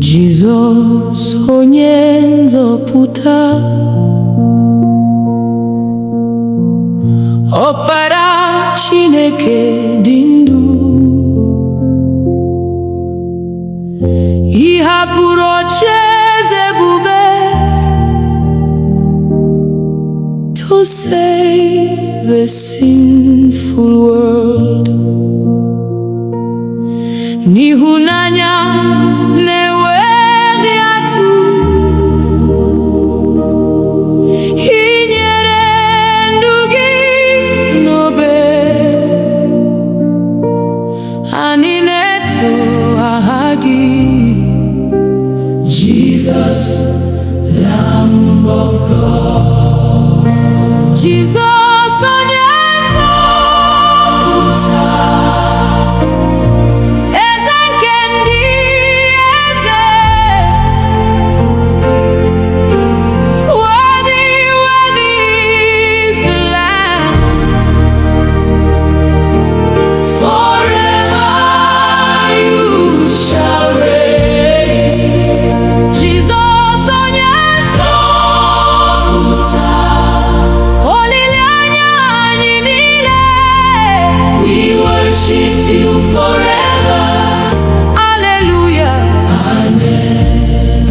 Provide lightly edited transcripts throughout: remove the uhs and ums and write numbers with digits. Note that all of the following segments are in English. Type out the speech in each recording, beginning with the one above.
Jizọs onye nzọpụta, Ọkpara Chineke dị ndụ, ị hapụrụ ocheeze ebube to save a sinful world. N'ịhụnanya na-enweghị atụ, ị nyere ndụ gị n'obe, anyị na-eto aha gị, Jesus, Lamb of God. Jesus onye nzọpụta, eze nke ndị eze, worthy, worthy is the Lamb, forever you shall reign. Jesus onye nzọpụta, olileanya anyị niile, we worship you forever. Hallelujah. Amen.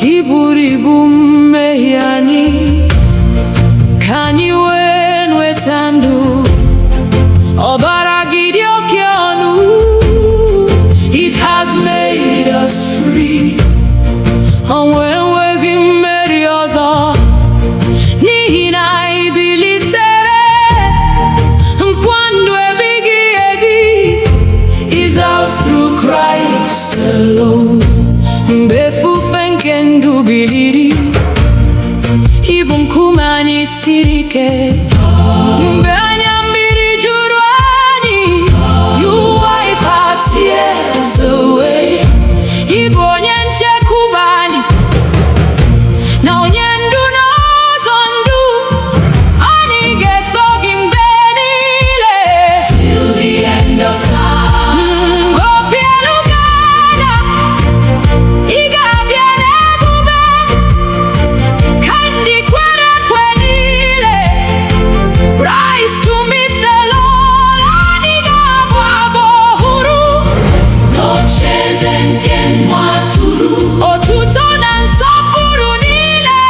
I buru ibu mmehie anyị, ka anyị wee nweta ndụ. Ọbara gị dị oke ọnụ, it has made us free. Ọnwụ enweghị mmeri ọzọ, n'ihi na anyị bilitere, nkwa ndụ ebighị ebi is ours through Christ alone. Mgbe efufe nke ndụ biliri, ịbụ nkume anyị siri ike. Mgbe anya mmiri juru anyị, you wipe our tears away. Ịbụ onye nchekwube anyị, na onye ndu n'ụzọ ndụ, anyị ga-eso gị mgbe niile, till the end of time. Obi elu ga-ada, ị ga-abịa n'ebube, ka ndị kwere ekwe niile rise to meet the Lord. Anyị ga-abụ abụ ọhụrụ n'ocheeze nke nwa atụrụ. Otuto na nsọpụrụ niile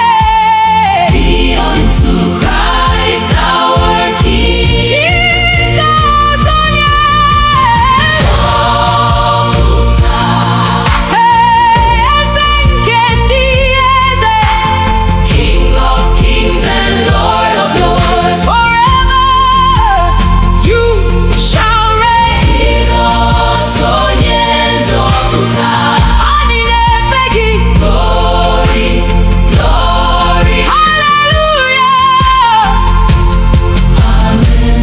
be unto Christ our King. Jesus onye nzọpụta, eze nke ndị eze, King of kings and Lord of lords, forever you shall reign. Jesus onye nzọpụta, anyị na-efe gị, glory, glory, hallelujah. Amen.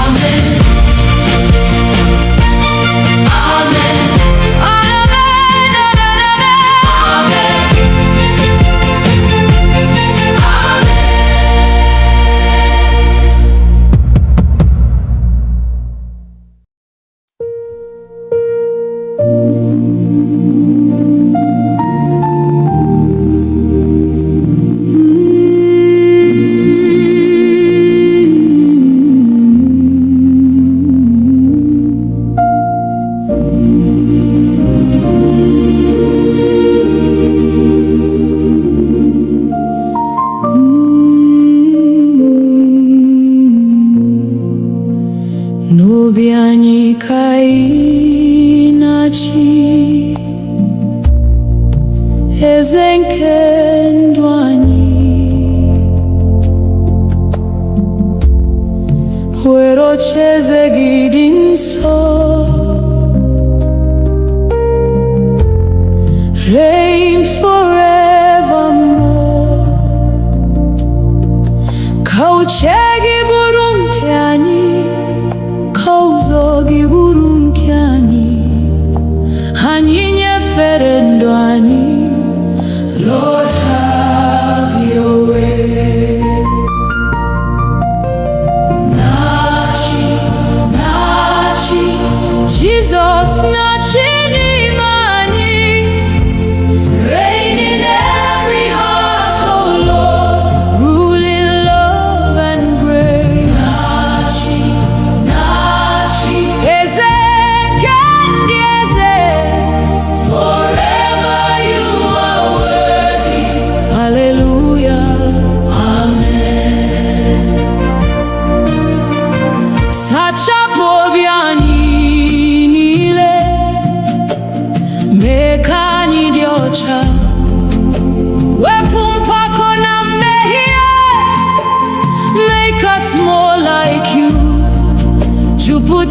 Amen. Amen. N'obi anyị ka ị na-achị, eze nke ndụ anyị, were ocheeze gị dị nsọ, reign forevermore. Ka uche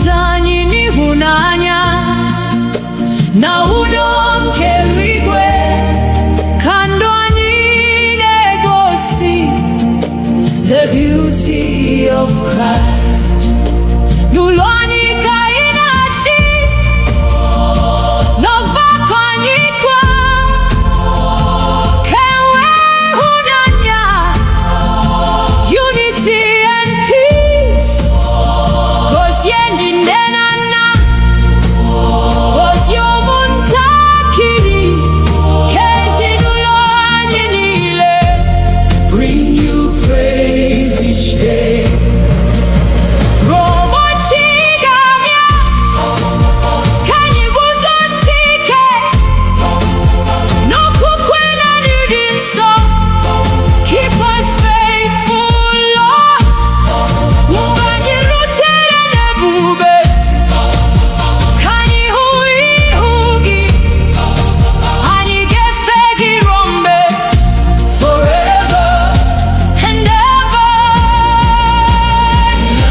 anyị n'ịhụnanya na udo nke eluigwe ka ndụ anyị na-egosi the beauty of Christ. N'ụlọ anyị ka anyị na-achị, n'ọgbakọ anyị kwa ka enwee ịhụnanya, unity and peace. Gozie ndị nne na nna, gozie ụmụntakịrị, ka ezinụlọ anyị niile bring you praise each day. Ụbọchị ga-abịa ka anyị guzosie ike n'okwukwe na ịdị nsọ. Keep us faithful, Lord. Mgbe anyị rutere n'ebube, ka anyị hụ ihu gị, anyị ga-efe gị ruo mgbe, forever and ever.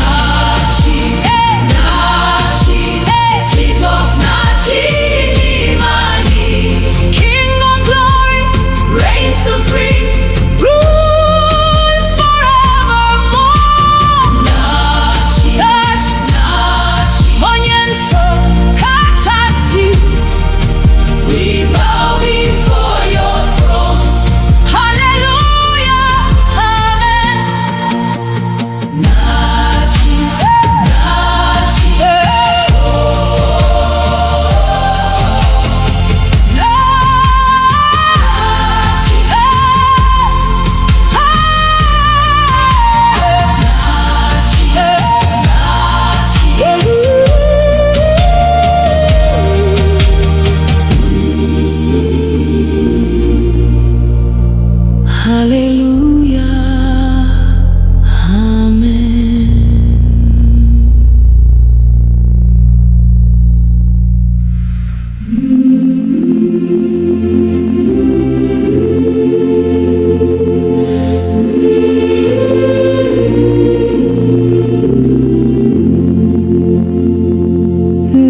Na-achị, na-achị, Jizọs na-achị n'ime anyị. King of glory, reign supreme, rule forevermore. Na-achị, na-achị, onye nsọ kachasị. We bow before your throne. Hallelujah, amen. Na-achị, na-achị, hallelujah, amen.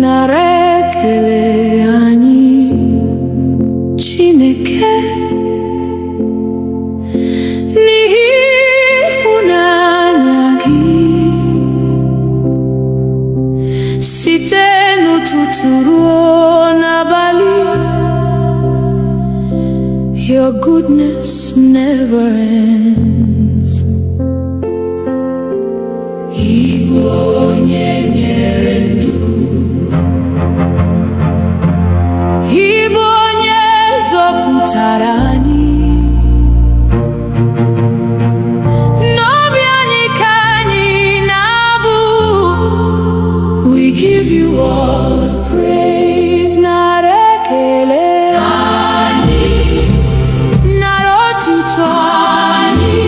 Nara ekele anyị, Chineke, n'ihi ịhụnanya gị. Site n'ụtụtụ ruo n'abalị, your goodness never ends. Ịbụ onye nyere ndụ, ịbụ onye zọpụtara anyị. N'obi anyị ka anyị na-abụ, we give you all the praise. Nara ekele anyị, nara otuto anyị.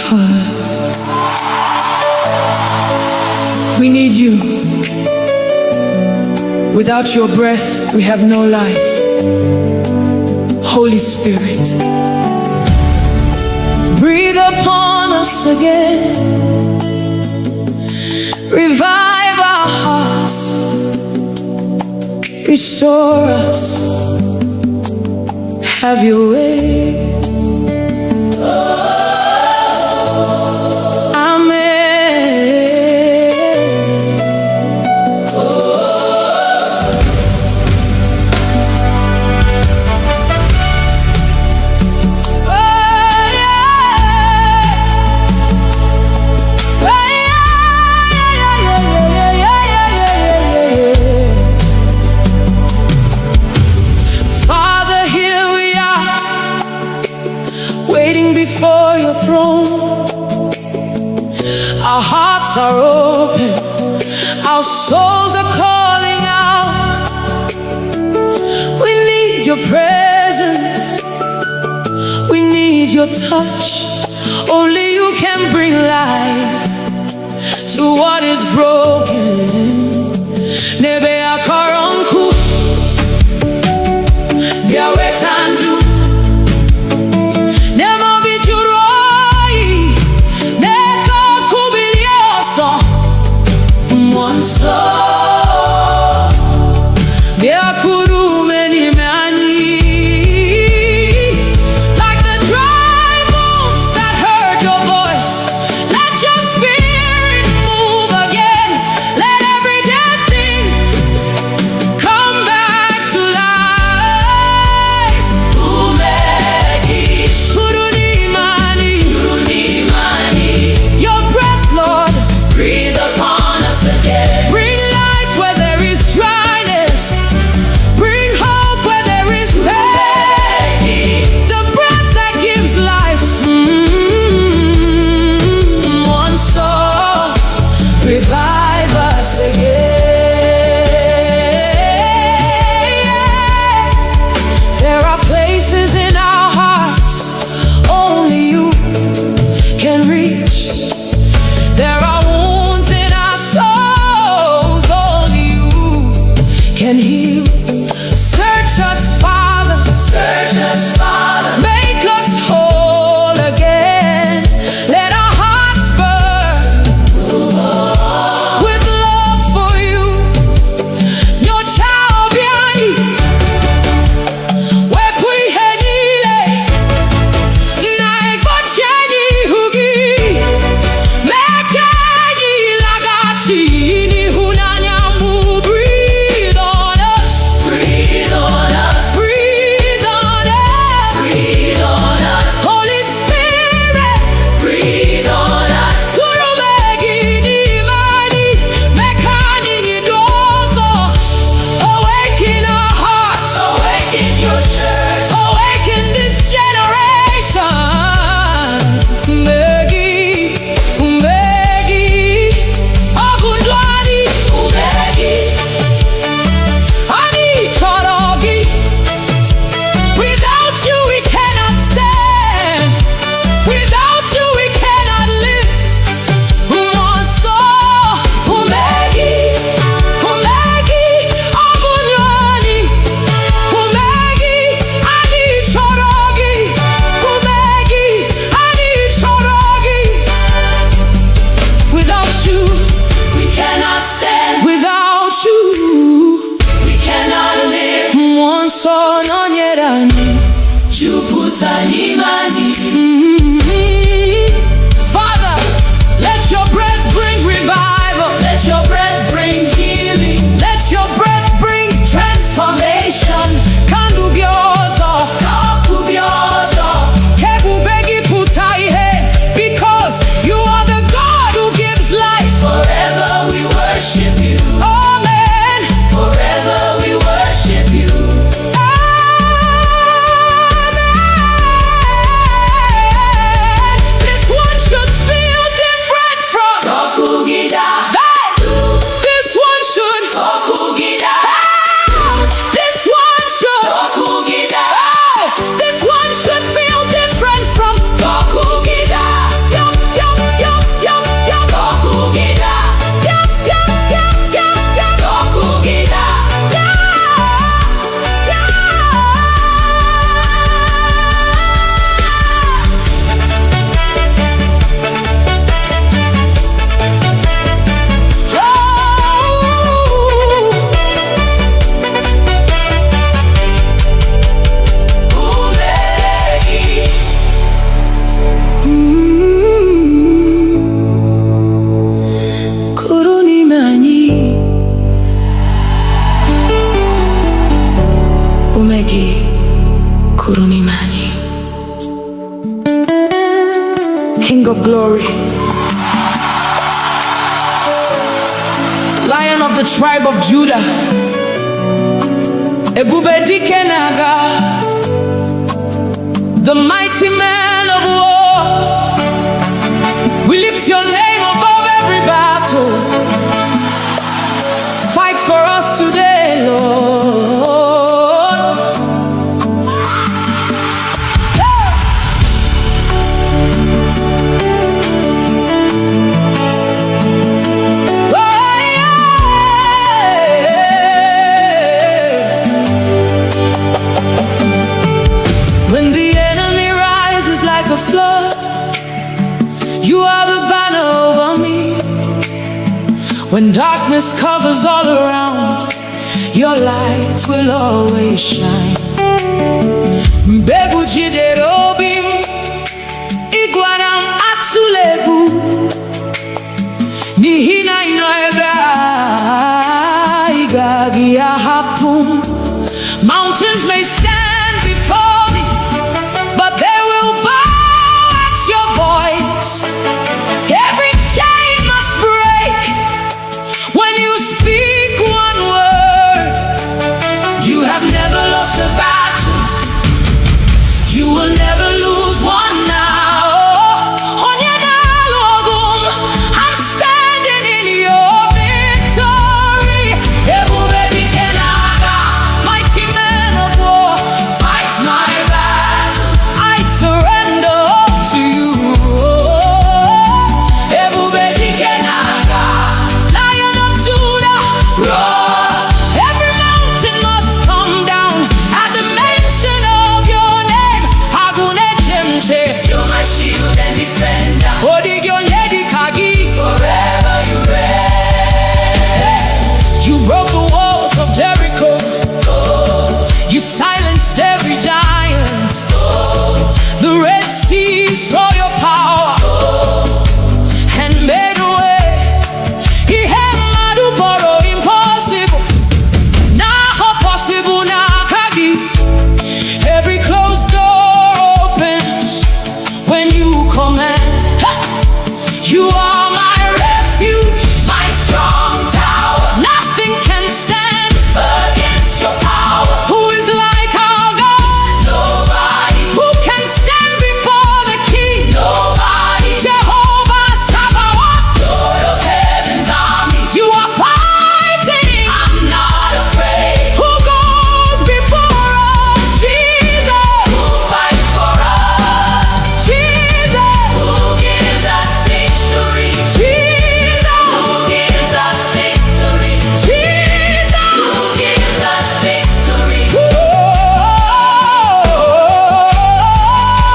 Father, we need you. Without your breath, we have no life. Holy Spirit, breathe upon us again. Revive our hearts. Restore us. Have your way. Before your throne, our hearts are open, our souls are calling out. We need your presence, we need your touch. Only you can bring life to what is broken. Nebe akaronku, yawetandu. of the tribe of Judah, Ebube dike naga, the mighty man of war. We lift your name above every battle. Fight for us today, Lord. When the enemy rises like a flood, you are the banner over me. When darkness covers all around, your light will always shine. Mbegu jiderobim, igwaram atulegu, nihina inoebra, igagi ahapum. Mountains may stand before me, but they will bow at your voice. Every chain must break when you speak one word. You have never lost a battle. You will never lose one now. I'm standing in your victory. Mighty man of war, fight my battles. I surrender all to you. Lion of Judah, roar. Every mountain must come down at the mention of your name. You're my shield and defender. Forever you reign. You broke the walls of Jericho. You silenced every giant. The Red Sea saw your power and made a way. He had Maduboro impossible. Now possible now kagi. Every closed door opens when you command. You are my refuge, my strong tower. Nothing can stand against your power. Who is like our God? Nobody. Who can stand before the King? Nobody. Jehovah Sabaoth, Lord of heaven's armies. You are fighting. I'm not afraid. Who goes before us? Jesus. Who fights for us? Jesus. Who gives us victory? Jesus. Who gives us victory? Jesus. Who gives us victory?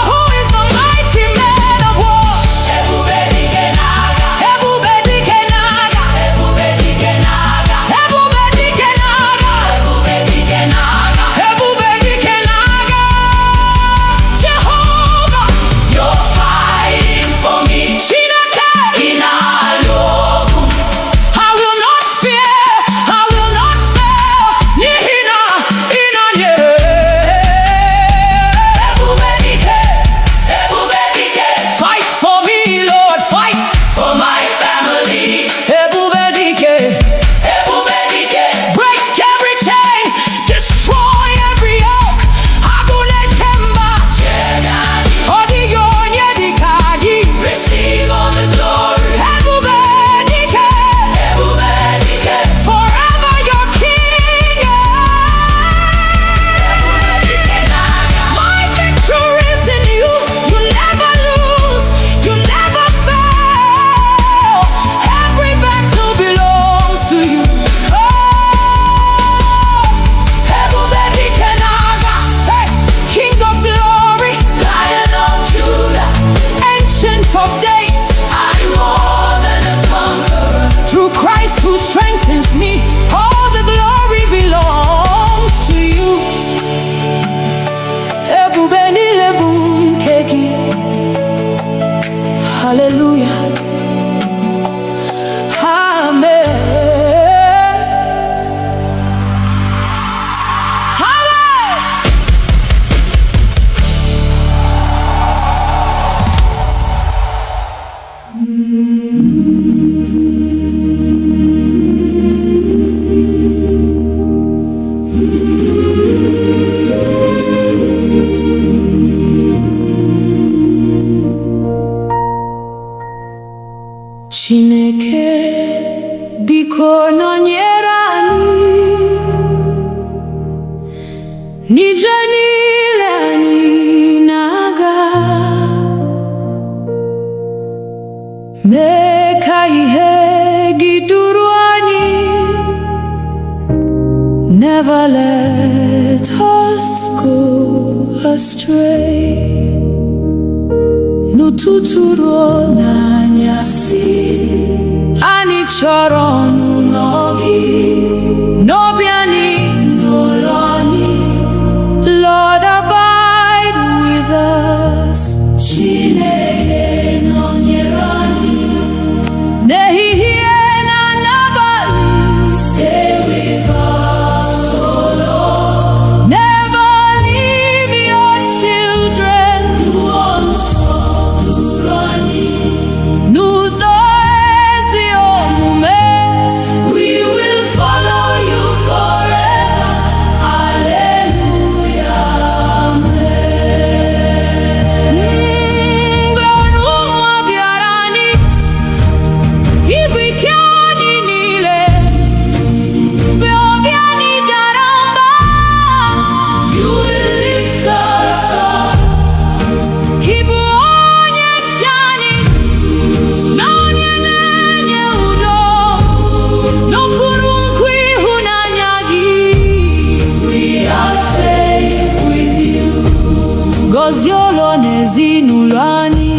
Who is the mighty man of war? Ebube dike naga. Ebube dike naga. Ebube dike naga. Ebube dike naga. Ebube dike naga. Ebube dike naga. Jehovah, you're fighting for me. Chineke inalogu. I will not fear, I will not fail. Nihina inanye. Ebube dike, ebube dike. Fight for me, Lord, fight for my family. Ebube dike, ebube dike. Break every chain, destroy every yoke. Agune chemba, chegani. Odiyo nyedikagi. Receive all the glory. Ebube dike, ebube dike. Forever your king. Ebube dike naga. My victory is in you. You never lose, you never fail. Every battle belongs to you. Ebube dike naga. Hey, King of glory, Lion of Judah, Ancient of days, I'm more than a conqueror. Through Christ who strengthens me, all the glory belongs to you. Ebube nile bụ nke gị. Hallelujah. Amen. Hallelujah. Chineke biko nọnyere anyị n'ije niile anyị na-aga, mee ka ihe gị duru anyị. Never let us go astray. N'ụtụtụ ruo n'anyasị, anyị chọrọ ọnụnọ gị, n'obi anyị n'ụlọ anyị. Lord, abide with us. Chineke nọnyere anyị n'ehihie na n'abalị. Stay with us, oh Lord. Never leave your children. N'ụzọ duru anyị, n'ụzọ ezi omume. We will follow you forever. Hallelujah, amen. Mgbe ụmụ bịara anyị, ibu ike anyị niile, mgbe obi anyị dara mba, you will lift us up. Ibu onye nche anyị, na onye na-enye udo, n'okpuru nkwa ịhụnanya gị. We are safe with you. Gọzie ụlọ na ezinụlọ anyị,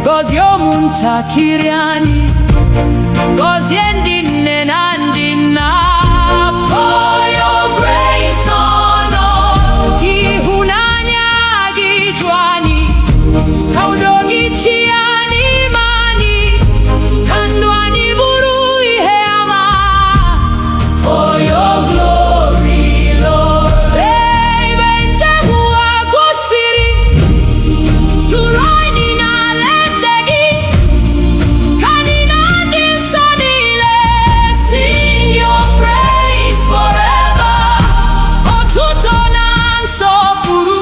gọzie ụmụntakịrị anyị, gọzie ndị nne na ndị nna. Pour your grace on us. Ịhụnanya gị jụọ anyị, ka udo gị chịa n'ime anyị, ka ndụ anyị bụrụ ihe ama. For your glory, Lord. Ebe njem ụwa gwụsịrị, duru anyị n'alaeze gị, ka anyị na ndị nsọ niile sing your praise forever. Otuto na nsọpụrụ,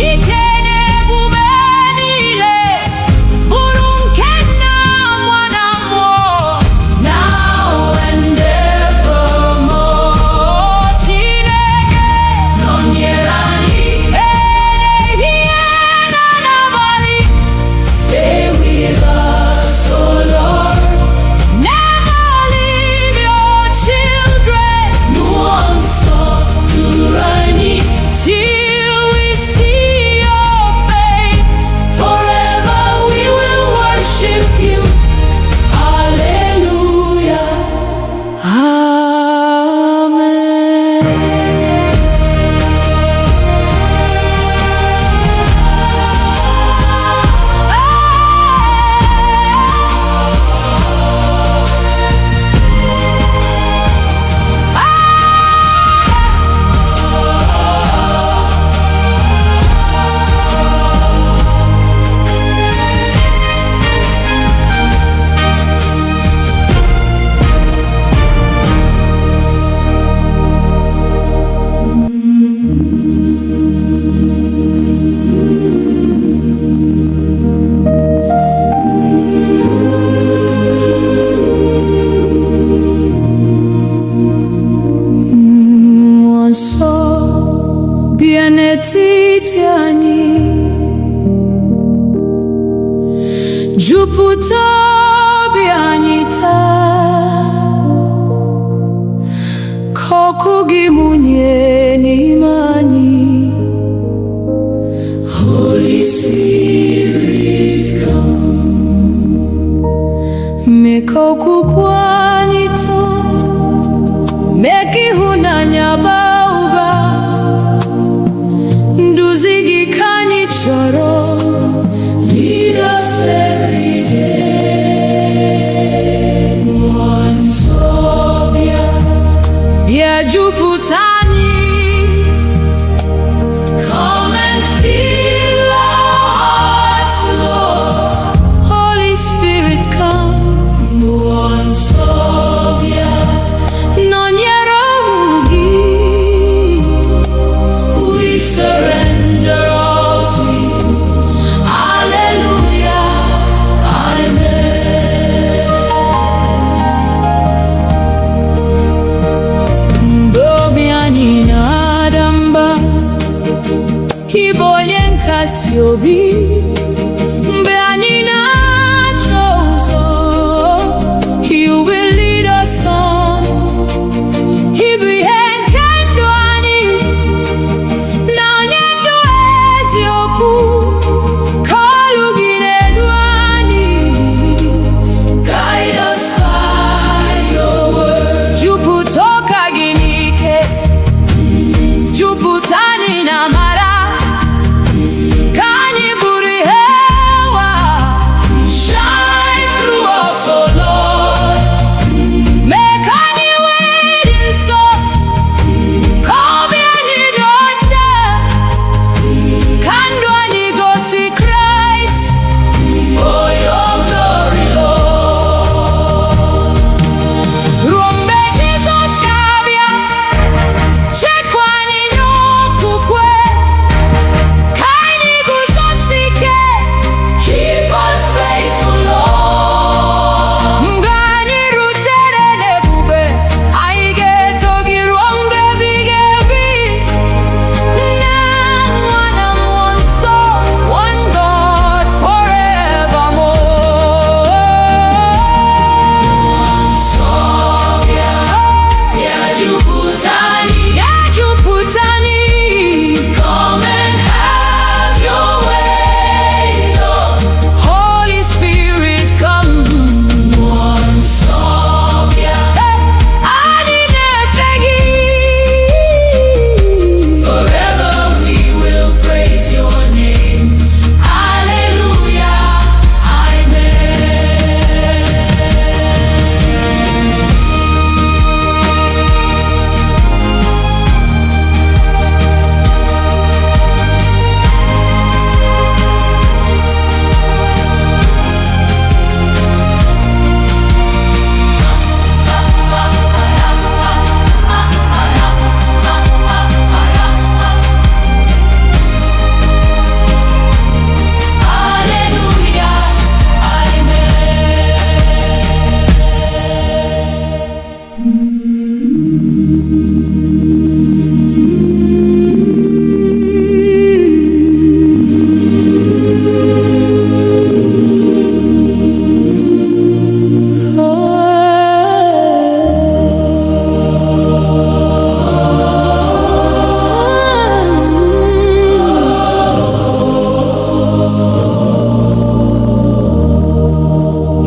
ike na ebube niile, bụrụ nke Nna, Nwa na Mmụọ, now and evermore. Chineke nọnyere anyị n'ehihie na n'abalị. Stay with us, oh Lord. Never leave your children. N'ụzọ duru anyị, till we see your face. Forever we will worship you. Hallelujah, amen. Mmụọ nsọ bịa n'etiti anyị, jupụta obi anyị taa, ka ọkụ gị mụnye n'ime anyị. Holy Spirit, come. Mee ka okwukwe anyị too, mee ka ịhụnanya baa ụba. Nduzi gị ka anyị chọrọ. Lead us every day. Mmụọ nsọ bịa, bịa jupụta anyị. Come and fill our hearts, Lord. Holy Spirit, come. Mmụọ nsọ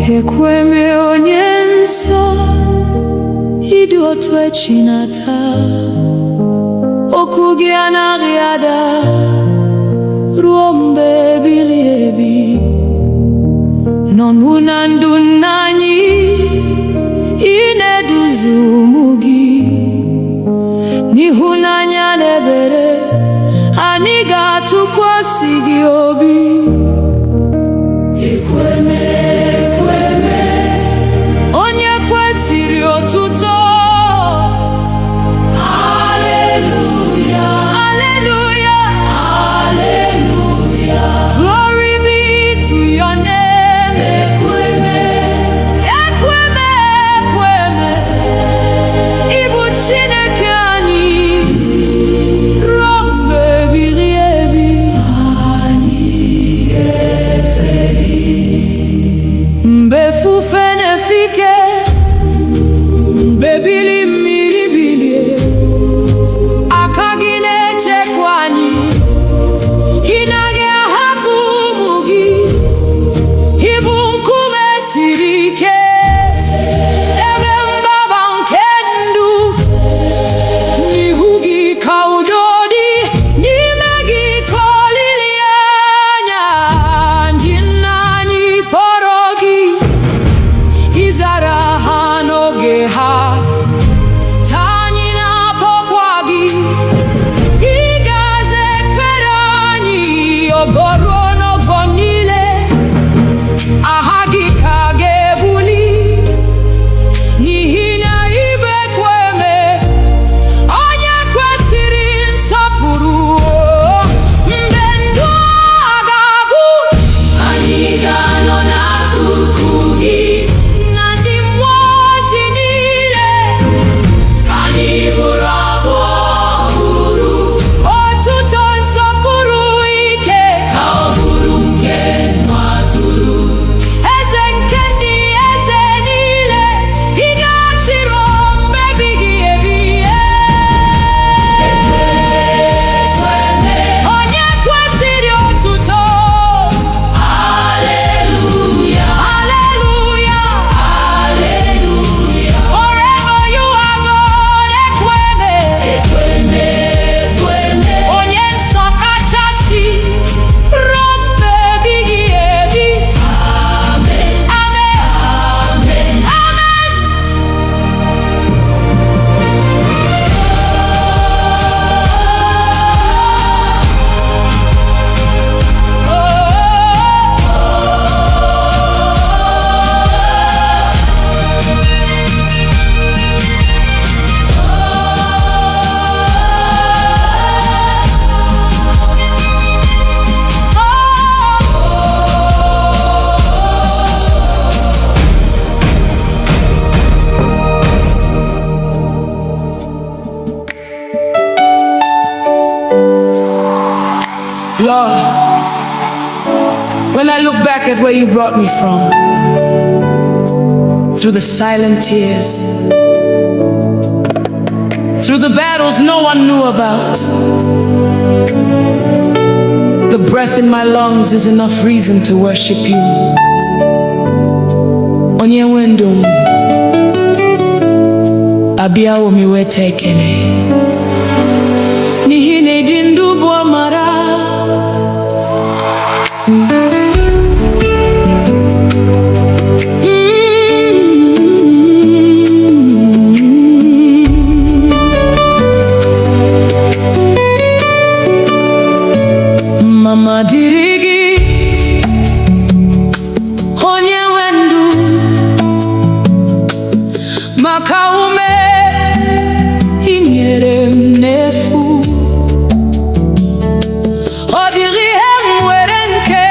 Ekweme onye nsọ, ịdị otu echinata, okwu gị anaghị ada ruo mgbe ebighị ebi. Nọnwụ na ndụ nna anyị, ị na-eduzi ụmụ gị n'ịhụnanya na ebere, anyị ga-atụkwasị gị obi. Ekweme, ekweme, onye kwesịrị otuto. Hallelujah, hallelujah, hallelujah. Glory be to your name. Ekweme, ekweme, ekweme, ịbụ Chineke anyị ruo mgbe ebighị ebi. Anyị ga-efe gị mgbe ifufe na-efike, mgbe ebili mmiri bilie, aka gị na-echekwa anyị. Ị naghị ahapụ ụmụ gị, ịbụ nkume siri ike, ebe mgbaba nke ndụ. N'ihu gị ka udo dị, n'ime gị ka olileanya. Ndị nna anyị kpọrọ gị, ị zara ha n'oge ha. Taa anyị na-akpọkwa gị, ị ga-aza ekpere anyị ogo ruo n'ọgbọ niile. Aha gị ka ga-ebuli, n'ihi na ị bụ ekweme, onye kwesịrị nsọpụrụ. Mgbe ndụ a ga-agwụ, anyị ga-anọ n'akụkụ gị na ndị mmụọ ozi niile. Anyị bụrụ abụ ọhụrụ, otuto nsọpụrụ ike ka ọ bụrụ nke nwa atụrụ. Eze nke ndị eze niile, ị ga-achịrị mgbe ebighị ebi. Ekweme, onye kwesịrị otuto. Hallelujah, hallelujah, hallelujah. Forever you are God. Ekweme, ekweme, ekweme, onye nsọ kachasị ruo mgbe ebighị ebi. Amen, amen, amen, amen. Lord, when I look back at where you brought me from, through the silent tears, through the battles no one knew about, the breath in my lungs is enough reason to worship you. Onye nwe ndụ m, abịawo m iweta ekele, n'ihi na ịdị ndụ bụ amara. Mama dịrị gị, onye nwe ndụ, maka ume ị nyere m n'efu. Ọ dịghị ihe m nwere nke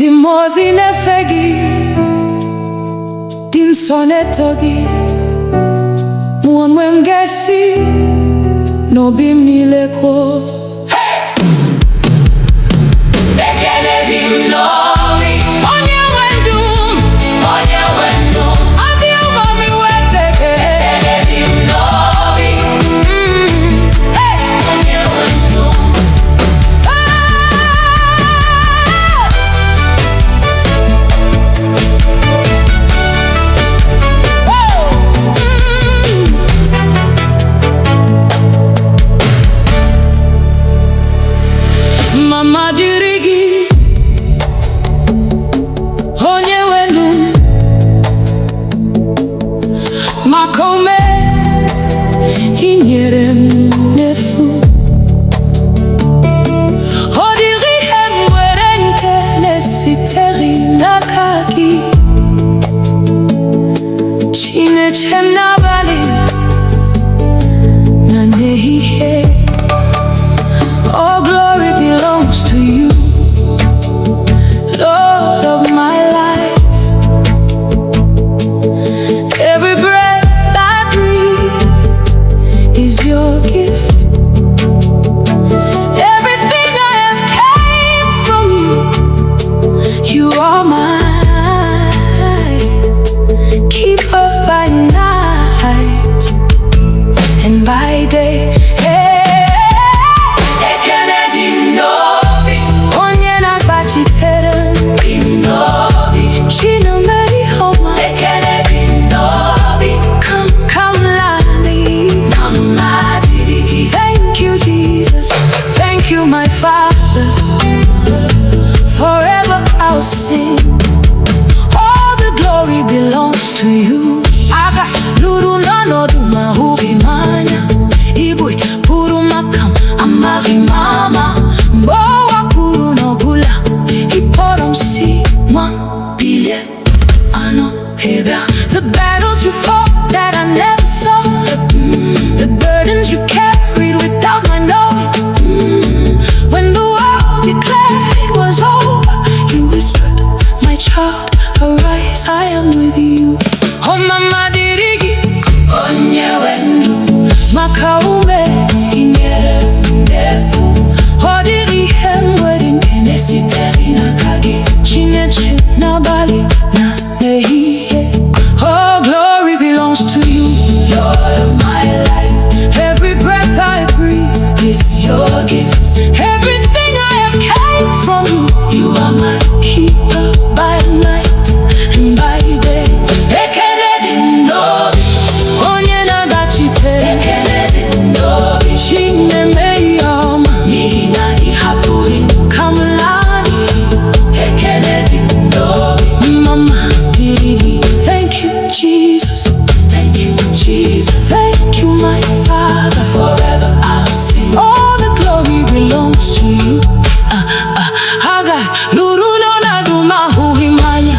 Dimozi nefegi, din sonetogi, mwanwe mgesi, no bim nileko. Ekele dim novi, onye wendum, adi umami weteke. Ekele dim novi, onye wendum. Mama dirigi, onye wenu, makome, inyere m nefu. O diri hem were nke nesiteri n'aka gị. Chineche m n'abalị na n'ehihie. All glory belongs to you, Lord of my life. Every breath I breathe is your gift. Everything I have came from you. You are mine, keeper by night and by day. My Father, forever I'll sing. All the glory belongs to you. Aga luru nano duma hubi manya, ibui puru makam amavi mama, mbowa puru no bula, iporom si mwan bile ano heba. The battles you fought that I never saw, the burdens you carried without my knowing. When the world declared it was over, you whispered, my child, arise, I am with you. Oh mama dirigi, onye wenu, makaume, inyere mnefu. O diri hem wedin enesiteri nakagi, chineche nabali na nehiye. Oh glory belongs to you, Lord of my life. Every breath I breathe is your gift. Everything I have came from you. You are my keeper by night and by day. Ekele dim nobi, onye nagachite. Ekele dim nobi, shine meyama, nina ihapuhi kamlani. Ekele dim nobi, mama diri. Thank you Jesus, thank you Jesus, thank you my Father. Forever I'll sing. All the glory belongs to you. Haga luru no na duma huhimanya.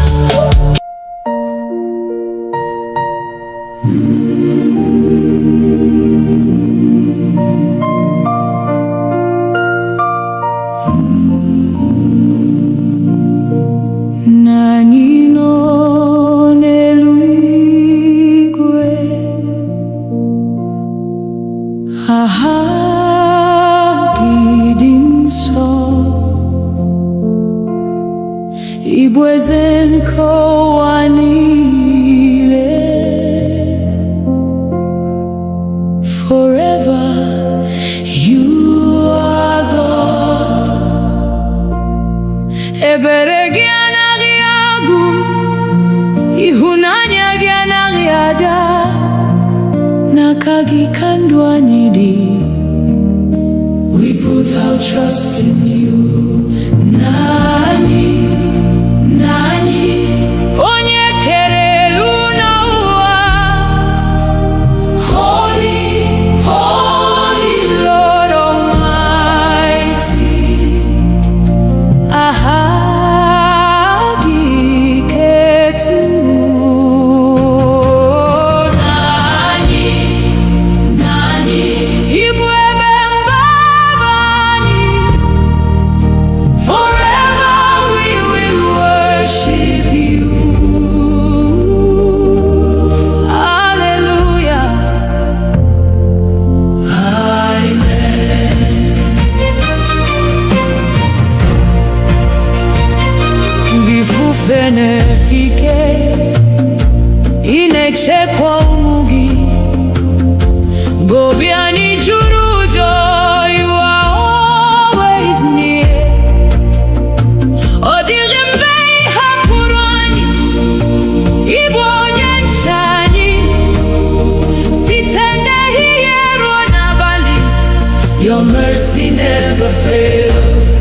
Nanino neluigwe, gidinso, ibwezen kowanile. Forever you are God. Ebere gị anaghị agwụ, ịhụnanya gị anaghị ada. N'aka gị ka ndụ anyị dị. We put our trust in you. Nani, nani, onye kere elu na ụwa. Holy, holy Lord Almighty. Aha gị ketu. Nani, nani, ibu ebe mbaba anyị. Forever ifenefike inechekwa umugi gobiani jurujo. You are always near. Odirimbe hapurani ibonye nchani sitende hiyero nabali. Your mercy never fails.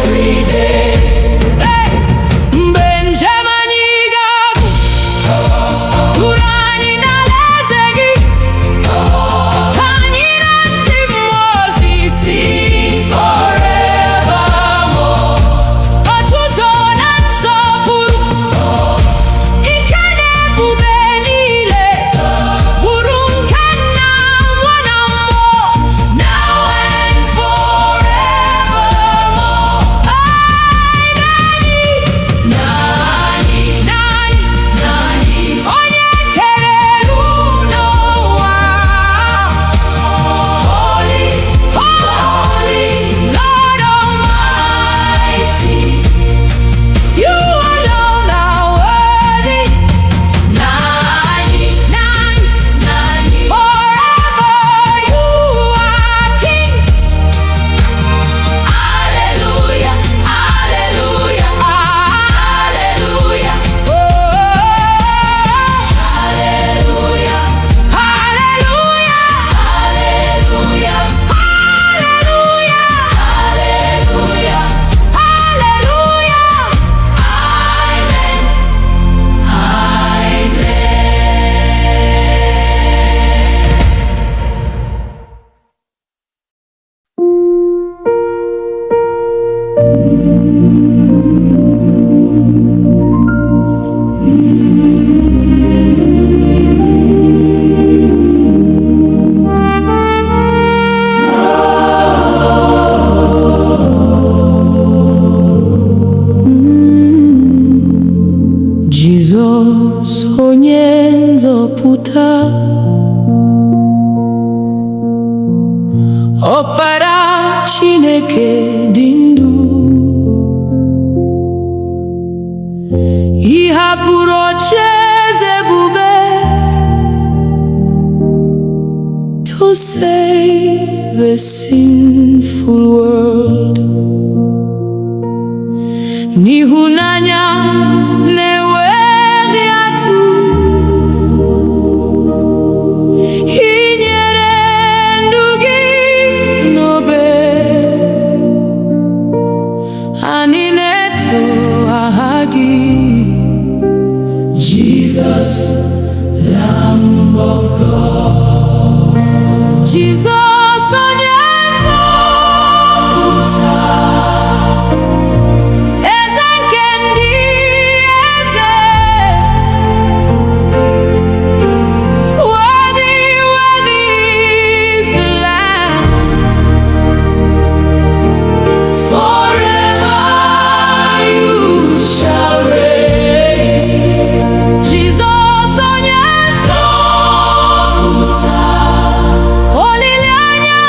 Every day. Ọkpara Chineke dị ndụ, ị hapụrụ ocheeze ebube to save a sinful world. N'ịhụnanya na-enweghị atụ, Jesus, Lamb of God. Jesus, onye nzọpụta, eze nke ndị eze. Worthy, worthy is the Lamb. Forever you shall reign. Olileanya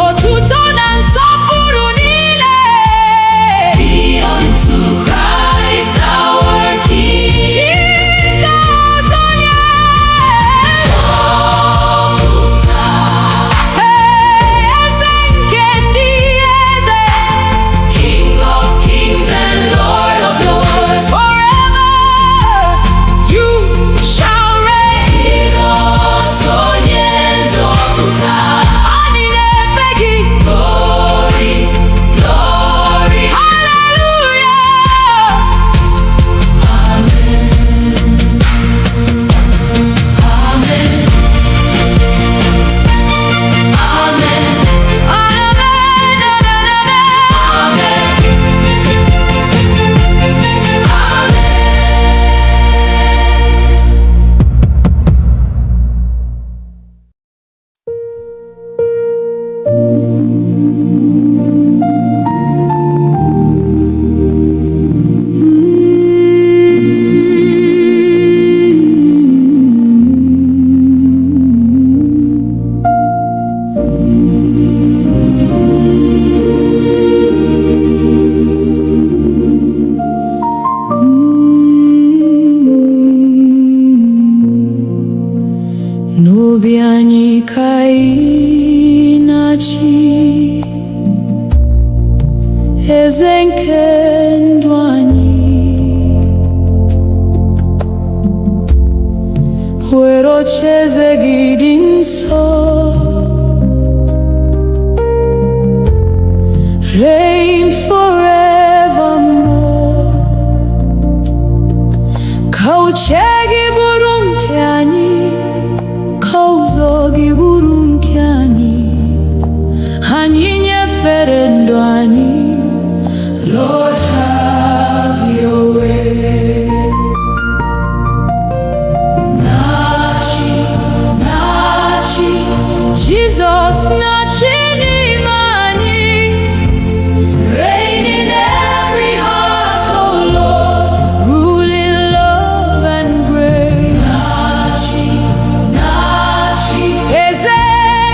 Otuto na nsọpụrụ niile be unto Christ our King. Jesus onye nzọpụta, eze nke ndị eze, King of kings and Lord of lords. Forever you shall reign. Jesus onye nzọpụta, anyị na-efe gị. Glory, glory, hallelujah. Amen, amen, amen, n'obi anyị ka ị na-achị, eze nke ndụ anyị, were ocheeze gị dị nsọ, reign forevermore. Ka uche gị bụrụ nke anyị, ka ụzọ gị bụrụ nke anyị, anyị nyefere ndụ anyị. Lord, have your way. Na-achị, na-achị, Jesus na-achị n'ime anyị. Reign in every heart, oh Lord, rule in love and grace. Na-achị, na-achị, eze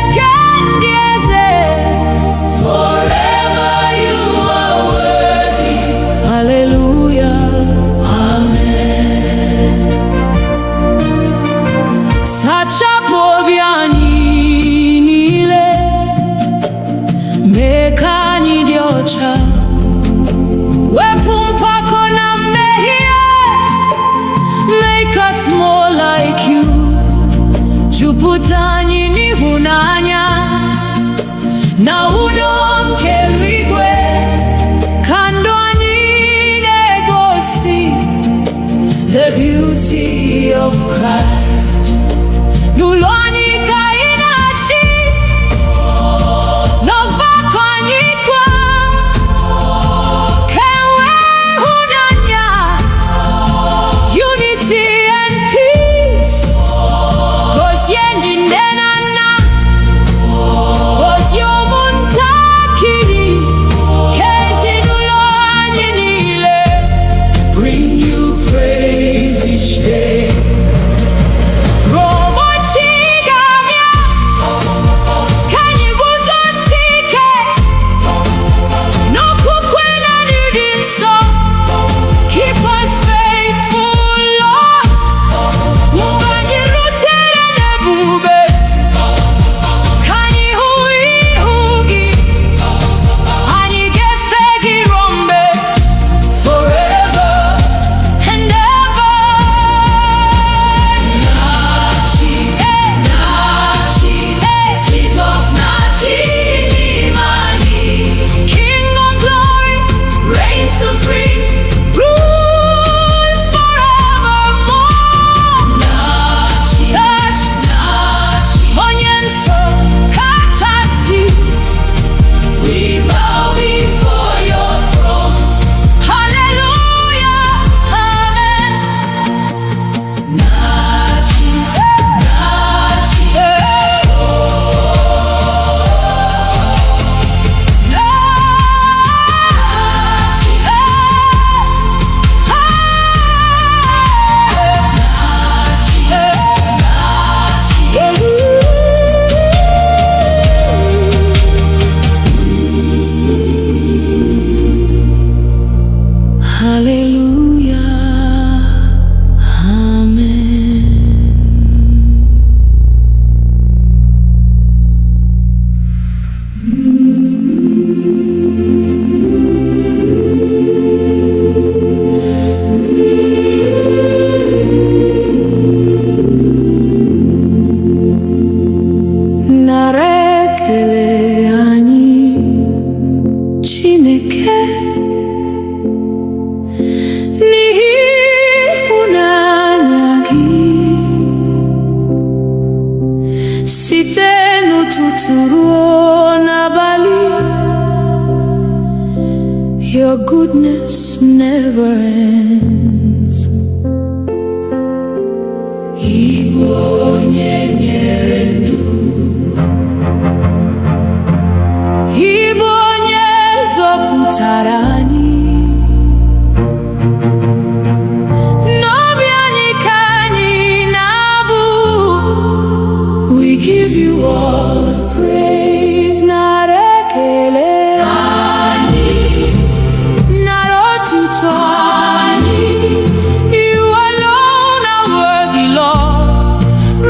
nke ndị eze, forever you are worthy. Hallelujah, amen. Sachapụ obi anyị niile, mee ka anyị dị ọcha, wepụ mpako na mmehie, make us more like you. Jupụta anyị n'ịhụnanya na udo nke eluigwe, ka ndụ anyị na-egosi the beauty of Christ. N'ụlọ anyị ka anyị na-achị, n'ọgbakọ anyị kwa, ka enwee ịhụnanya, unity and peace. Gozie ndị nne na narekele anyị Chineke n'ihi ịhụnanya gị site n'ụtụtụ ruo n'abalị. Your goodness never ends. Igbo onye nyere ndụ, Igbo onye zọpụtara anyị, n'obi anyị ka anyị na-abụ. We give you all the praise, nara ekele anyị, nara otuto anyị. You alone are worthy, Lord.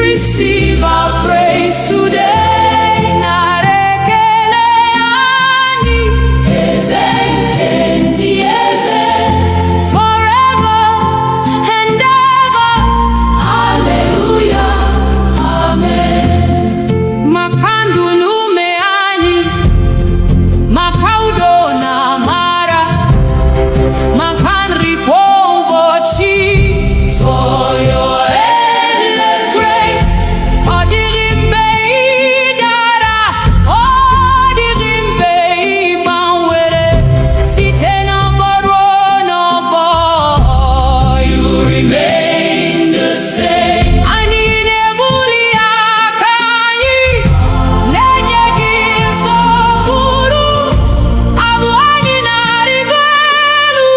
Receive our praise today. Nara ekele anyị, eze nke ndị eze, forever and ever. Hallelujah, amen. Maka ndụ na ume anyị, maka udo na amara, maka nri kwa ụbọchị. For your endless grace, ọ dịghị mgbe ị dara, ọ dịghị mgbe ị gbanwere, site n'ọgbọ ruo n'ọgbọ. You remain the same. Anyị na-ebuli aka anyị, na-enye gị nsọpụrụ. Abụ anyị na-arịgo elu,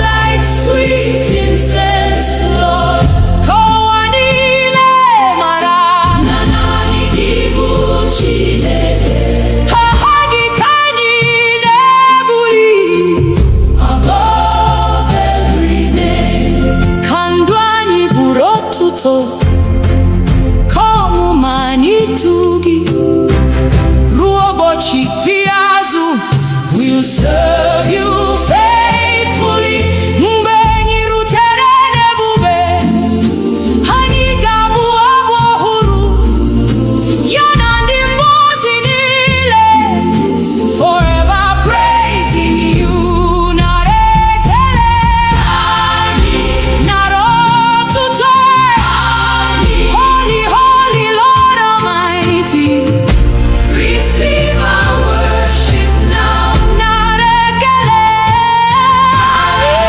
like sweet incense, Lord. Ka ụwa niile mara na naanị gị bụ Chineke. Aha gị ka anyị na-ebuli above every name. Ka ndụ anyị bụrụ otuto, ka ọmụma anyị too gị. Ruo ụbọchị ikpeazụ, we'll serve you faithfully. Mgbe anyị rutere n'ebube, anyị ga-abụ abụ ọhụrụ, ya na ndị mmụọ ozi niile. Forever praising you. Nara ekele anyị, nara otuto anyị. Holy, holy Lord Almighty, receive our worship now. Nara ekele anyị,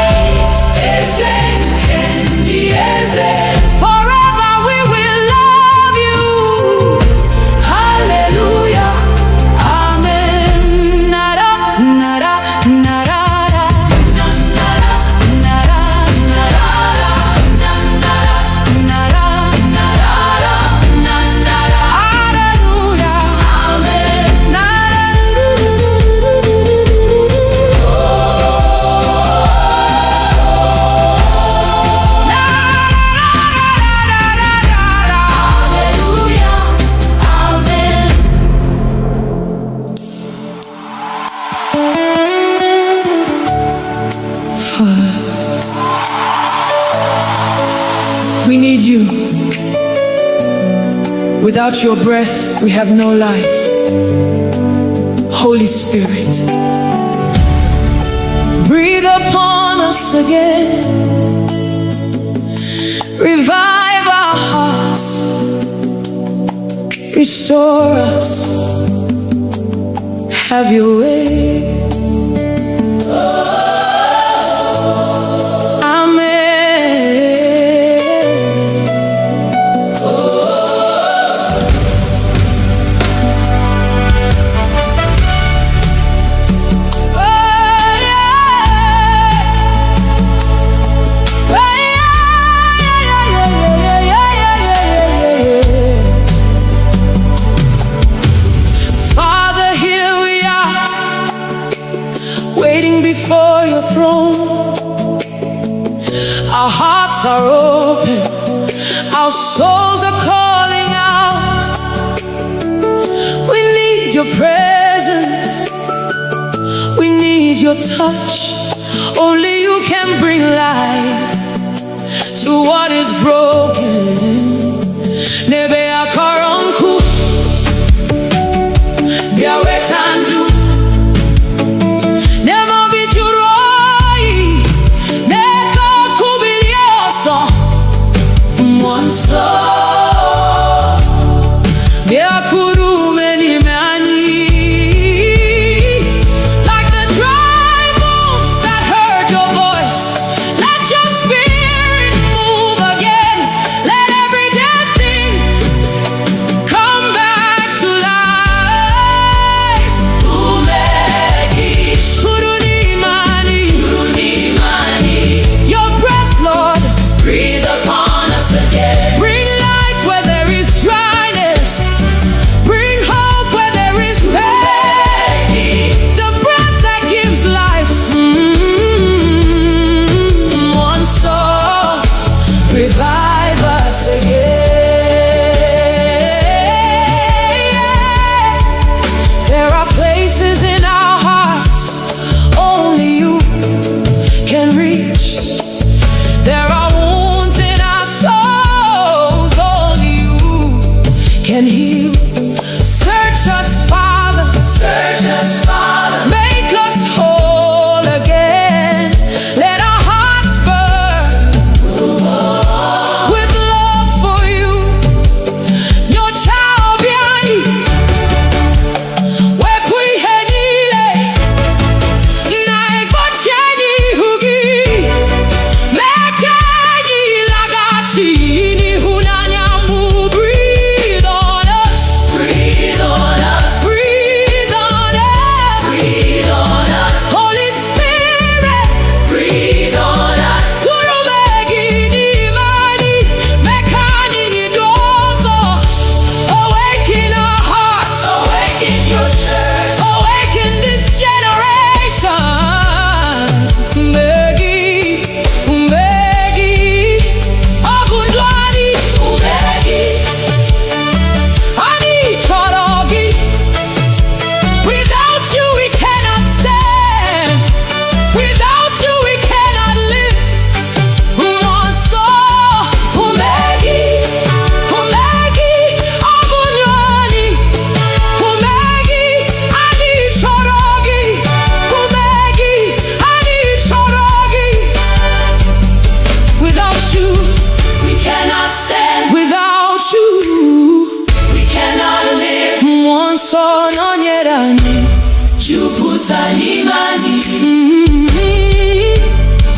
eze nke ndị eze, forever we will love you. Hallelujah, amen. Nara, nara, nara, nara, nara, nara, nara, nara. Hallelujah, amen. Nara, hallelujah, amen. We need you. Without your breath, we have no life. Holy Spirit, breathe upon us again. Revive our hearts. Restore us. Have your way. Father, here we are, waiting before your throne. Our hearts are open, our souls are calling out. We need your presence, we need your touch. Only you can bring life to what is broken. Nebe akaronku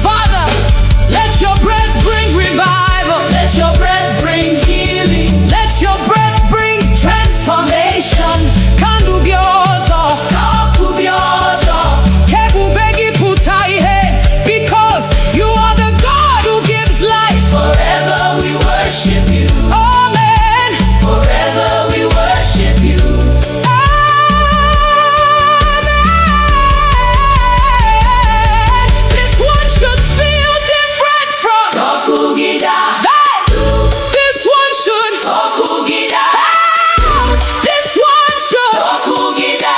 Father, let your breath bring revival. Let your breath bring healing. Let your breath bring transformation. Kandubiozo, Kakubiozo. kebubegi putaihe. Because you are the God who gives life. Forever we worship you. Amen. Forever we worship you. This one should feel different from Rokugida. This one should. Rokugida. This one should. Rokugida.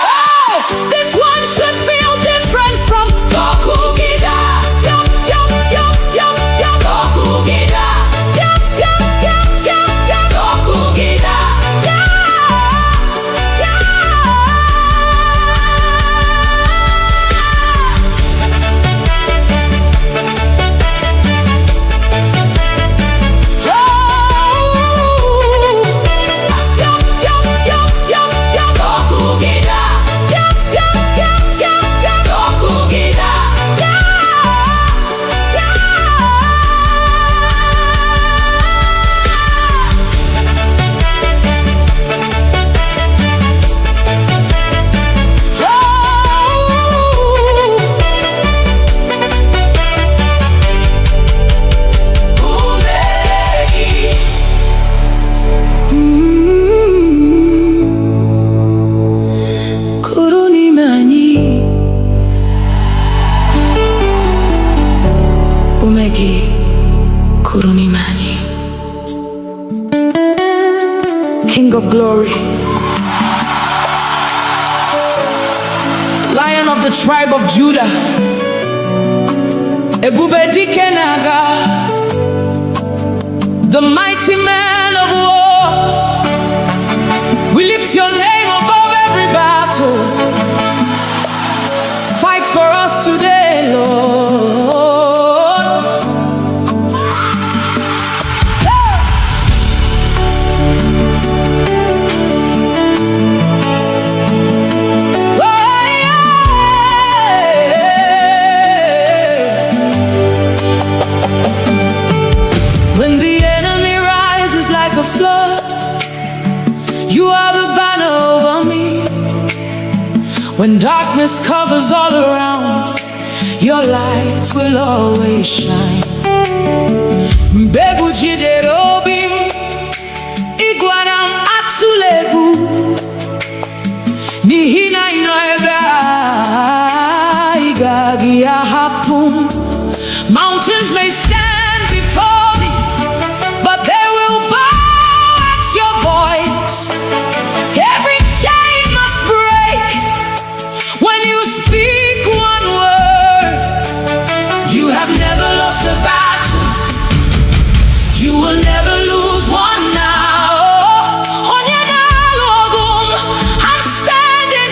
This one should feel different from Rokugida. yup, yup, yup, yup, yup. Rokugida. Yup, yup, yup, yup, yup. Rokugida. Rokugida. Rokugida. Umegi. Kurunimani Umegi Kurunimani, King of glory, Lion of the tribe of Judah, Ebube dike naga, the mighty man of war. We lift your name above every battle. Fight for us today, Lord. Oh, yeah. When the enemy rises like a flood, you are the banner over me. When darkness covers all around, your light will always shine. Mbegu jiderobim, iguanam atsulegu, nihina inoeba, igagi ahapum. Mountains may stand before me, but they will bow at your voice. Every chain must break when you speak one word. You have never lost a battle. You will never lose one now. I'm standing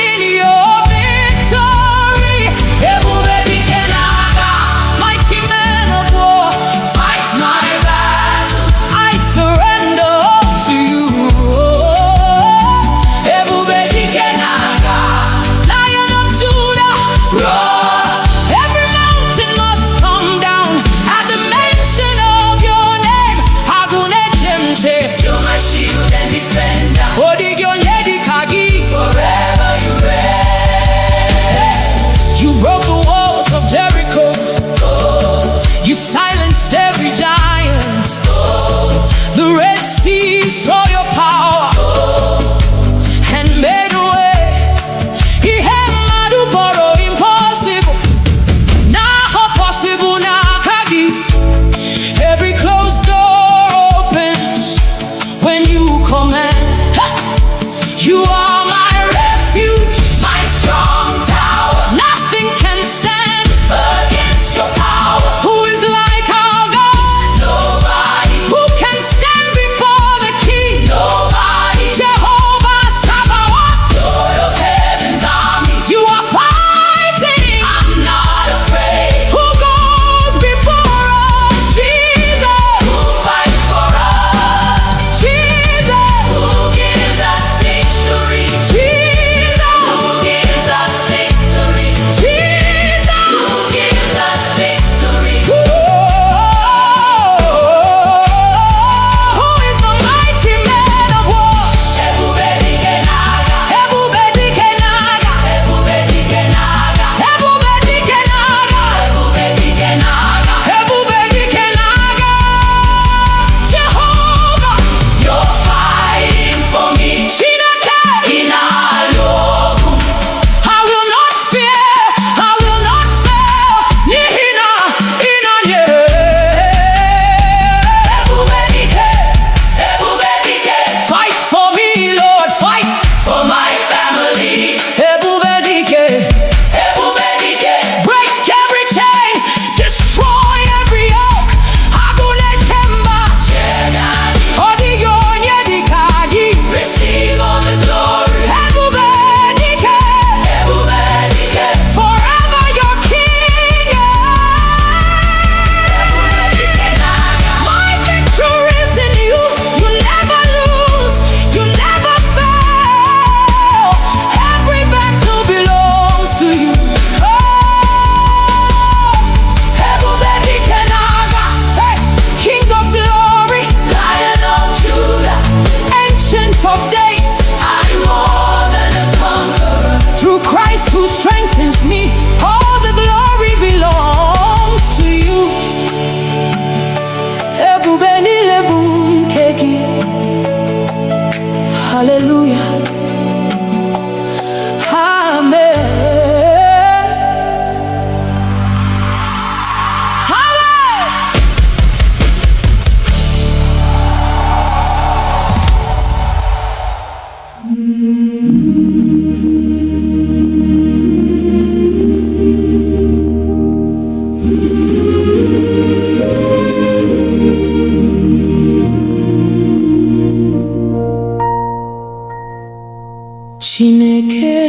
Chineke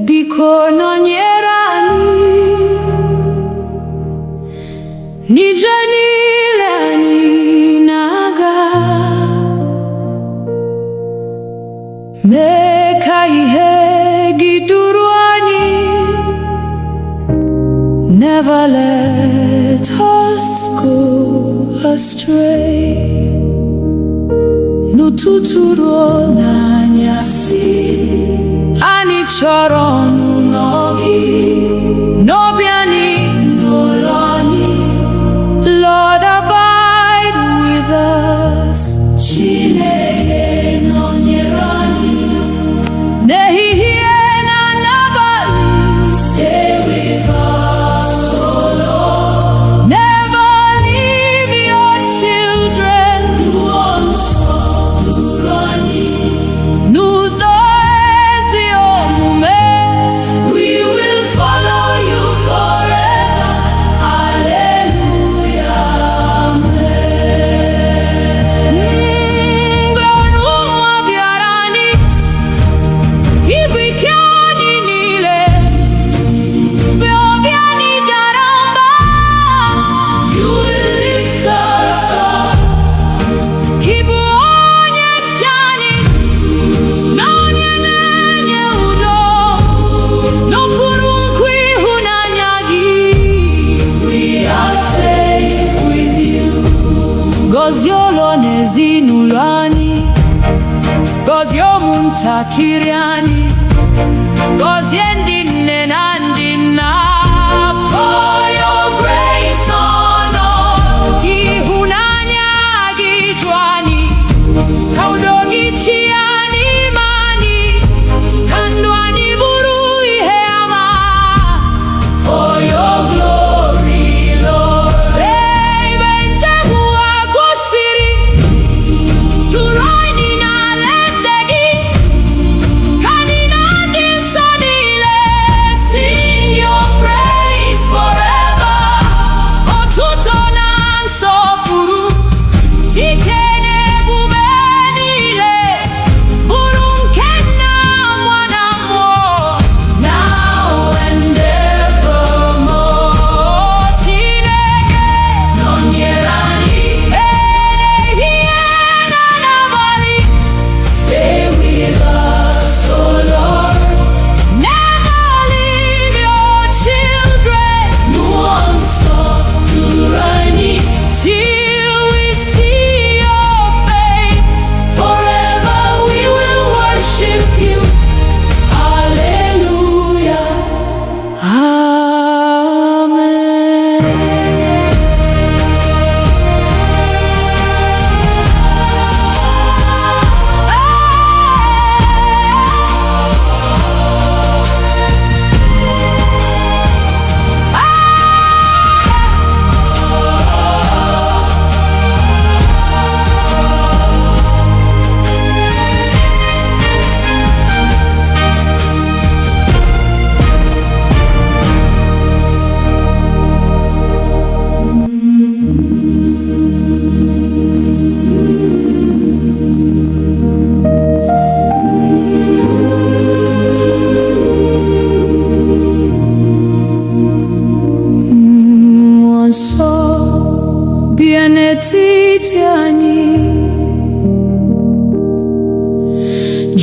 biko nọnyere anyị n'ije niile anyị na-aga, mee ka ihe gị duru anyị. Never let us go astray. N'ụtụtụ ruo n'anyasị, anyị chọrọ ọnụnọ gị, n'obi anyị, n'ụlọ anyị. Lord, abide with us. Chineke nọnyere anyị n'ehihie na n'abalị. Stay with us, oh Lord. Never leave your children. N'ụzọ ezi omume, we will follow you forever. Hallelujah, amen. Mgbe ọnụnwa bịara anyị, ibu ike anyị niile, mgbe obi anyị dara mba, you will lift us up. Ibu onye nche anyị, na onye na-enye udo, n'okpuru nkwa ịhụnanya gị. We are safe with you. Gọzie ụlọ na ezinụlọ anyị, gọzie ụmụntakịrị anyị, gọzie ndị nne na ndị nna. Pour your grace on us. Ịhụnanya gị jụ anyị, ka udo gị chịa n'ime anyị, ka ndụ anyị bụrụ ihe ama. For your glory, Lord. Ebe njem ụwa gwụsịrị, duru anyị n'alaeze gị, ka anyị na ndị nsọ niile sing your praise forever. Otuto na nsọpụrụ, ike na ebube niile, bụrụ nke Nna, Nwa na Mmụọ, now and evermore. Chineke nọnyere anyị ehihie na n'abalị. Stay with us, oh Lord. Never leave your children. Mmụọ nsọ duru anyị till we see your face. Forever we will worship you. Hallelujah, amen. Mmụọ nsọ bịa n'etiti anyị,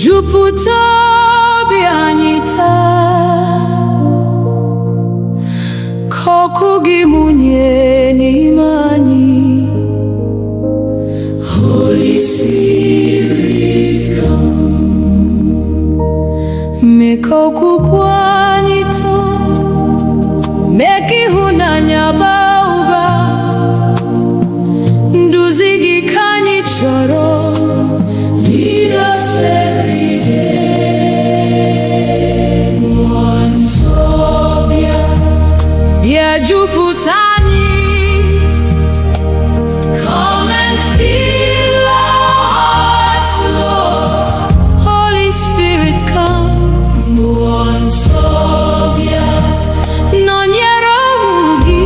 jupụta obi anyị taa, ka ọkụ gị mụnye n'ime anyị. Holy Spirit, come. Mee ka okwukwe anyị too, mee ka ịhụnanya baa ụba. Nduzi gị ka anyị chọrọ. Lead us every day. Mmụọ nsọ bịa, bịa jupụta anyị. Come and fill our hearts, Lord. Holy Spirit, come. Mmụọ nsọ bịa, nọnyere ụmụ gị.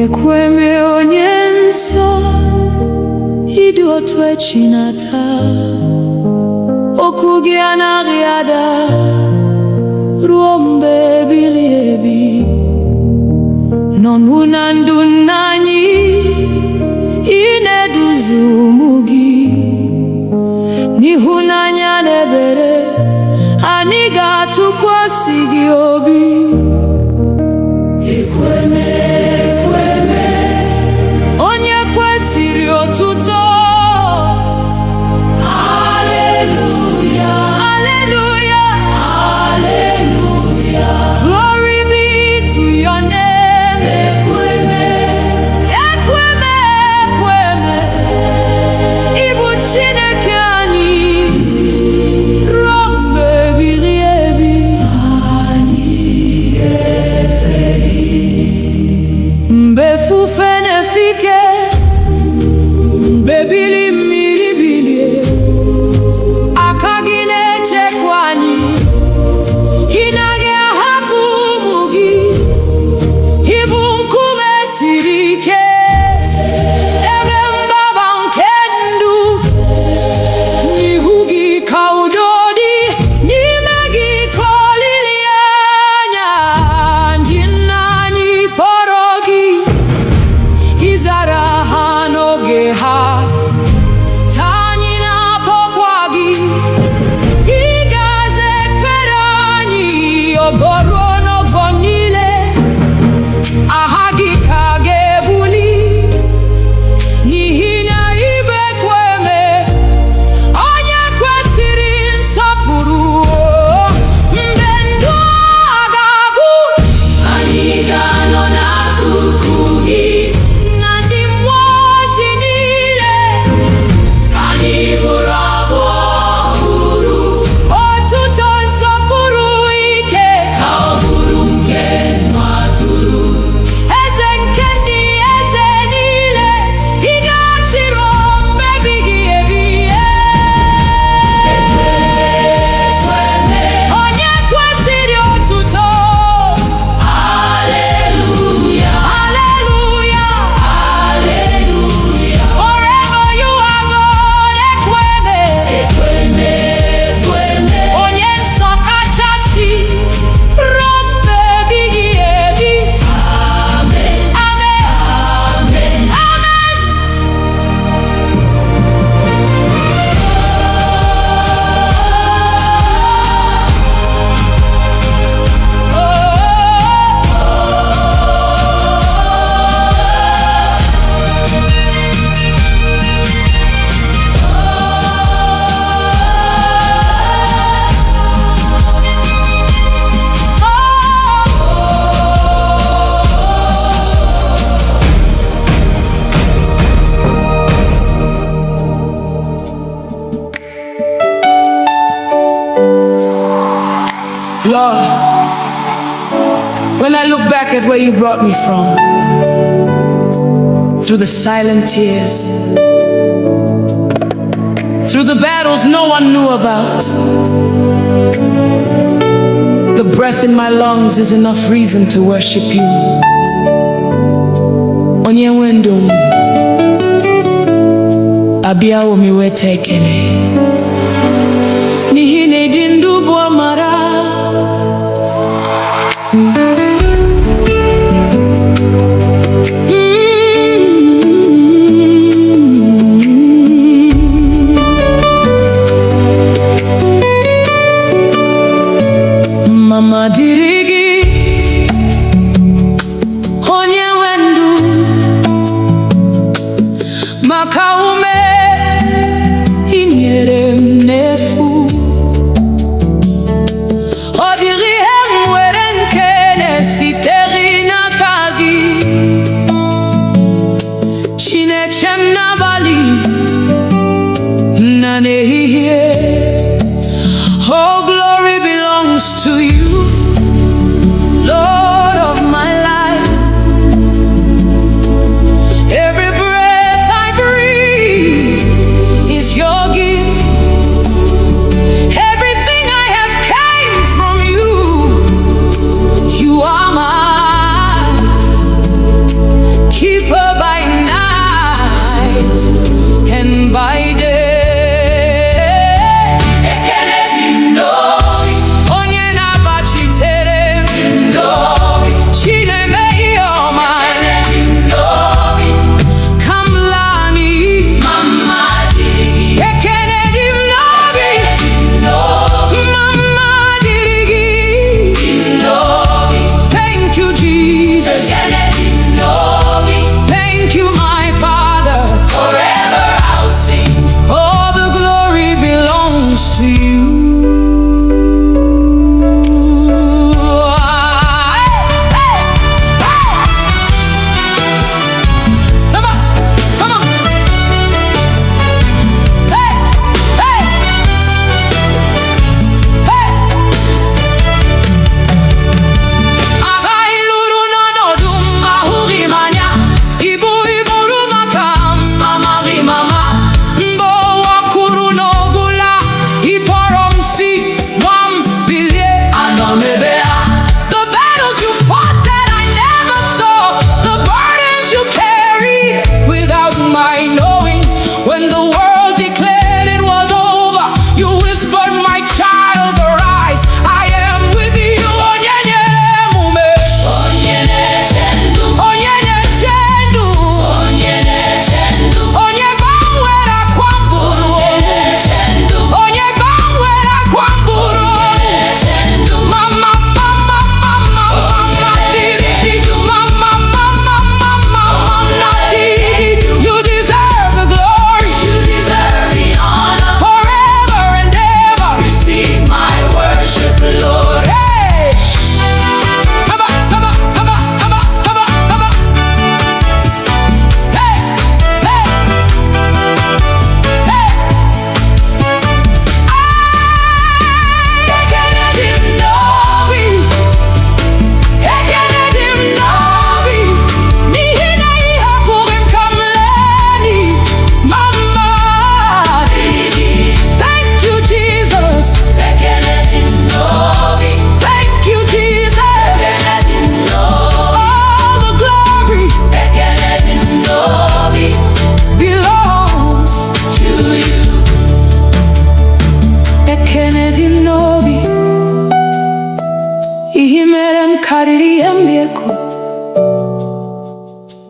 Ekweme onye nsọ, ịdị otu echi na taa. Okwu gị anaghị ada ruo mgbe ebighị ebi. N'ọnwụ na ndụ nna anyị, ị na-eduzi ụmụ gị. N'ịhụnanya na ebere, anyị ga-atụkwasị gị obi. Ekweme, ekweme, onye kwesịrị otuto. Hallelujah, hallelujah, hallelujah. Glory be to your name. Ekweme, ekweme, ekweme, ịbụ Chineke anyị. Ruo mgbe ebighị ebi, anyị ga-efe gị. Mgbe ifufe na-efike, mgbe ebili mmiri bilie, aka gị na-echekwa anyị. Ị naghị ahapụ ụmụ gị. Ị bụ nkume siri ike, ebe mgbaba nke ndụ. N'ihu gị ka udo dị, n'ime gị ka olileanya. Ndị nna anyị kpọrọ gị, ị zara ha n'oge ha. Taa anyị na-akpọkwa gị, ị ga-aza ekpere anyị. Ogo ruo n'ọgbọ niile, aha gị ka ga-ebuli. N'ihi na ị bụ ekweme, onye kwesịrị nsọpụrụ. Mgbe ndụ a ga-agwụ, anyị ga-anọ n'akụkụ gị. Na ndị mmụọ ozi niile, anyị bụrụ abụ ọhụrụ. Otuto nsọpụrụ ike ka ọ bụrụ nke nwa atụrụ. Eze nke ndị eze niile, ị ga-achịrị mgbe ebighị ebi. Ekweme, onye kwesịrị otuto. Hallelujah, hallelujah, hallelujah. Forever you are God. Ekweme, ekweme, ekweme, onye nsọ kachasị. Ruo mgbe ebighị ebi. Amen, amen, amen, amen. Lord, when I look back at where you brought me from, through the silent tears, through the battles no one knew about, the breath in my lungs is enough reason to worship you. Onye nwe ndụ m, abịawo m iweta ekele. N'ihi na ịdị ndụ bụ amara. Mama dịrị gị, onye nwe ndụ, maka ume ị nyere m n'efu. Ọ dịghị ihe m nwere nke na-esitere n'aka gị. Chineke m n'abalị na n'ehihie. Oh, glory belongs to you, Lord of my life. Every breath I breathe, keeper by night and by day.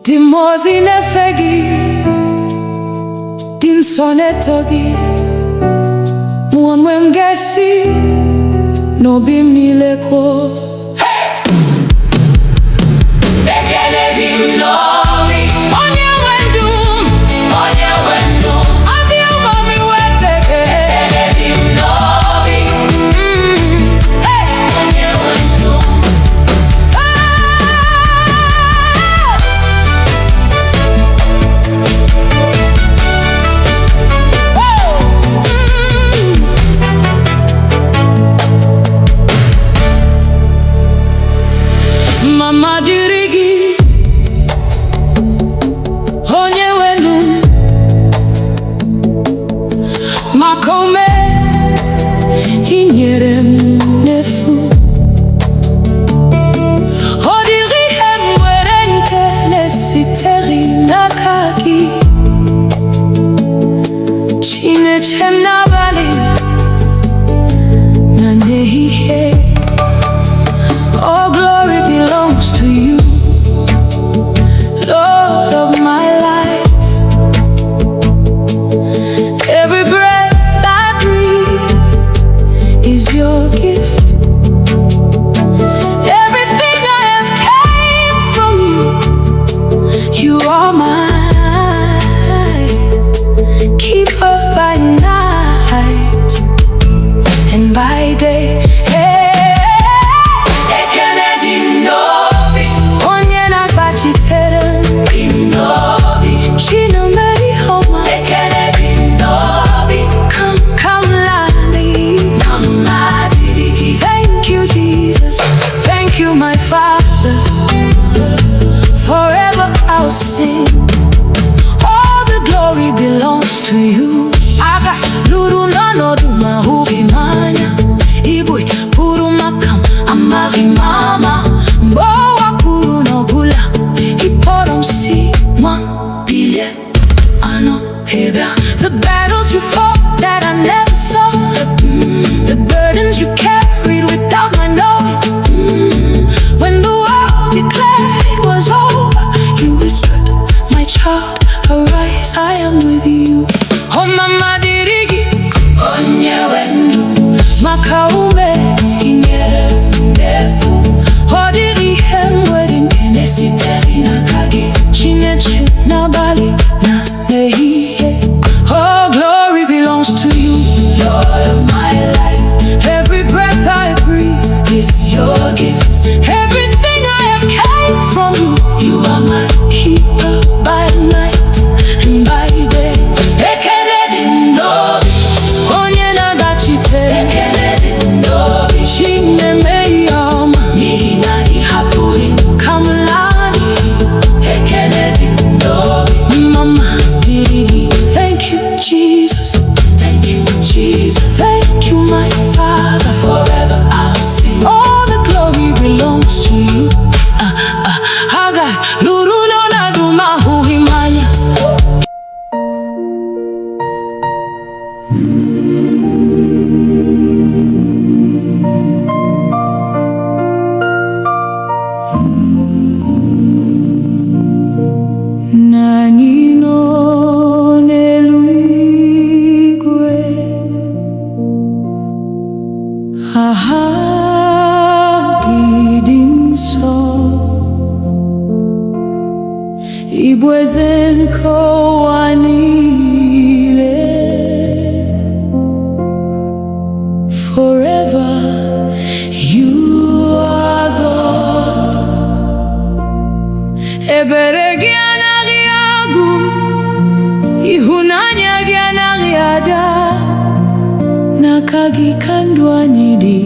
Dimozi nefegi din sonetogi muonwengesi no bimnileko Bekele dim novi onye wendum adi ogomi weteke Bekele dim novi onye wendum Mama dirigi onye wenu makome inyere m n'efu ọ dịghị ihe m nwere nke na-esitere n'aka gị Chineke m n'abalị na n'ehihie all glory belongs to you, Lord of my life. Every breath I breathe is your gift. Everything I have came from you. You are mine, keeper by night and by day. Thank you, my Father. Forever I'll sing. All the glory belongs to you. Aga luru nanodu mahubi manya Igbo puru makam amari mama Mbowa kuru no bula Iporom si you for that I never saw. The burdens you carried without my knowing. When the world declared it was over, you whispered, my child, arise, I am with you. Oh mama dirigi, onye wendu, makaume inyere mnefu. Hodiri hemwedi nkene siteri na kagi, chineche na bali na nehiye. Oh, glory belongs to you, Lord of my life. Every breath I breathe is your gift. Everything I have came from you. You are my keeper by night and by day. Ekele dindobi, onye nagachite. Ekele dindobi, shine meyama, nihina ihapuri kamlani. Ekele dindobi, mama diri. Thank you, Jesus. Thank you, Jesus. Thank you, my Father. Forever I'll sing. All the glory belongs to you. Haga luruno na duma huhimanya. Nanino neluigwe, ahagidinso, ibwezen kowanile. Forever you are God. Eberegi anariagu, ihunanya gianariada, nakagi kandwanidi.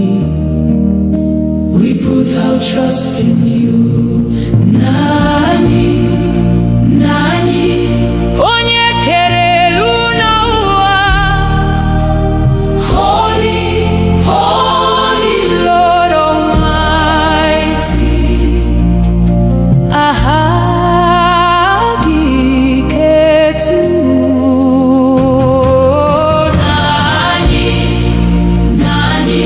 We put our trust in you. Nani, nani, onye kerelu na uwa. Holy, holy Lord Almighty. Ahagi ketu. Nani, nani,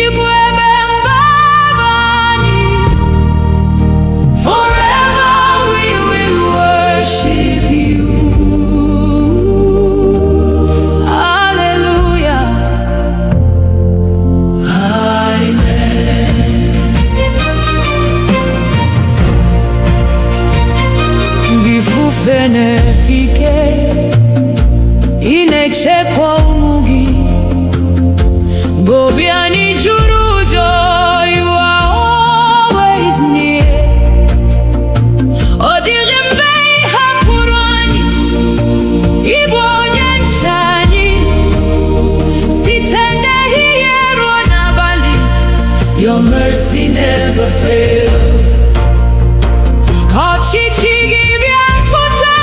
ibwebe mbabani. Forever we will worship you. Hallelujah. Amen. Ngifufene fike, inechekwa umugi. Bobiani jurujo, you are always near. Odirimbe hapurani, ibonye nchani. Sitende hiyero na bali, your mercy never fails. Kochichi gibiakuta,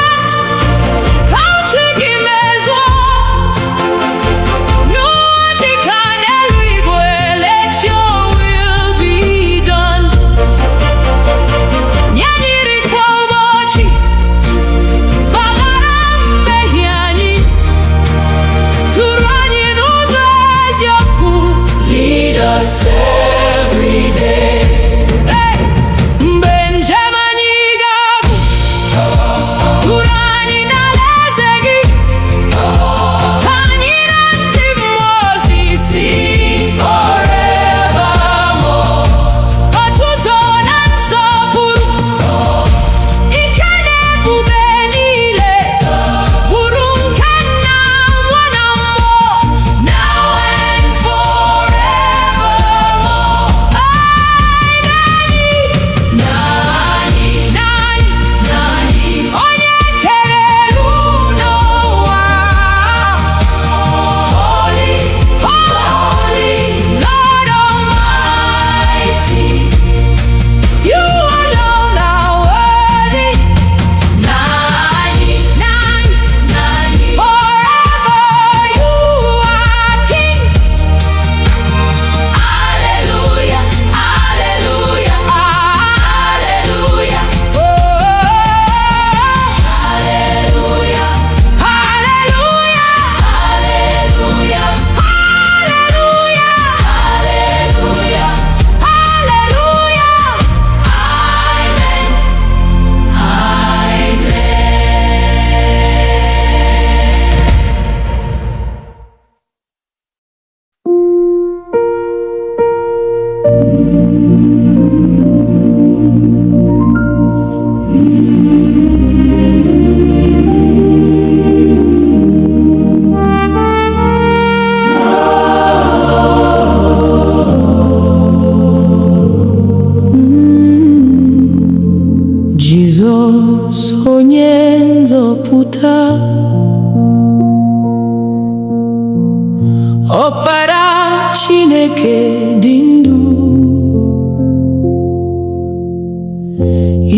nke dị ndụ.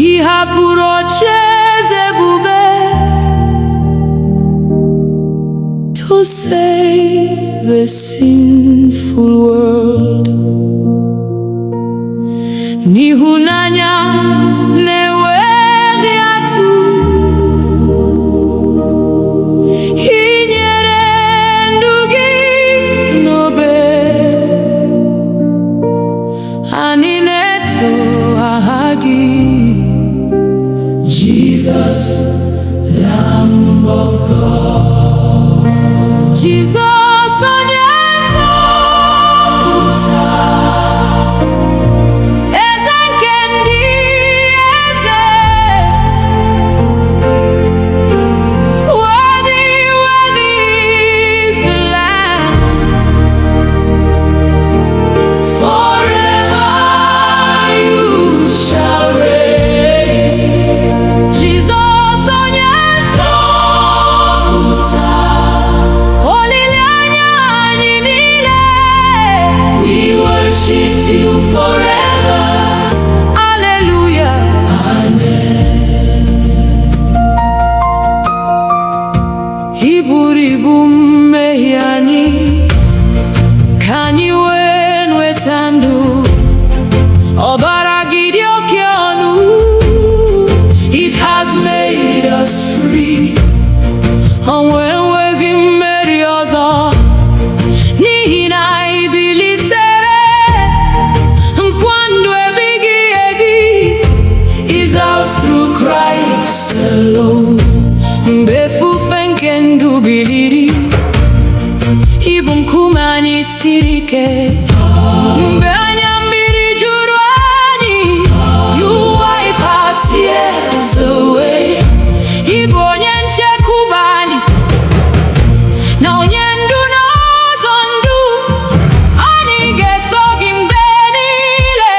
Ị hapụrụ ocheeze ebube to save a sinful world. N'ịhụnanya na-enweghị atụ, ị nyere ndụ gị n'obe. Anyị na-eto aha gị, Jesus, Lamb of God. Jesus, onye nzọpụta, eze nke ndị eze. Worthy, worthy is the Lamb. Forever you shall reign. Jesus, onye nzọpụta, olileanya anyị niile. We worship you forever. Hallelujah. Amen. Ị buru ibu mmehie anyị, ka anyị wee nweta ndụ. Ọbara gị dị oke ọnụ. It has made us free. Ọnwụ enweghị mmeri ọzọ, n'ihi na ị bilitere. Nkwa ndụ ebighị ebi is ours through Christ alone. Mgbe efufe nke ndụ biliri, ị bụ nkume anyị siri ike. Mgbe anya mmiri juru anyị, you wipe our tears away. Ị bụ onye nchekwube anyị, na onye ndu n'ụzọ ndụ. Anyị ga-eso gị mgbe niile,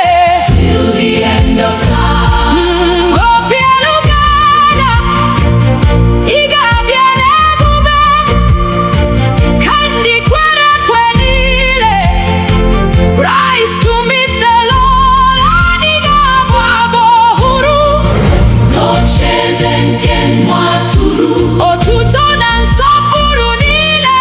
till the end of time. Obi elu ga-ada, ị ga-abịa n'ebube, ka ndị kwere ekwe niile rise to meet the Lord. Anyị ga-abụ abụ ọhụrụ n'ocheeze nke nwa atụrụ. Otuto na nsọpụrụ niile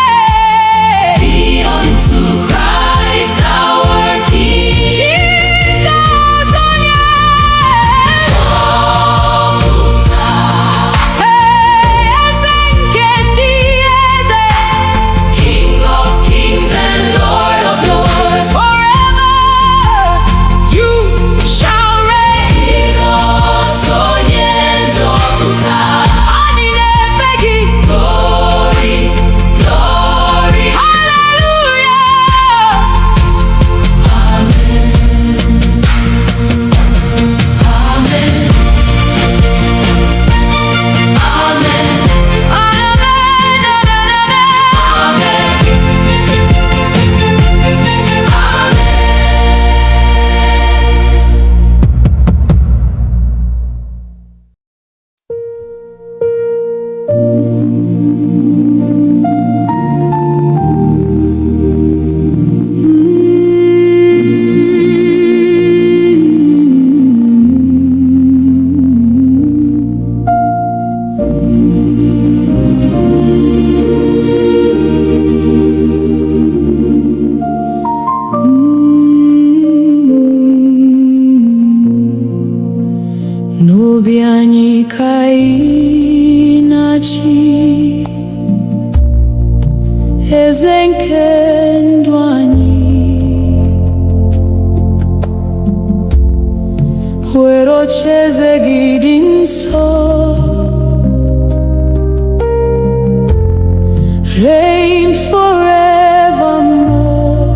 be unto Christ our King. Jesus, onye nzọpụta, eze nke ndị eze. King of kings and Lord of lords. Forever you shall reign. Jesus, onye nzọpụta, anyị na-efe gị. Glory, glory, hallelujah. Amen. Amen. Amen. N'obi anyị ka ị na-achị, eze nke ndụ anyị. Were ocheeze gị dị nsọ, reign forevermore.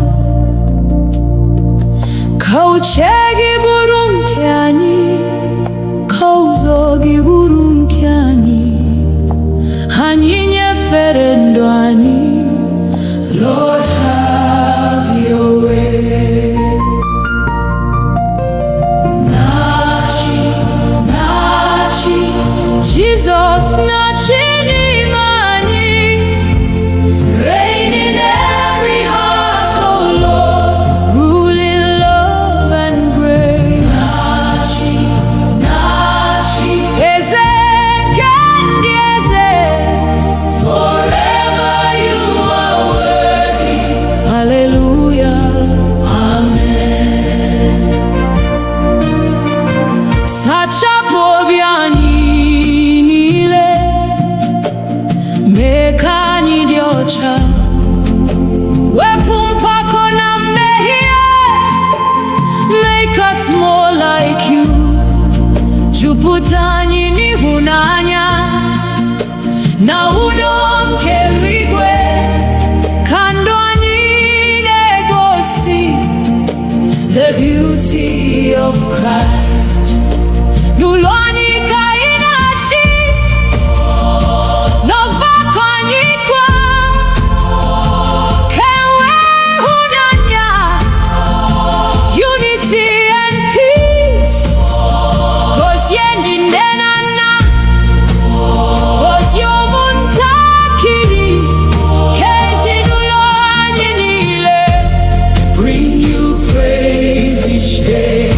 Ka uche gị bụrụ nke anyị, ka ụzọ gị bụrụ nke anyị. Anyị nyefere ndụ anyị. Lord, have your way. Nachi, nachi, Jesus, nachi n'ime anyị. Reign in every heart, oh Lord. more like you. Jupụta anyị n'ịhụnanya na udo nke eluigwe, ka ndụ anyị na-egosi the beauty of Christ. N'ụlọ anyị ka anyị na-achị, n'ọgbakọ anyị kwa, ka enwe ịhụnanya, unity and peace. Gozie ndị nne na nna, gozie ụmụntakịrị, ka ezinụlọ anyị niile bring you praise each day.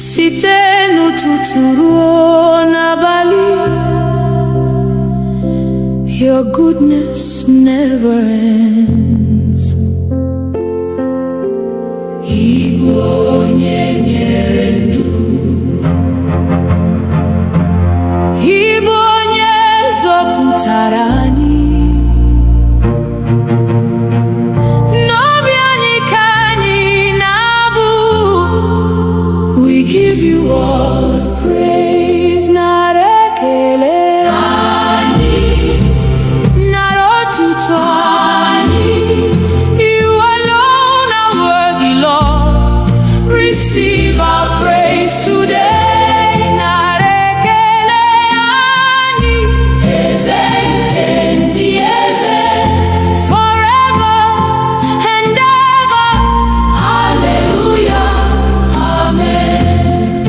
Site n'ụtụtụ ruo n'abalị, your goodness never ends. Igbo onye nyere ndụ, Igbo onye zọpụtara anyị. Give you all the praise, not ekele, not otuto. You alone are worthy, Lord. Receive our praise today, not ekele, forever and ever. Hallelujah, amen.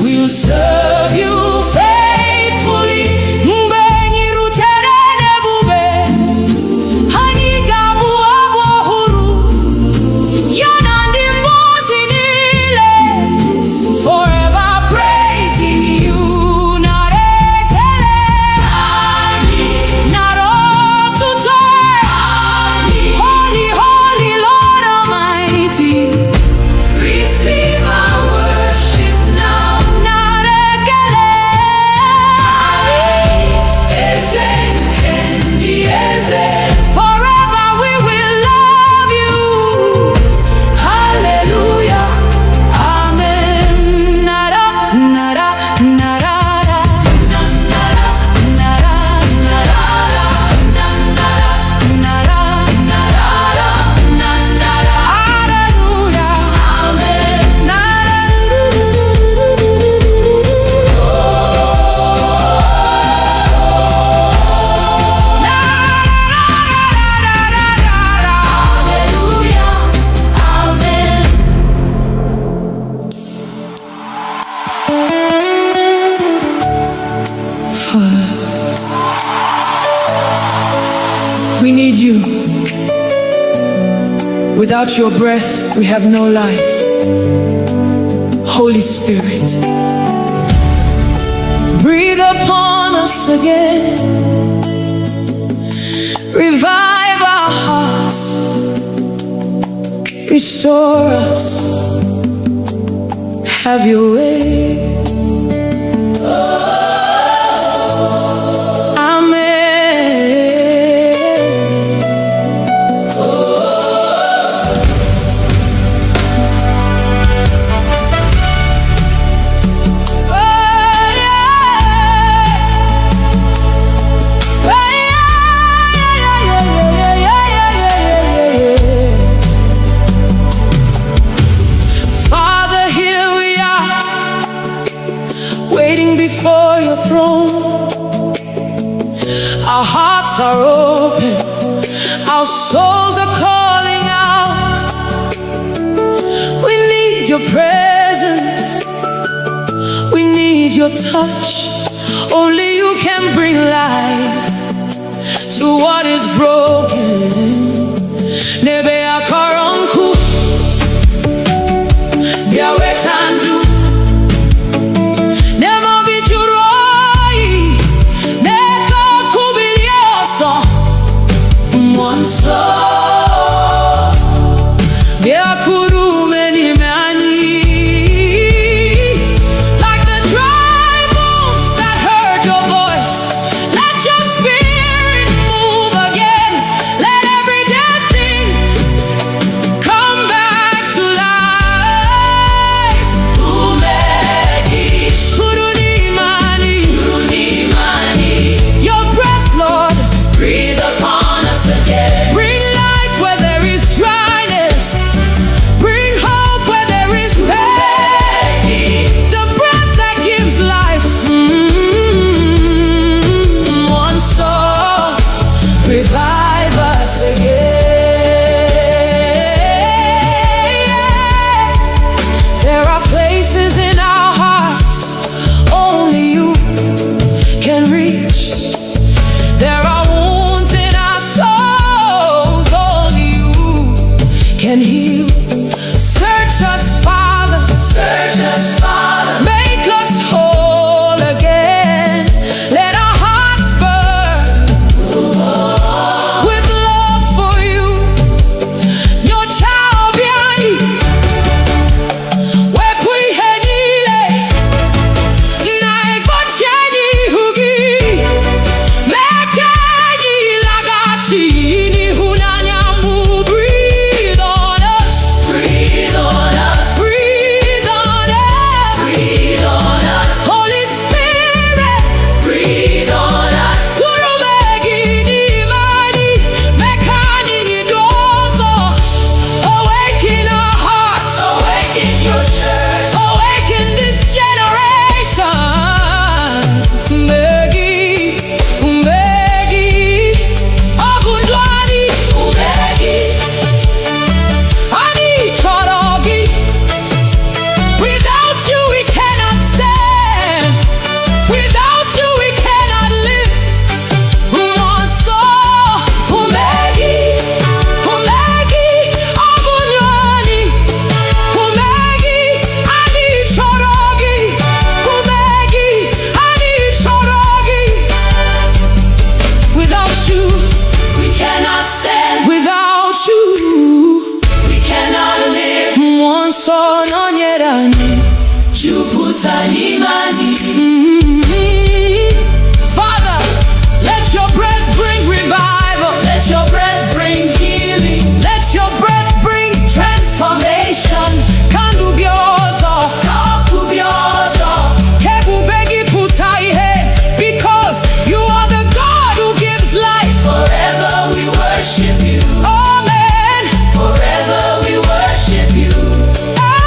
We'll serve you faithfully. Mgbe anyị rutere n'ebube, Without your breath, we have no life. Holy Spirit, breathe upon us again. Revive our hearts. Restore us. Have your way. Before your throne, our hearts are open, our souls are calling out. We need your presence, we need your touch. Only you can bring life to what is broken. Nebe akaronku, biawetandu. Father, let your breath bring revival. Let your breath bring healing. Let your breath bring transformation. Kandubiozo, kakubiozo, kebubegi putaihe. Because you are the God who gives life. Forever we worship you. Amen. Forever we worship you. Amen.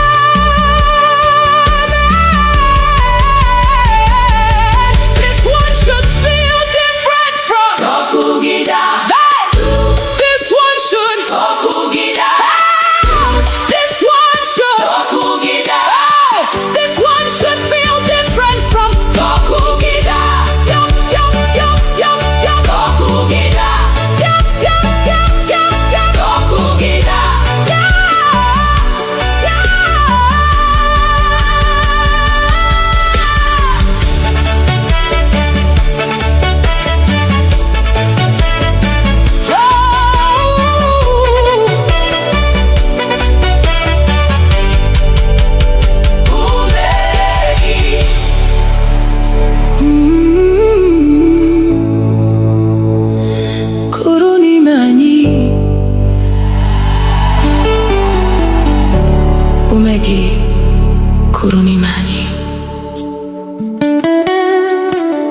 onegi kurunimani.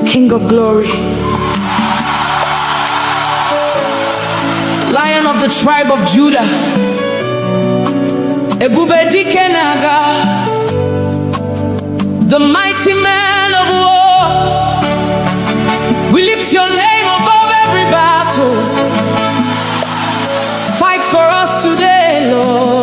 King of glory, Lion of the tribe of Judah, Ebube dike naga, the mighty man of war. We lift your name above every battle. Fight for us today, Lord.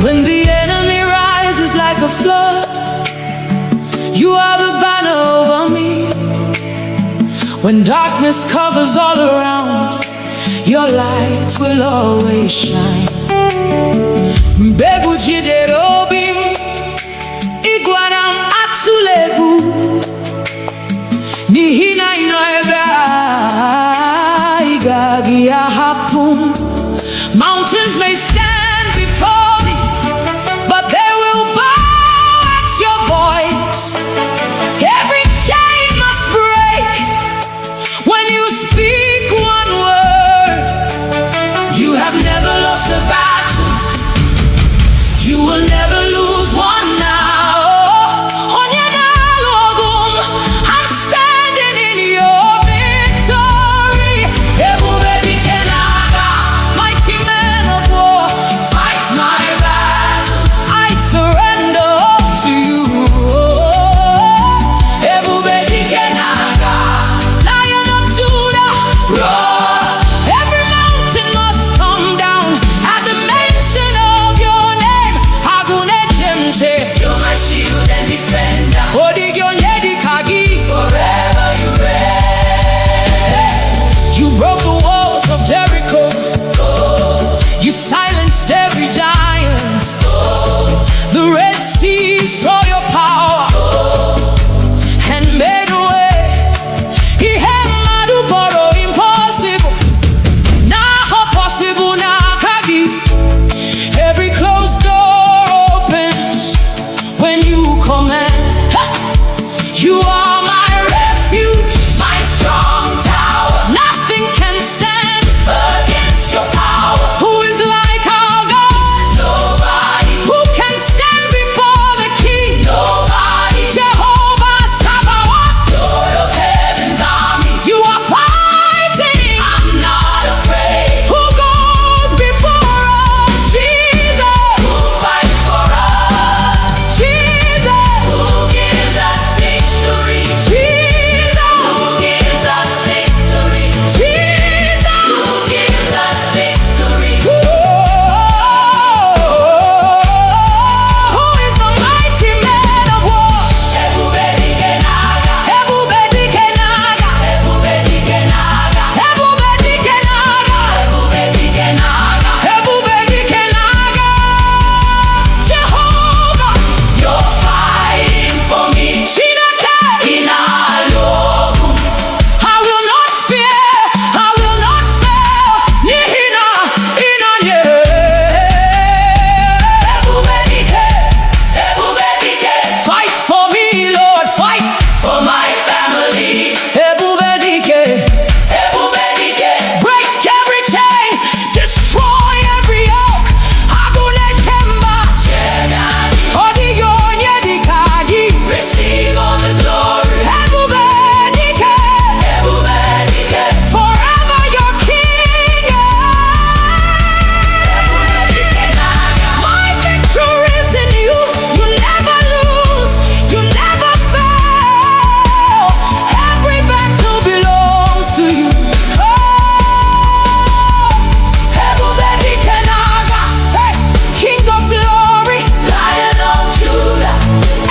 When the enemy rises like a flood, you are the banner over me. When darkness covers all around, your light will always shine. Mbegu jiderobim, iguanam atsulegu, nihina inoeba, igagi ahapum. Mountains may stand before me, but they will bow at your voice. Every chain must break when you speak one word. You have never lost a battle. You will never lose one now. Onyanalogum, I'm standing in your victory. Ebube dike naga, mighty man of war, fight my battles. I surrender all to you. Ebube dike naga, Lion of Judah, roar. Every mountain must come down at the mention of your name. Agune chemche, you're my shield and defender. Odigyonyedi kagi, forever you reign. You broke the walls of Jericho. You silenced every giant. The Red Sea saw your power and made a way. He had madu boro impossible. Now possible na kagi. Every closed door opens when you command. Ha! You are my refuge, my strong tower. Nothing can stand against your power. Who is like our God? Nobody. Who can stand before the King? Nobody. Jehovah Sabaoth, Lord of heaven's armies. You are fighting. I'm not afraid. Who goes before us? Jesus. Who fights for us? Jesus. Who gives us victory? Jesus. Who gives us victory? Jesus. Who gives us victory? Who is the mighty man of war? Ebube dike naga, Ebube dike naga, Ebube dike naga, Ebube dike naga, Ebube dike naga, Ebube dike naga. Jehovah, you're fighting for me. Chineke inalogu, I will not fear, I will not fail. Nihina inanye. Ebube dike, Ebube dike. Fight for me, Lord, fight for my family. Ebube dike, Ebube dike. Break every chain, destroy every yoke. Agune chemba, Odigyonyedi kagi. Receive all the glory. Ebube dike, Ebube dike. Forever your king. Ebube dike naga. My victory is in you. You never lose. You never fail. Every battle belongs to you. Oh, Ebube dike naga. Hey, King of glory, Lion of Judah,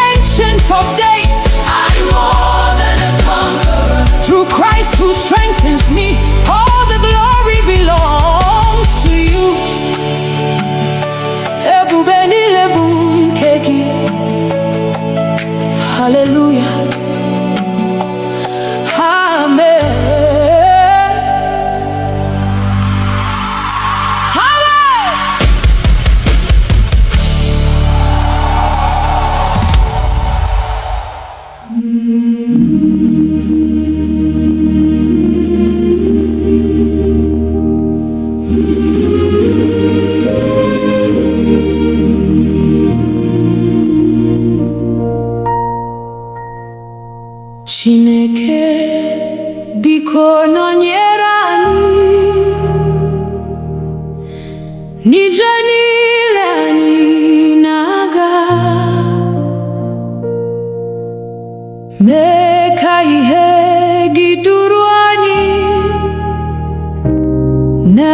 Ancient of days, I'm more than a conqueror. Through Christ who strengthens me, all the glory belongs to you. Ebube nilebu keki. Hallelujah. Amen. Amen.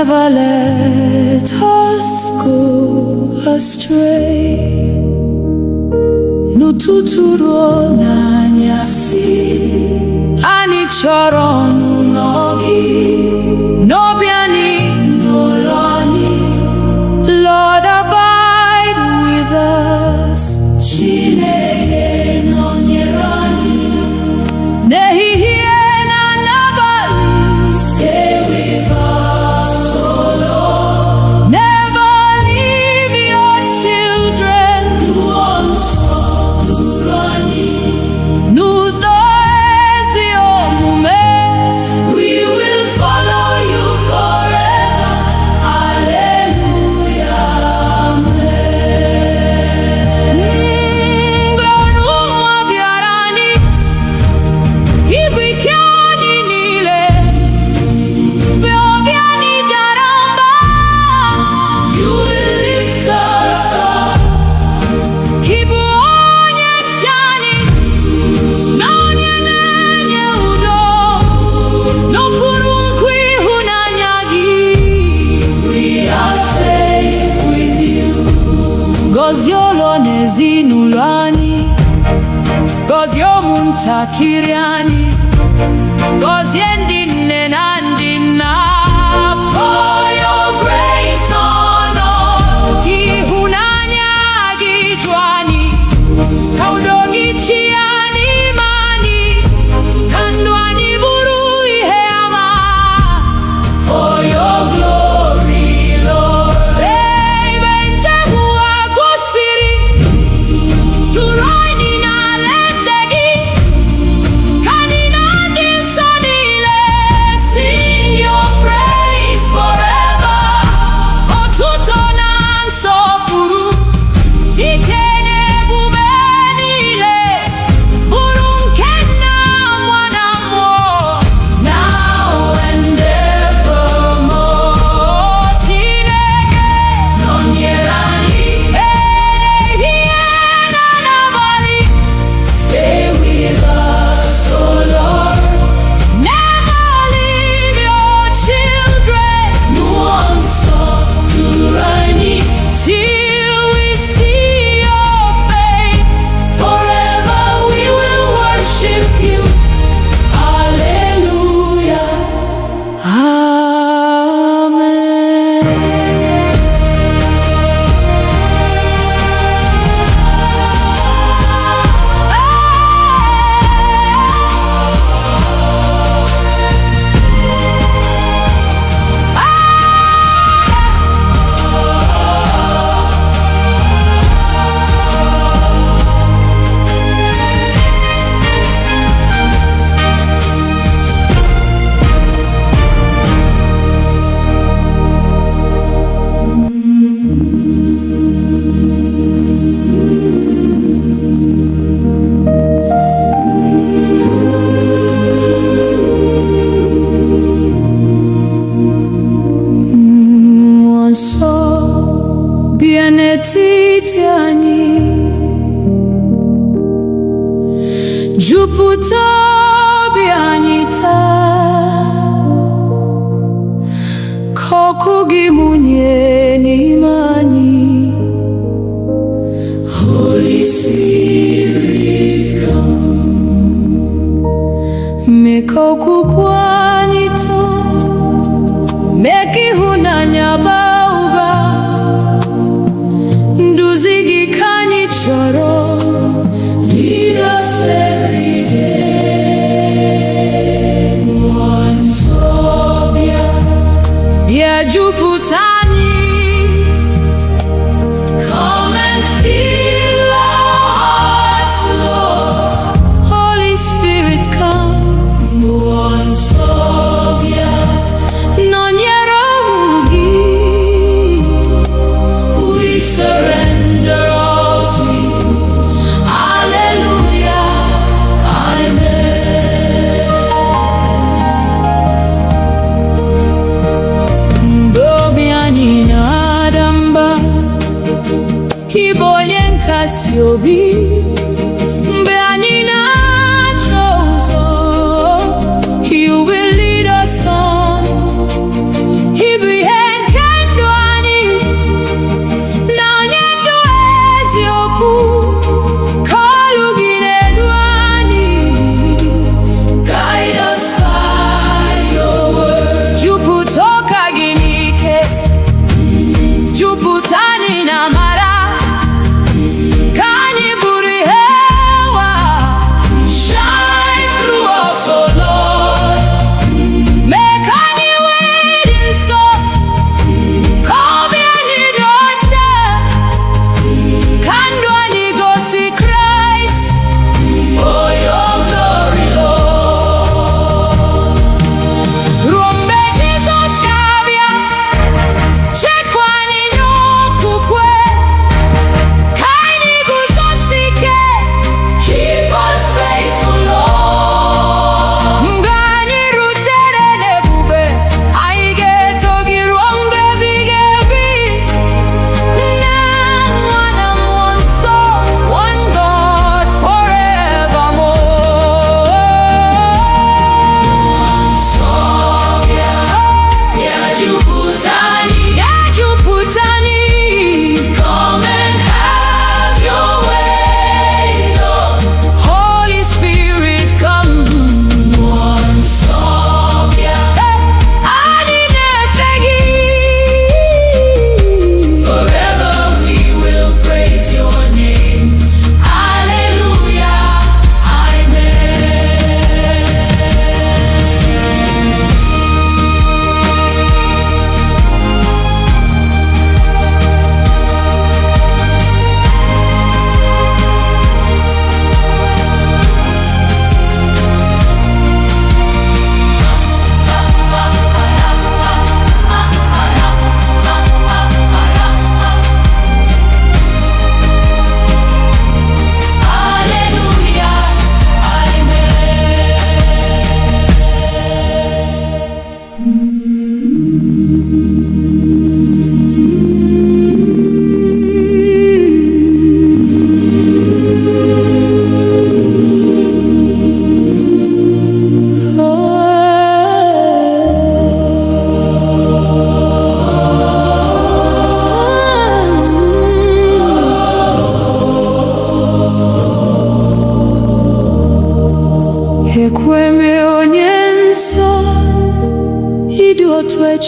Never let us go astray. N'ụtụtụ ruo n'anyasị, anyị chọrọ ọnụnọ gị, n'obi anyị, n'ụlọ anyị. Lord, abide with us. Chineke nọnyere anyị n'ehihie na n'abalị. Stay with us, oh Lord. Never leave your children. N'ụzọ ezi omume, we will follow you forever. Hallelujah, amen. Mgbe ụmụ bịara anyị, ibu ike anyị niile, mgbe obi anyị dara mba, you will lift us up. Ibu onye nche anyị, na onye na-enye udo, n'okpuru nkwa ịhụnanya gị. We are safe with you. Gọzie ụlọ na ezinụlọ anyị, gọzie ụmụntakịrị anyị, gọzie ndị nne na ndị nna. Pour your grace on us. Ịhụnanya gị jụ anyị, ka udo gị chịa n'ime anyị, ka ndụ anyị bụrụ ihe ama. For your glory, Lord. Ebe njem ụwa gwụsịrị, duru anyị n'alaeze gị, ka anyị na ndị nsọ niile sing your praise forever. Otuto na nsọpụrụ, ike na ebube niile, bụrụ nke Nna, Nwa na Mmụọ, now and evermore. Chineke nọnyere anyị ehihie na n'abalị. Stay with us, oh Lord. Never leave your children. Mmụọ nsọ duru anyị till we see your face. Forever we will worship you. Hallelujah, amen. Mmụọ nsọ bịa n'etiti anyị, jupụta obi anyị taa, ka ọkụ gị mụnye n'ime anyị. Holy Spirit, come. Mee ka okwukwe anyị too, mee ka ịhụnanya baa ụba. Nduzi gị ka anyị chọrọ. Lead us every day. Mmụọ nsọ bịa, bịa jupụta anyị. Come and fill our hearts, Lord. Holy Spirit, come. Mmụọ nsọ bịa, nọnyere ụmụ gị. We surrender all to you. Hallelujah, amen. Mgbe obi anyị na-ada mba, ị bụ onye nkasi obi. Mgbe anyị na-achọ ụzọ, you will lead us on. He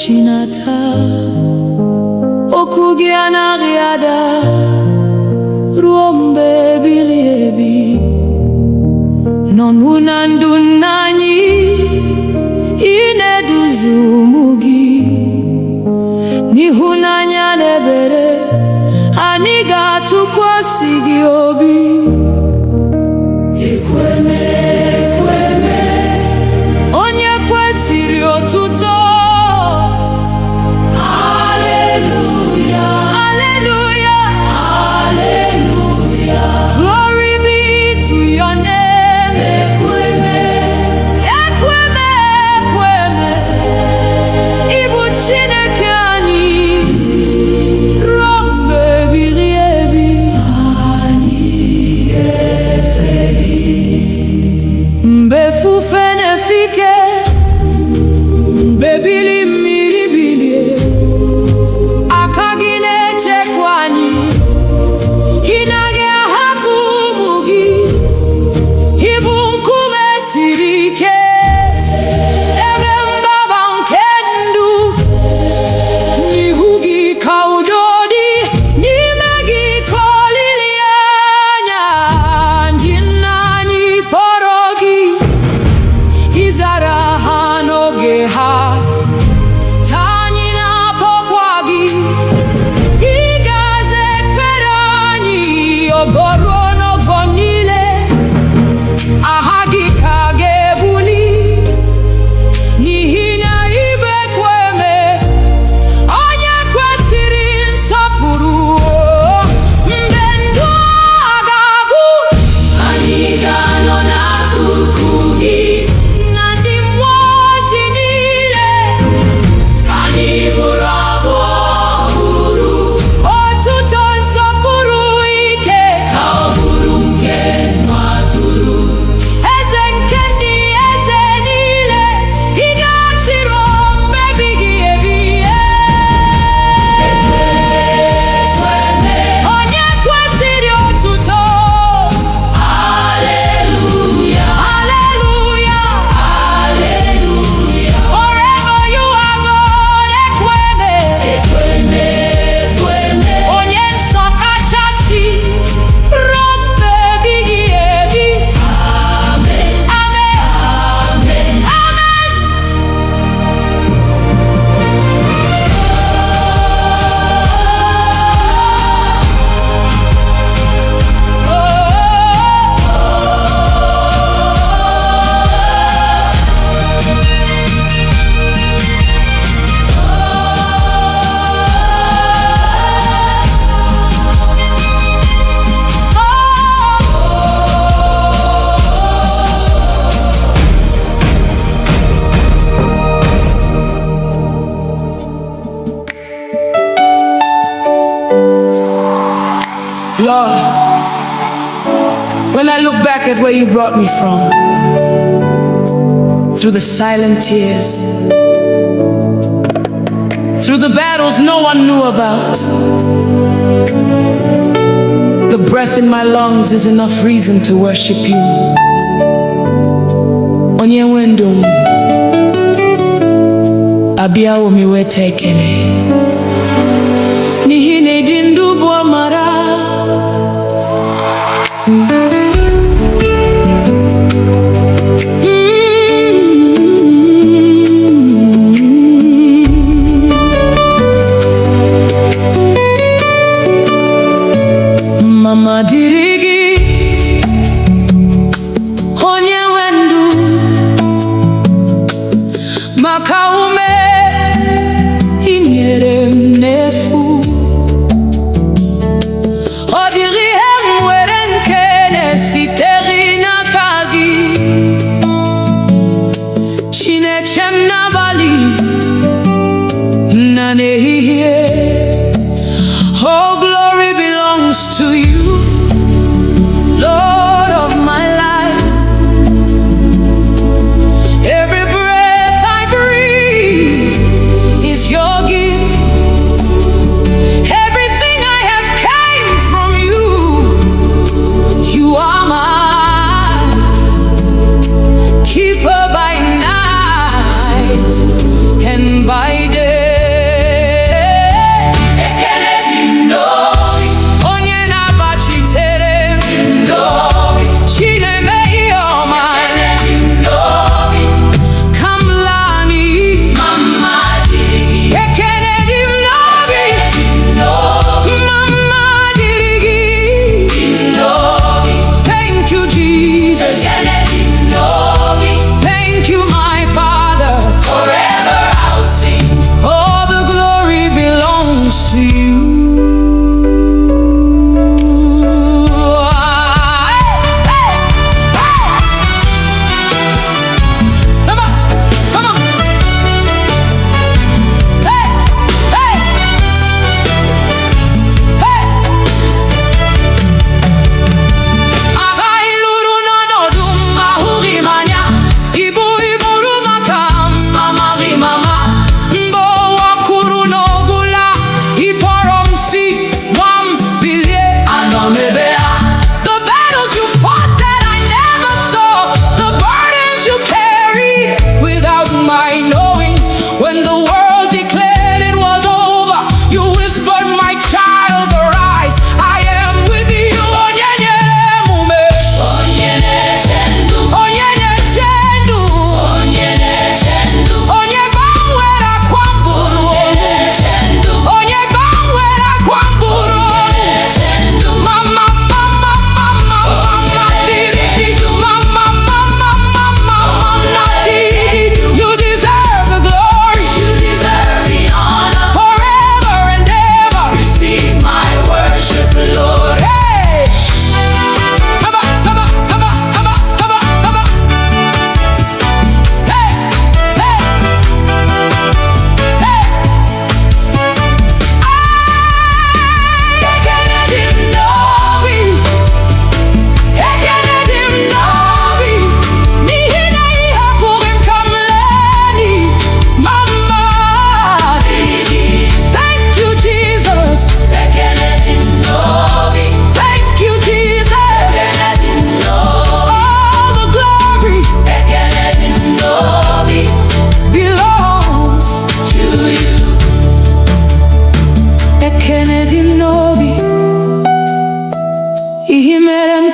chinata, okwu gị anaghị ada ruo mgbe ebighị ebi. N'ọnwụ na ndụ nna anyị, ị na-eduzi ụmụ gị n'ịhụnanya na ebere. Anyị ga-atụkwasị gị obi. Ekweme, ekweme, onye kwesịrị otuto. Hallelujah, hallelujah, hallelujah. Glory be to your name. Ekweme, ekweme, ekweme, ịbụ Chineke anyị. Mgbe ifufe na-efike, mgbe ebili mmiri bilie, aka gị na-echekwa anyị. Ị naghị ahapụ ụmụ gị. Ị bụ nkume siri ike, ebe mgbaba nke ndụ. N'ihu gị ka udo dị, n'ime gị ka olileanya. Ndị nna anyị kpọrọ gị, ị zara ha n'oge ha. Taa anyị na-akpọkwa gị, ị ga-aza ekpere anyị ogo ruo n'ọgbọ niile. Aha gị ka ga-ebuli, n'ihi na ị bụ ekweme, onye kwesịrị nsọpụrụ. Mgbe ndụ a ga-agwụ, anyị ga-anọ n'akụkụ gị na ndị mmụọ ozi niile. Anyị bụrụ abụ ọhụrụ, otuto nsọpụrụ ike ka ọ bụrụ nke nwa atụrụ. Eze nke ndị eze niile, ị ga-achịrị mgbe ebighị ebi. Ekweme, onye kwesịrị otuto. Hallelujah, hallelujah, hallelujah. Forever you are God. Ekweme, ekweme, ekweme, onye nsọ kachasị ruo mgbe ebighị ebi. Amen, amen, amen, amen. Lord, when I look back at where you brought me from, through the silent tears, through the battles no one knew about, the breath in my lungs is enough reason to worship you. Onye nwe ndụ m, abịawo m iweta ekele, n'ihi na ịdị ndụ bụ amara. Mama dịrị gị, onye nwe ndụ, maka ume ị nyere m n'efu. Ọ dịghị ihe m nwere nke na-esitere n'aka gị. Chineke m n'abalị na n'ehihie. Oh, glory belongs to you, Lord of my life. Every breath I breathe is your gift. Everything I have came from you. You are mine, keeper by night and by day.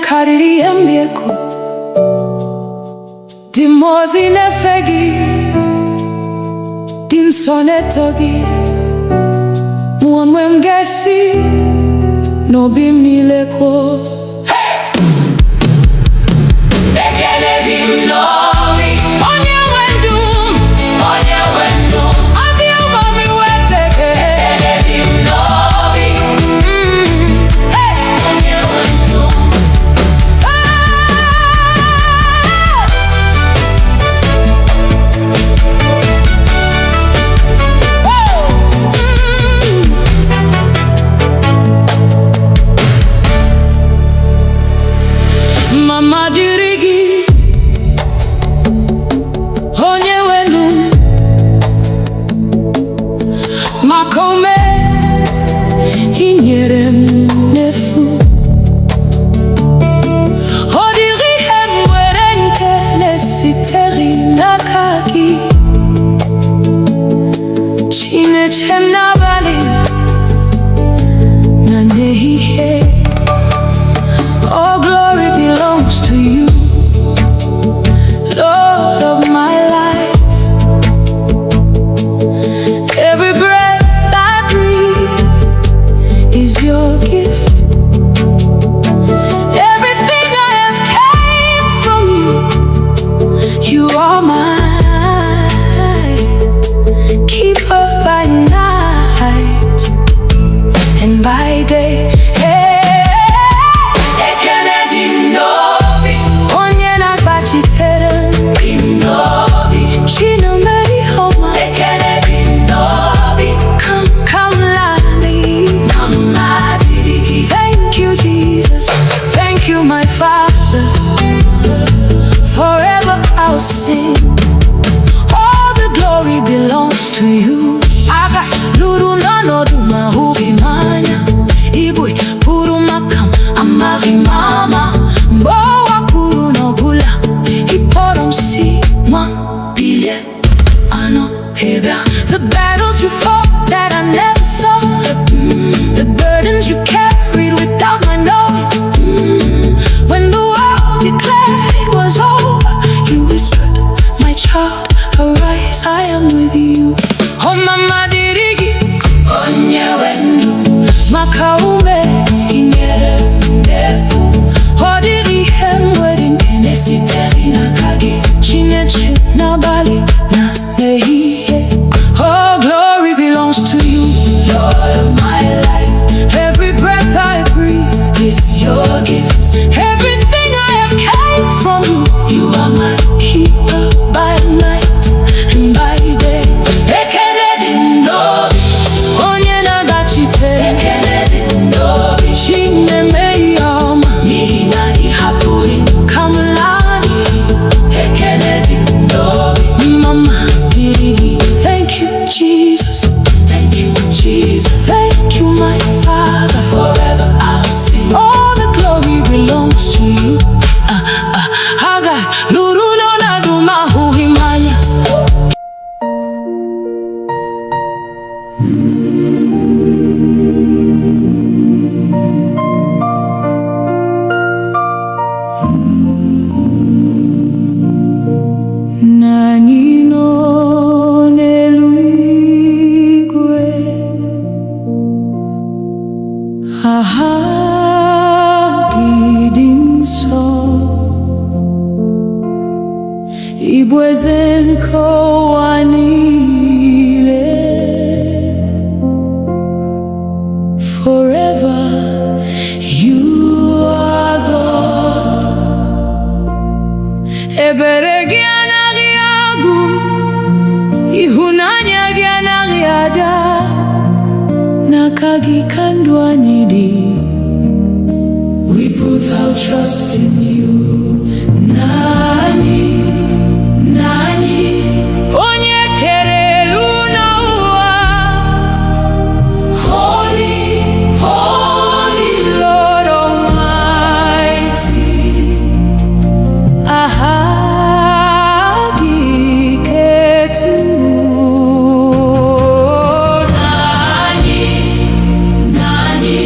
karịrị ihe m ga-ekwu. Dị mmụọ ozi na-efe gị, dị nsọ na-eto gị. Mụ onwe m ga-esi n'obi m niile kwuo, ekele dị m n'obi. Onye nwe ndụ m, onye nwe ndụ m, adị ụgbọ m iweta ekele dị m n'obi. Onye nwe ndụ m. Mama dịrị gị, onye nwe ndụ m, maka ume i nyere m n'efu. Ọ dịghị ihe m nwere nke na-esitere n'aka gị. Chineke m n'abalị na n'ehihie. All glory belongs to you, Lord of my life. Every breath I breathe is your gift. Everything I have came from you. You are mine, keeper by night and by day. Father, forever I'll sing. All the glory belongs to you. Aga luru nano duma hubi manya. Ibui puru makam amari mama. Mbowa puru no bula. Iporom si ma bile ano heba. The battles you fought that I never saw. The burdens you carried without my knowing. When the world declared it was over, you whispered, my child, arise, I am with you. Oh mama dirigi, onye wendu, makaume inyere mnefu. Oh diri hemwedi nkene siteri na kagi, chineche na bali na nehiye. Oh glory belongs to you, Lord of my life. Every breath I breathe is your gift. Everything I have came from you. You are my keeper by night and by day. Ekele dị n'obi, onye na-agbachite. Ekele dị n'obi, Chineme ihe ọma, n'ihi na ị hapụghị m ka m laa n'iyi. Ekele dị n'obi, mama dịrị gị. Thank you, Jesus. Thank you, Jesus. Thank you, my Father. Forever I'll sing. All the glory belongs to you. Haga luru no na duma huhimanya. Nani no neluigwe. Aha gidinso. Ibwezen kowanile. Forever you are God. Ebere gị anaghị agwụ, ịhụnanya gị anaghị ada. N'aka gị ka ndụ anyị dị. We put our trust in you. Nani, nani, onye kere elu na ụwa. Holy, holy Lord Almighty. Aha gị ketu. Nani, nani,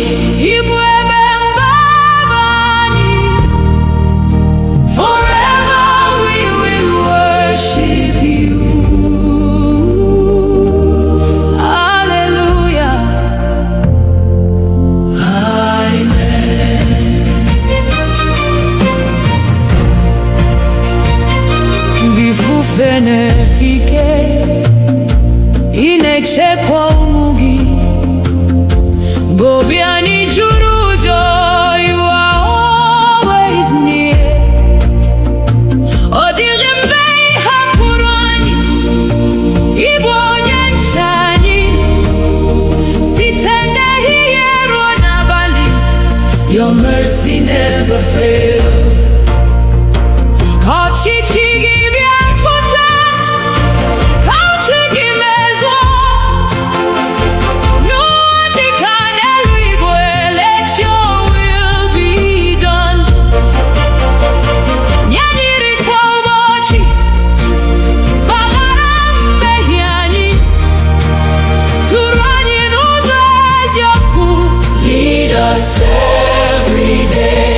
Your mercy never fails. Let your will be done. Lead us every day.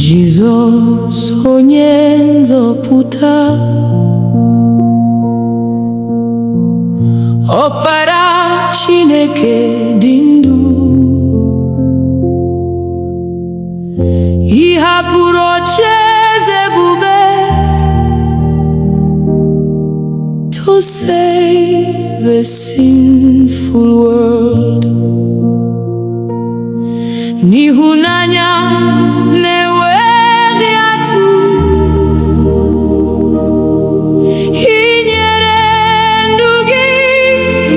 Jizọs onye nzọpụta, Ọkpara Chineke dị ndụ, ị hapụrụ ocheeze ebube to save a sinful world. N'ịhụnanya na-enweghị atụ, ị nyere ndụ gị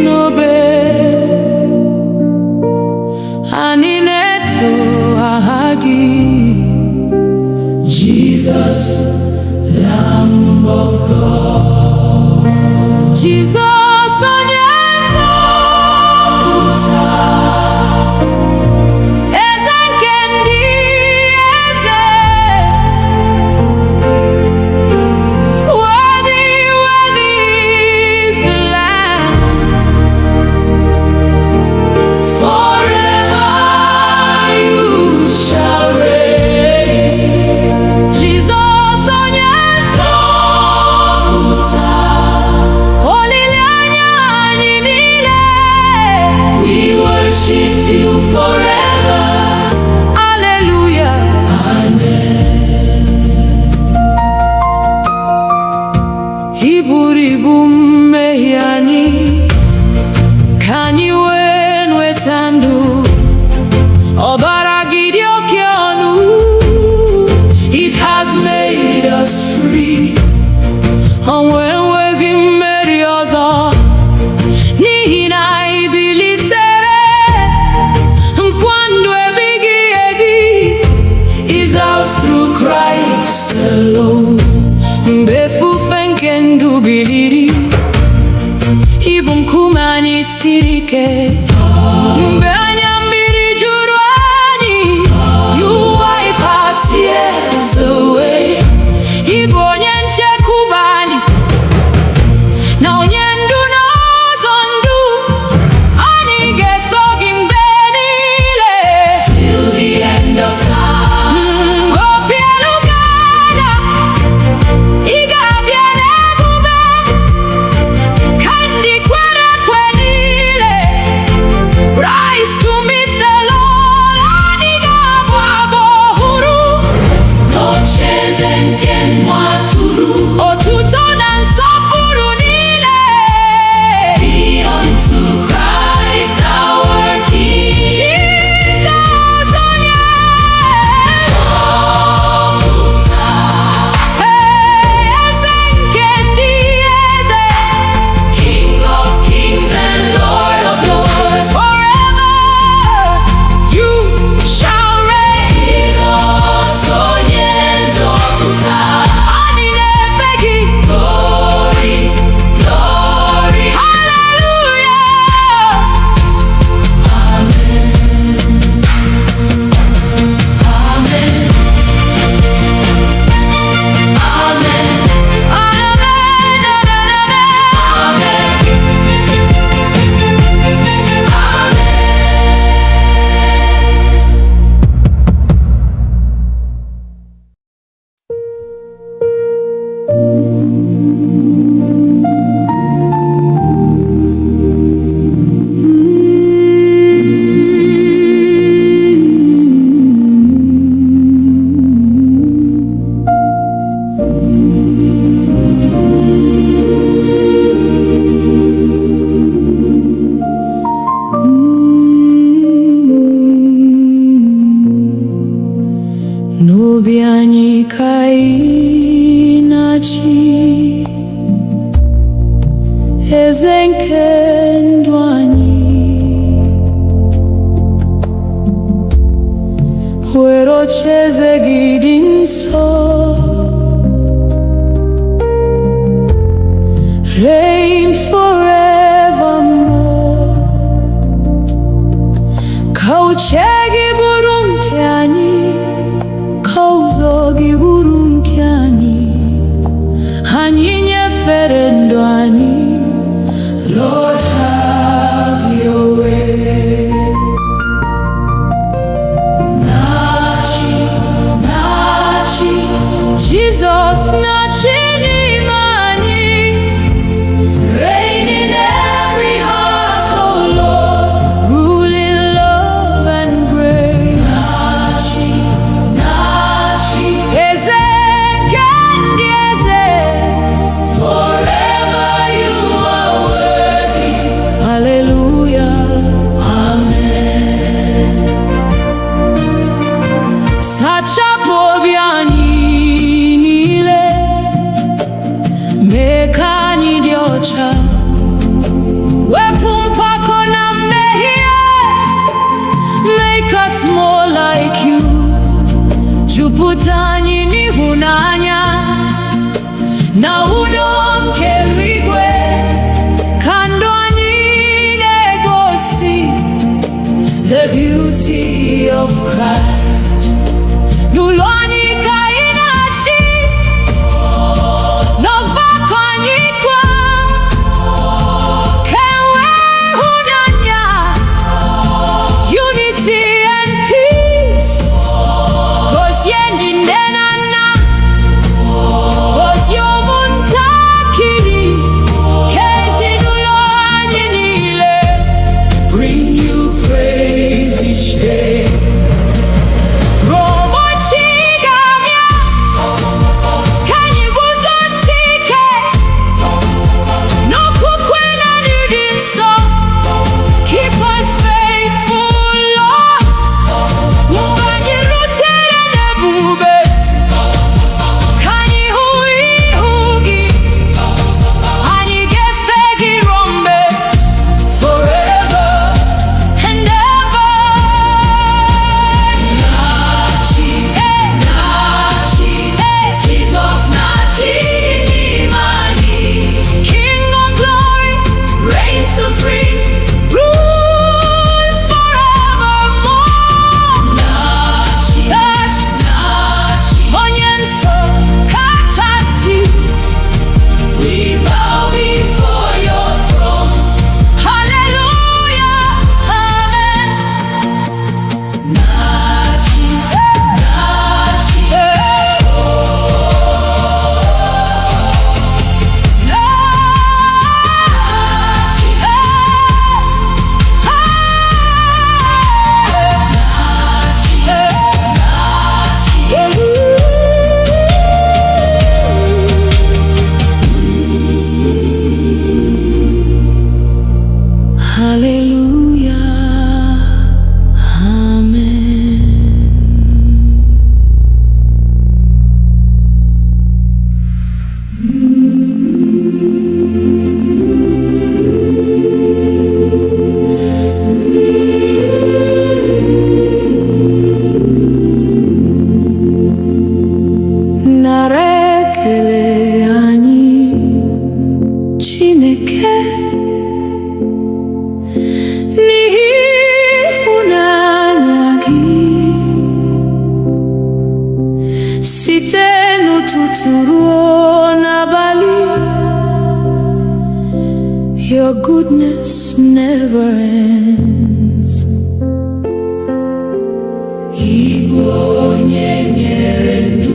n'obe, anyị na-eto aha gị, Jesus, Lamb of God. Jesus onye nzọpụta, Eze nke ndị eze. obi anyị ka ị na-achị, eze nke ndụ anyị, were ocheeze gị dị nsọ, reign forevermore. Ka uche gị bụrụ nke anyị, ka ụzọ gị bụrụ nke anyị, anyị nyefere ndụ anyị. Lord, have your way. Na-achị, na-achị, Jesus na-achị n'ime anyị. Reign in every heart, oh Lord, rule in love and grace. Na-achị, na-achị, eze nke ndị eze, forever you are worthy. Hallelujah, amen. Sachapụ obi anyị niile, mee ka anyị dị ọcha, wepụ mpako na mmehie, make us more like you. Jupụta anyị n'ịhụnanya na udo nke eluigwe, ka ndụ anyị na-egosi the beauty of Christ. N'ụlọ anyị ka ị na-achị, n'ọgbakọ anyị kwa, ka enwee ịhụnanya, unity and peace. Gozie ndị nne na nna, gozie ụmụntakịrị, ka ezinụlọ anyị niile bring you praise each day. Ụbọchị ga-abịa, ka anyị guzosie ike n'okwukwe na ịdị nsọ. Keep us faithful, Lord. Mgbe anyị rutere n'ebube, ka anyị hụ ihu gị, anyị ga-efe gị ruo mgbe, forever and ever. Na-achị, na-achị, Jesus na-achị n'ime anyị. King of glory, reign supreme, rule forevermore. Na-achị, na-achị, onye nsọ kachasị, we bow before your throne. Hallelujah, amen. Na-achị, na-achị, hallelujah, amen. Nara ekele anyị, Chineke, n'ihi ịhụnanya gị, site n'ụtụtụ ruo n'abalị. Your goodness never ends. Ịbụ onye nyere ndụ,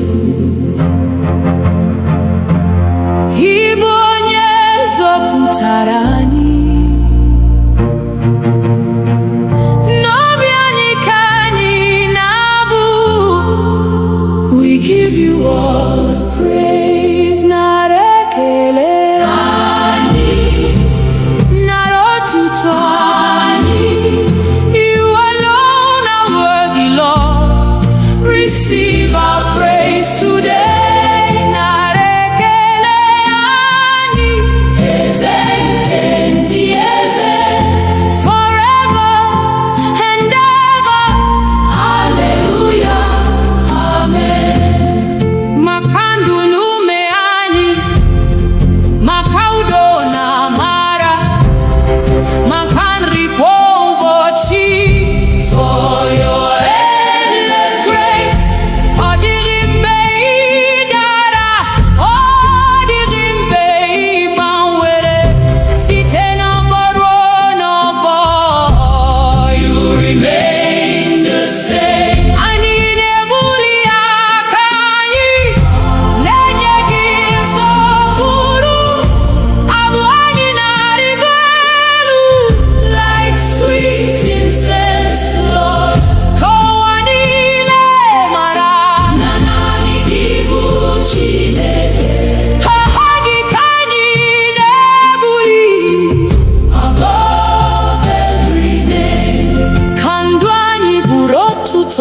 ịbụ onye zọpụtara anyị. N'obi anyị ka anyị na-abụ, we give you all the praise. Nara ekele anyị, nara otuto anyị.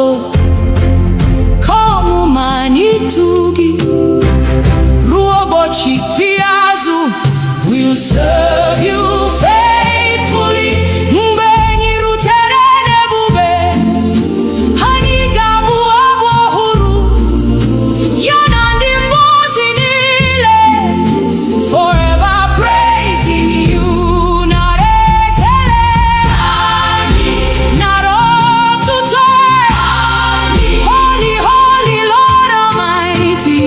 moto kọmụ ma anyị tugi ruo ụbọchị ikpeazụ. We'll serve you faithfully. Mgbe anyị rutere n'ebube, anyị ga-abụ abụ ọhụrụ ya na ndị mmụọ ozi niile, forever praising you. Nara ekele anyị, nara otuto anyị. Holy, holy Lord Almighty,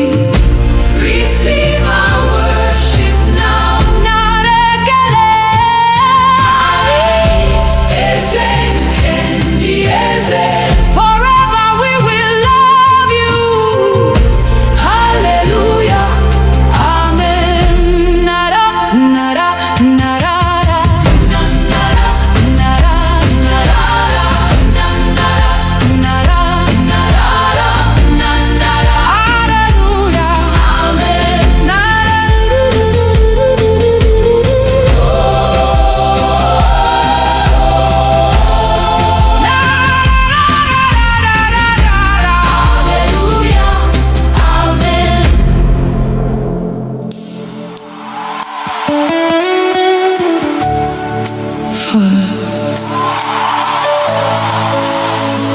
receive our worship now. Nara ekele anyị, eze nke ndị eze. Forever we will love you. Hallelujah, amen. Nara, nara, nara, nara, nara, nara, nara, nara. Hallelujah, amen. Nara, hallelujah, amen.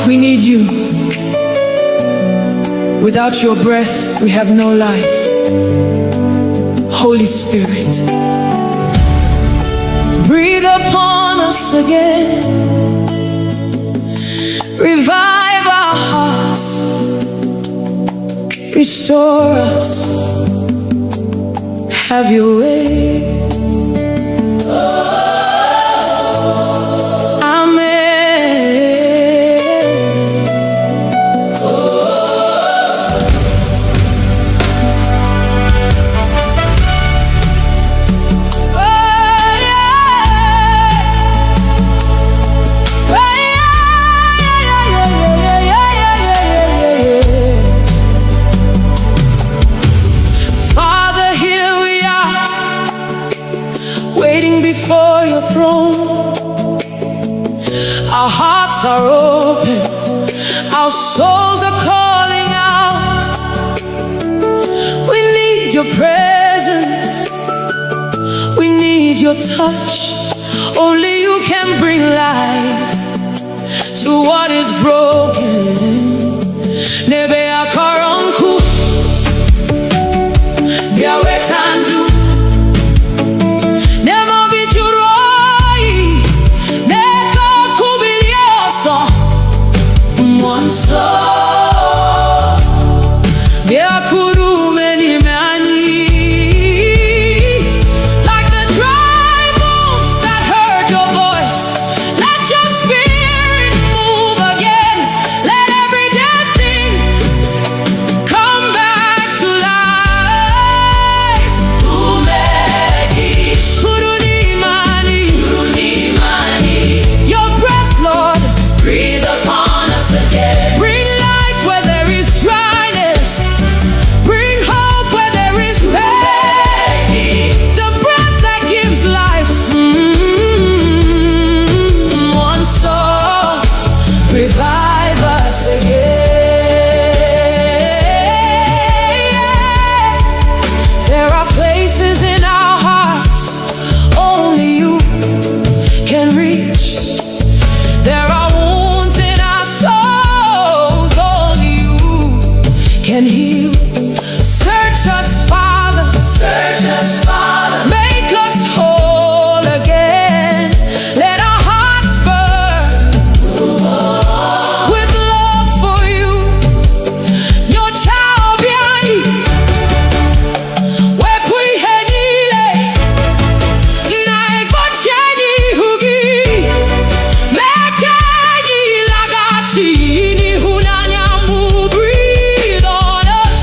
We need you. Without your breath, we have no life. Holy Spirit, breathe upon us again. Revive our hearts. Restore us. Have your way. Father, here we are, waiting before your throne. Our hearts are open, our souls are calling out. We need your presence, we need your touch. Only you can bring life to what is broken. Nebe akaronku, biawetandu. Nemo bijuroi, neko kubilioso. Mwanso, biakurume nimeani. Like the dry bones that heard your voice, let your spirit move again. Let every dead thing come back to life. Umedi, kurunimani, your breath, Lord, breathe upon us again. Bring life where there is dryness. Bring hope where there is pain. The breath that gives life. One soul, revive us again. There are places in our hearts only you can reach. There are wounds in our souls only you can heal. Search us, Father. Search us, Father. Make us whole again. Let our hearts burn with love for you. Your child behind. Wepuihenile. Naigbocheni hugi. Mekenyi lagachi ni hunanyamu. Breathe on us.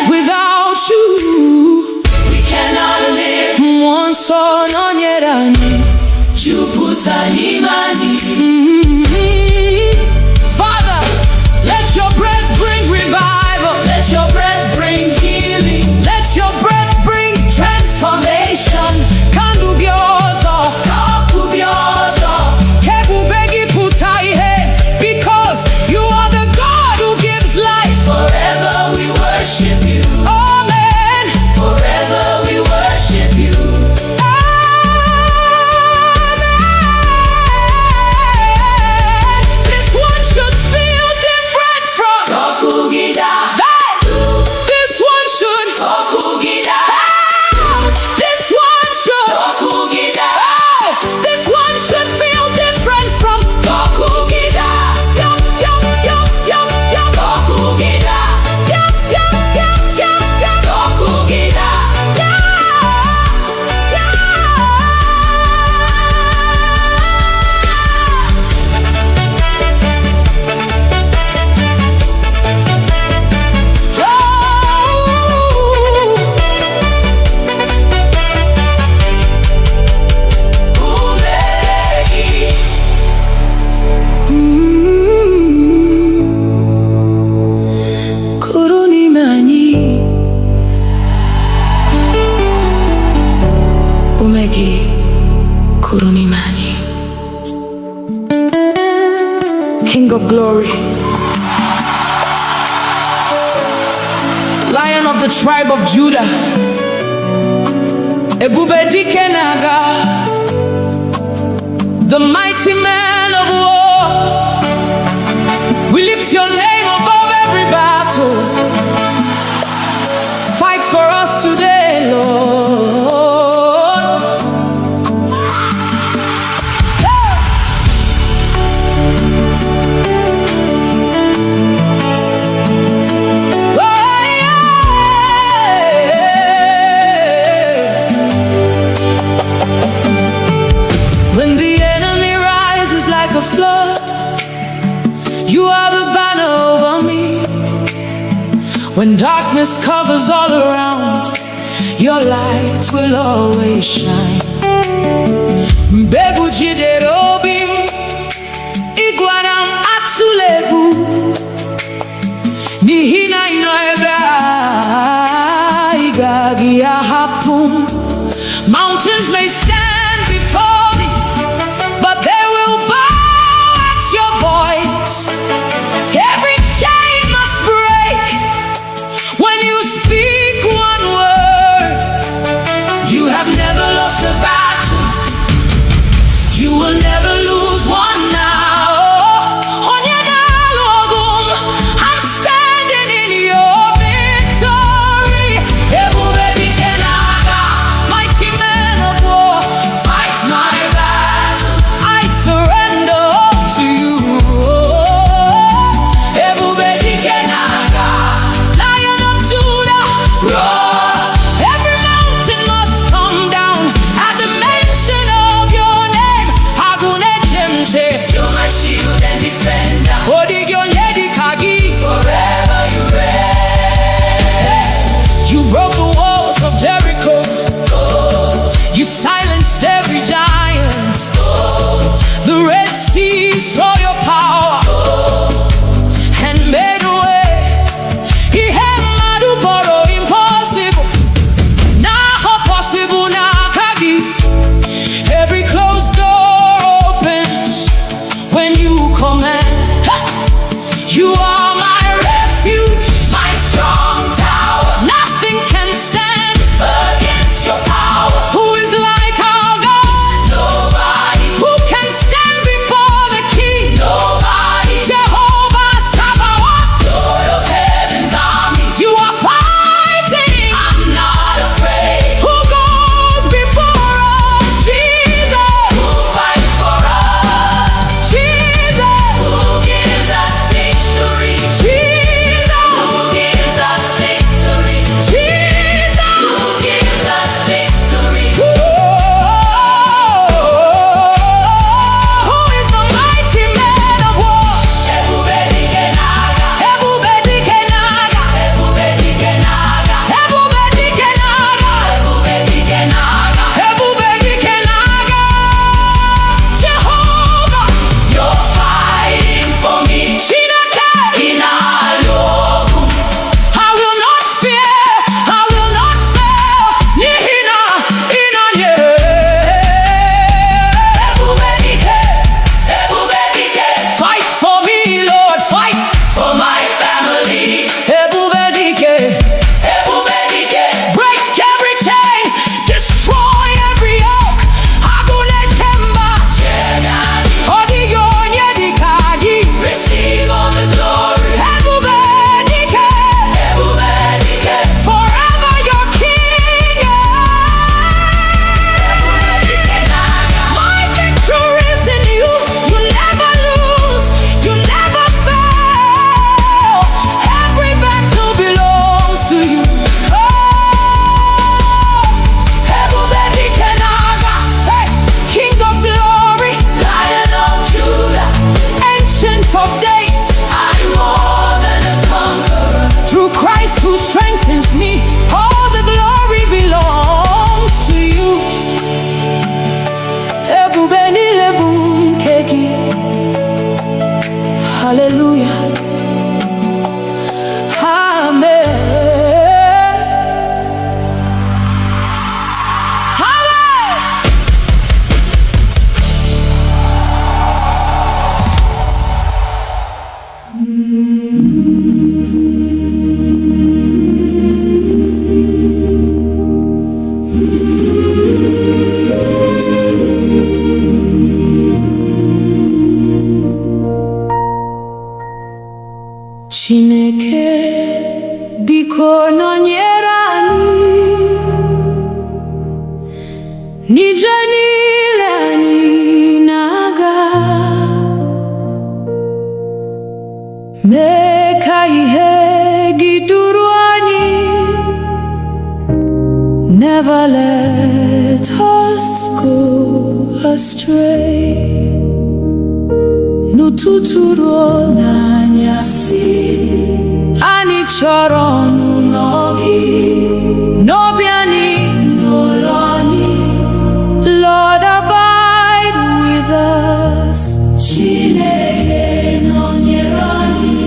Without you, we cannot live. Monso no nyerani, Juputa imani. Father, let your breath bring revival. Let your breath bring healing. Let your breath bring Transformation. Kandubiozo, Kakubiozo. Kebubegi putaihe, because you are the God who gives life. Forever we worship you. Amen. Forever we worship you. Amen. This one should feel different from Kokugida. that. This one should. Kokugida. This one should. Kokugida. This one should feel different from Kokugida. yup, yup, yup, yup, yup, Kokugida. yup, yup, yup, yup, yup, Kokugida. Umegi. Kuruni mani Umegi Kuruni mani. King of glory, Lion of the tribe of Judah, Ebube dike naga, the mighty man of war. We lift your name above every battle. Fight for us today, Lord. Oh, yeah. When the enemy rises like a flood, you are the banner over me. When darkness covers all around, your light will always shine. Mbegu jiderobim, iguanam atsulegu, nihina inoebra, igagi ahapum. Mountains may stand before me, but they will bow at your voice. Every chain must break when you speak one word. You have never lost a battle. You will never lose one now. Onyanalogum, I'm standing in your victory. Ebube dikenaga, mighty man of war, fight my battles. I surrender all to you. Ebube dikenaga, Lion of Judah, roar. Every mountain must come down at the mention of your name. Agune chemche, You're my shield and defender. odigyonyedi kagi. Forever you reign. You broke the walls of Jericho. You silenced every giant. The Red Sea saw your power and made a way. He had madu boro impossible. Now possible na kagi. Every closed door opens when you command. Ha! You are my refuge, My strong tower. nothing can stand. Against your power. Who is like our God? Nobody. Who can stand before the King? who strengthens me. All the glory belongs to you. Ebubeni lebum keki. Hallelujah. Amen. Chineke biko nọnyere anyị n'ije niile anyị na-aga, mee ka ihe gị duru anyị. Never let us go astray. N'ụtụtụ ruo n'anyasị, anyị chọrọ ọnụnọ gị, n'obi anyị, n'ụlọ anyị. Lord, abide with us. Chineke nọnyere anyị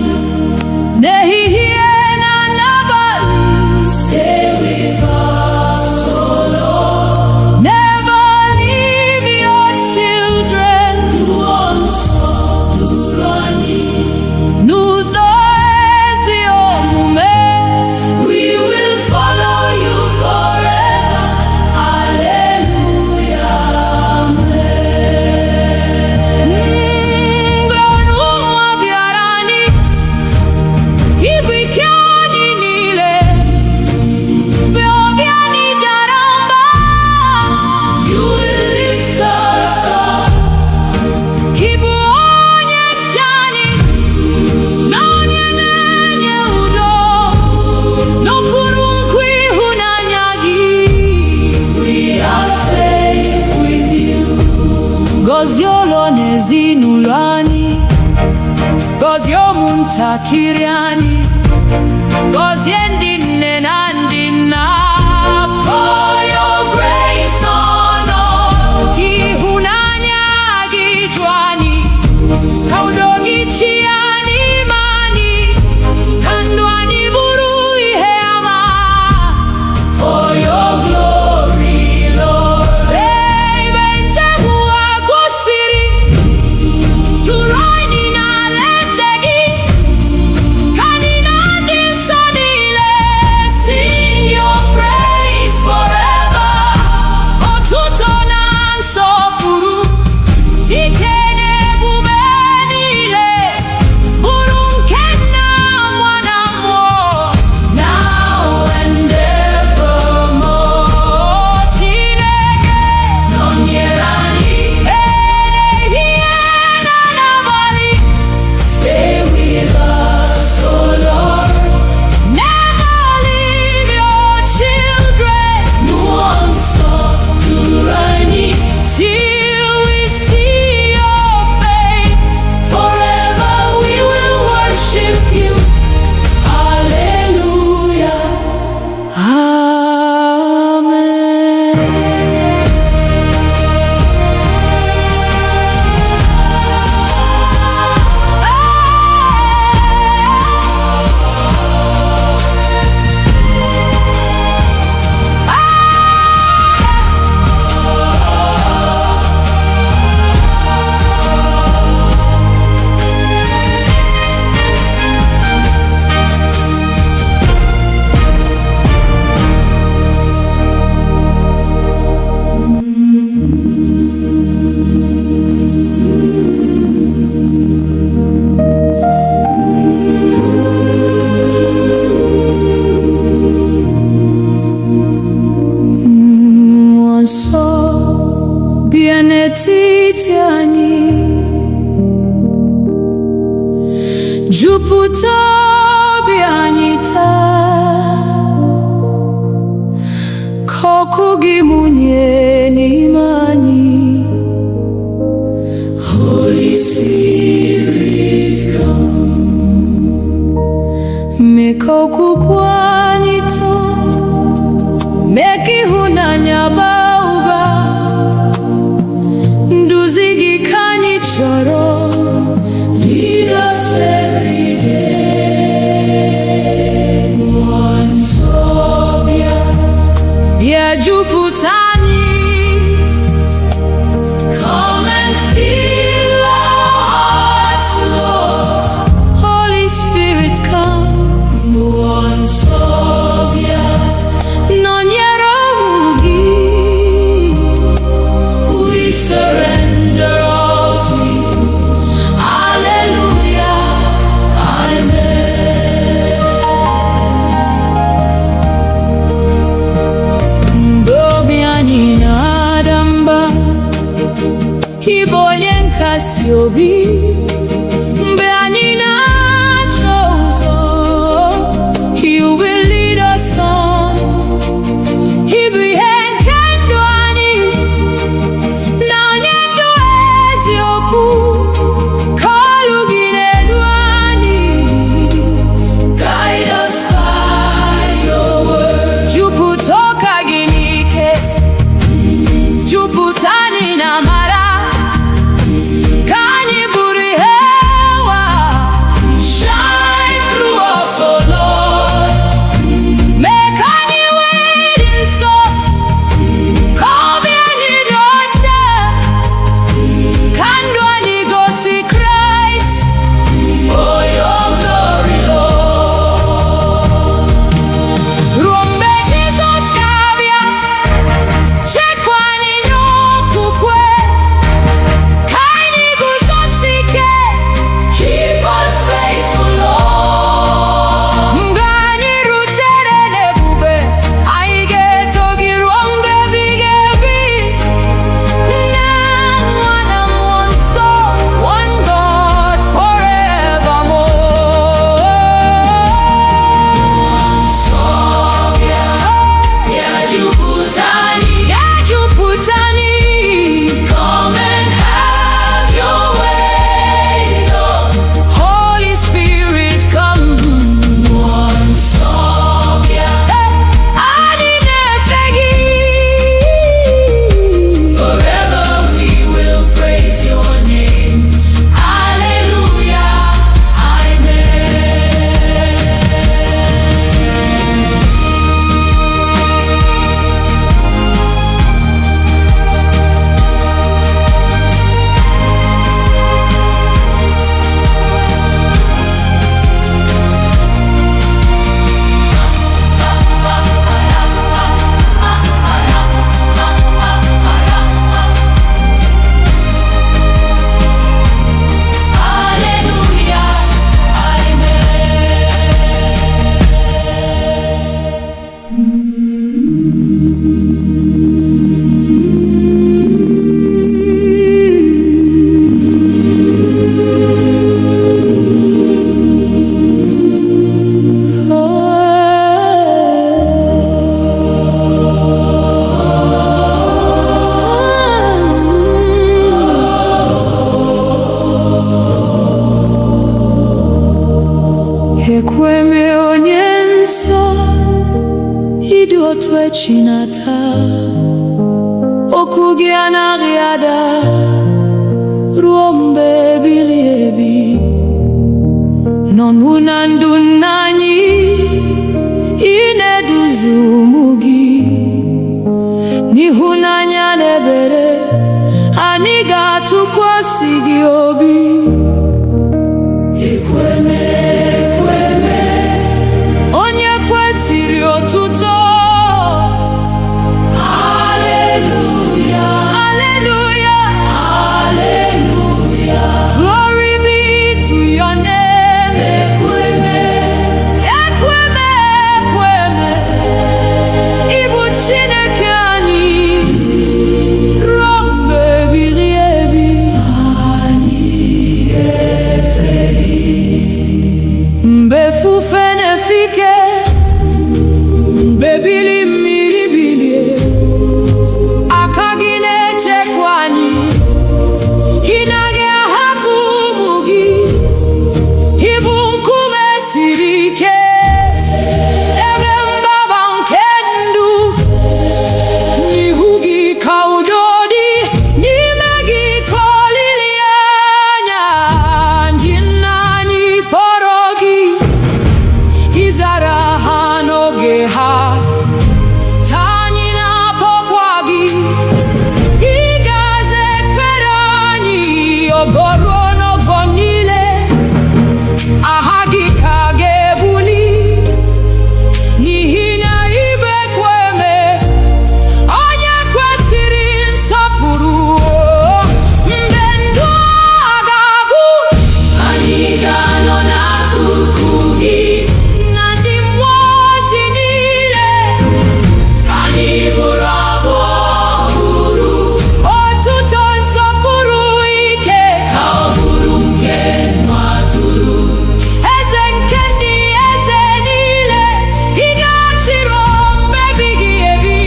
n'ehihie na n'abalị. Stay with us, oh Lord. Never leave your children. N'ụzọ nsọ duru anyị, n'ụzọ ezi omume. We will follow you forever. Hallelujah. Amen. Mgbe ụmụ bịara anyị, ibu ike anyị niile. Mgbe obi anyị dara mba, you will lift us up. Ibu onye nche anyị, na onye na-enye udo, n'okpuru nkwa ịhụnanya gị. We are safe with you. Gọzie ụlọ na ezinụlọ anyị, gọzie ụmụntakịrị anyị, gọzie ndị nne na ndị nna. Pour your grace on us. Ịhụnanya gị ju anyị, ka udo gị chịa n'ime anyị, ka ndụ anyị bụrụ ihe ama. For your glory, Lord. Ebe njem ụwa gwụsịrị, duru anyị n'alaeze gị, ka anyị na ndị nsọ niile sing your praise forever. Otuto na nsọpụrụ, ike na ebube niile, bụrụ nke Nna, Nwa na Mmụọ, now and evermore. Chineke nọnyere anyị ehihie na n'abalị. Stay with us, oh Lord. Never leave your children. N'ụzọ nsọ duru anyị, till we see your face. Forever we will worship you. Hallelujah. Amen. Mmụọ nsọ bịa n'etiti anyị, jupụta obi anyị taa, ka ọkụ gị mụnye n'ime anyị. Holy Spirit, come. Mee ka okwukwe mee ka ịhụnanya baa ụba. Nduzi gị ka anyị chọrọ. Lead us every day. Mmụọ nsọ bịa, bịa jupụta anyị. Come and fill our hearts, Lord. Holy Spirit, come. Mmụọ nsọ bịa, nọnyere ụmụ gị. We surrender all to you. Hallelujah, amen. Mgbe obi anyị na-ada mba, ị bụ onye nkasi obi. Mgbe anyị na-achọ ụzọ, you will lead us on. Ị bụ ihe nke ndụ anyị, na onye ndụ eziokwu. Ka olu gị na-edu anyị. Guide us by your word. Jupụta ụka gị n'ike, jupụta anyị na amara. Ka anyị bụrụ ihe ụwa. Shine through us, oh Lord. Mee ka anyị wee dị nsọ. Ka obi anyị dị ọcha. Ka ndụ anyị gosi Kraịst. For your glory, Lord. Ruo mgbe Jizọs ga-abịa, chekwa anyị n'okwukwe. Ka anyị guzosi ike. Keep us faithful, Lord. Mgbe anyị rutere n'ebube, anyị ga-eto gị ruo mgbe ebighị ebi. Nna, Nwa na Mmụọ Nsọ, one God forevermore. Nsọ bịa, bịa jupụta anyị. Bịa jupụta anyị. Come and have your way, Lord. Holy Spirit, come. Mmụọ Nsọ bịa, anyị na-efe gị. Forever we will praise your name. Hallelujah, amen. Hallelujah, ekweme onye nsọ, ịdị otu echi na taa. Okwu gị anaghị ada ruo mgbe ebighị ebi. Nọnwụ na ndụ nna anyị, ị na-eduzi ụmụ gị. N'ịhụnanya na ebere, anyị ga-atụkwasị gị obi. Ekweme, ekweme, onye kwesịrị otuto. Hallelujah, hallelujah, hallelujah. Glory be to your name. Ekweme, ekweme, ekweme. Ị bụ Chineke anyị. Ruo mgbe ebighị ebi, anyị ga-efe gị. Mgbe ifufe na-efe ike, mgbe ebili mmiri bilie, aka gị na-echekwa anyị. Ị naghị ahapụ ụmụ gị. Ị bụ nkume siri ike, ebe mgbaba nke ndụ. n'oge ha. Anyị na-akpọkwa gị, ị ga-aza ekpere anyị ogo ruo n'ọgbọ niile. Aha gị ka ga-ebuli, n'ihi na ibe kweme onye kwesịrị nsọpụrụ. Mgbe ndụ a ga-agwụ, anyị ga-anọ n'akụkụ gị na ndị mmụọ ozi niile. Anyị bụrụ abụ ọhụrụ, otuto nsọpụrụ ike ka ọ bụrụ nke nwa atụrụ. Eze nke ndị eze niile, ị ga-achịrị mgbe ebighị ebi.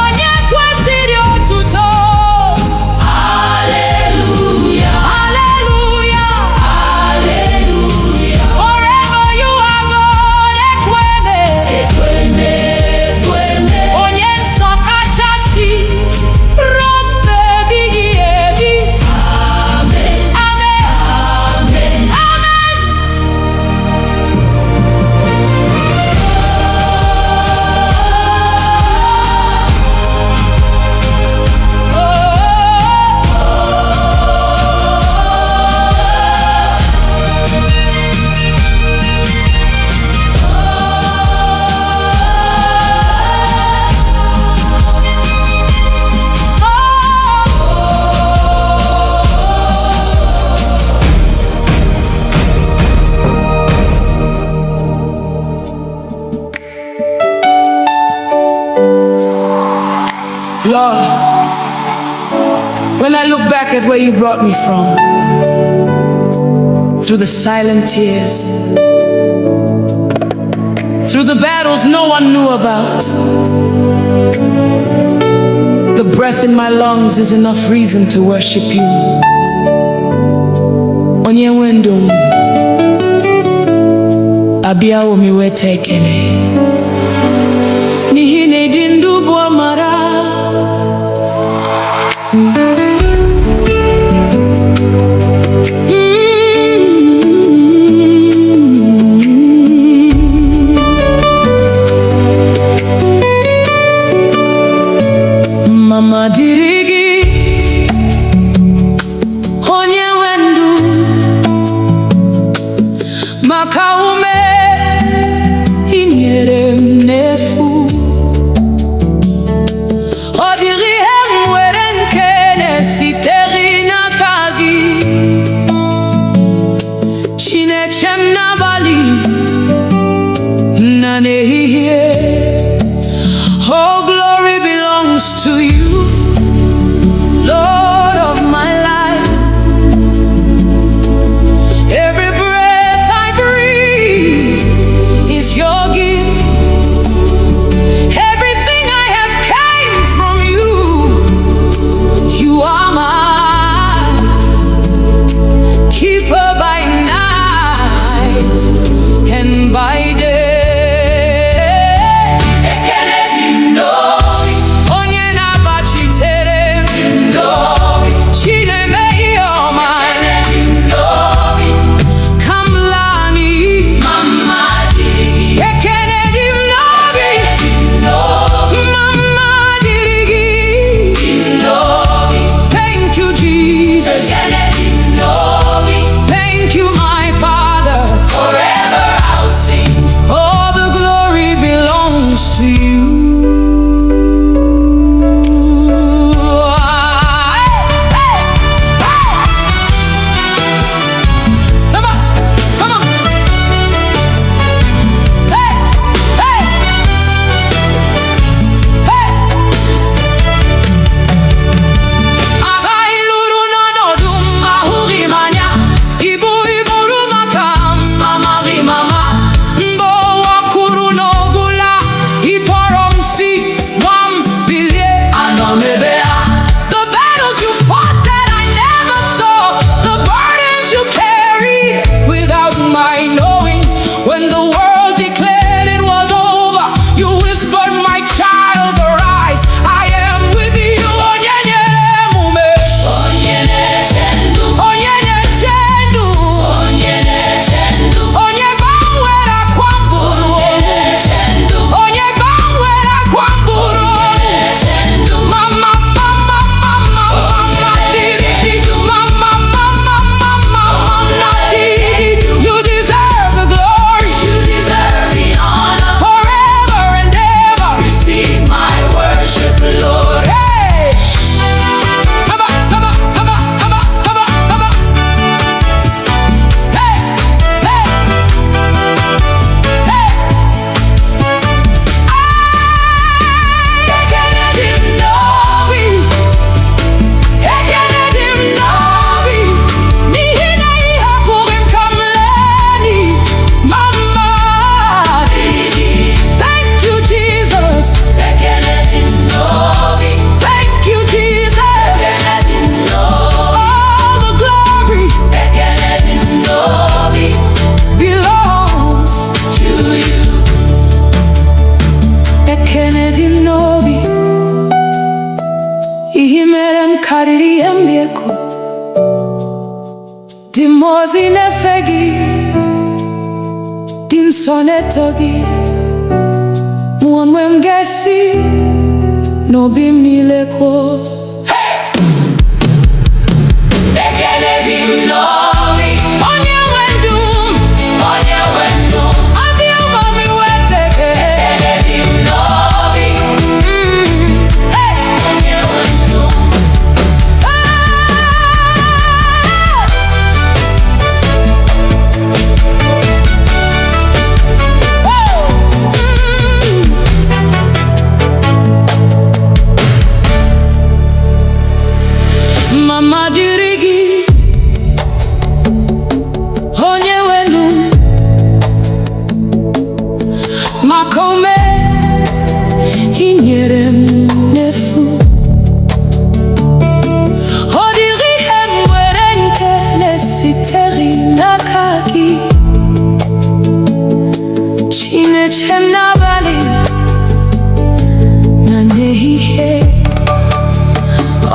Onye kwesịrị otuto. Hallelujah, hallelujah, hallelujah. Forever you are God. Ekweme, ekweme, ekweme. Onye nsọ kachasị ruo mgbe ebighị ebi. Amen, amen, amen, amen. Lord, when I look back at where you brought me from, through the silent tears, through the battles no one knew about, the breath in my lungs is enough reason to worship you. Onye wendo m, abịawo m iweta ekele, n'ihi na ịdị ndụ bụ amara. Mama dịrị gị, onye nwe ndụ, maka ume ị nyere m n'efu. Ọ dịrị ihe m nwere nke na-esitere n'aka gị. Chineke m n'abalị na n'ehihie. Oh, glory belongs to you, Lord of my life. Every breath I breathe is your gift. Everything I have came from you. You are mine, keeper by night and by day. Onye na-agbachitere m, Chineme ihe ọma, ka m laa n'iyi. Ekele dị m n'obi, mama dịrị gị. Thank you, Jesus. Thank you, my Father. Forever I'll sing. nefegi din sonetogi Mwanwe mgesi no bim nileko Ekele dim novi Onye wendum Adi ugomi weteke Ekele dim novi Onye wendum Mama dirigi Onye wenu Makome Inyere m nefu Odiri hem were nke nesiteri n'aka gị Chinechem n'abalị na n'ehihie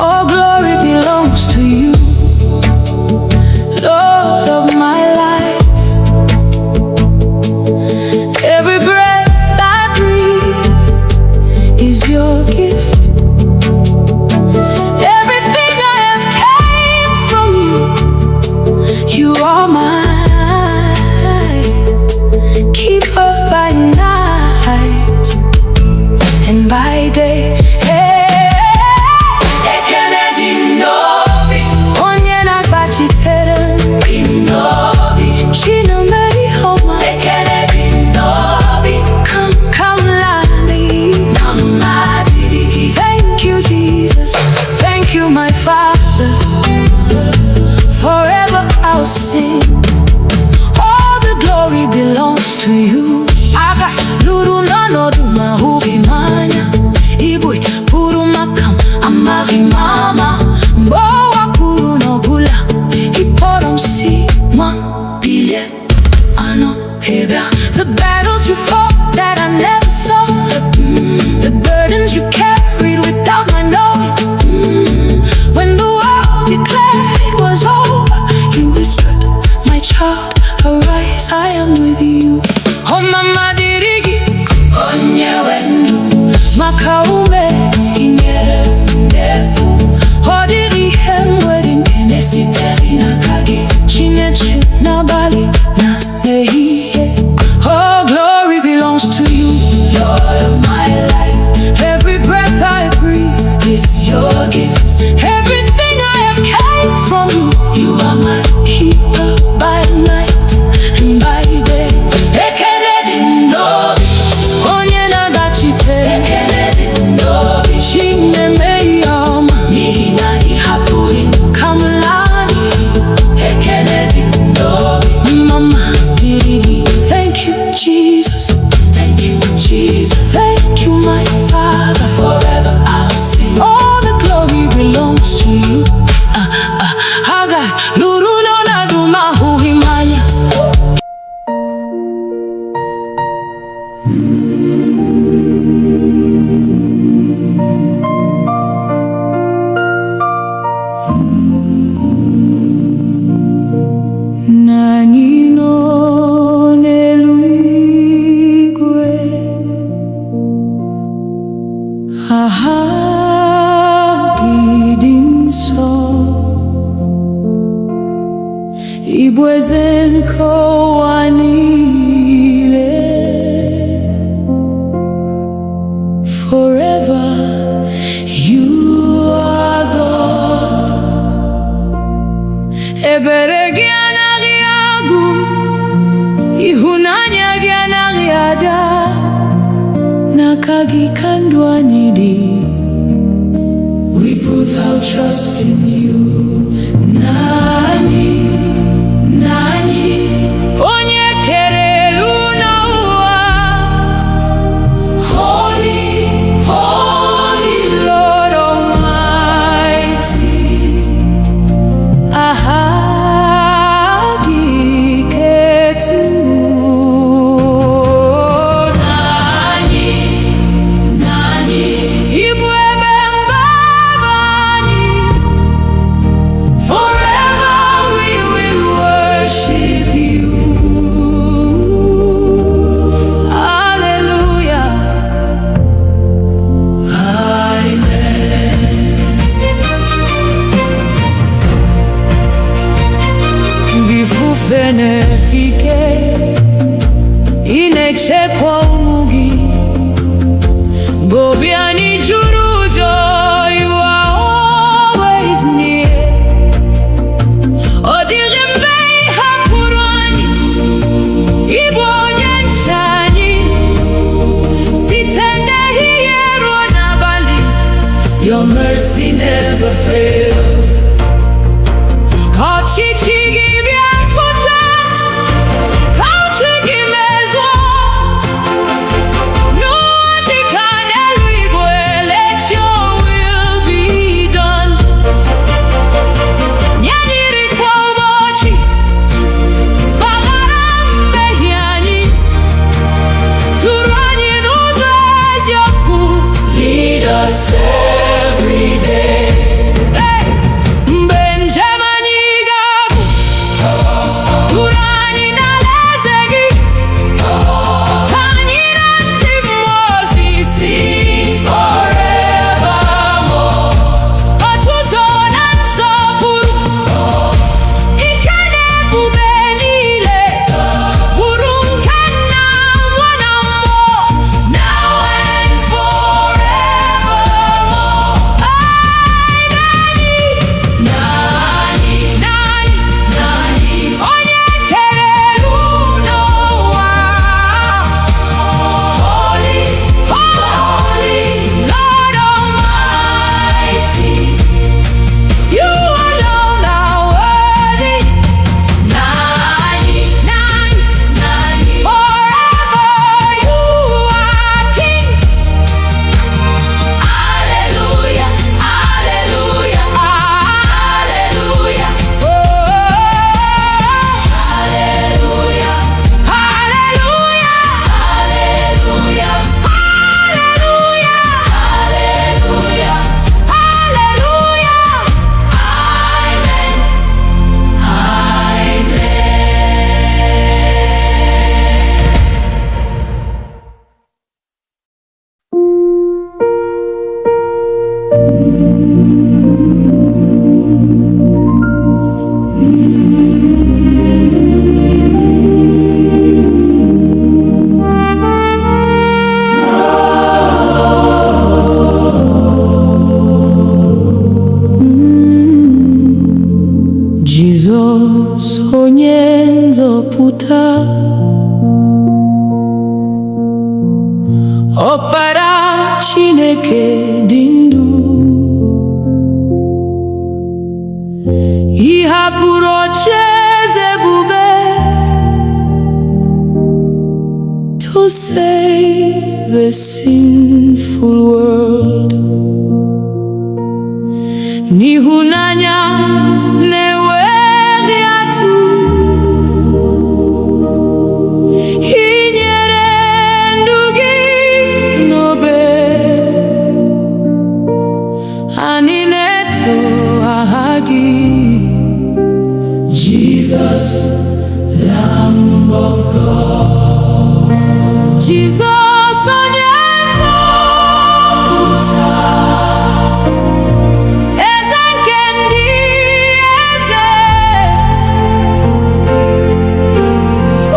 All glory belongs to you, Lord of my life. Every breath I breathe is your gift. Everything I have came from you. You are mine. Keeper by night and by day. Thank you, my Father. Forever I'll sing. All the glory belongs to you. Aga luru nanodu mahubi manya. Ibui puru makam amari mama. Mbowa kuru no bula. Iporom si mwa bile ano heba. The battles you fought that I never saw. The burdens you carried without my knowing. When the world declared it was over, you whispered, my child, arise, I am with you. Oh mama dirigi, onye wenu, makaume inyere nefu. Odiri hem wedin kenesiteri nakagi, chineche nabali na nehiye. Oh glory belongs to you, Lord of my life. Every breath I breathe is your gift. Everything I have came from you. You are my keeper by night and by day. Ekele din nobi, onye nagachite. Ekele din nobi, shine meyama. Nihina ihapuin kamlani. Ekele din nobi, mama dirigi. Thank you, Jesus. Thank you, Jesus. Thank you, my Father. Forever I'll sing. All the glory belongs to you. Haga luru no naduma huhimanya. Nanino neluigwe. Gidinso Ibwezen kowanile. Forever you are God. Ebere gianariagu, ihunanya gianariada. Nakagi kandwanidi. We put our trust in you. Nani, nani, onye kerelu na uwa. Holy, holy Lord Almighty. Ahagi ketu. Nani, nani, ibwe bembabani. nefike inechekwa umugi Bobiani jurujo, you are always near. Odirembe hapurani, Igbo nyenchani, sitende hiyero nabali. Your mercy never fails. Kachichigi biakuta, kauchigi mezo. Every day. Hey! nzọpụta ọkpara Chineke dị ndụ ị hapụrụ ocheeze ebube to save a sinful world. N'ịhụnanya na-enweghị atụ ị nyere ndụ gị n'obe, anyị na-eto aha gị, Jesus, Lamb of God. Jesus, onye nzọpụta, eze nke ndị eze,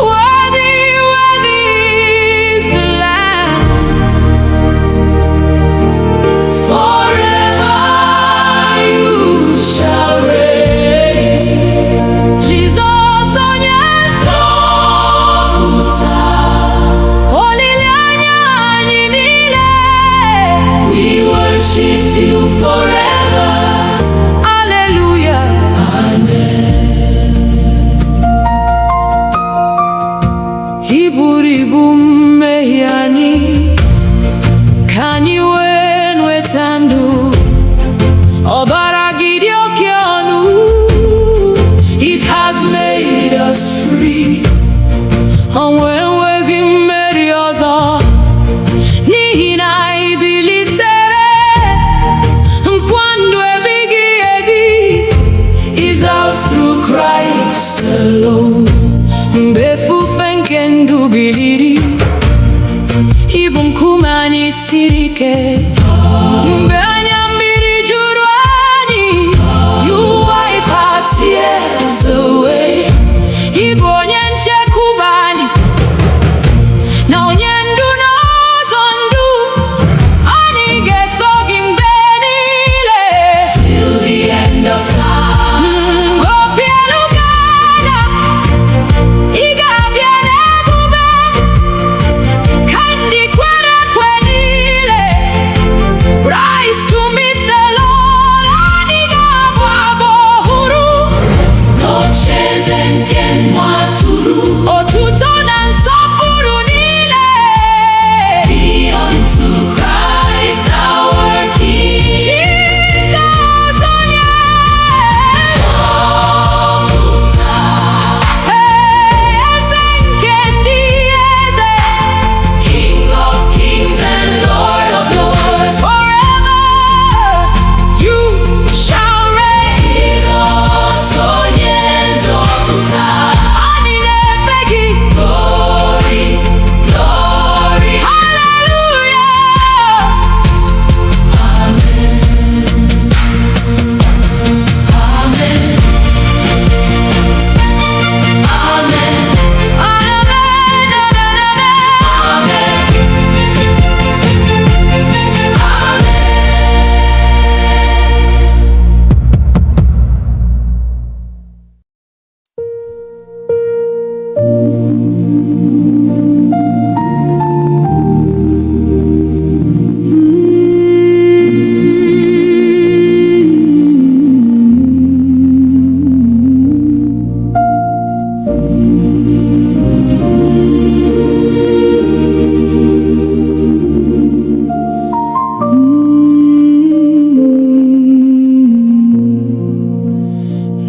worthy, worthy is the Lamb. Forever you shall reign. Jesus, onye nzọpụta, olileanya anyị niile, we worship you forever. Hallelujah. Amen. Ị buru ibu mmehie anyị, ka anyị wee nweta ndụ. Ọbara gị dị oke ọnụ, it has made us free. Ọnwụ enweghị mmeri ọzọ, n'ihi na ị bilitere. Nkwa ndụ ebighị ebi is ours through Christ alone. Mgbe efufe nke ndụ biliri, ị bụ nkume anyị siri ike. Mgbe anya mmiri juru anyị, you wipe our tears away. Ị bụ onye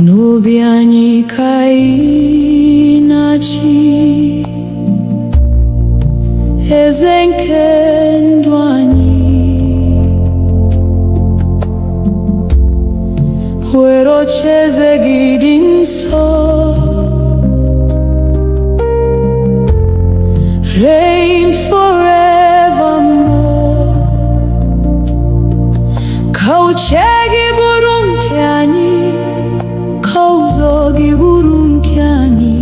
N'obi anyị ka ị na-achị, eze nke ndụ anyị, were ocheeze gị dị nsọ, reign forevermore. Ka uche gị bụrụ nke anyị, ka ụzọ gị bụrụ nke anyị,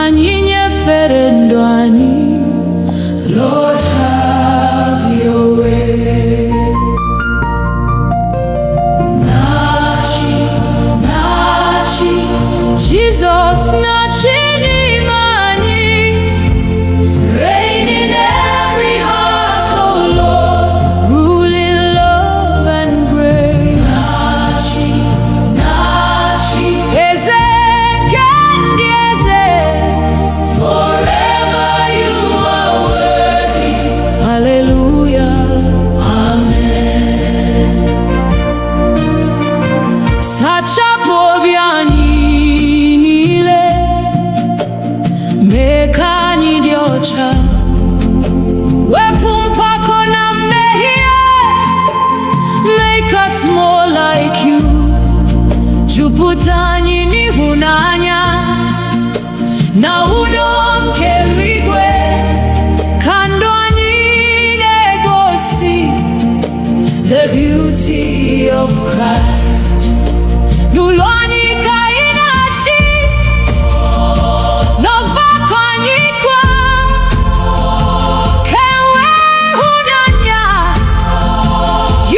anyị nyefere ndụ anyị. Lord, have your way. Na-achị, na-achị, Jesus na-achị n'ime anyị. Reign in every heart, oh Lord, rule in love and grace. Na-achị, na-achị, eze nke ndị eze, forever you are worthy. Hallelujah, amen. Sachapụ obi anyị niile, mee ka anyị dị ọcha, wepụ mpako na mmehie, make us more like you. Jupụta anyị n'ịhụnanya na udo nke eluigwe, ka ndụ anyị na-egosi the beauty of Christ. N'ụlọ anyị ka ị na-achị, n'ọgbakọ anyị kwa, ka enwee ịhụnanya,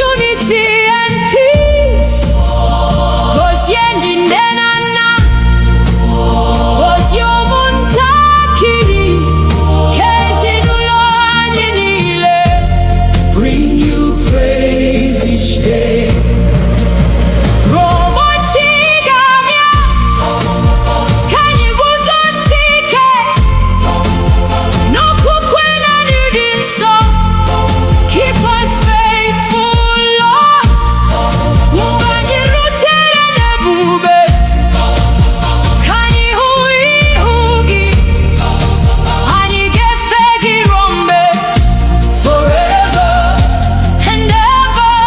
unity and peace. Gozie ndị nne na nna, gozie ụmụntakịrị, ka ezinụlọ anyị niile bring you praise each day. Ụbọchị ga-abịa, ka anyị guzosie ike n'okwukwe na n'ịdị nsọ. Keep us faithful, Lord. Mgbe anyị rutere n'ebube, ka anyị hụ ihu gị, anyị ga-efe gị ruo mgbe, forever and ever.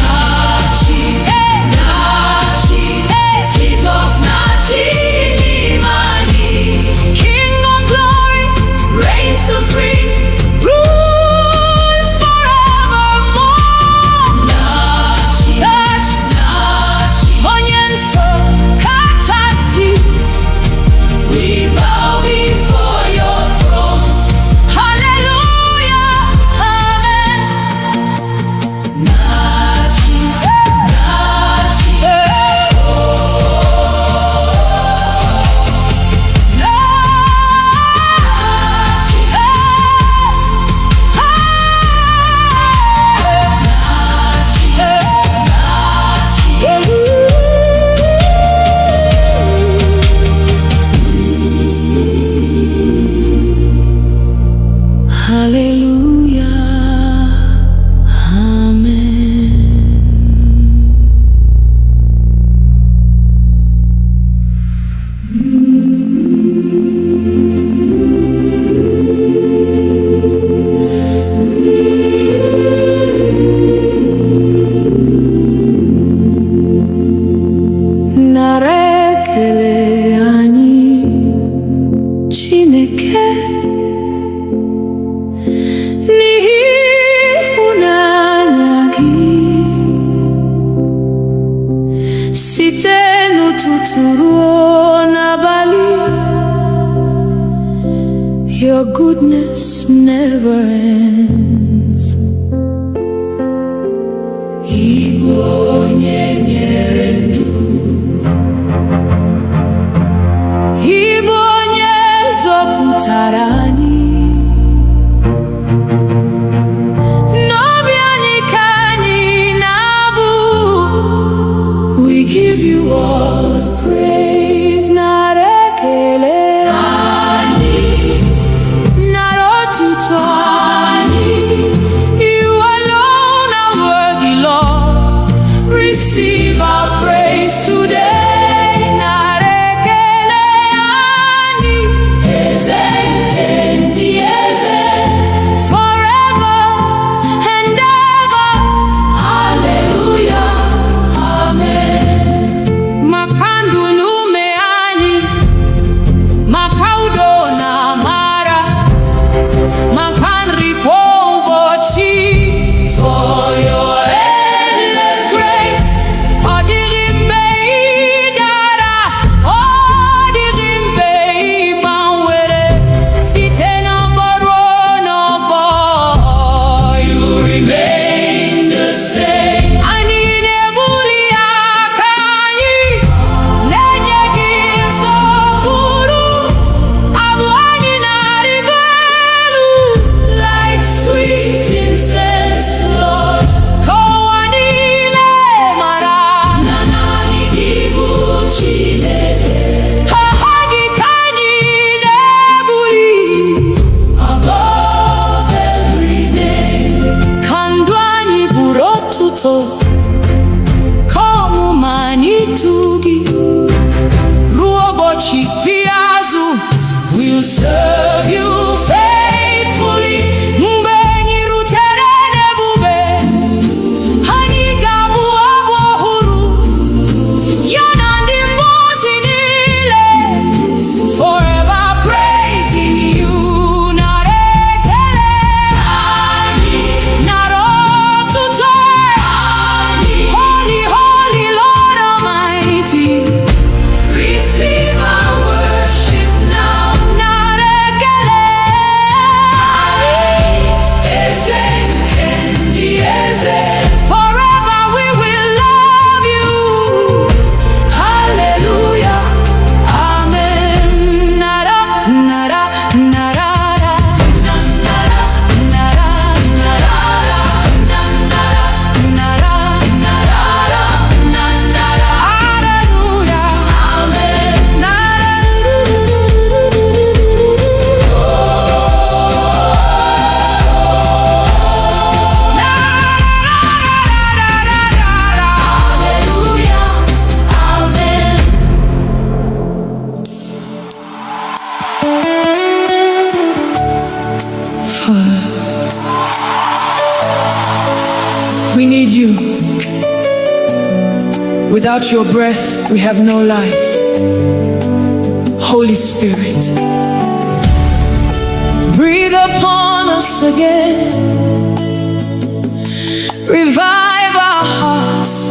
Na-achị, na-achị, Jesus na-achị n'ime anyị. King of glory, reign supreme, rule forevermore. Na-achị, na-achị, onye nsọ kachasị, we bow before your throne. Hallelujah, amen. Na-achị, na-achị, hallelujah, amen. Nara ekele anyị, Chineke, n'ihi ịhụnanya gị, site n'ụtụtụ ruo n'abalị. Your goodness never ends. Igbo onye nyere ndụ, Without your breath, we have no life. Holy Spirit, breathe upon us again. Revive our hearts.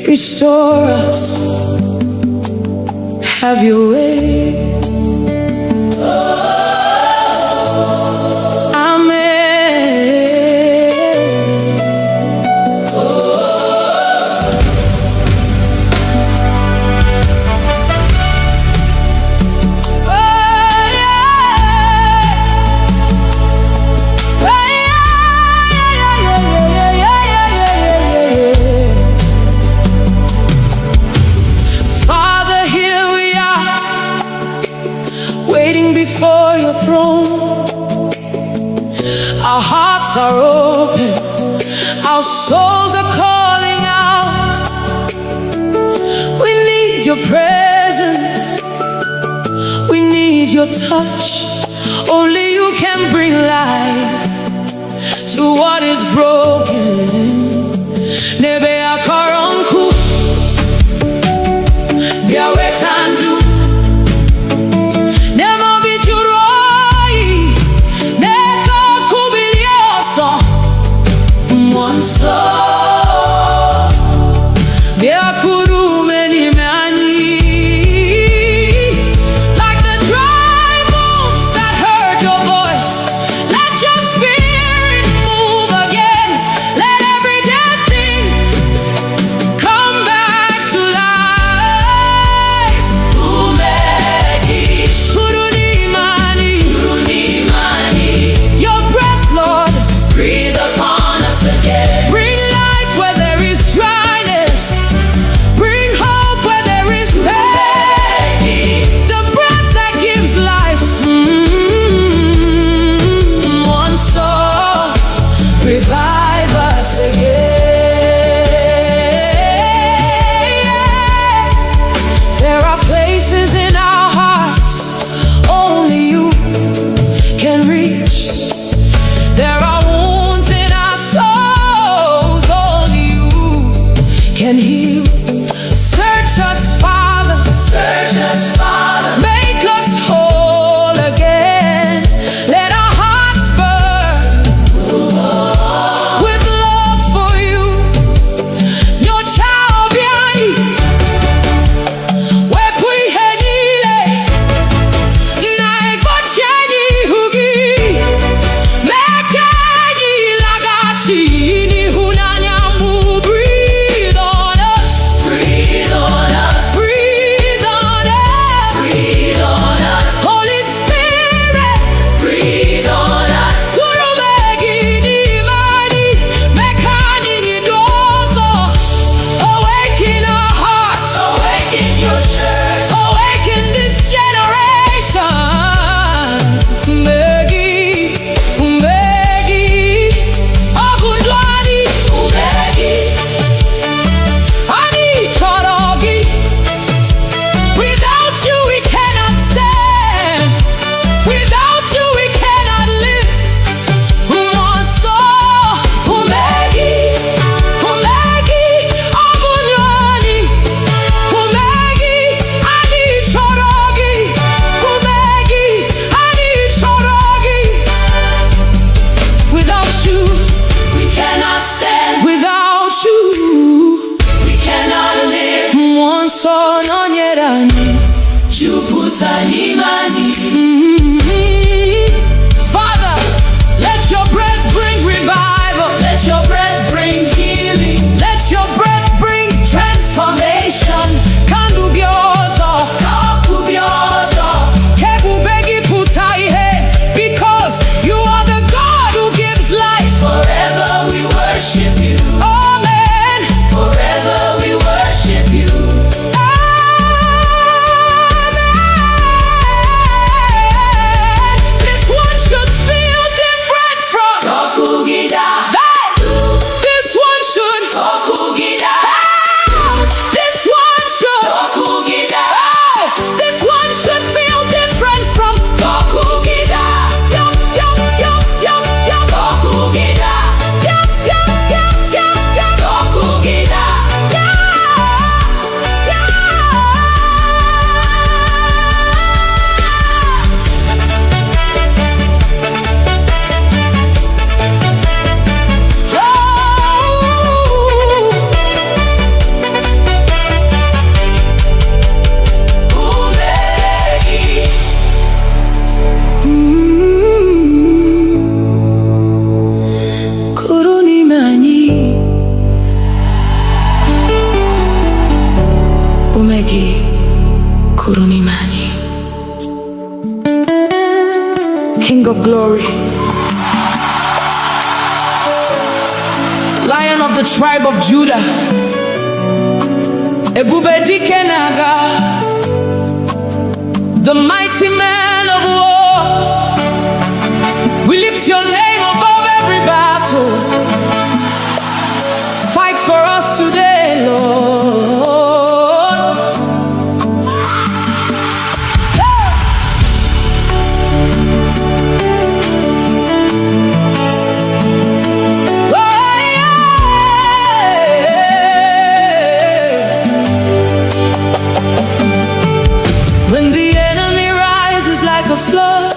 Restore us. Have your way. Before your throne, our hearts are open, our souls are calling out. We need your presence, we need your touch. Only you can bring life to what is broken. Nebe akaronku, biawetandu. Father, let your breath bring revival. Let your breath bring healing. Let your breath bring transformation. Kandubiozo, kakubiozo, kebubegi putaihe. Because you are the God who gives life. Forever we worship you. Amen. Forever we worship you. Amen. huru n'ime anyị. King of glory, Lion of the tribe of Judah, Ebube dike na-aga, the mighty man of war. We lift your name above every battle. Fight for us today, Lord. When the enemy rises like a flood,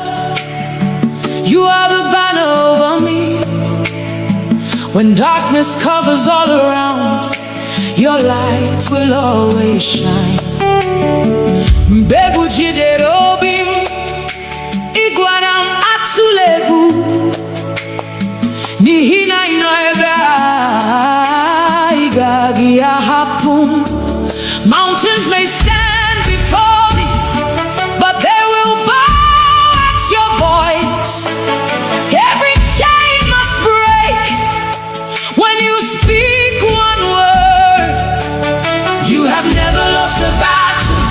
you are the banner over me. When darkness covers all around, your light will always shine. Mbegu jidere obi m, ịgwara m atụla egwu, n'ihi na ị nọ ebe a, ị gaghị ahapụ m. Mountains may stand before me, but they will bow at your voice. Every chain must break when you speak one word. You have never lost a battle,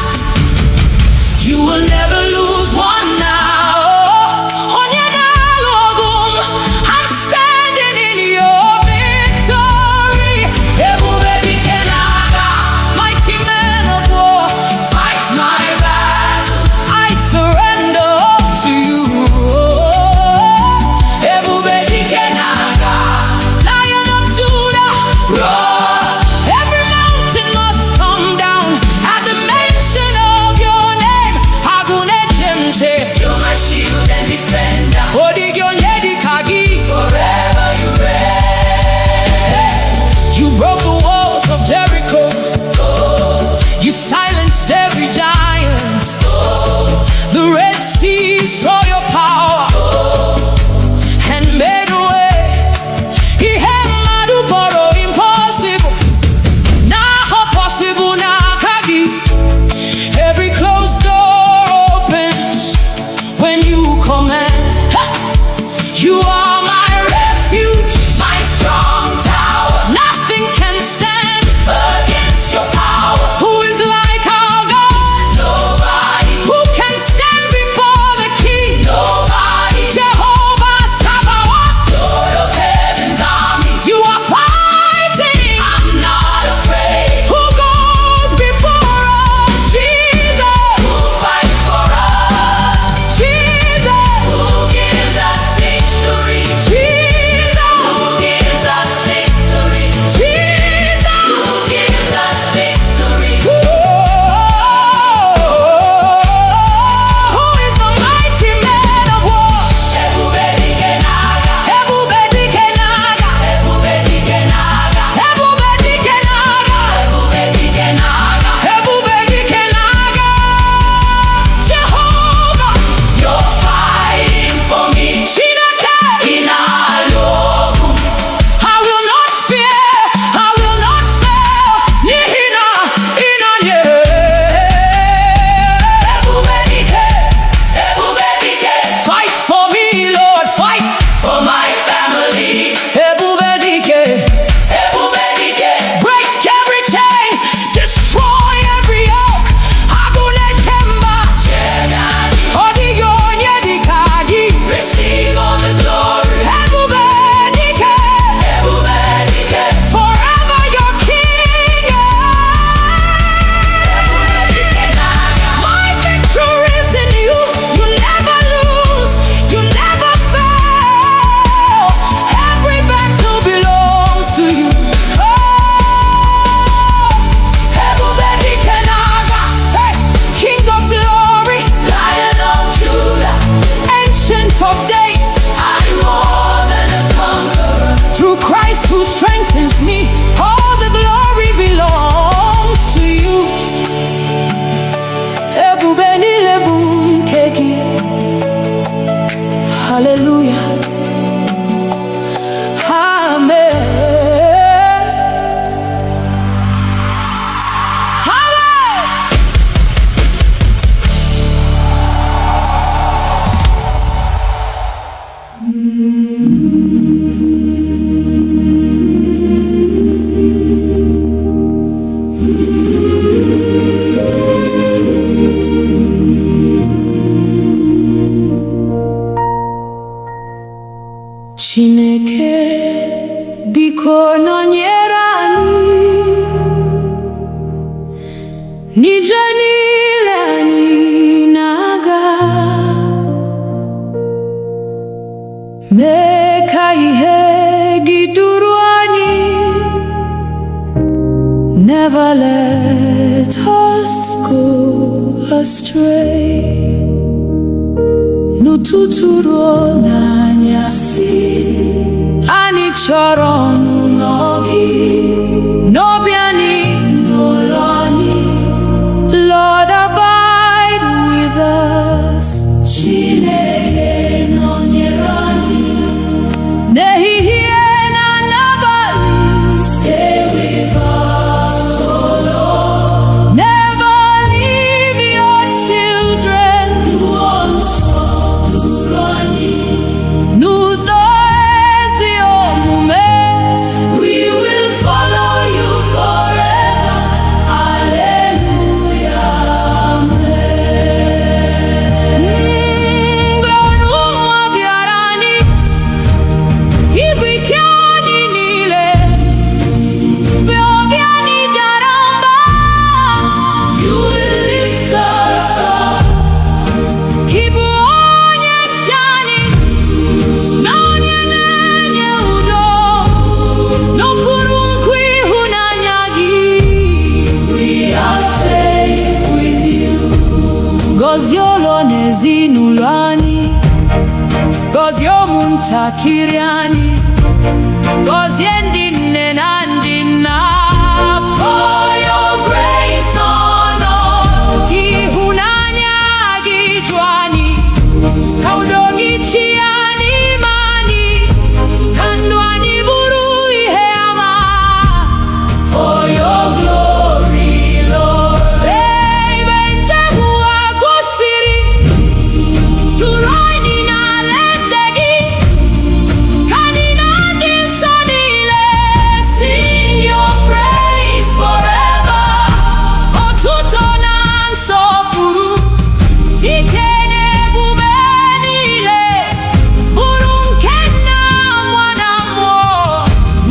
biko nọnyere anyị n'ije niile anyị na-aga, mee ka ihe gị duru anyị. Never let us go astray. N'ụtụtụ ruo n'anyasị, anyị chọrọ ọnụnọ gị, n'obi anyị, n'ụlọ anyị. Lord, abide with us. Chineke nọnyere anyị n'ehihie na n'abalị. Stay with us, oh Lord. Never leave your children. N'ụzọ nsọ duru anyị, n'ụzọ ezi omume. We will follow you forever. Hallelujah, amen. Mgbe ụmụ bịara anyị, ibu ike anyị niile, mgbe obi anyị dara mba, you will lift us up. Ibu onye nche anyị, na onye na-enye udo, n'okpuru nkwa ịhụnanya gị. We are safe with you. Gọzie ụlọ na ezinụlọ anyị, gọzie ụmụntakịrị anyị, gọzie ndị nne na ndị nna. Pour your grace on us. Ịhụnanya gị ju anyị, ka udo gị chịa n'ime anyị, ka ndụ anyị bụrụ ihe ama. For your glory, Lord. Ebe njem ụwa gwụsịrị, duru anyị n'alaeze gị, ka anyị na ndị nsọ niile sing your praise forever. Otuto na nsọpụrụ, ike na ebube niile, bụrụ nke Nna, Nwa na Mmụọ,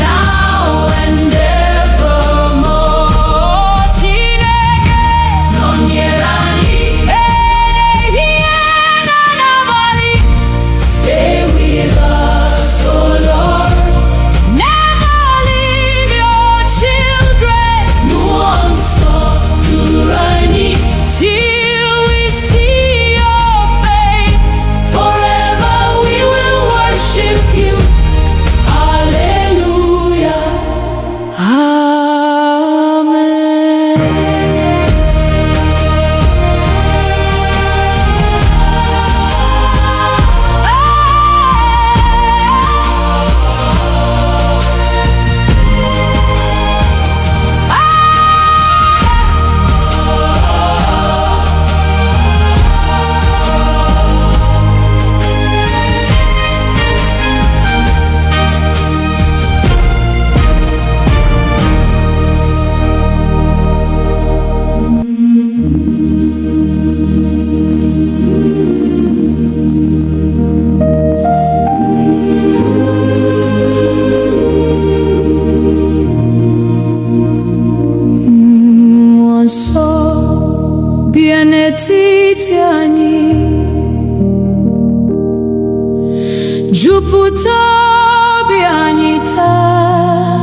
now and evermore. Chineke nọnyere anyị ehihie na n'abalị. Stay with us, oh Lord. Never leave your children. N'ụzọ nsọ duru anyị, till we see your face. Forever we will worship you. Hallelujah, amen. Mmụọ nsọ bịa n'etiti anyị, jupụta obi anyị taa,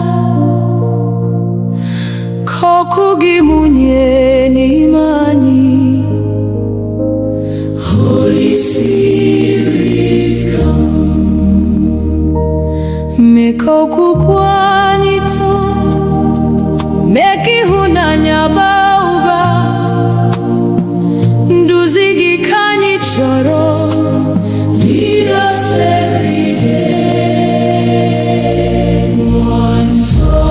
ka ọkụ gị mụnye n'ime anyị. Holy Spirit, come. Mee ka okwukwe anyị too, mee ka ịhụnanya baa ụba. Nduzi gị ka anyị chọrọ. Lead us every day. Mmụọ nsọ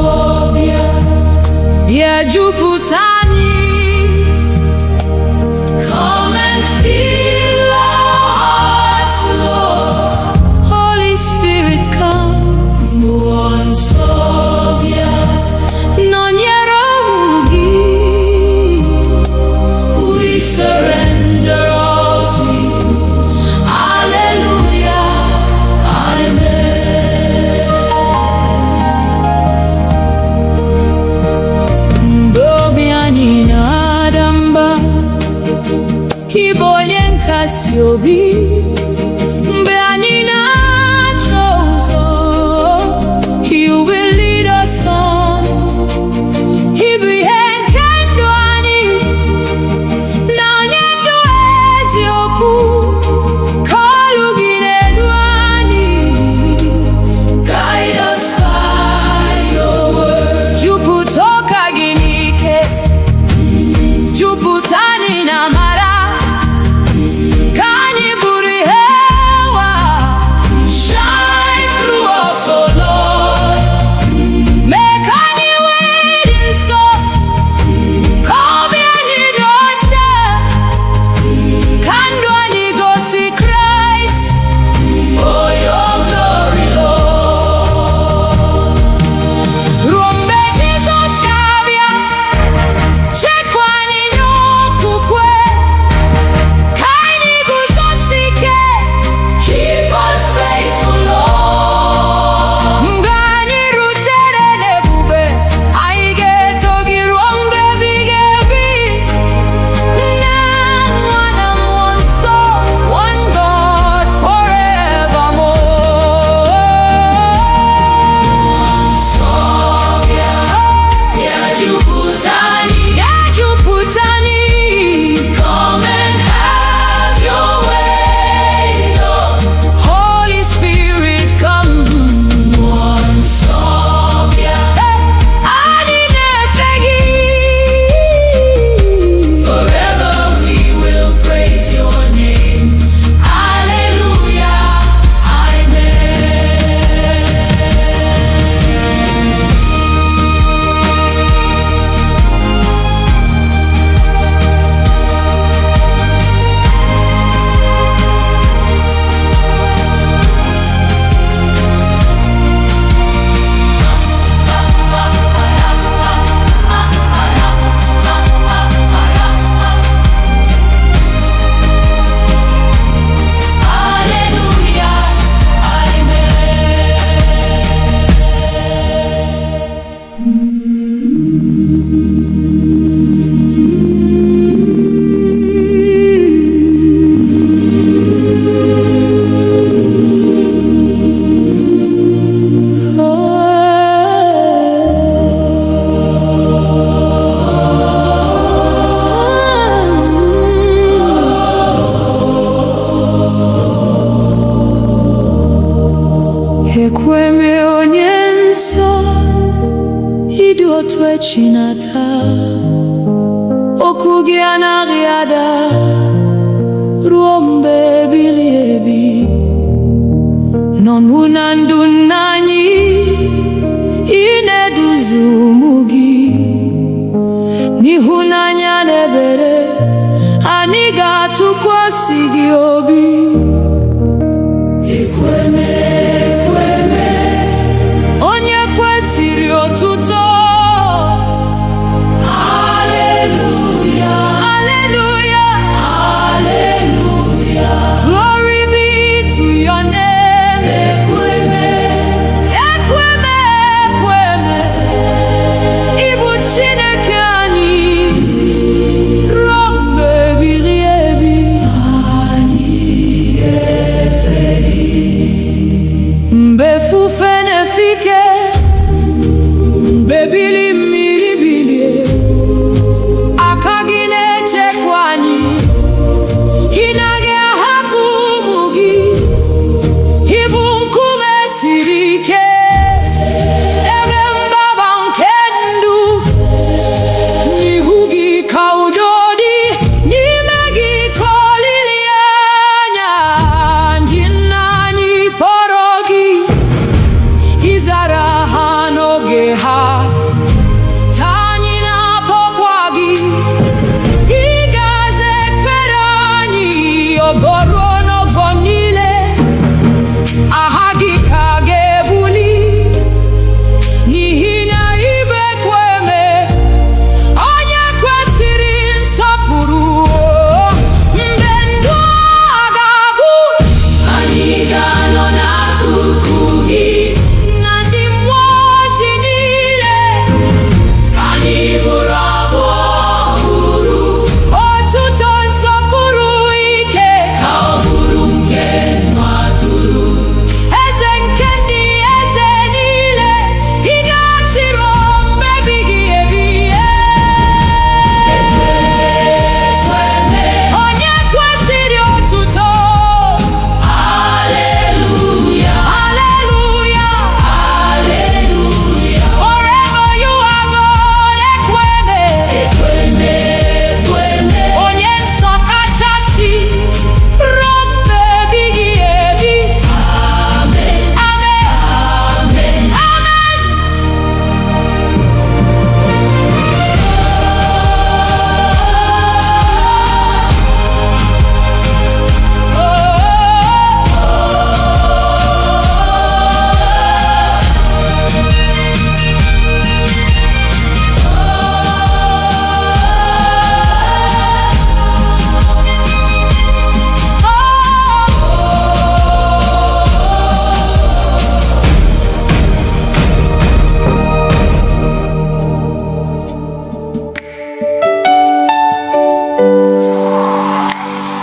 bịa, bịa jupụta anyị. Ịbụ onye nkasi obi mgbe anyị na-achọ ụzọ. You will lead us on. Ịbụ ihe nke ndụ anyị na onye ndụ eziokwu. Ka olu gị na-edu anyị. Guide us by your word. Jupụta ụka gị n'ike, jupụta anyị na amara. Ekweme onye nsọ, ịdị otu echi na-ata. Okwu gị anaghị ada ruo mgbe ebighị ebi. N'ọnwụ na ndụ nna anyị, ị na-eduzi ụmụ gị. N'ịhụnanya na ebere, anyị ga-atụkwasị gị obi. Ekweme onye kwesịrị otuto. Hallelujah, hallelujah, hallelujah. Glory be to your name. Ekweme, ekweme, ekweme. Ịbụ Chineke anyị ruo mgbe ebighị ebi. Anyị ga-efe gị mgbe ifufe na-efike, mgbe ebili mmiri bilie. Aka gị na-echekwa anyị, ị naghị ahapụ ụmụ gị. Ịbụ nkume siri ike, ebe mgbaba nke ndụ. N'ihu gị ka udo dị, n'ime gị ka olileanya. Ndị nna anyị kpọrọ gị, ịzara ha n'oge ha. Taa anyị na-akpọkwa gị, ị ga-aza ekpere anyị.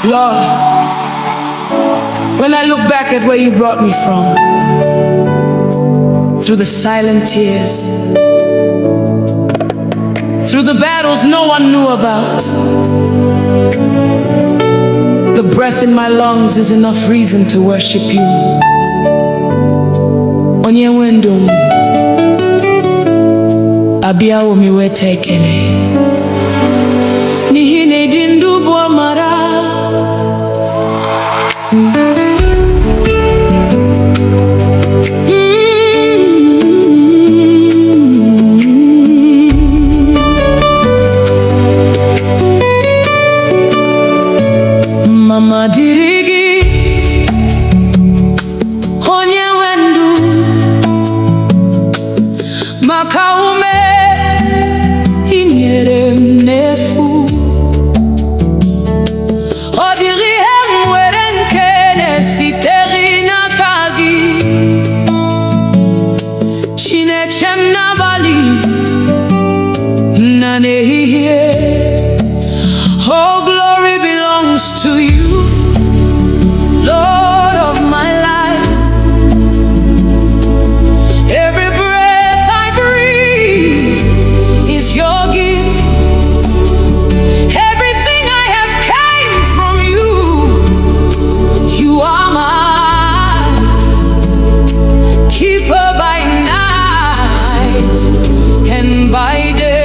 Lord, when I look back at where you brought me from, through the silent tears, through the battles no one knew about, the breath in my lungs is enough reason to worship you. Onye wendum, abia omi wetekele, nihine dindu mara. Mama dirigi, onye wendu, makaume inyere mnefu. Odiri mwere nkene siteri na kagi, chine chemna bali na nehihie. Oh, glory belongs to you, Lord of my life. Every breath I breathe is your gift. Everything I have came from you. You are my keeper by night and by day.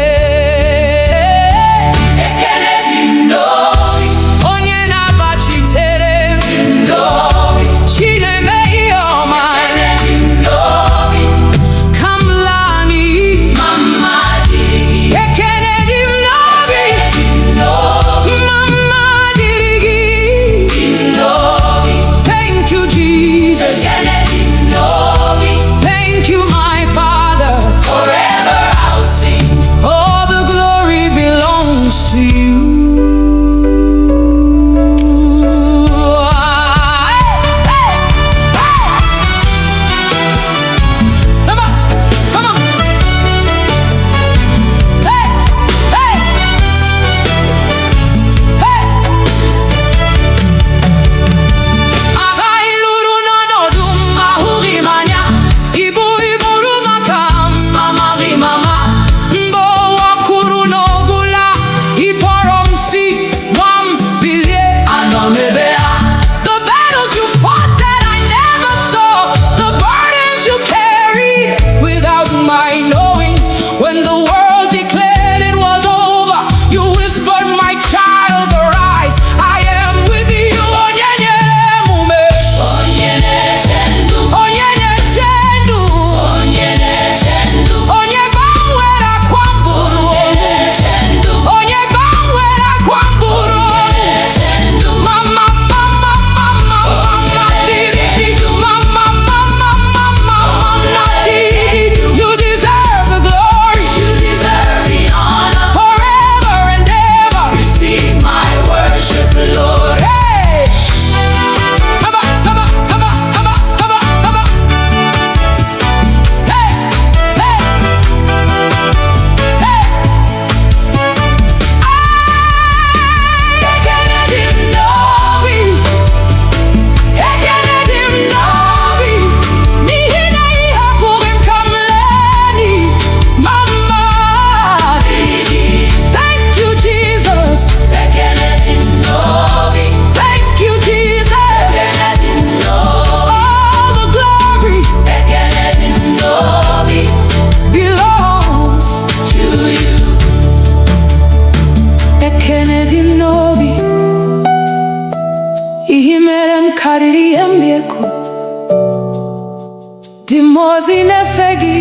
Dimozi nefegi,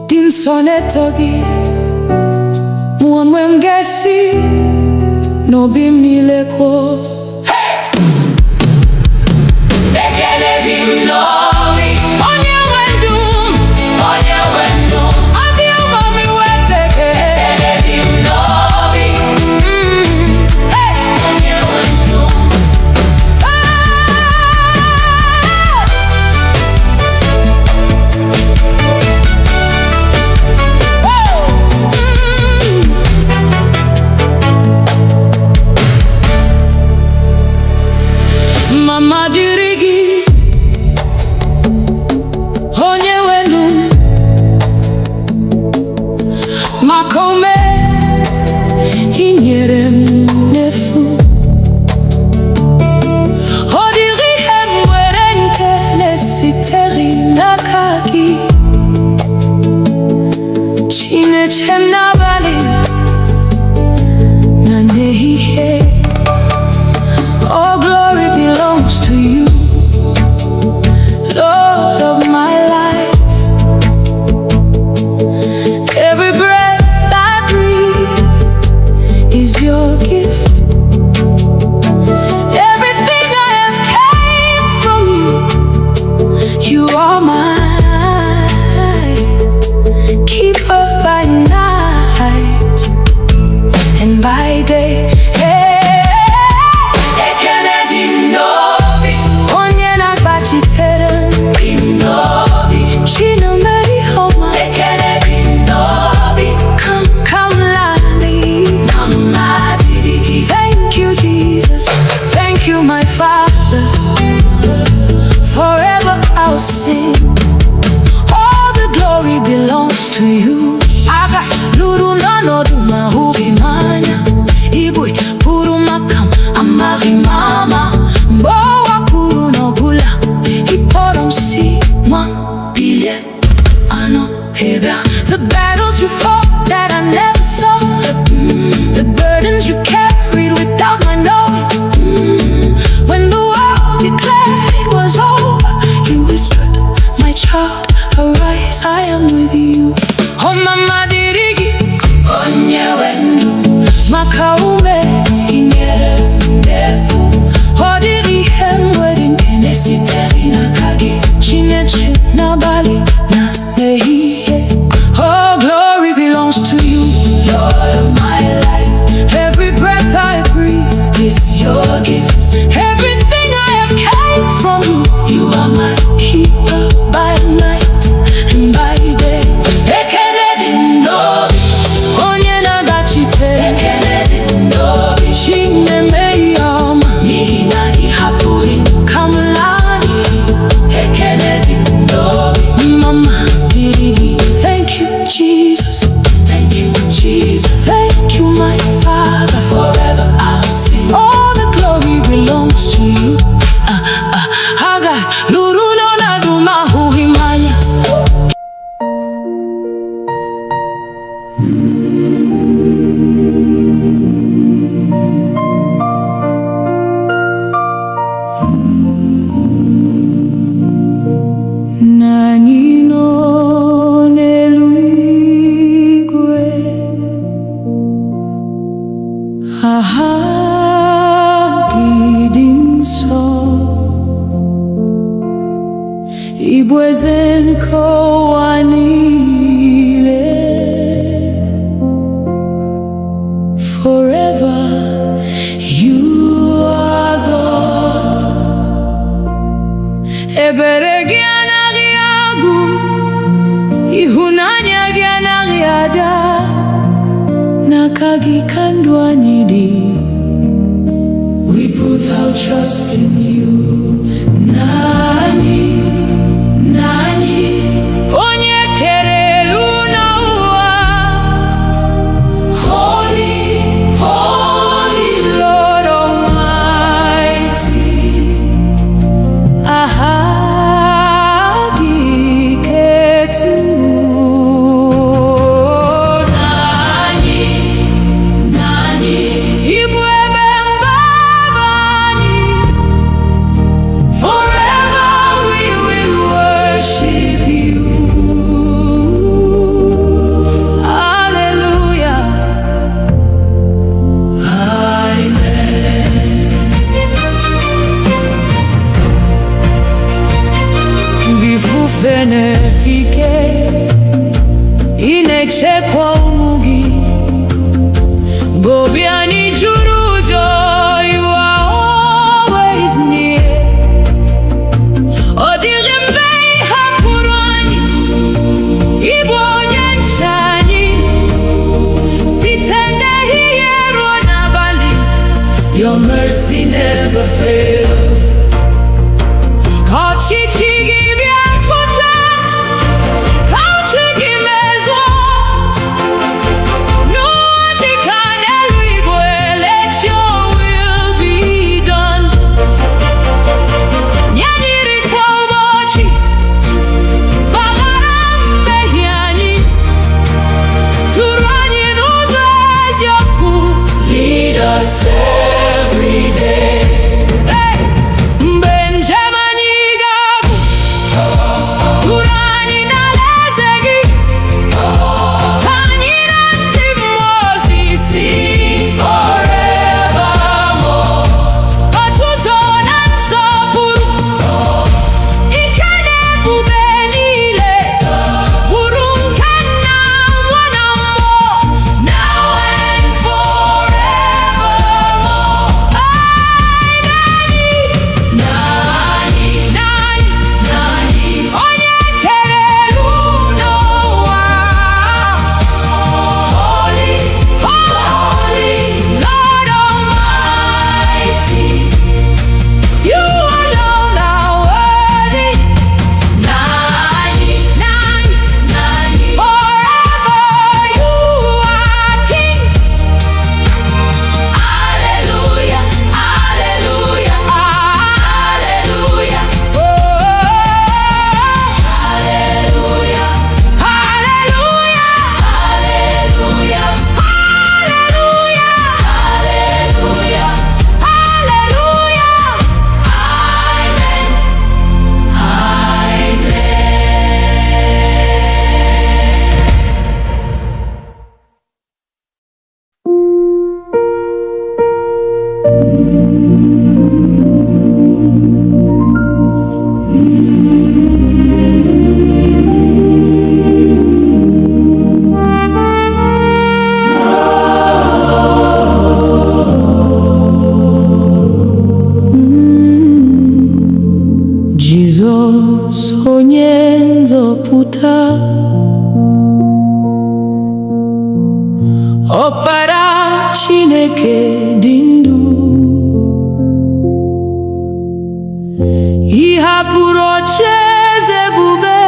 din sonetogi, muonwengesi, no bim nileko. Bekele dim novi, onye wendum, adi umami weteke. Bekele dim novi, onye wendum. Ibwezenkowanile. Forever you are God. Ebere gị anaghị agwụ, ịhụnanya gị anaghị ada. N'aka gị ka ndụ anyị dị. We put our trust in you. Nani, nani, onye kere elu na ụwa. Holy, holy Lord Almighty. Aha gị ketu. Nani, nani, Ibu ebe mgbaba anyị. Forever we will worship you. Hallelujah. Amen. Bifufe nefike, inechekwa ụmụ gị. Gobi anyị juru ụjọ, you are always near. Ọ dịghị mgbe ị hapụrụ anyị, ịbụ onye nche anyị. Site n'ehihie ruo n'abalị, your mercy never fails. Ka ọchịchị gị bịa pụta, ka uche gị mezuo. N'ụwa dịka n'eluigwe, let your will be done. Nye anyị nri kwa ụbọchị, gbaghara mmehie anyị, duru anyị n'ụzọ eziokwu. Lead us every day. Hey! Mgbe njem anyị ga-agwụ, duru anyị n'alaeze gị. Ka anyị na ndị mmụọ ozi sing forevermore. Otuto na nsọpụrụ, ike na ebube niile, bụrụ nke Nna, Nwa na Mmụọ, now and forevermore. Nani, nani, nani, onye kere elu n'ụwa. Holy, holy Lord Almighty. You alone are worthy. Nani, nani, nani, forever you are King. Hallelujah, hallelujah, hallelujah. Oh, hallelujah, hallelujah, hallelujah, hallelujah, hallelujah, hallelujah. Amen, Jizọs onye nzọpụta, Ọkpara Chineke dị ndụ. Ị hapụrụ ocheeze ebube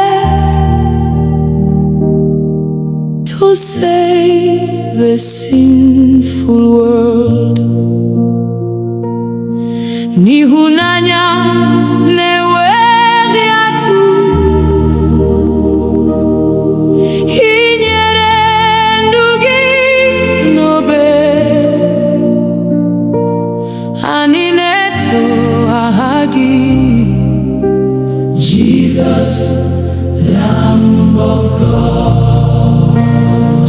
to save a sinful world. N'ịhụnanya na-enweghị atụ, ị nyere ndụ gị n'obe. Anyị na-eto aha gị, Jesus, Lamb of God.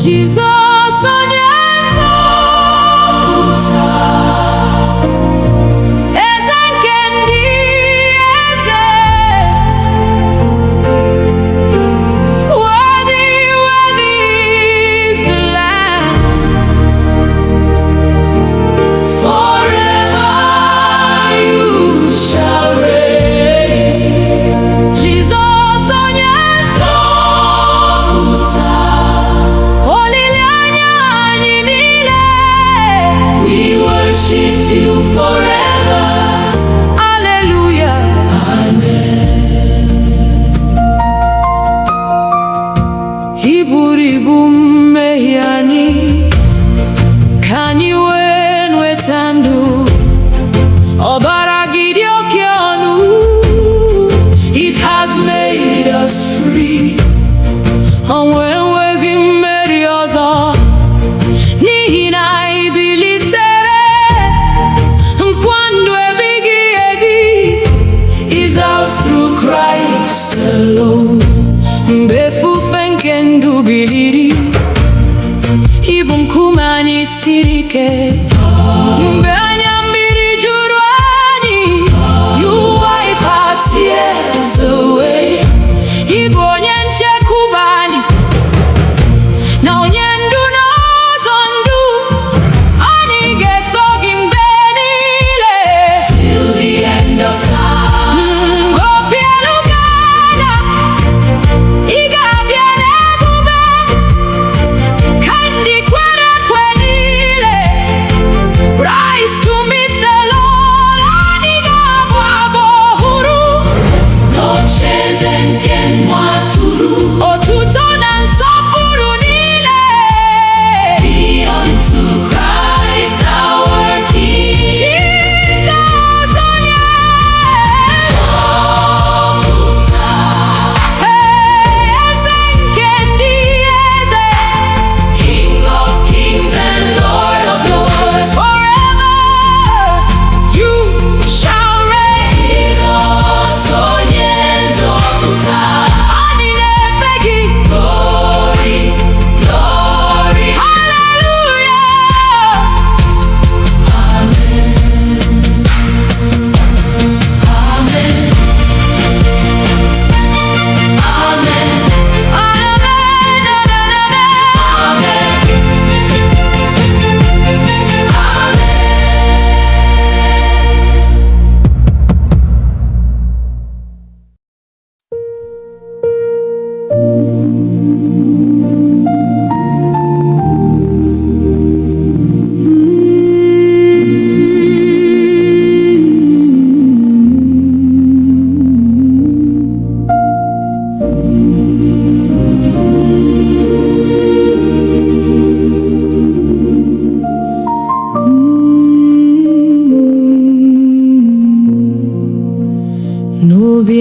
Jesus onye nzọpụta, eze nke ndị eze.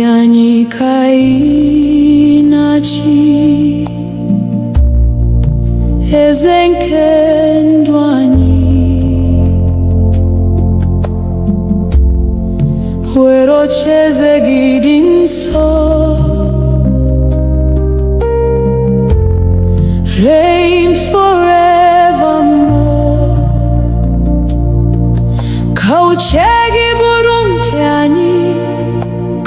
anyị ka ị na-achị, eze nke ndụ anyị, were ocheeze gị dị nsọ, reign forevermore. Ka uche gị bụrụ nke anyị,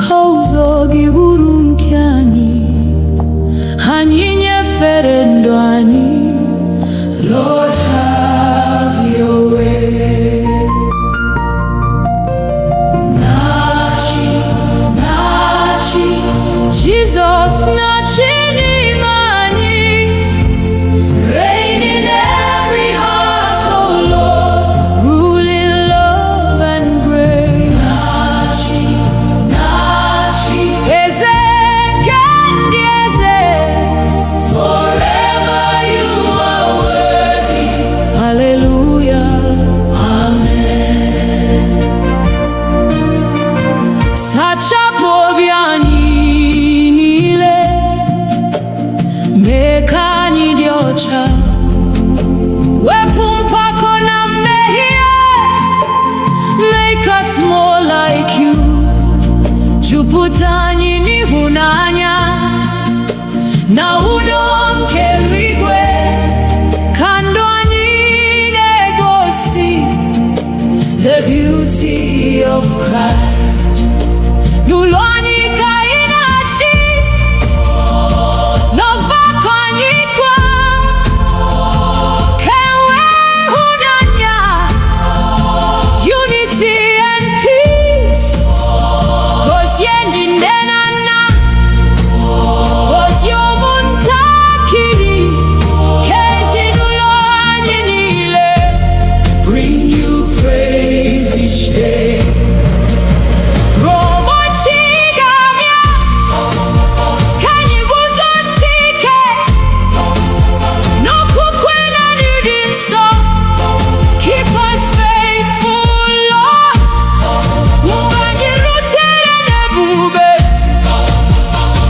ka ụzọ gị bụrụ nke anyị, anyị nyefere ndụ anyị. Lord, have your way. Na-achị, na-achị, Jesus na-achị n'ime anyị. Reign in every heart, oh Lord, rule in love and grace. Na-achị, na-achị, eze nke ndị eze, forever you are worthy. Hallelujah, amen. Sachapụ obi anyị niile, mee ka anyị dị ọcha, wepụ mpako na mmehie, make us more like you. Jupụta anyị n'ịhụnanya na udo nke eluigwe, ka ndụ anyị na-egosi the beauty of Christ. N'ụlọ anyị ka ị na-achị, n'ọgbakọ anyị kwa, ka enwee ịhụnanya, unity and peace. Gozie ndị nne na nna, gozie ụmụntakịrị, ka ezinụlọ anyị niile bring you praise each day. Ụbọchị ga-abịa, ka anyị guzosie ike n'okwukwe na ịdị nsọ. Keep us faithful, Lord. Mgbe anyị rutere n'ebube,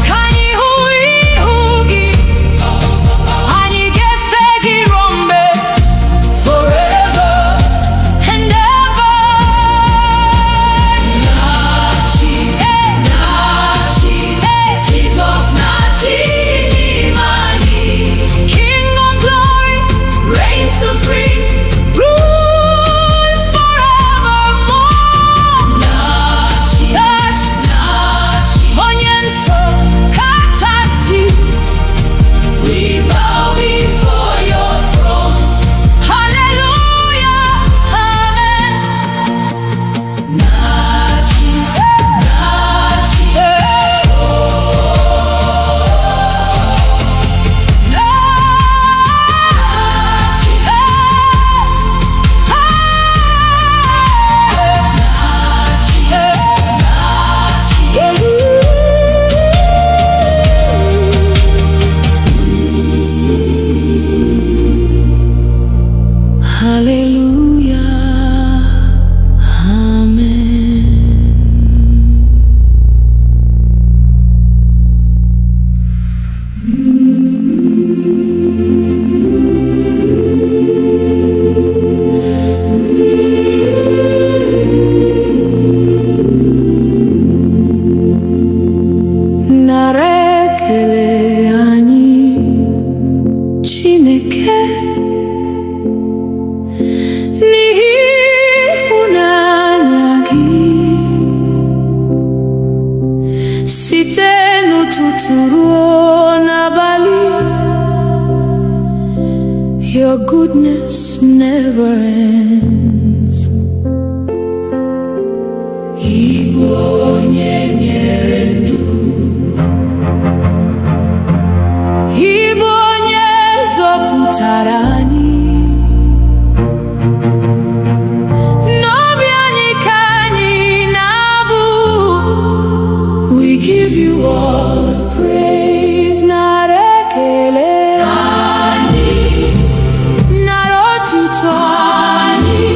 ka anyị hụ ihu gị, anyị ga-efe gị ruo mgbe, forever and ever. Na-achị, na-achị, Jesus na-achị n'ime anyị. King of glory, reign supreme, rule forevermore. Na-achị, na-achị, onye nsọ kachasị, we bow before your throne. Hallelujah, amen. Na-achị, na-achị, hallelujah, amen. Nara ekele anyị, Chineke, n'ihi ịhụnanya gị, site n'ụtụtụ ruo n'abalị. Your goodness never ends. Ịbụ onye nyere ndụ, ịbụ onye zọpụtara anyị. N'obi anyị ka anyị na-abụ, we give you all the praise. Nara ekele anyị, nara otuto anyị.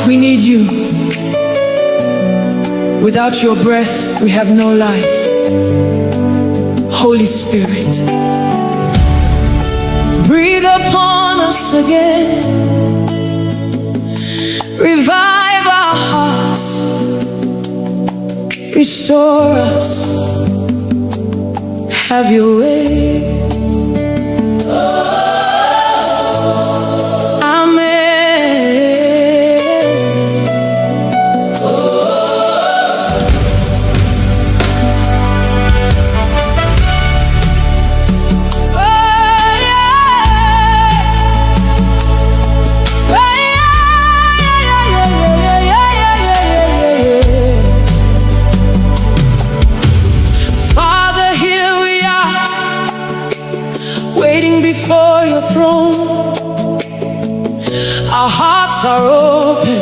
We need you. Without your breath, we have no life. Holy Spirit, breathe upon us again. Revive our hearts. Restore us. Have your way. Before your throne, our hearts are open,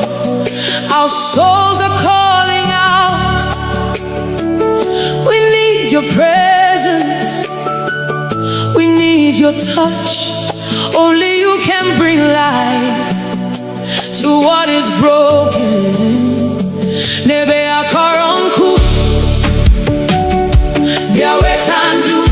our souls are calling out. We need your presence, we need your touch. Only you can bring life to what is broken. Nebe akaronku, biawetandu.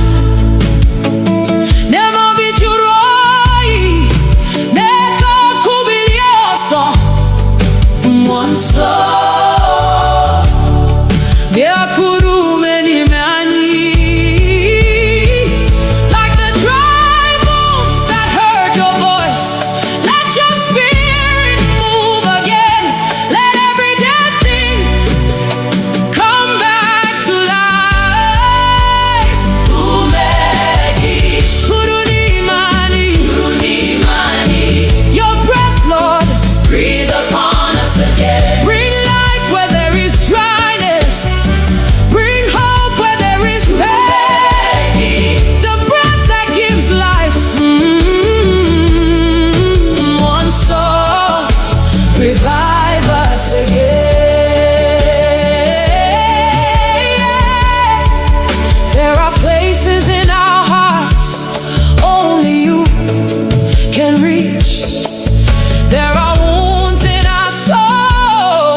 There are wounds in our soul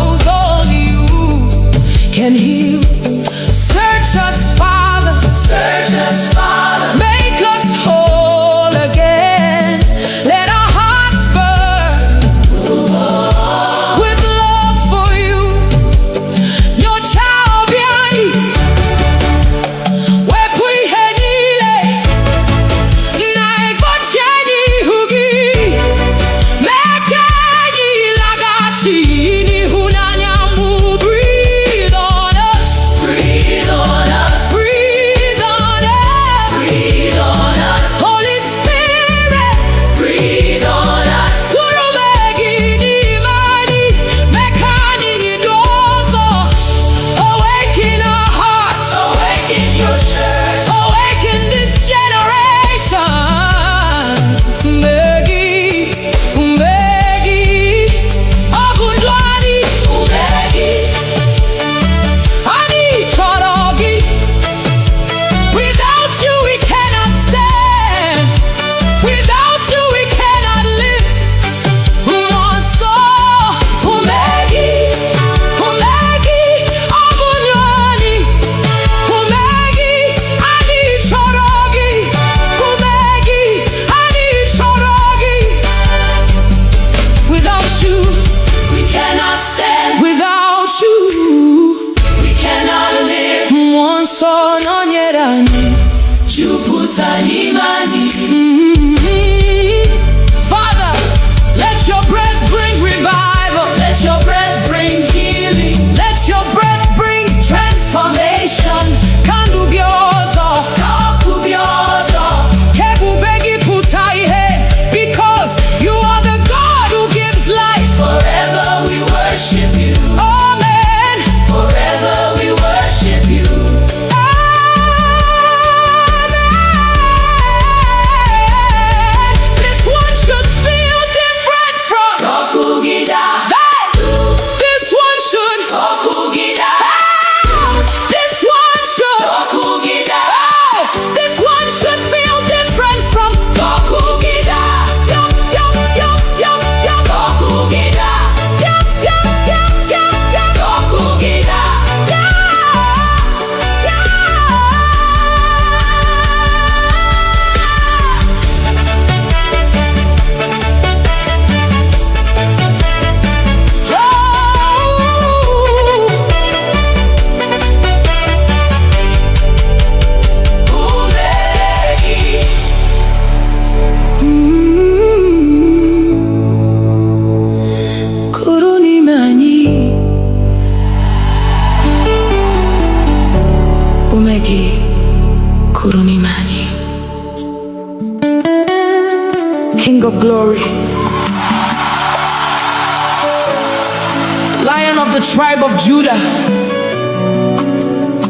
Lion of the tribe of Judah,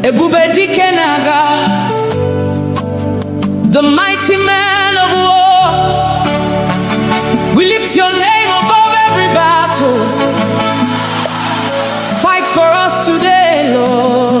Ebube dike naga, the mighty man of war. We lift your name above every battle. Fight for us today, Lord.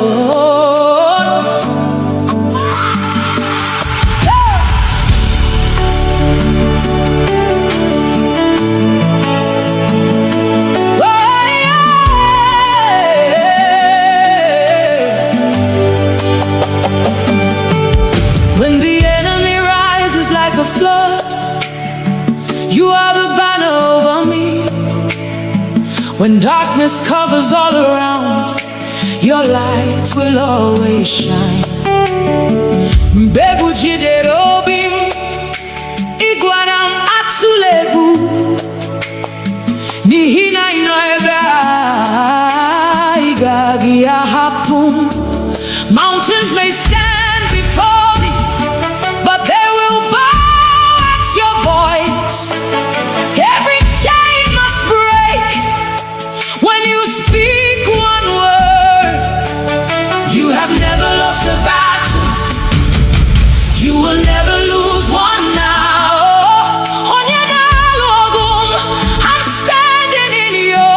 When the enemy rises like a flood, you are the banner over me. When darkness covers all around, your light will always shine. Mbegu jiderobim, iguanam atsulegu, nihina inoeba, igagi ahapum. Mountains may stand before me, but they will bow at your voice. Every chain must break when you speak one word. You have never lost a battle. You will never lose one now. I'm standing in your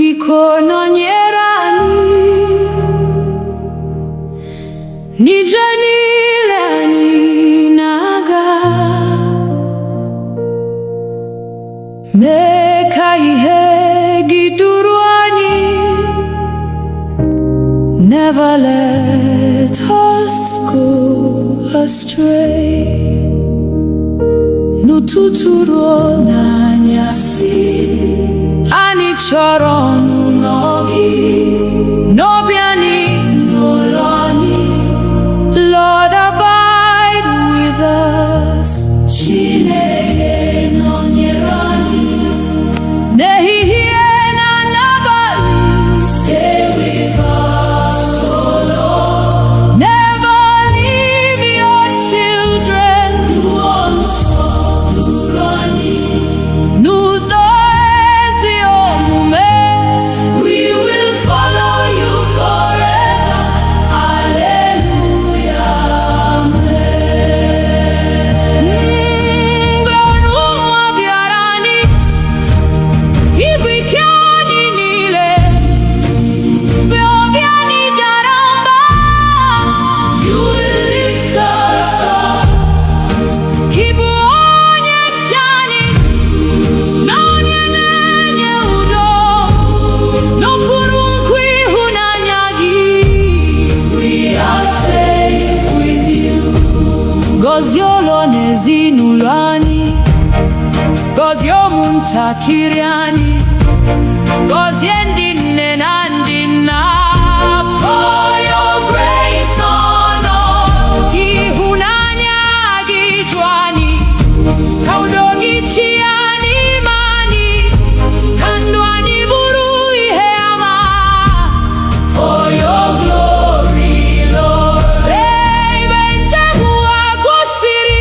biko nọnyere anyị n'ije niile anyị na-aga, mee ka ihe gị duru anyị. Never let us go astray. N'ụtụtụ ruo n'anyasị, anyị chọrọ ọnụnọ gị, n'obi anyị, n'ụlọ anyị. Lord, abide with us. Chineke nọnyere anyị n'ehihie na n'abalị. Stay with us, oh Lord. Never leave your children. N'ụzọ nsọ duru anyị, n'ụzọ ezi omume. We will follow you forever. Hallelujah, amen. Mgbe ụmụ bịara anyị, ibu ike anyị niile, mgbe obi anyị dara mba, you will lift us up. Ibu onye nche anyị, na onye na-enye udo, n'okpuru nkwa ịhụnanya gị. We are safe with you. Gọzie ụlọ na ezinụlọ anyị, gọzie ụmụntakịrị anyị, gọzie ndị nne na ndị nna. Pour your grace on us. Ịhụnanya gị ju anyị, ka udo gị chịa n'ime anyị, ka ndụ anyị bụrụ ihe ama. For your glory, Lord. Ebe njem ụwa gwụsịrị,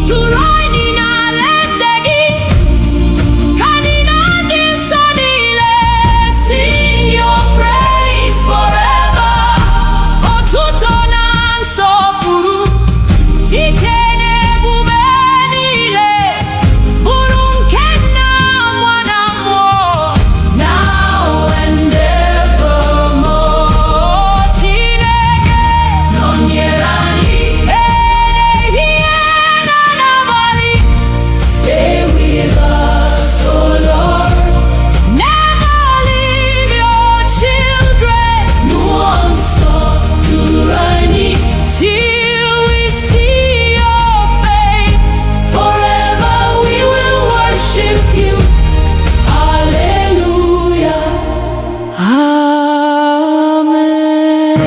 duru anyị n'alaeze gị, ka anyị na ndị nsọ niile sing your praise forever. Otuto na nsọpụrụ, ike na ebube niile, bụrụ nke Nna, Nwa na Mmụọ, now and evermore. Chineke nọnyere anyị ehihie na n'abalị. Stay with us, oh Lord. Never leave your children. N'ụzọ nsọ duru anyị, till we see your face. Forever we will worship you. Hallelujah, amen.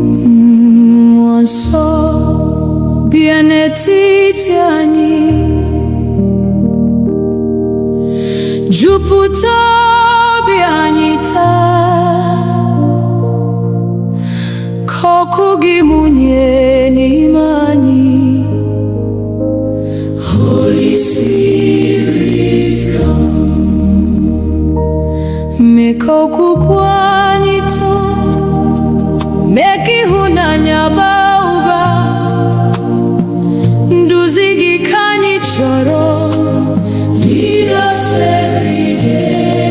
Mmụọ nsọ bịa n'etiti anyị, jupụta obi anyị taa, ka ọkụ gị mụnye n'ime anyị. Holy Spirit, come. Mee ka okwukwe anyị too, mee ka ịhụnanya baa ụba. Nduzi gị ka anyị chọrọ. Lead us every day.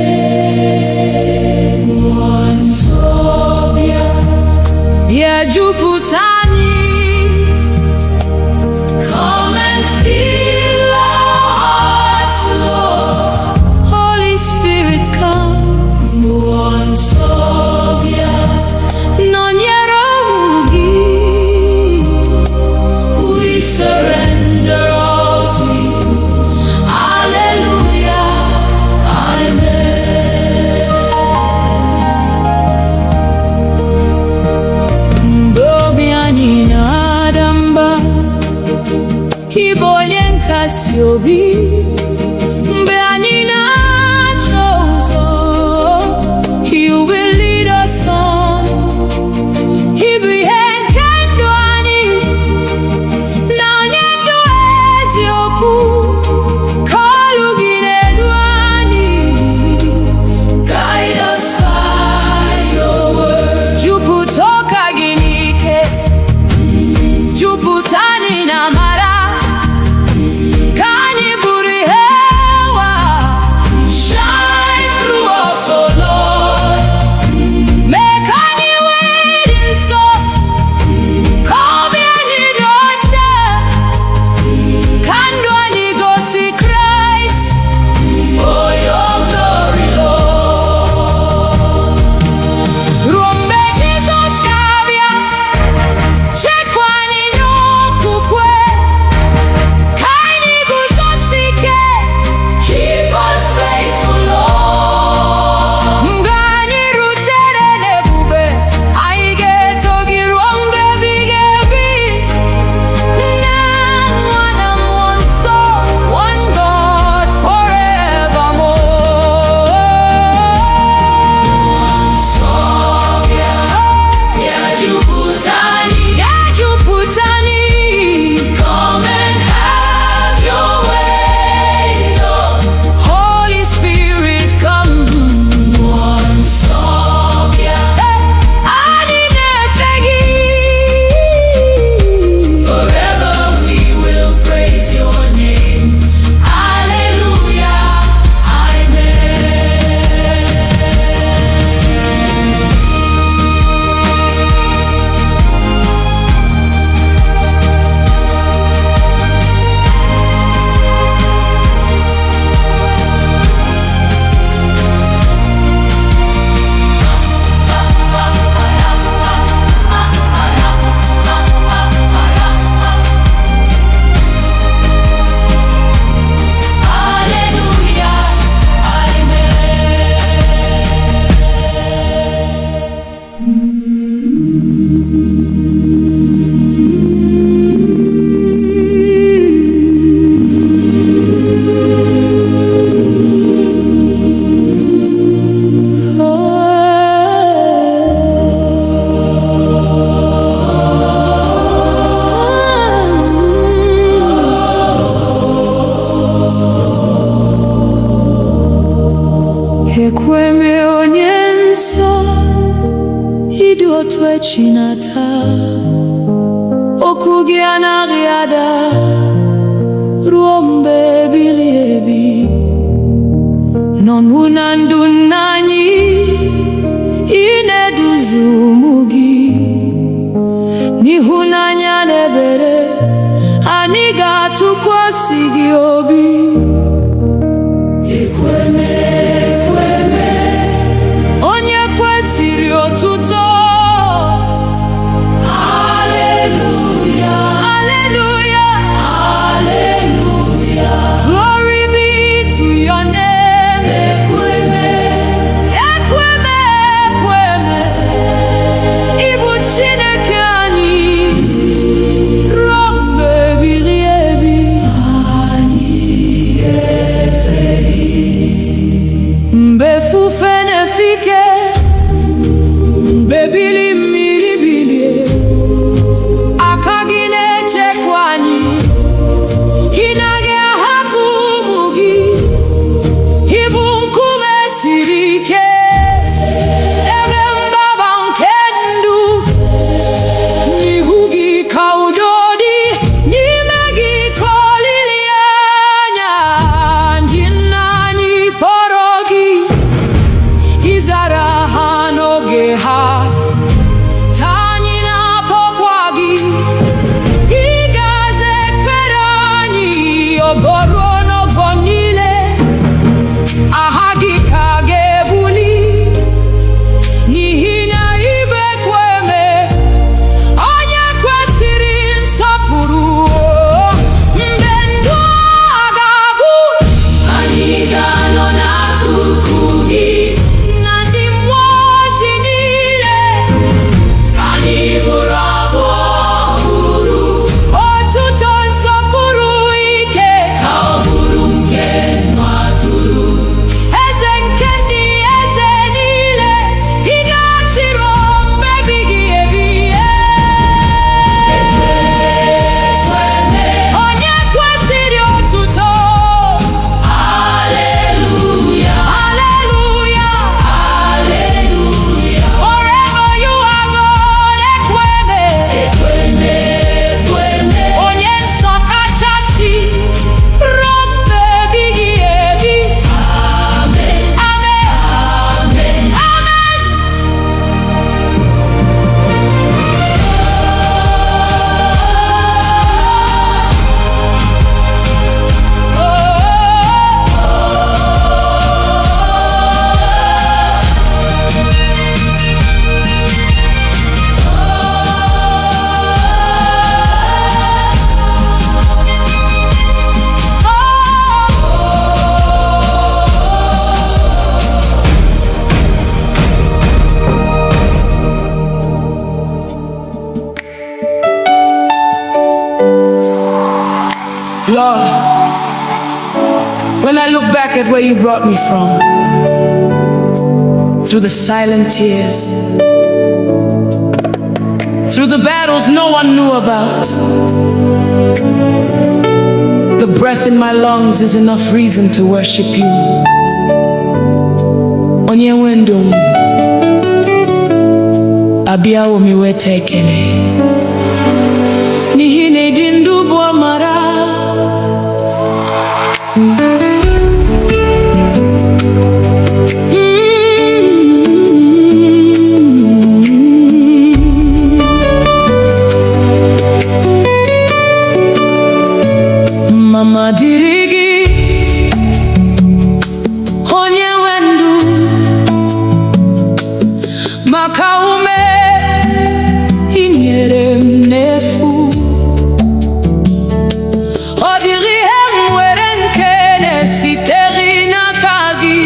na-akasi obi mgbe anyị na-achọ ụzọ. You will lead us on. Ịbụ ihe nke ndụ anyị na onye ndụ eziokwu. Ka olu gị na-edu anyị. Guide us by your word. Jupụta ụka gị n'ike, jupụta anyị na amara. Ka anyị bụrụ ihe ụwa. Shine through us, oh Lord. Mee ka anyị wee dị nsọ, ka obi anyị dị ọcha, ka ndụ anyị gosi Kraịst. For your glory, Lord. Ruo mgbe Jizọs ga-abịa, chekwa anyị n'okwukwe, ka anyị guzosi ike. Keep us faithful, Lord. Mgbe anyị rutere n'ebube, anyị ga-eto gị ruo mgbe ebighị ebi. Nna, Nwa na Mmụọ Nsọ, one God forevermore. Nsọ bịa, bịa jupụta anyị, bịa jupụta anyị. Come and have your way, Lord. Holy Spirit, come. Nsọ bịa, anyị na-efe gị. Forever we will praise your name. Hallelujah, amen. Hallelujah, ekweme onye nsọ, ịdị otu echi na taa. Okwu gị anaghị ada ruo mgbe ebighị ebi. N'ọnwụ na ndụ nna anyị, ị na-eduzi ụmụ gị. N'ịhụnanya na ebere, anyị ga-atụkwasị gị obi. Ekweme, ekweme, onye kwesịrị otuto. Hallelujah, hallelujah, hallelujah. Glory be to your name. Ekweme, ekweme, ekweme. Ịbụ Chineke anyị ruo mgbe ebighị ebi. Anyị Lord, when I look back at where you brought me from, through the silent tears, through the battles no one knew about, the breath in my lungs is enough reason to worship you. Onye wendum, abia omi wetekele. Nihine dindu bo mara. Mama dirigi, onye wendu, makaume inyere mnefu. Odiri emwere nkene siteri na kagi,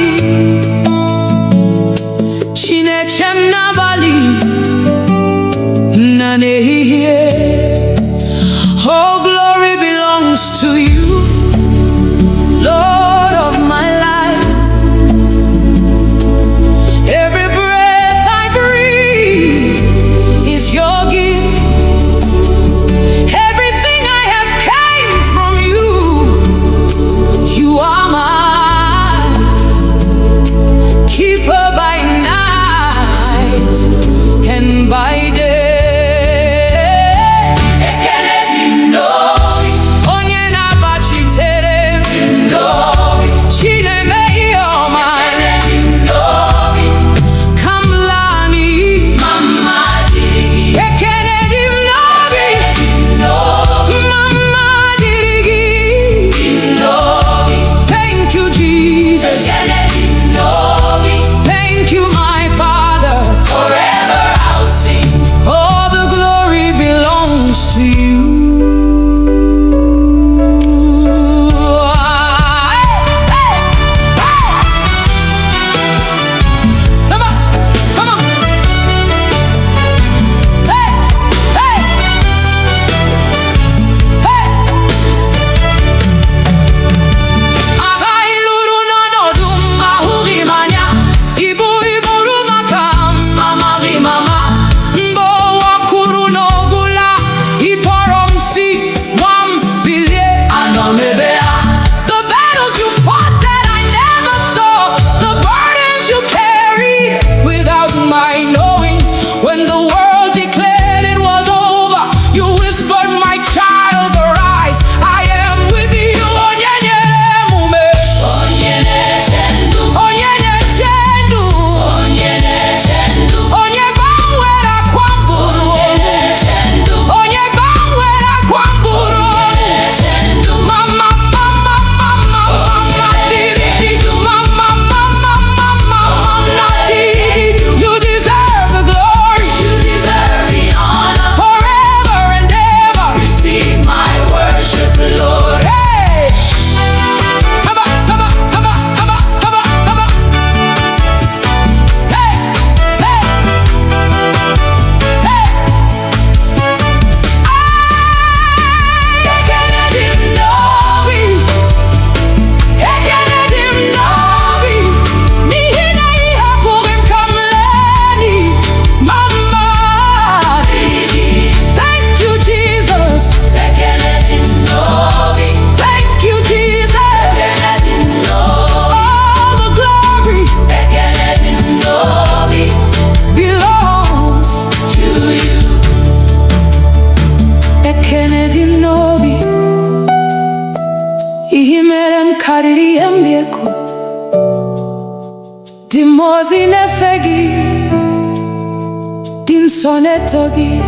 chinechem na bali na nehihie. Oh, glory belongs to you, Lord of my life. Every breath I breathe is your gift. Everything I have came from you. You are my keeper by night and by day. Dimozi nefegi, din sonetogi,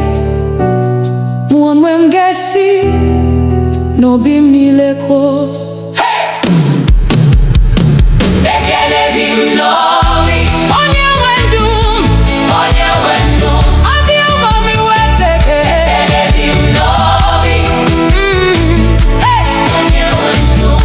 muonwe mgesi, no bim nileko. Bekele dim novi, onye wendum, onye wendum, adi ugomi weteke. Bekele dim novi, onye wendum.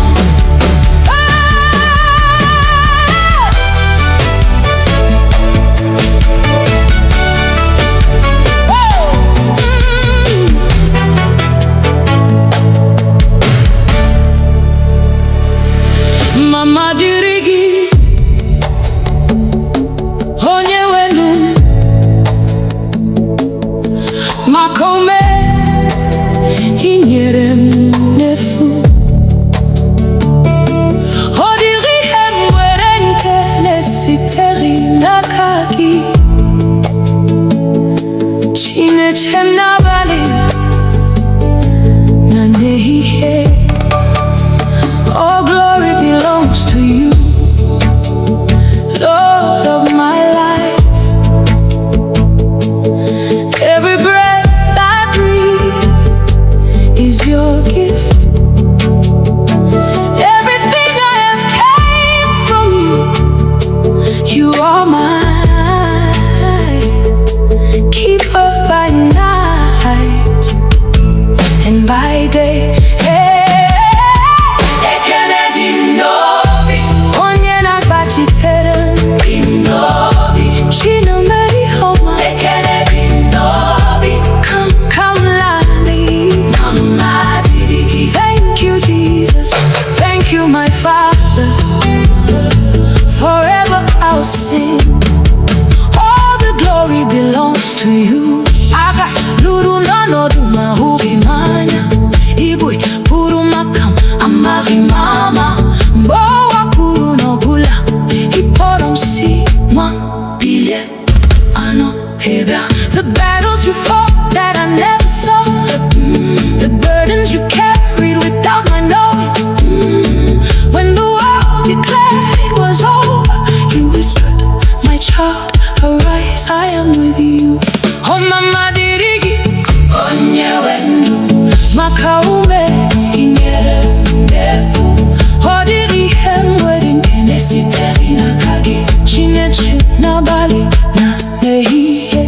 to you. Aga luru n'ọnọdụ ma hụghị m anya. Igwe pụrụ maka m amaghị m ama. Mgbe ọ wakpuru n'ọbụla ịkpọrọ m si nwa bilie anọ ebe a. The battles you fought that I never saw, the burdens you carried without my knowing. When the world declared it was over, you whispered, my child, arise, I am with you. Oh mama dirigi onye wenu maka ume inyere ndefu. Ọ dịghị ihe m nwere nke na-esitere n'aka gị, Chineke n'abalị na n'ehihie.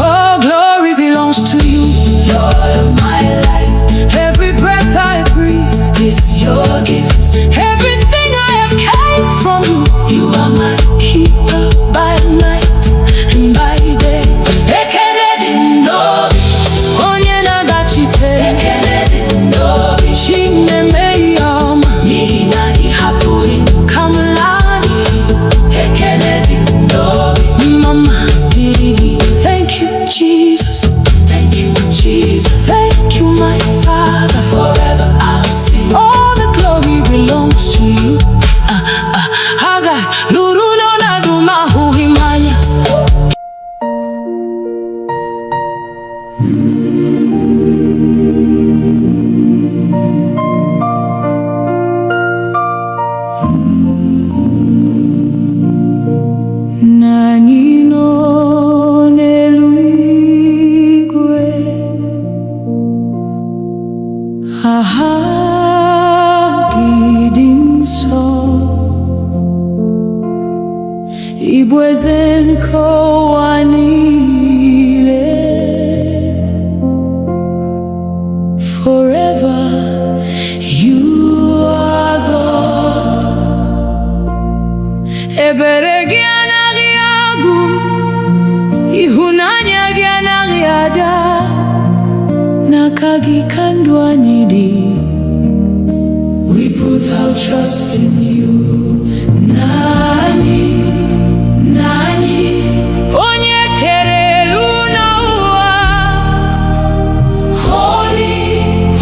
Oh, glory belongs to you, Lord of my life. Every breath I breathe is your gift. Everything I have came from you. You are my keeper by night and by day. Ekele dị n'obi onye na-agbachite. Ekele dị n'obi Chineke ihe ọma n'ihi na ị hapụghị m ka m laa n'iyi. Ekele dị n'obi mama dịrị. Thank you Jesus, thank you Jesus, thank you my Father. Forever I'll sing. All the glory belongs to you. Aga luru n'ọnọdụ ma hụghị m anya. Na anyị nọ n'elu igwe, aha gị dị nsọ. Ị bụ eze nke ụwa niile. Forever you are God. Ebere gị anaghị agwụ, ịhụnanya gị anaghị ada. N'aka gị ka ndụ anyị dị. We put our trust in you. Nani, nani, onye kere elu na ụwa. Holy,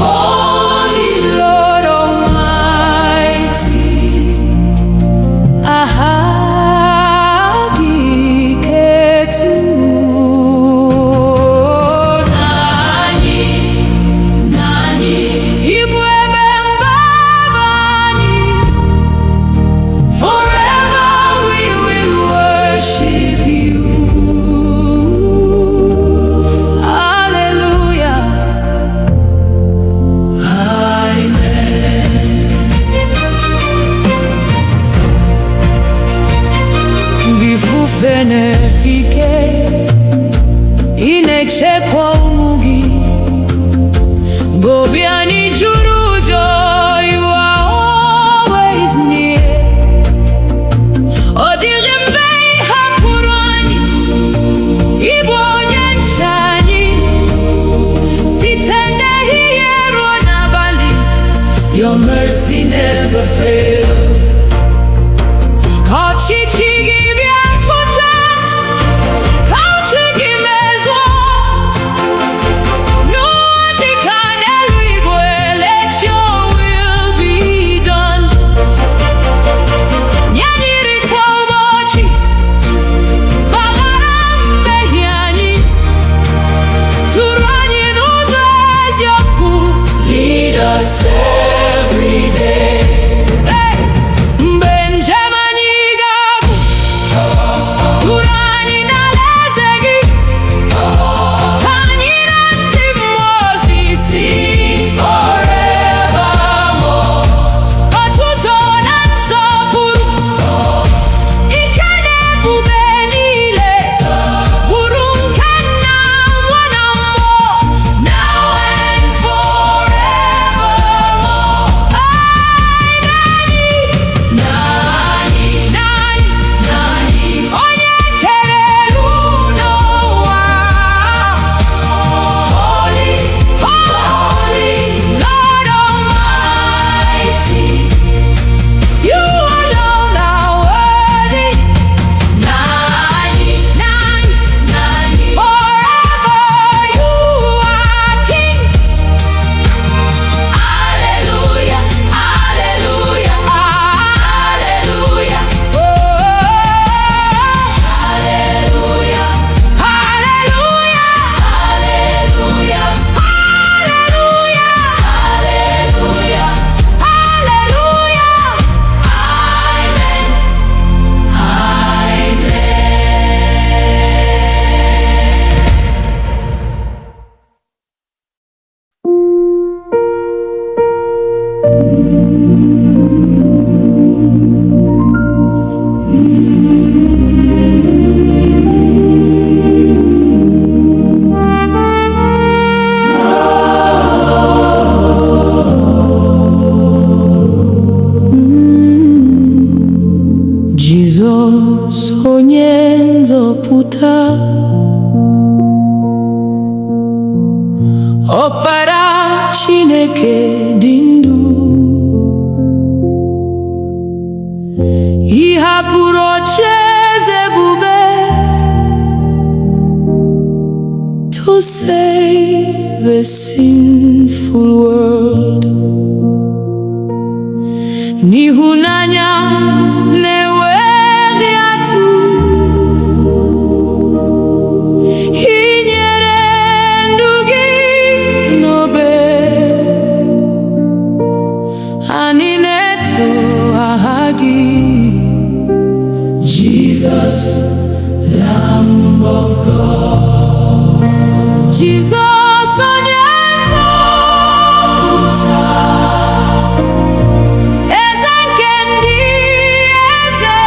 holy Lord Almighty. Aha gị ketu. Nani, nani, ịbụ ebe mgbaba anyị. Forever we will worship you. Hallelujah. Amen. Bifufe nefike inechekwa ụmụ gị. Bobi anyị juru ụjọ, you are always near. Ọ dịghị mgbe ị hapụrụ anyị, ị bụ onye nche anyị. Site n'ehihie ruo n'abalị, your mercy never fails. Ka ọchịchị gị bịa pụta, ka uche gị mezuo. Ọkpara Chineke dị ndụ, ị hapụrụ ocheeze ebube to save a sinful world. N'ịhụnanya na-enweghị atụ, ị nyere ndụ gị n'obe. Anyị na-eto aha gị, Jesus, Lamb of God. Jesus, onye nzọpụta, eze nke ndị eze.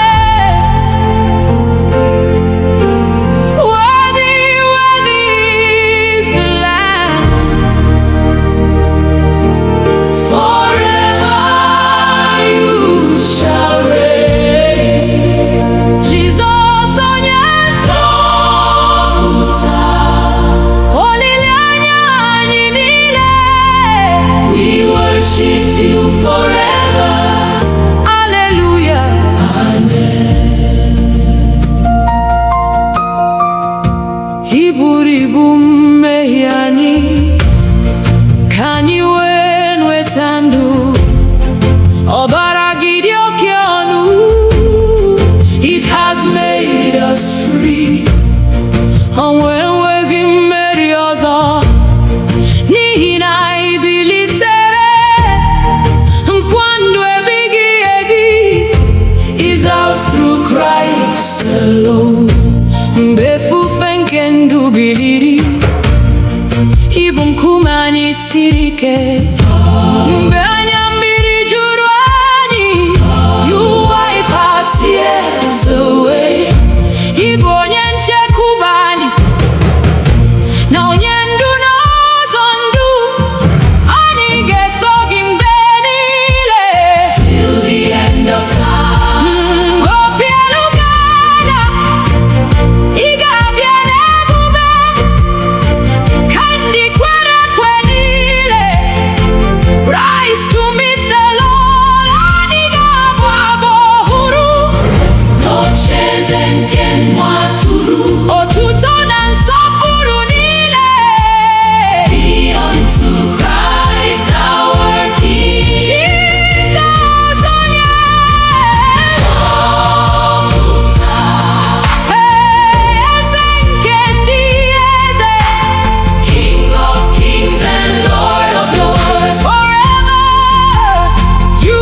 Worthy, worthy is the Lamb. Forever you shall reign. Jesus, onye nzọpụta, olileanya anyị niile. We worship you forever. Hallelujah. Amen. Ị buru ibu mmehie anyị, ka anyị wee nweta ndụ. Ọbara gị dị oke ọnụ, it has made us free. O nweghị mmeri ọzọ, n'ihi na ị bilitere. Nkwa ndụ ebighị ebi is ours through Christ alone. Mgbe ifufe nke ndụ biliri, ị bụ nkume anyị siri ike. Mgbe anya mmiri juru anyị, you wipe our tears away. Ị bụ onye nchekwube anyị, na onye ndu n'ụzọ ndụ. Anyị ga-eso gị mgbe niile, till the end of time. Obi elu ga-ada, ị ga-abịa n'ebube, ka ndị kwere ekwe niile rise to meet the Lord. Anyị ga-abụ abụ ọhụrụ n'ocheeze nke nwa atụrụ. Otuto na nsọpụrụ niile be unto Christ our King. Jesus, onye nzọpụta, eze nke ndị eze. King of kings and Lord of lords, forever you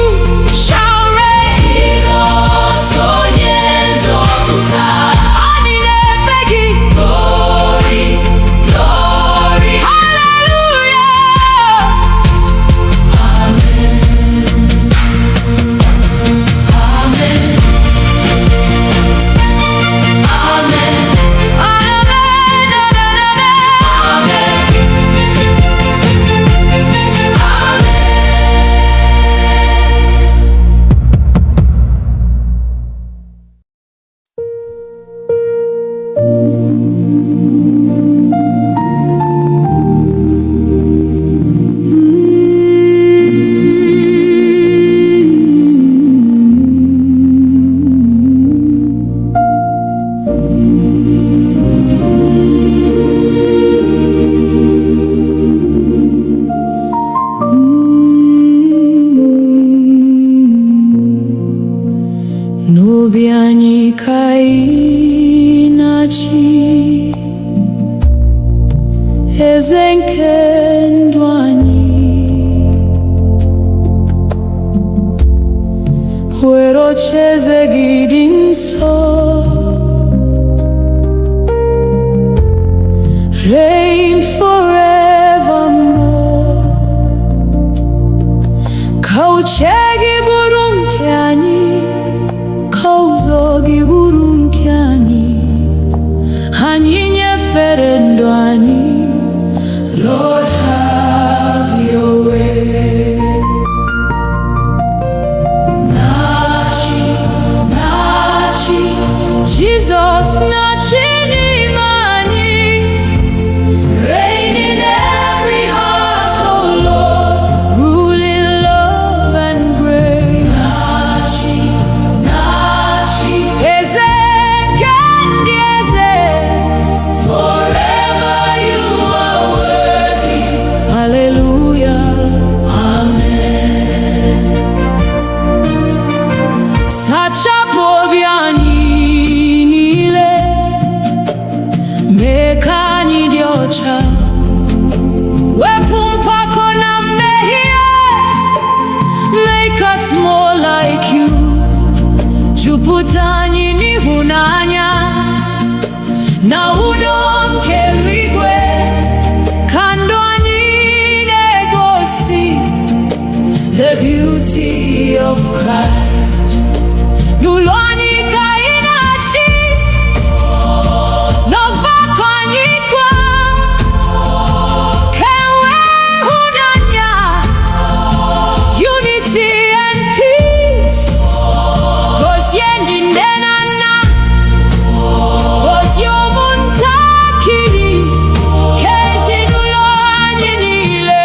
shall reign. Jesus, onye nzọpụta, anyị na-efe gị. Glory, glory, hallelujah. Amen. Amen. Amen. N'obi anyị ka ị na-achị, eze nke ndụ anyị. Were ocheeze gị dị nsọ, reign forevermore. Ka uche gị bụrụ nke anyị, ka ụzọ gị bụrụ nke anyị. Anyị nyefere ndụ anyị, Lord, have your way. Nachi, nachi, Jesus, nachi n'ime nyocha. Wepu mpako na mmehie, make us more like you. Jupụta anyị n'ịhụnanya na udo nke eluigwe, ka ndụ anyị na-egosi the beauty of Christ. N'ụlọ anyị ka anyị na-achị, n'ọgbakọ anyị kwa, ka enwee ịhụnanya, unity and peace. Gozie ndị nne na nna, gozie ụmụntakịrị, ka ezinụlọ anyị niile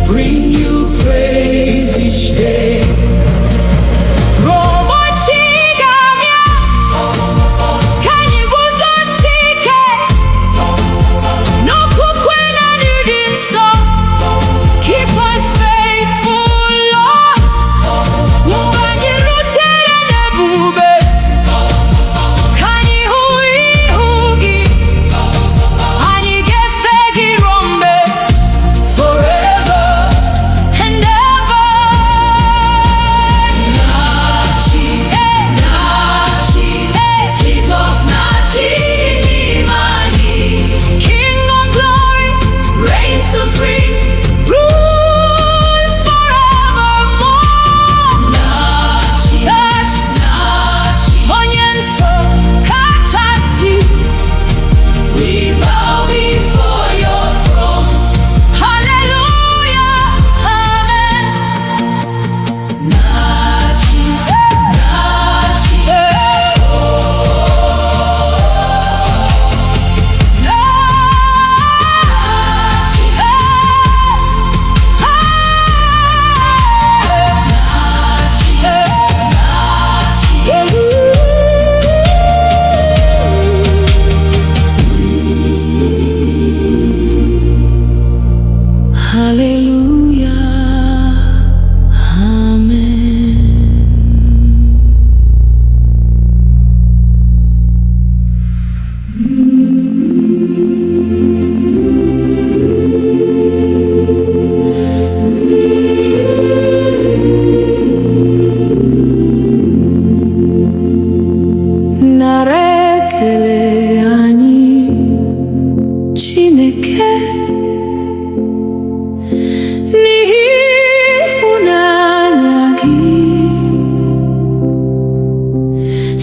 bring you praise each day.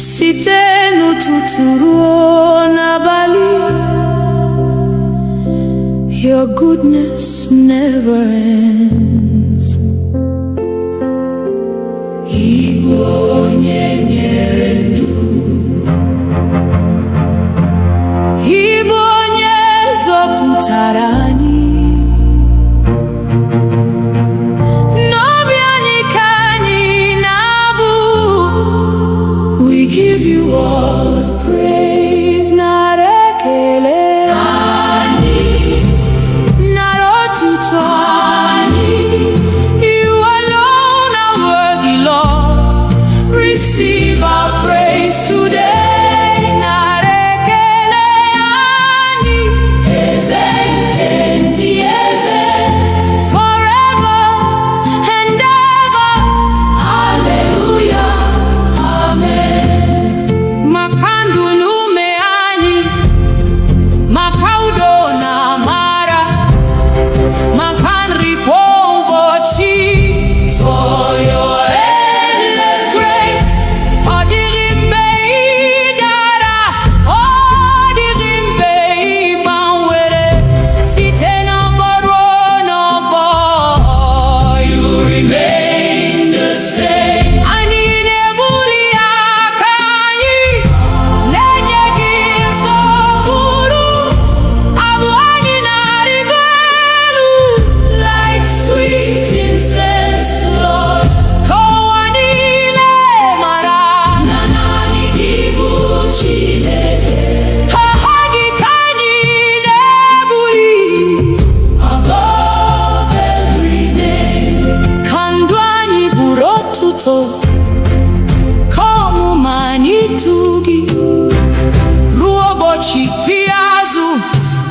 Site n'ụtụtụ ruo n'abalị, your goodness never ends. Igbo onye nyere ndụ, Igbo onye zọpụtara anyị. Give you all the praise, not ekele, not otuto. You alone are worthy, Lord. Receive our praise today, not ekele, forever and ever. Hallelujah, amen.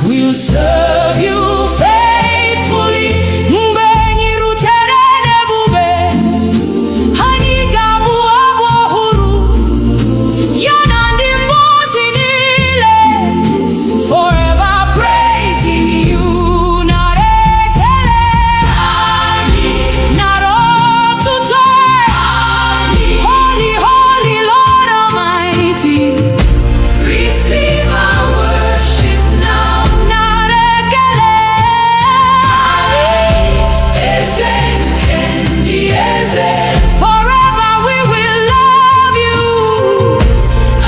we'll serve you faithfully. Mgbe anyị rutere n'ebube, anyị ga-abụ abụ ọhụrụ, ya na ndị mmụọ ozi niile, forever praising you. Nara ekele, nara otuto, holy, holy Lord Almighty. Receive our worship now. Nara ekele, eze nke ndị eze. Forever we will love you.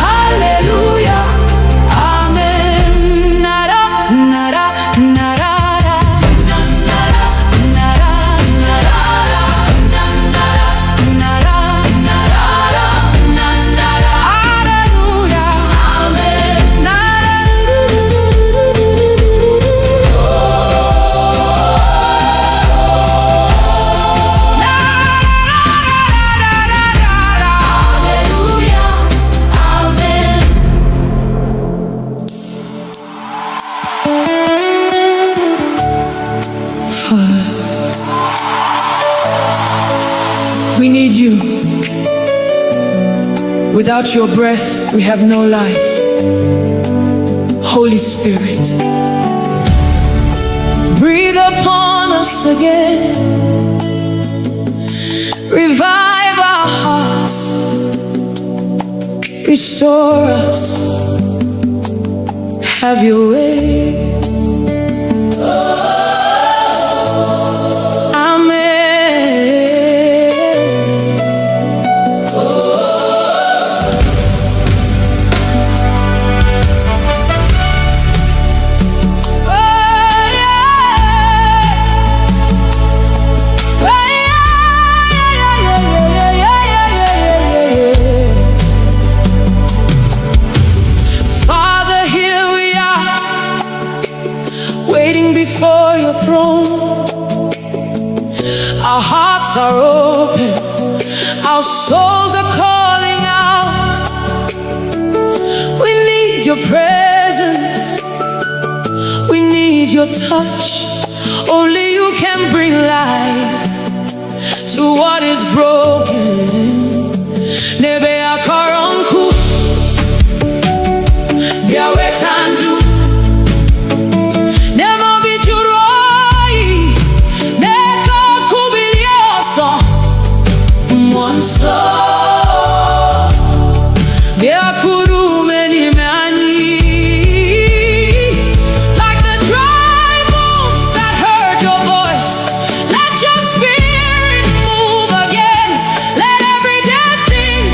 Hallelujah. Amen. Nara, nara, nara, nara, nara, nara. Hallelujah. Amen. Hallelujah. Amen. We need you. Without your breath, we have no life. Holy Spirit, breathe upon us again. Revive our hearts. Restore us. Have your way. Father, here we are, waiting before your throne. Our hearts are open, our souls are calling out. We need your presence, we need your touch. Only you can bring life to what is broken. Nebe akaronku, biawetandu, nemo bijuroi, neko kubilioso, monso, biakurume nimani. Like the dry bones that heard your voice, let your spirit move again. Let every dead thing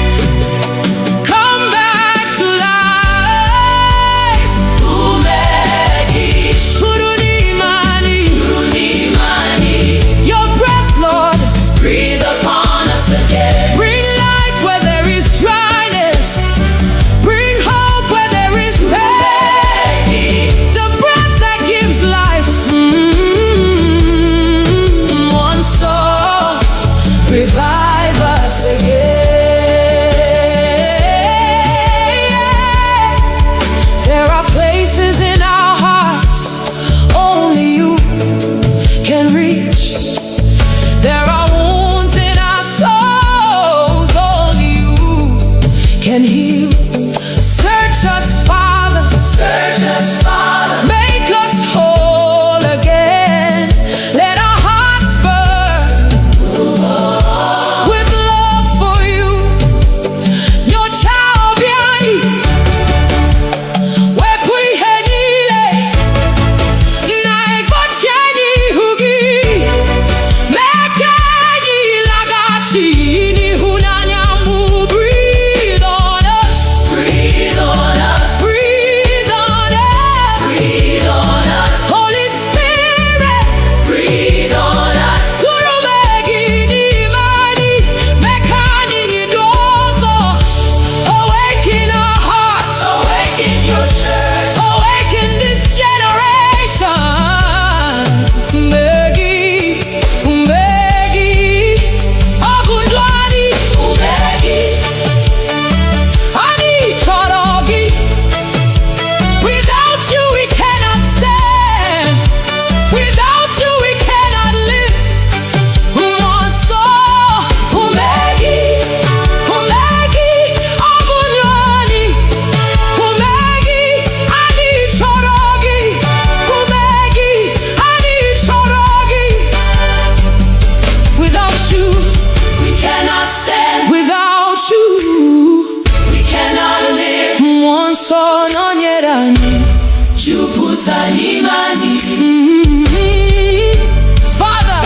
Father,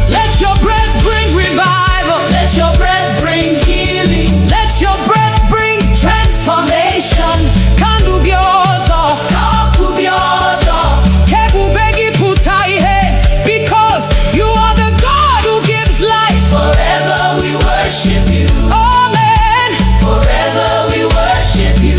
let your breath bring revival. Let your breath bring healing. Let your breath bring Transformation. Kandubiozo, Kakubiozo. Kebubegi Putaihe, because you are the God who gives life. Forever we worship you. Amen. Forever we worship you.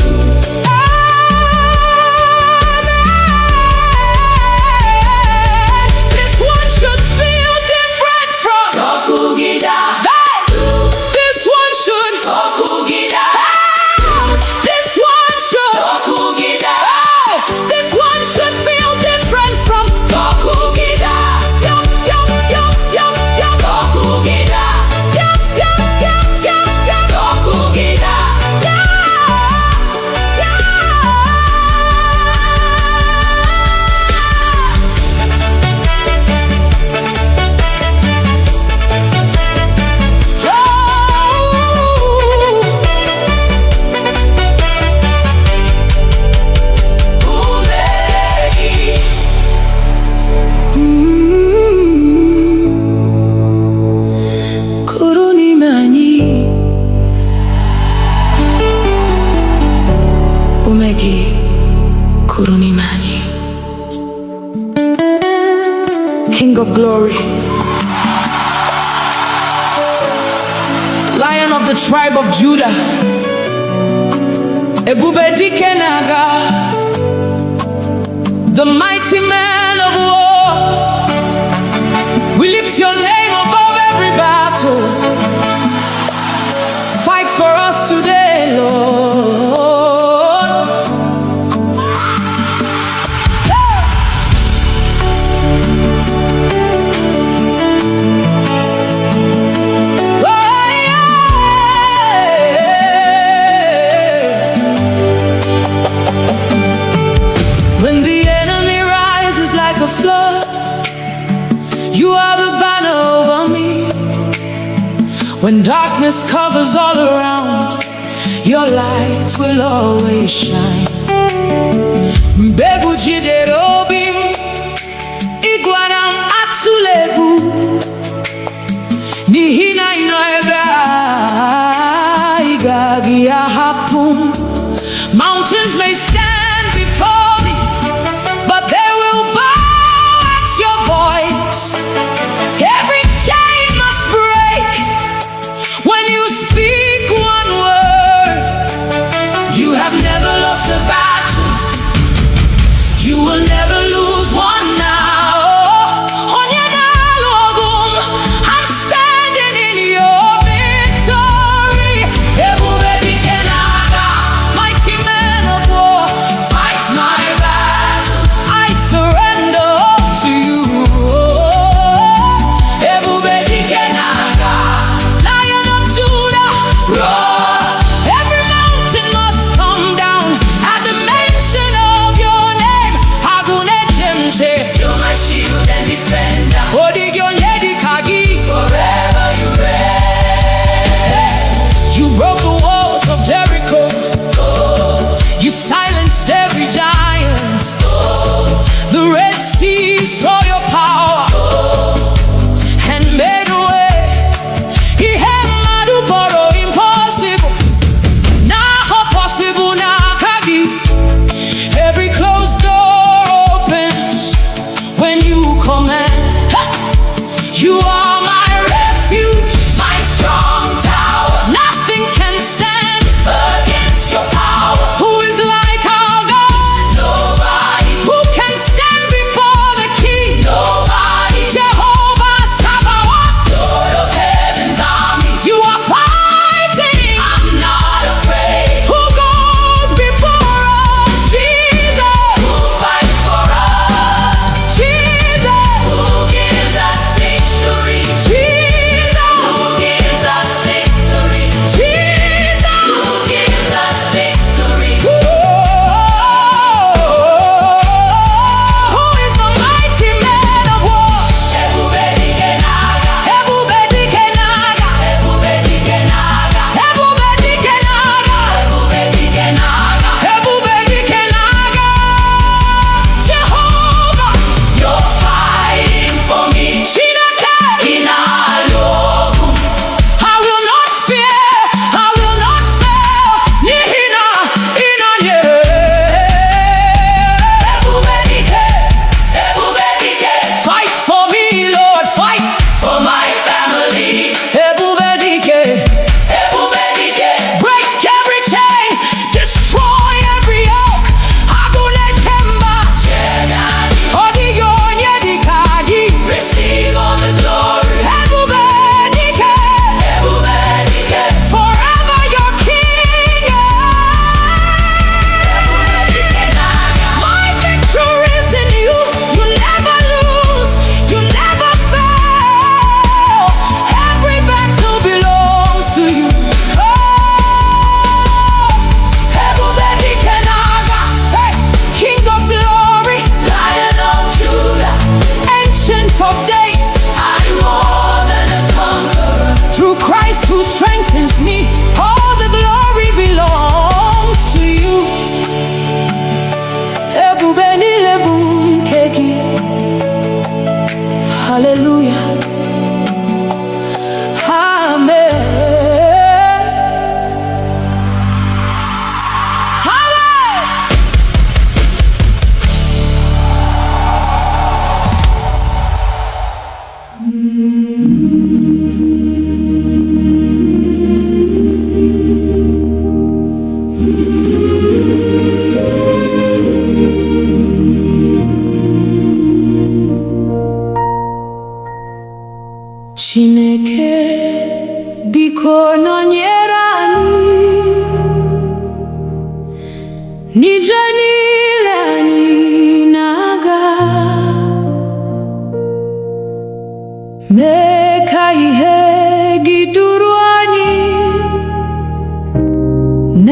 Amen. This one should feel different from Kakugida. this one should. Kakugida. This one should. Kakugida. This one should feel different from. Kakugida. Yup, yup, yup, yup, yup. Kakugida. Yup, yup, yup, yup, yup. Kakugida. Umegi. Kuruni mani Umegi Kuruni mani. King of glory, Lion of the tribe of Judah, Ebube Dike Naga, the mighty man of war. We lift your name above every battle. Fight for us today, Lord. Oh, yeah. When the enemy rises like a flood, you are the banner over me. When darkness covers all around, your light will always shine. Mbegu jiderobim, iguanam atsulegu, nihina inoeba, igagi ahapum. Mountains may stand before me, but they will bow at your voice. Every chain must break when you speak one word. You have never lost a battle. You will never lose one now. I'm standing in your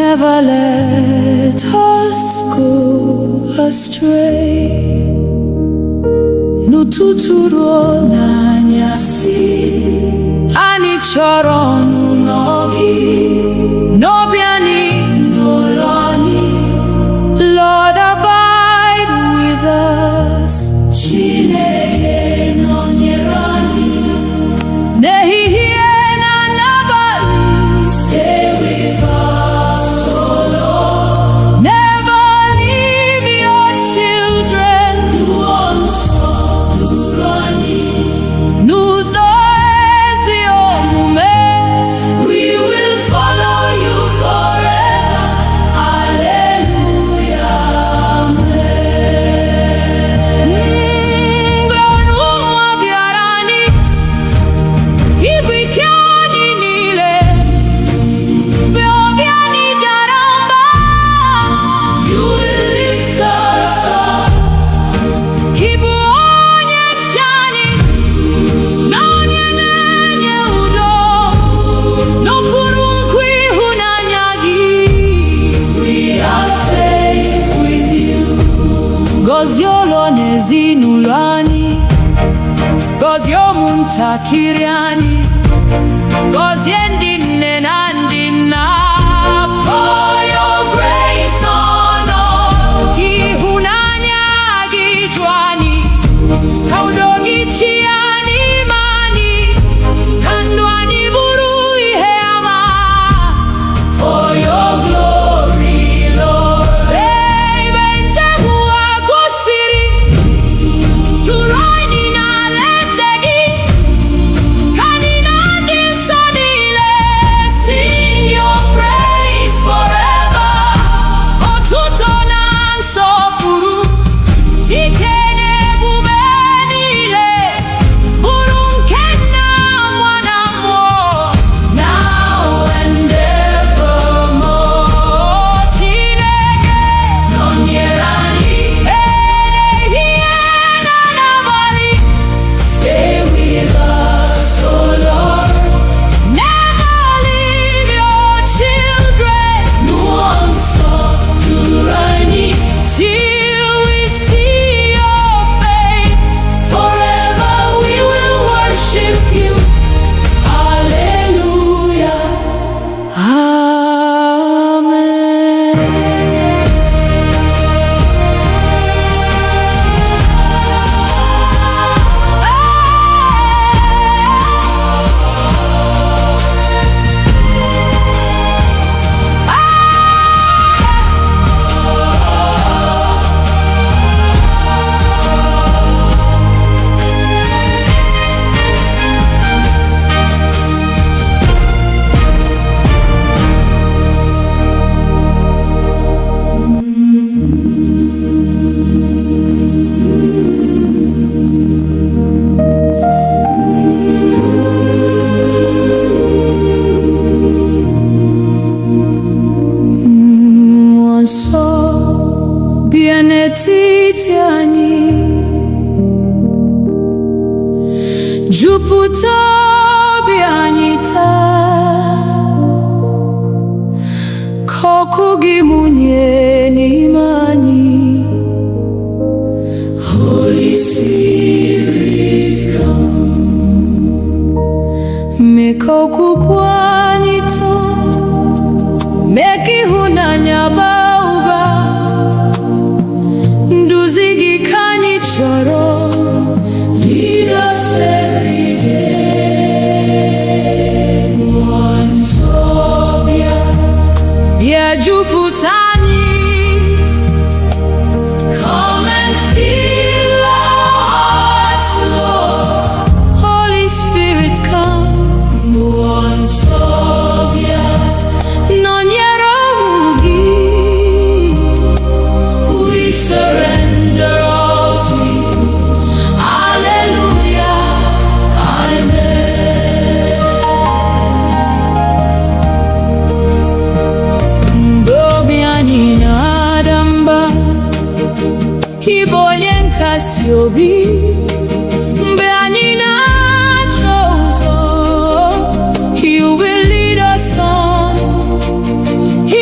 never let us go astray. N'ụtụtụ ruo n'anyasị, anyị chọrọ ọnụnọ gị, n'obi anyị, n'ụlọ anyị. Lord, abide with us. Chineke nọnyere anyị n'ehihie na n'abalị. Stay with us, oh Lord. Never leave your children. N'ụzọ nsọ duru anyị, n'ụzọ ezi omume. We will follow you forever. Hallelujah, amen. Mgbe ụmụ bịara anyị, ibu ike anyị niile, mgbe obi anyị dara mba, you will lift us up. Ibu onye nche anyị, na onye na-enye udo, n'okpuru nkwa ịhụnanya gị. We are safe with you. Gọzie ụlọ na ezinụlọ anyị, gọzie ụmụntakịrị anyị, gọzie ndị nne na ndị nna. Pour your grace on us. Ịhụnanya gị ju anyị, ka udo gị chịa n'ime anyị, ka ndụ anyị bụrụ ihe ama. For your glory, Lord. Ebe njem ụwa gwụsịrị, duru anyị n'alaeze gị, ka anyị na ndị nsọ niile sing your praise forever. Otuto na nsọpụrụ, ike na ebube niile, bụrụ nke Nna, Nwa na Mmụọ, now and evermore. Chineke nọnyere anyị ehihie na n'abalị. Stay with us, oh Lord. Never leave your children. N'ụzọ nsọ duru anyị, till we see your face. Forever we will worship you. Hallelujah, amen. Mmụọ nsọ bịa n'etiti anyị, jupụta obi anyị taa, ka ọkụ gị mụnye n'ime anyị. Holy Spirit, come. Mee ka okwukwe anyị too, mee ka ịhụnanya baa ụba. Nduzi gị ka anyị chọrọ. Lead us every day. Mmụọ nsọ bịa, bịa jupụta anyị. Come and fill our hearts, Lord. Holy Spirit, come. Mmụọ nsọ bịa, nọnyere ụmụ gị. We surrender all to you. Hallelujah, amen. Mgbe obi anyị na-ada mba, ị bụ onye nkasi obi. Mgbe anyị na-achọ ụzọ, you will lead us on. He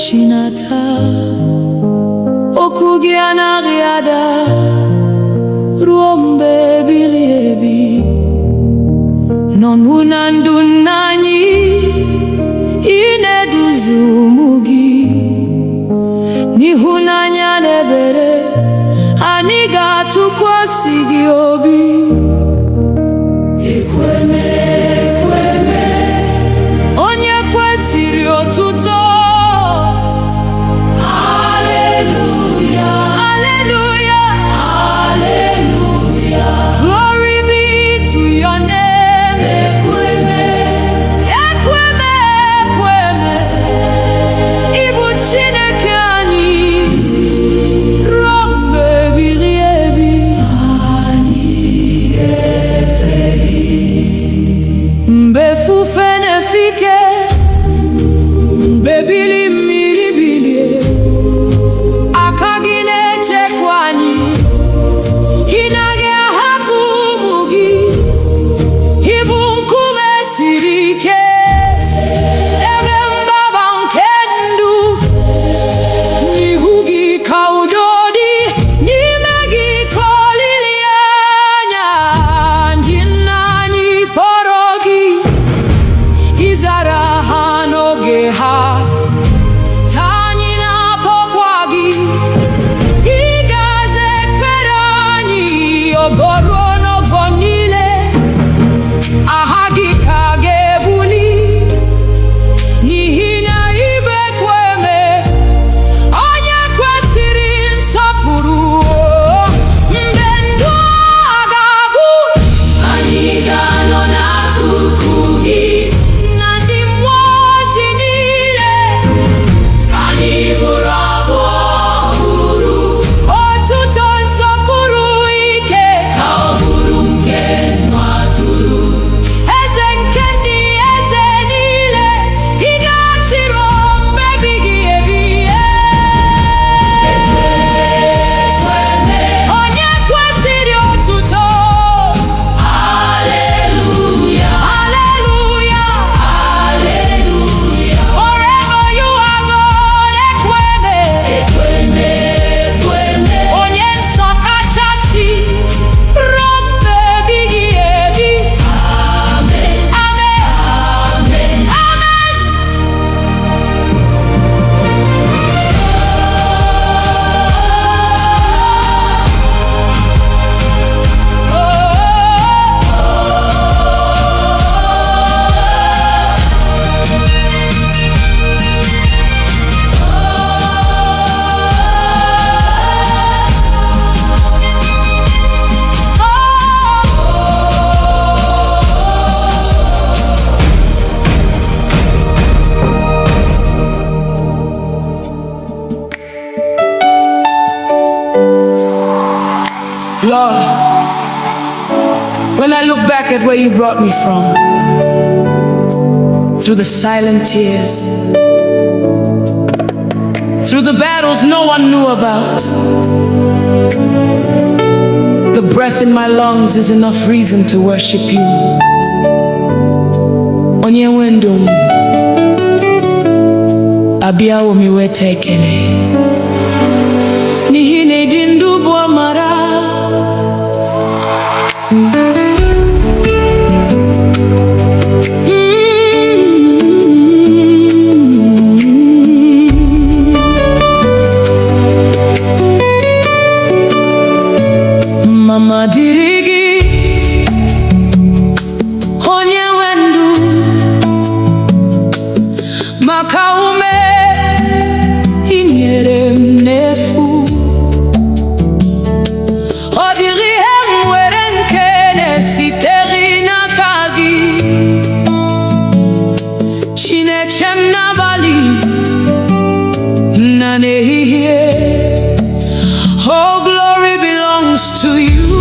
chinata, okwu gị anaghị ada ruo mgbe ebighị ebi. N'ọnwụ na ndụ nna anyị, ị na-eduzi ụmụ gị n'ịhụnanya na ebere. Anyị ga-atụkwasị gị obi. Ekweme, ekweme, onye kwesịrị otuto. Hallelujah, hallelujah, hallelujah. Glory be to your name. Ekweme, ekweme, ekweme, ịbụ Chineke anyị. Mgbe ifufe na-efike, mgbe ebili mmiri bilie, aka gị na-echekwa anyị. Ị naghị ahapụ ụmụ gị. Ị bụ nkume siri ike, ebe mgbaba nke ndụ. N'ihu gị ka udo dị, n'ime gị ka olileanya. Ndị nna anyị kpọrọ gị, ịzara ha n'oge ha. Taa anyị na-akpọkwa gị, ị ga-aza ekpere anyị ogo ruo n'ọgbọ niile. Aha gị ka ga-ebuli, n'ihi na ị bụ ekweme, onye kwesịrị nsọpụrụ. Mgbe ndụ a ga-agwụ, anyị ga-anọ n'akụkụ gị na ndị mmụọ ozi niile. Anyị bụrụ abụ ọhụrụ, otuto nsọpụrụ ike ka ọ bụrụ nke nwa atụrụ. Eze nke ndị eze niile, ị ga-achịrị mgbe ebighị ebi. Onye kwesịrị otuto. Hallelujah, hallelujah, hallelujah. Forever you are God. Ekweme, ekweme, ekweme, onye nsọ kachasị ruo mgbe ebighị ebi. Amen, amen, amen, amen. Lord, when I look back at where you brought me from, through the silent tears, through the battles no one knew about, the breath in my lungs is enough reason to worship you. Onye nwe ndụ m, abịawo m iweta ekele, n'ihi na ịdị ndụ bụ amara. Mama dịrị gị, onye nwe ndụ, maka ume ị nyere m n'efu. Ọ dịghị ihe m nwere nke na-esitere n'aka gị. Chineke m n'abalị na n'ehihie, all glory belongs to you.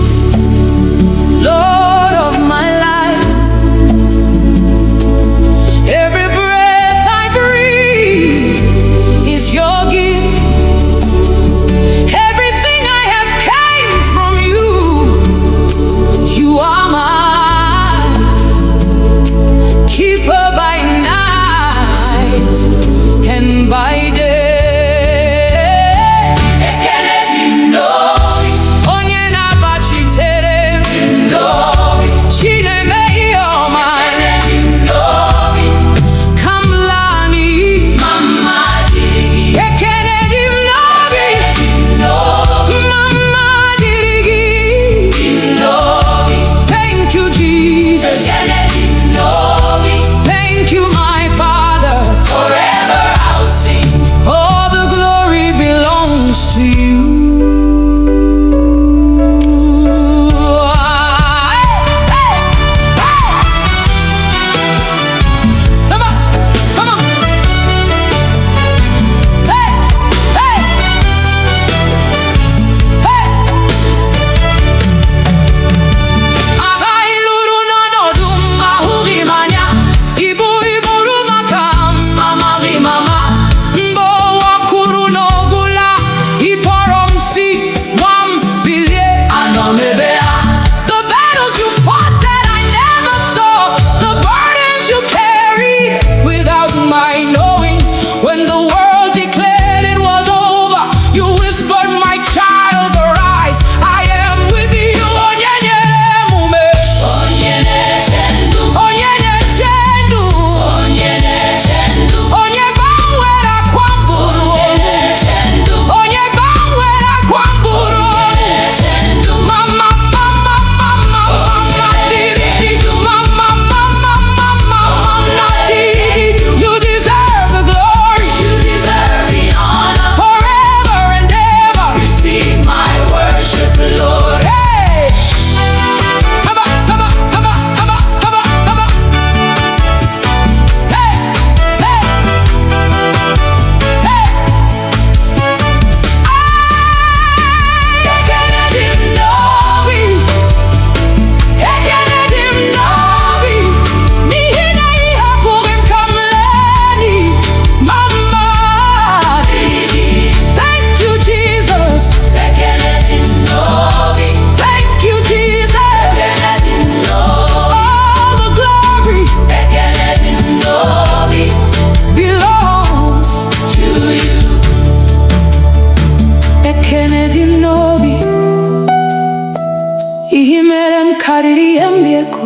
Ihimerem kariri embieko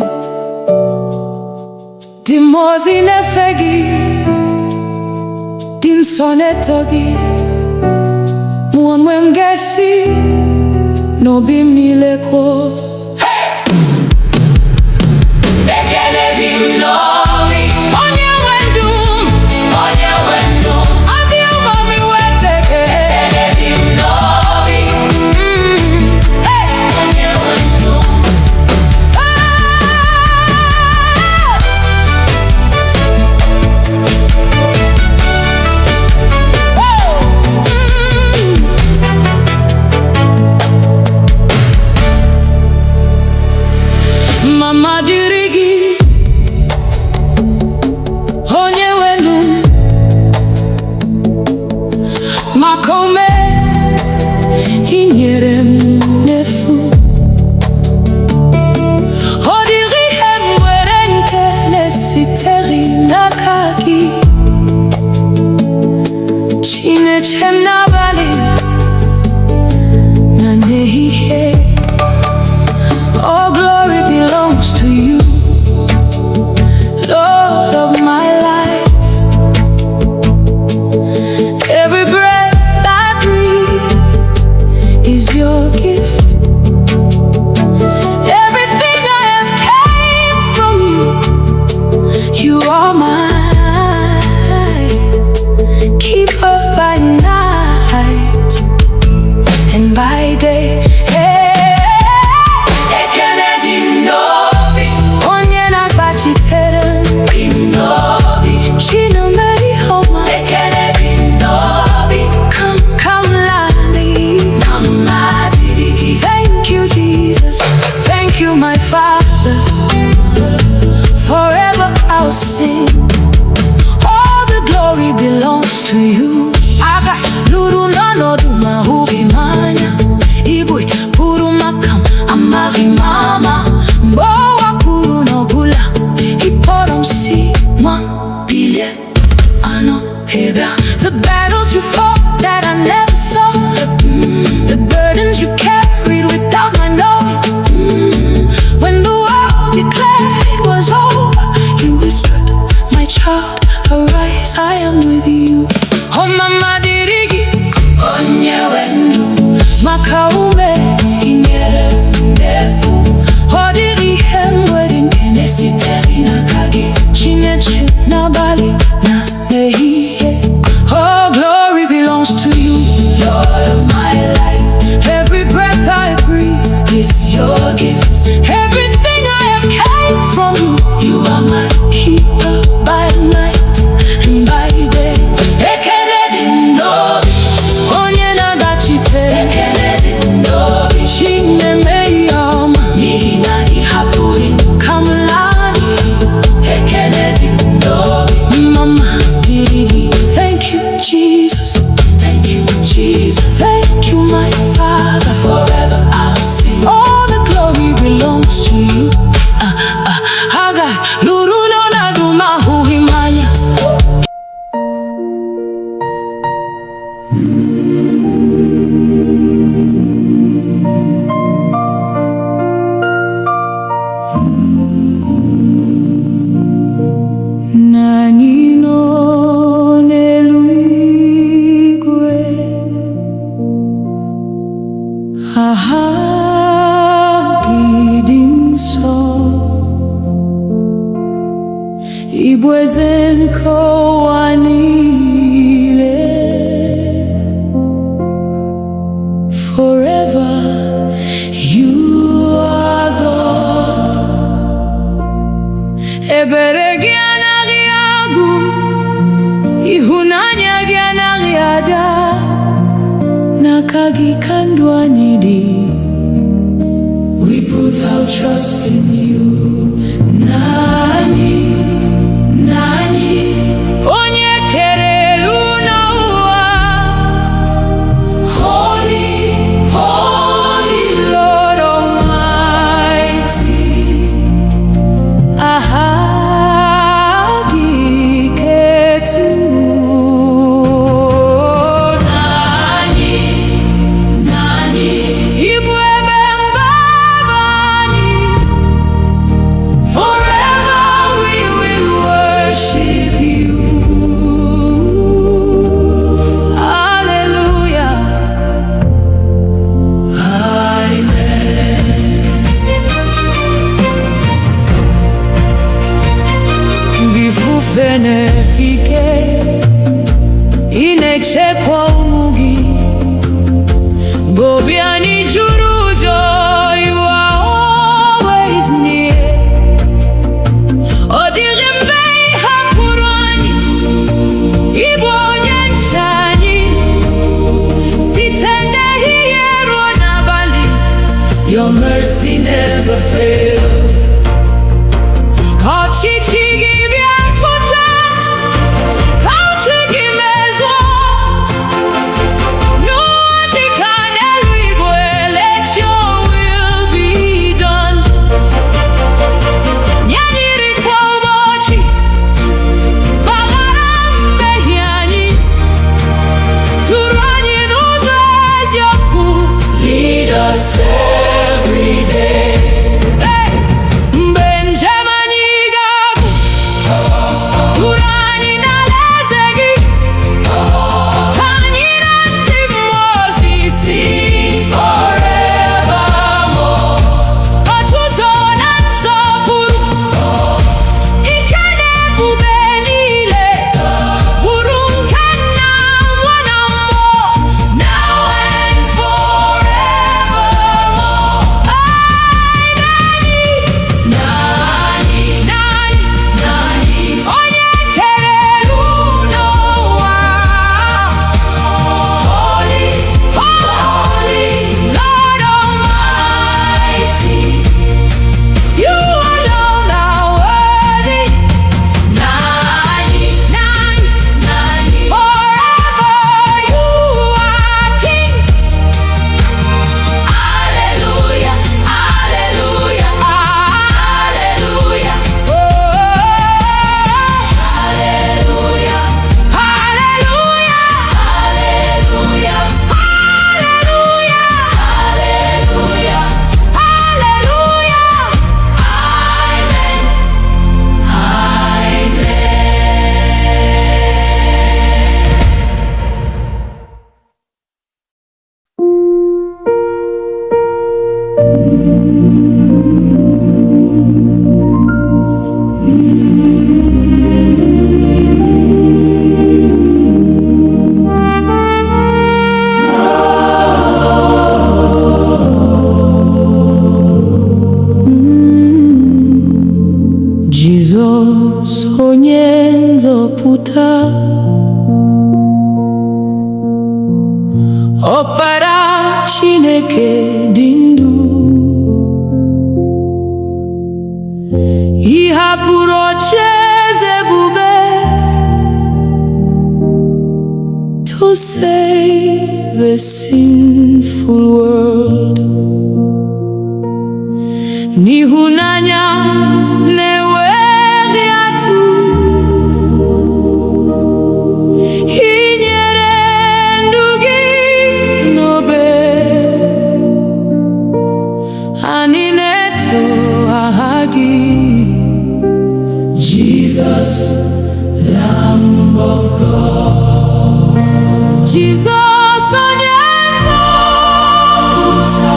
Dimozi nefegi Din sonetogi Mwenwengesi Nobim nileko Bekele dim novi Onye wendum Onye wendum Adi umami weteke Bekele dim novi Onye wendum Mama dirigi Onye wenu Makome Inyere m nefu Odiri hem were nke nesiteri n'aka gị Chinechem n'abalị na n'ehihie All glory belongs to you, Lord of my life. Every breath I breathe is your gift. Everything I have came from you. You are my keeper by night and by day. Thank you, Jesus. Thank you, my Father. Forever I'll sing. All the glory belongs to you. Aga luru nanodu mahubi manya. Ibui puru makam amari mama. Mbowa kuru no bula. Iporom si mwa bilye ano heba. The battles you fought that I never saw. The burdens you carried without my knowing. When the world declared it was over, you whispered, my child, arise, I am with you. Oh mama dirigi, onye wenu makaume inyere ndefu. Odiri hemwedi nkene siteri nakagi Chineche nabali na nehie. Oh glory belongs to you, Lord of my life. Every breath I breathe is your gift. Everything I have came from you. You are my keeper by night and by day. Ekele dinobi onye nagachite. Ekele dinobi shine meyama mina ihapuri kamlani. Ekele dinobi mama diri. Thank you, Jesus. Thank you, Jesus. Thank you, my Father. Forever I'll sing. All the glory belongs to you. Hagai luru no naduma huhimanya. Nanino neluigwe. Gidinso Ibwezen kowanile. Forever you are God. Ebere gianariagu ihunanya gianariada. Nakagi kandwanidi. We put our trust in you. Nani, nani onye kere luna uwa. Holy, holy Lord Almighty. Ahagi ketu. Nani, nani ibwe bembaba. never fails. Ọchịchị gị bịapụta, ka uche gị mezuo, n'ụwa dịka n'eluigwe. Let your will be done. Nye anyị nri kwa ụbọchị, gbaghara mmehie anyị, duru anyị n'ụzọ eziokwu. Lead us every day. Hey! Mgbe njem anyị ga-agwụ, duru anyị n'alaeze gị, ka anyị na ndị mmụọ ozi Sing forevermore. otuto na nsọpụrụ, ike na ebube niile, bụrụ nke Nna, Nwa na Mmụọ, Now and forevermore. Naanị, Nani, naanị, Nani, onye kere elu n'ụwa. holy, Holy Lord Almighty, you alone are worthy. Nani, Nine, Nani. forever you are King. Hallelujah, hallelujah, hallelujah, Oh, hallelujah, hallelujah, hallelujah, hallelujah, hallelujah. hallelujah. Amen, Jizọs onye nzọpụta, Ọkpara Chineke dị ndụ, ị hapụrụ ocheeze ebube to save a sinful world. N'ịhụnanya na-enweghị atụ, ị nyere ndụ gị n'obe. Anyị na-eto aha gị, Jesus, Lamb of God. Jizọs onye nzọpụta,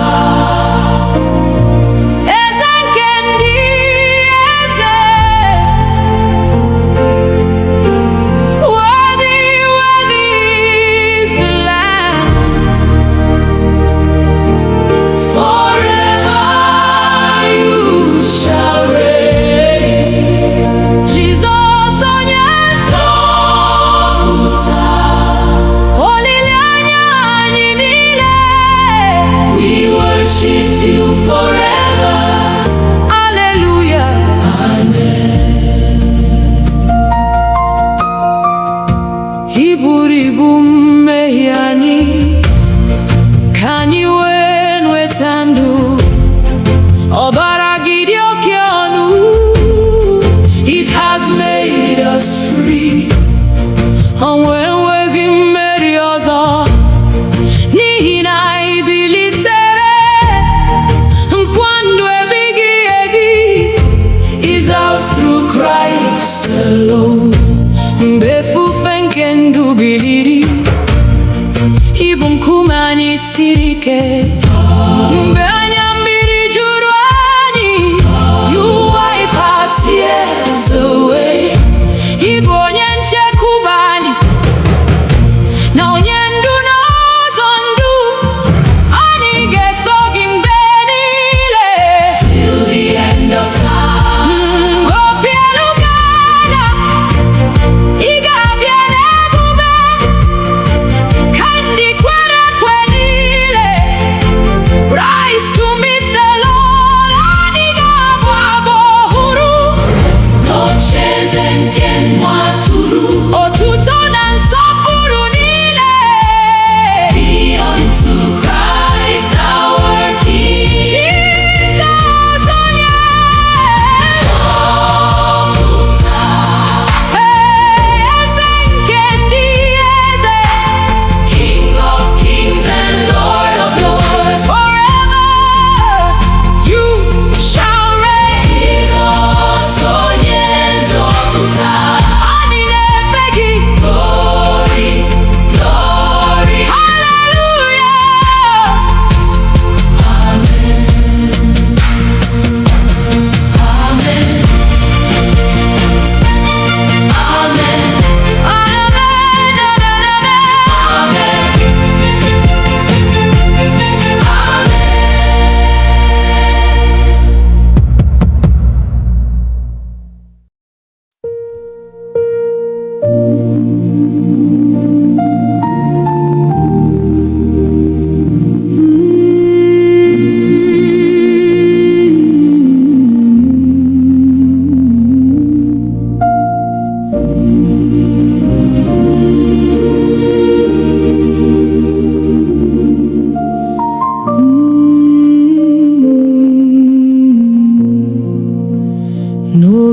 Eze nke ndị eze. Worthy, worthy is the Lamb. Forever you shall reign. Jizọs onye Zọpụta. olileanya anyị niile. We worship you forever. Hallelujah. Ị buru ibu mmehie anyị, ka anyị wee nweta ndụ. Ọbara gị dị oke ọnụ, It has made us free. o nweghị mmeri ọzọ, n'ihi na ị bilitere. Nkwa ndụ ebighị ebi Is ours through Christ alone. mgbe efufe nke ndụ biliri, ịbụ nkume anyị siri ike. Mgbe anya mmiri juru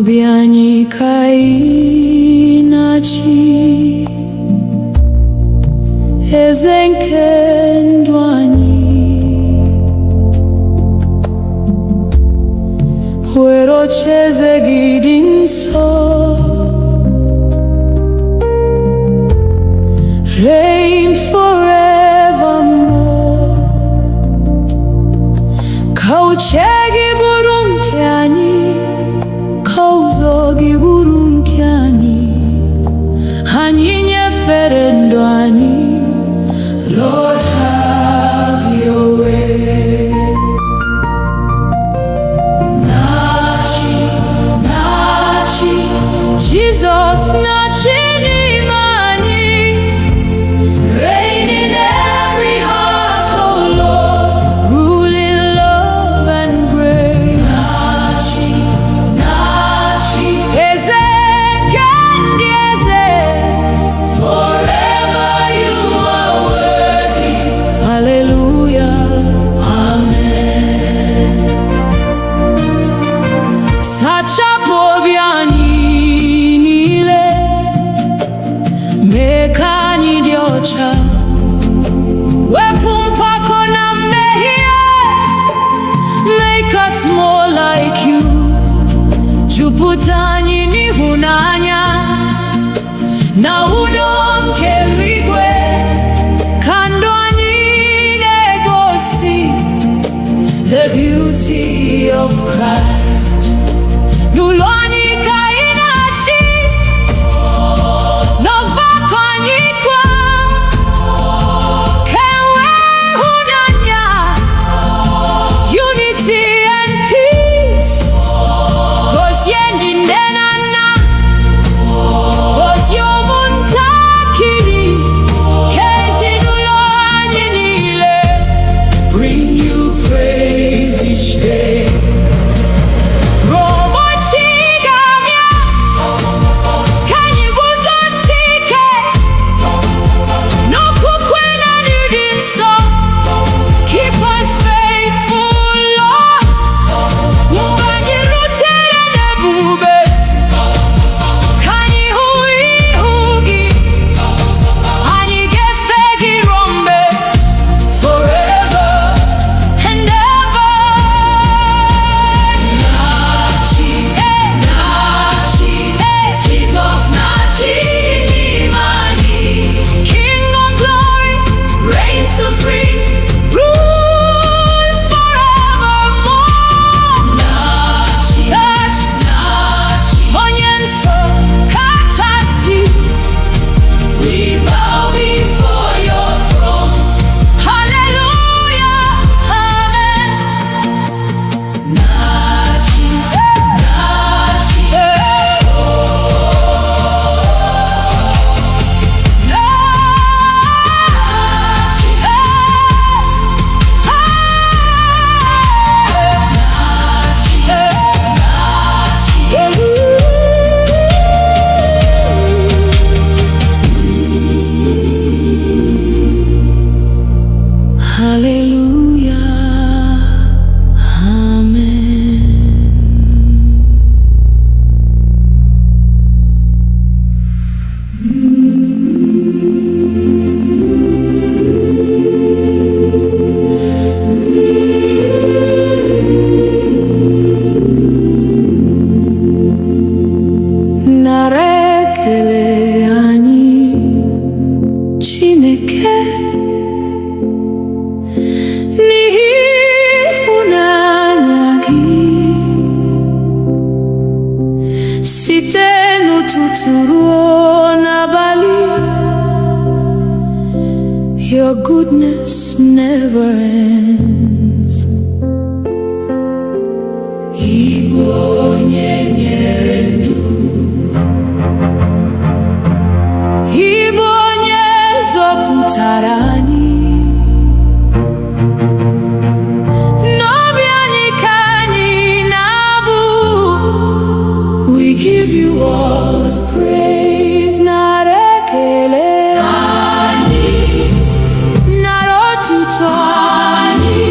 obi anyị ka ị na-achị, eze nke ndụ anyị, were ocheeze gị dị nsọ, reign forevermore. Ka uche gị bụrụ nke anyị, ka ụzọ gị bụrụ nke anyị, anyị nyefere ndụ anyị. Lord, have your way. Na-achị, na-achị, Jesus na-achị n'ime anyị. Reign in every heart, oh Lord, rule in love and grace. Na-achị, na-achị, eze nke ndị eze, forever you are worthy. Hallelujah, amen. Sachapụ obi anyị niile, mee ka anyị dị ọcha, wepụ mpako na mmehie, make us more like you. Jupụta anyị n'ịhụnanya na udo nke eluigwe, ka ndụ anyị na-egosi the beauty of Christ. N'ụlọ anyị ka anyị na-achị, n'ọgbakọ anyị kwa, ka enwee ịhụnanya, unity and peace. Gozie ndị nne na nna, gozie ụmụntakịrị, ka ezinụlọ anyị niile bring you praise each day. Ụbọchị ga-abịa, ka anyị guzosie ike n'okwukwe na n'ịdị nsọ. Keep us faithful, Lord. Mgbe anyị rutere n'ebube, ka anyị hụ ihu gị, anyị ga-efe gị ruo mgbe, forever and ever. Na-achị, na-achị, Jesus na-achị n'ime anyị. King of glory, reign supreme, rule forevermore. Na-achị, na-achị, onye nsọ kachasị, we bow before your throne. Hallelujah, amen. Na-achị, na-achị, hallelujah, amen. Nara ekele anyị, Chineke, n'ihi ịhụnanya gị, site n'ụtụtụ ruo n'abalị. Your goodness never ends. Ịbụ onye nyere ndụ, ịbụ onye zọpụtara anyị. N'obi anyị ka anyị na-abụ, we give you all the praise. Nara ekele anyị, nara otuto anyị.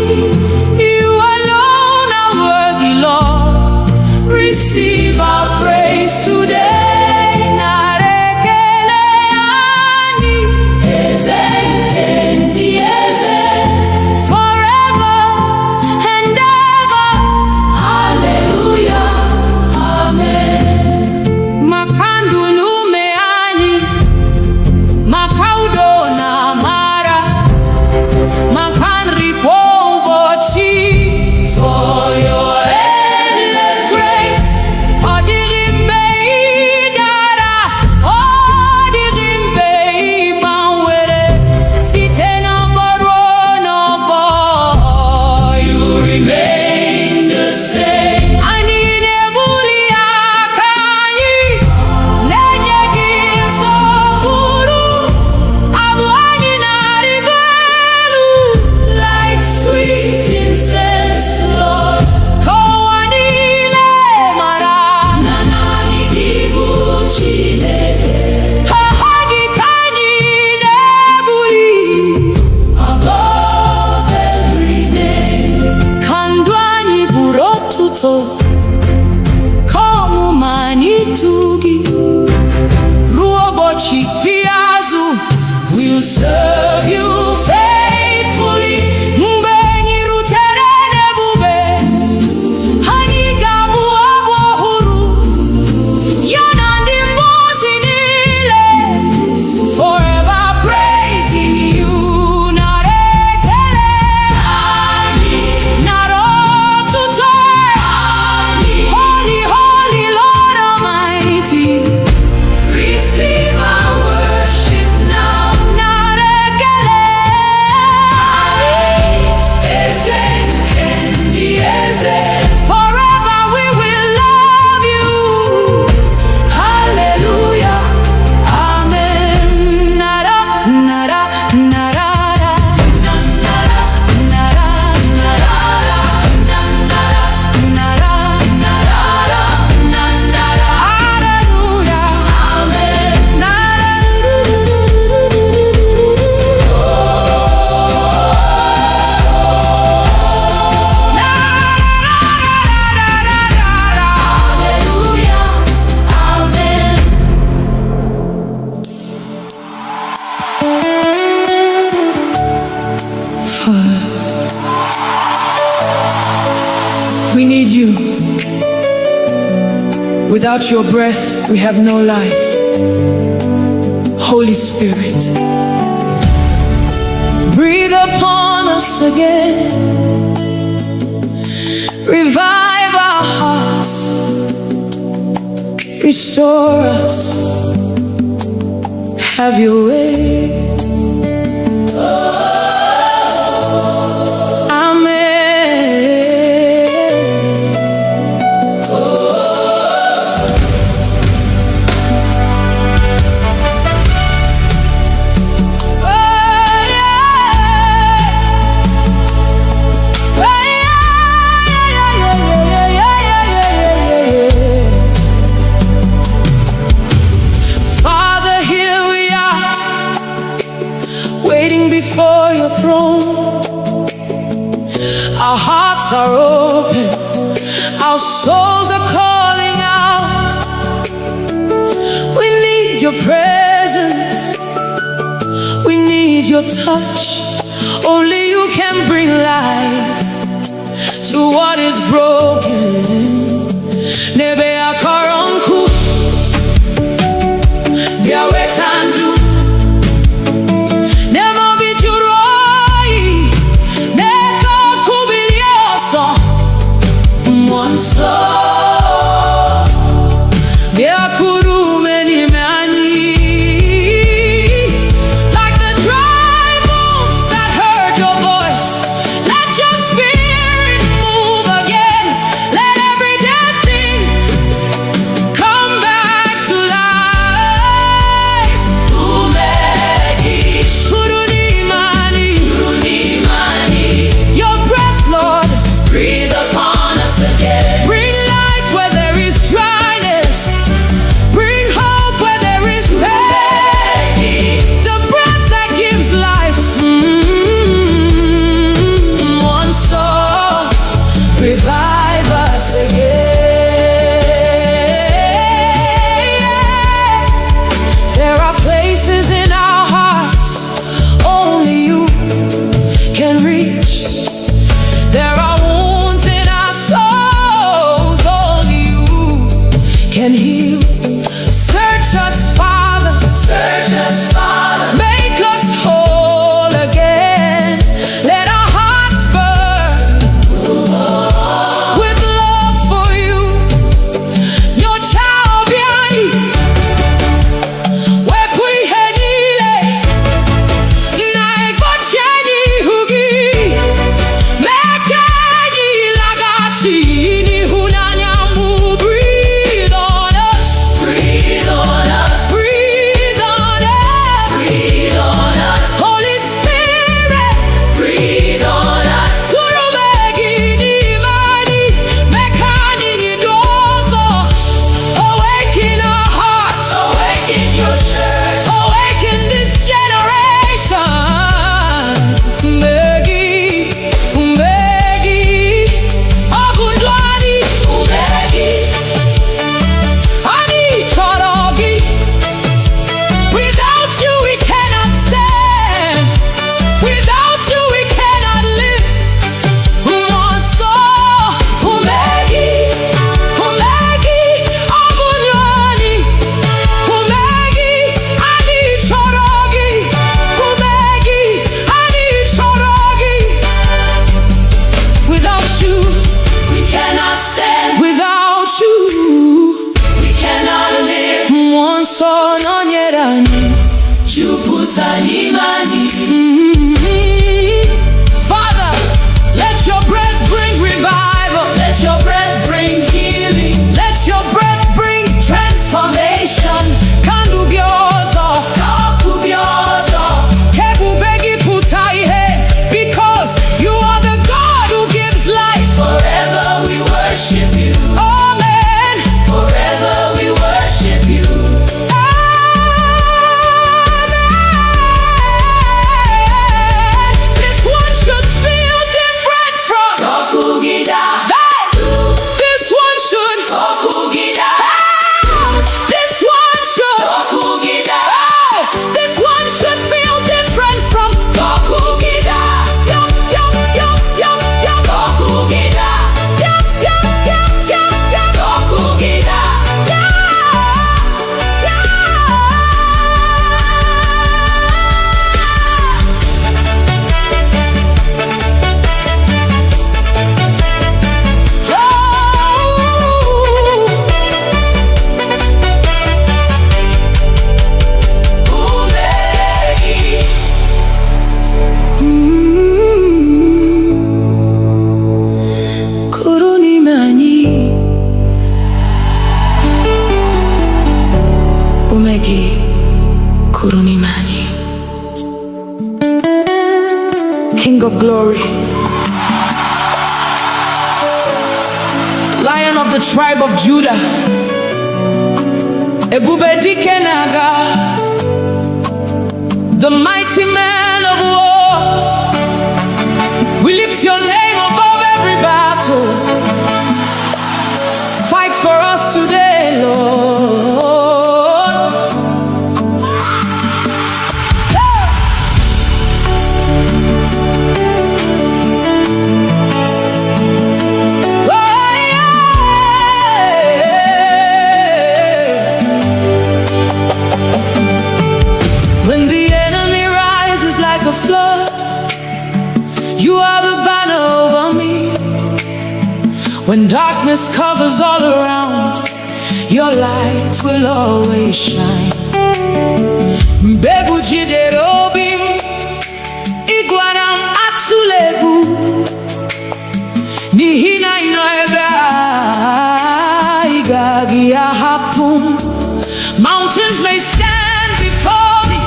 You alone are worthy, Lord. Receive our moto kọmụ ma n'ịtụ gị ruo ụbọchị ikpeazụ. We'll serve you faithfully. Mgbe anyị rutere n'ebube, anyị ga-abụ abụ ọhụrụ ya na ndị mmụọ ozi niile, forever praising you. Nara ekele anyị, nara otuto anyị. Holy, holy Lord Almighty, receive our worship now. Nara ekele anyị, eze nke ndị eze. Forever we will love you. Hallelujah, amen. Nara, nara, nara, nara, nara, nara, nara, nara. Hallelujah, amen. Nara, hallelujah, amen. We need you. Without your breath, we have no life. Holy Spirit, breathe upon us again. Revive our hearts. Restore us. Have your way. Father, here we are, waiting before your throne. Our hearts are open, our souls are calling out. We need your presence, we need your touch. Only you can bring life to what is broken. Nebe akaronku, bia wetandu. Nemo bijuroi, neko kubilioso. Mwanso, bia kurume ni meani. Like the dry bones that heard your voice, let your spirit move again. Let every dead thing come back to life. Umedi, kuruni mani. Your breath, Lord, breathe upon us again. Bring life. without you. We cannot live. Monso no nyerani. Juputa ni mani. Father, let your breath bring revival. Let your breath bring healing. Let your breath bring Transformation. Kandubiozo. Kakubiozo. Kebubegi putaihe. Because you are the God who gives life. Forever we worship you. Amen. Forever we worship you. This one should feel different from Kokugida. that. This one should. Kokugida. This one should. Kokugida. This one should feel different from. Kokugida. Yup, yup, yup, yup, yup. Kokugida. Yup, yup, yup, yup, yup. Kokugida. Umegi. Kuruni mani Umegi Kuruni mani. King of glory, Lion of the tribe of Judah, Ebube dike naga, the mighty man of war. We lift your name above every battle. Fight for us today, Lord. Oh, yeah. When the enemy rises like a flood, you are the banner over me. When darkness covers all around, your light will always shine. Mbegu jiderobim, iguanam atsulegu, nihina inoega, igagi ahapum. Mountains may stand before me,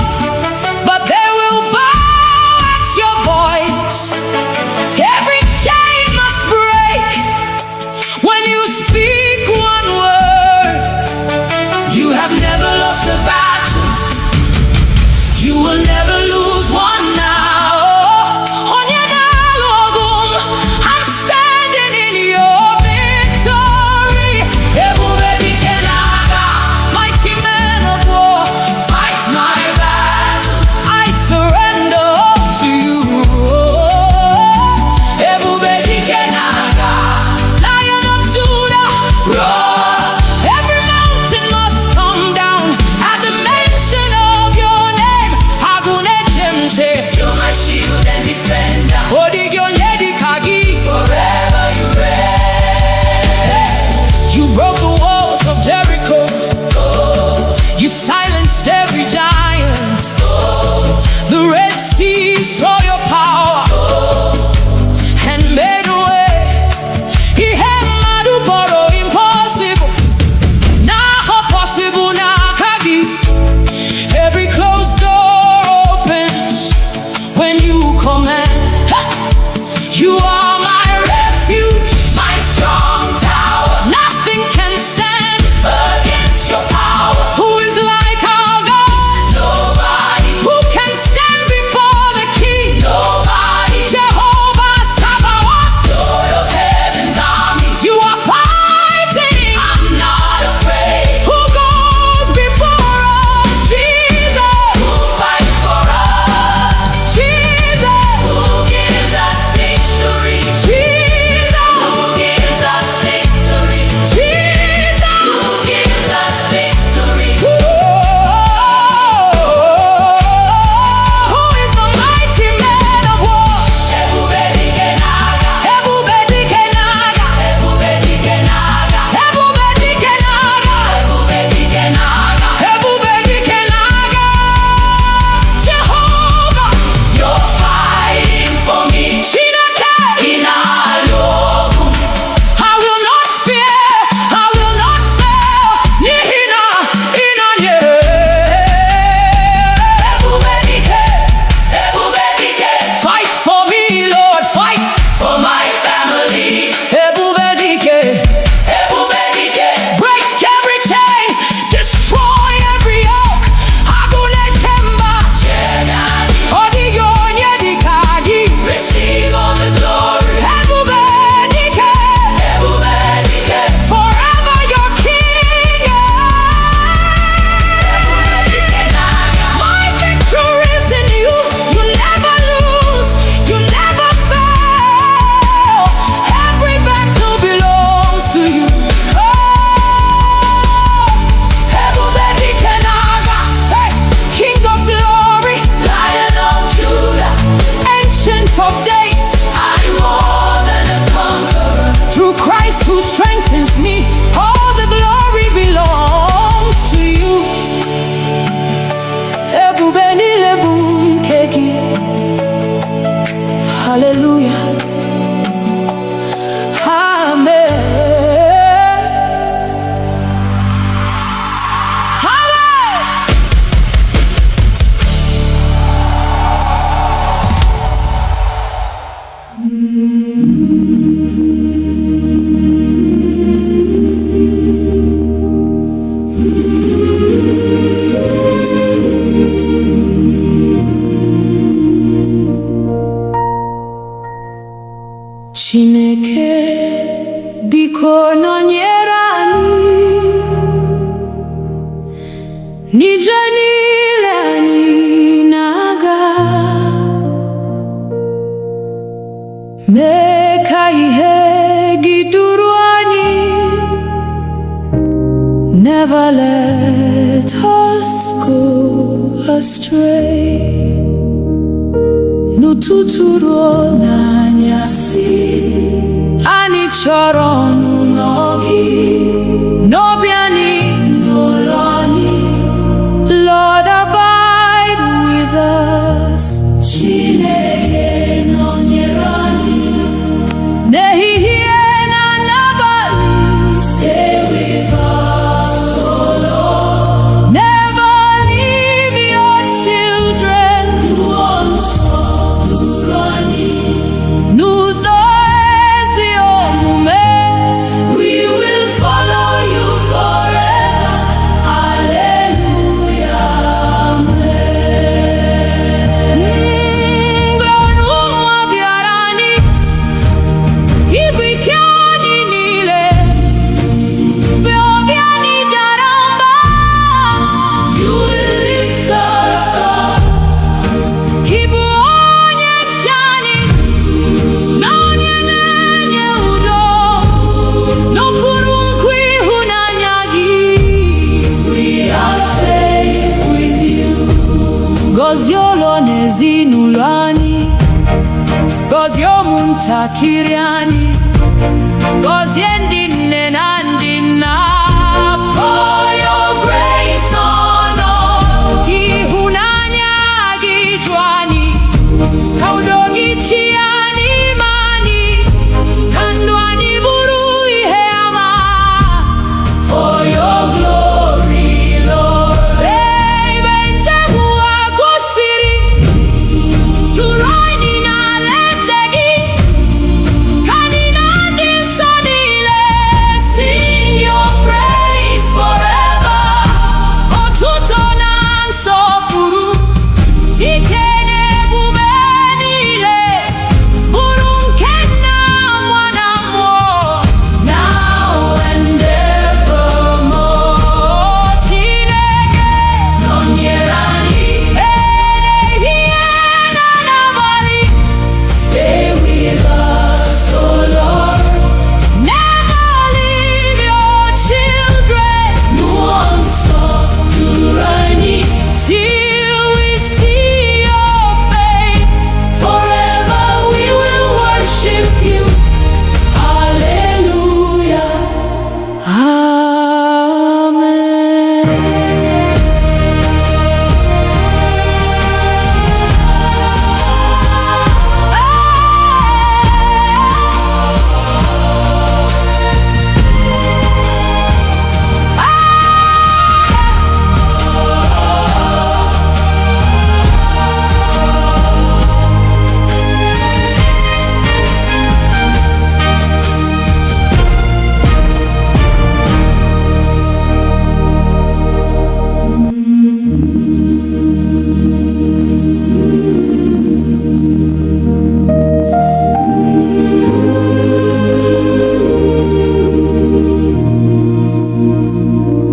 but they will bow at your voice. Every chain must break when you speak one word. You have never lost a battle. You will never lose one now. Onyanalogum, I'm standing in your victory. Ebube dike naga, mighty man of war, fight my battles. I surrender all to you. Ebube dike naga, Lion of Judah, roar. Every mountain must come down at the mention of your name. Agune chemche, You're my shield and defender. odigyo nyedi kagi. Forever you reign. You broke the walls of Jericho. You silenced every giant. The Red Sea saw your power and made a way. He had madu boro impossible. Now possible na kagi. Every closed door opens when you command. Ha! You are my refuge, My strong tower. nothing can who strengthens me. All the glory belongs to you. Ebubeni lebum keki. Hallelujah. Amen. Chineke biko nọnyere anyị n'ije niile anyị na-aga, mee ka ihe gị duru anyị. Never let us go astray. N'ụtụtụ ruo n'anyasị, anyị chọrọ ọnụnọ gị, n'obi anyị, n'ụlọ anyị. Lord, abide with us. Chineke nọnyere anyị n'ehihie na n'abalị. Stay with us, oh Lord. Never leave your children. N'ụzọ ezi omume, we will follow you forever. Hallelujah, amen. Mgbe ọnụnwa bịara anyị, ibu ike anyị niile, mgbe obi anyị dara mba, you will lift us up. Ibu onye nche anyị, na onye na-enye udo, n'okpuru nkwa ịhụnanya gị. We are safe with you. Gọzie ụlọ na ezinụlọ anyị, gọzie ụmụntakịrị anyị, gọzie ndị nne na ndị nna. Pour your grace on us. Ịhụnanya gị ju anyị, ka udo gị chịa n'ime anyị, ka ndụ anyị bụrụ ihe ama. For your glory, Lord. Ebe njem ụwa gwụsịrị, duru anyị n'alaeze gị, ka anyị na ndị nsọ niile sing your praise forever. Otuto na nsọpụrụ, ike na ebube niile, bụrụ nke Nna, Nwa na Mmụọ, now and evermore. Chineke nọnyere anyị ehihie na n'abalị. Stay with us, oh Lord. Never leave your children. Mmụọ nsọ duru anyị till we see your face. Forever we will worship you. Hallelujah, amen.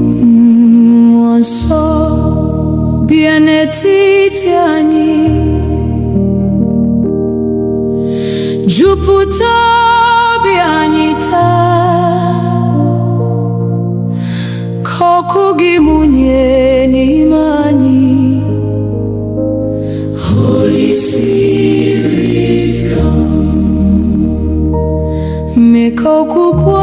Mmụọ nsọ bịa n'etiti anyị, jupụta obi anyị taa, ka ọkụ gị mụnye n'ime anyị. Holy Spirit, come. Mee ka okwukwe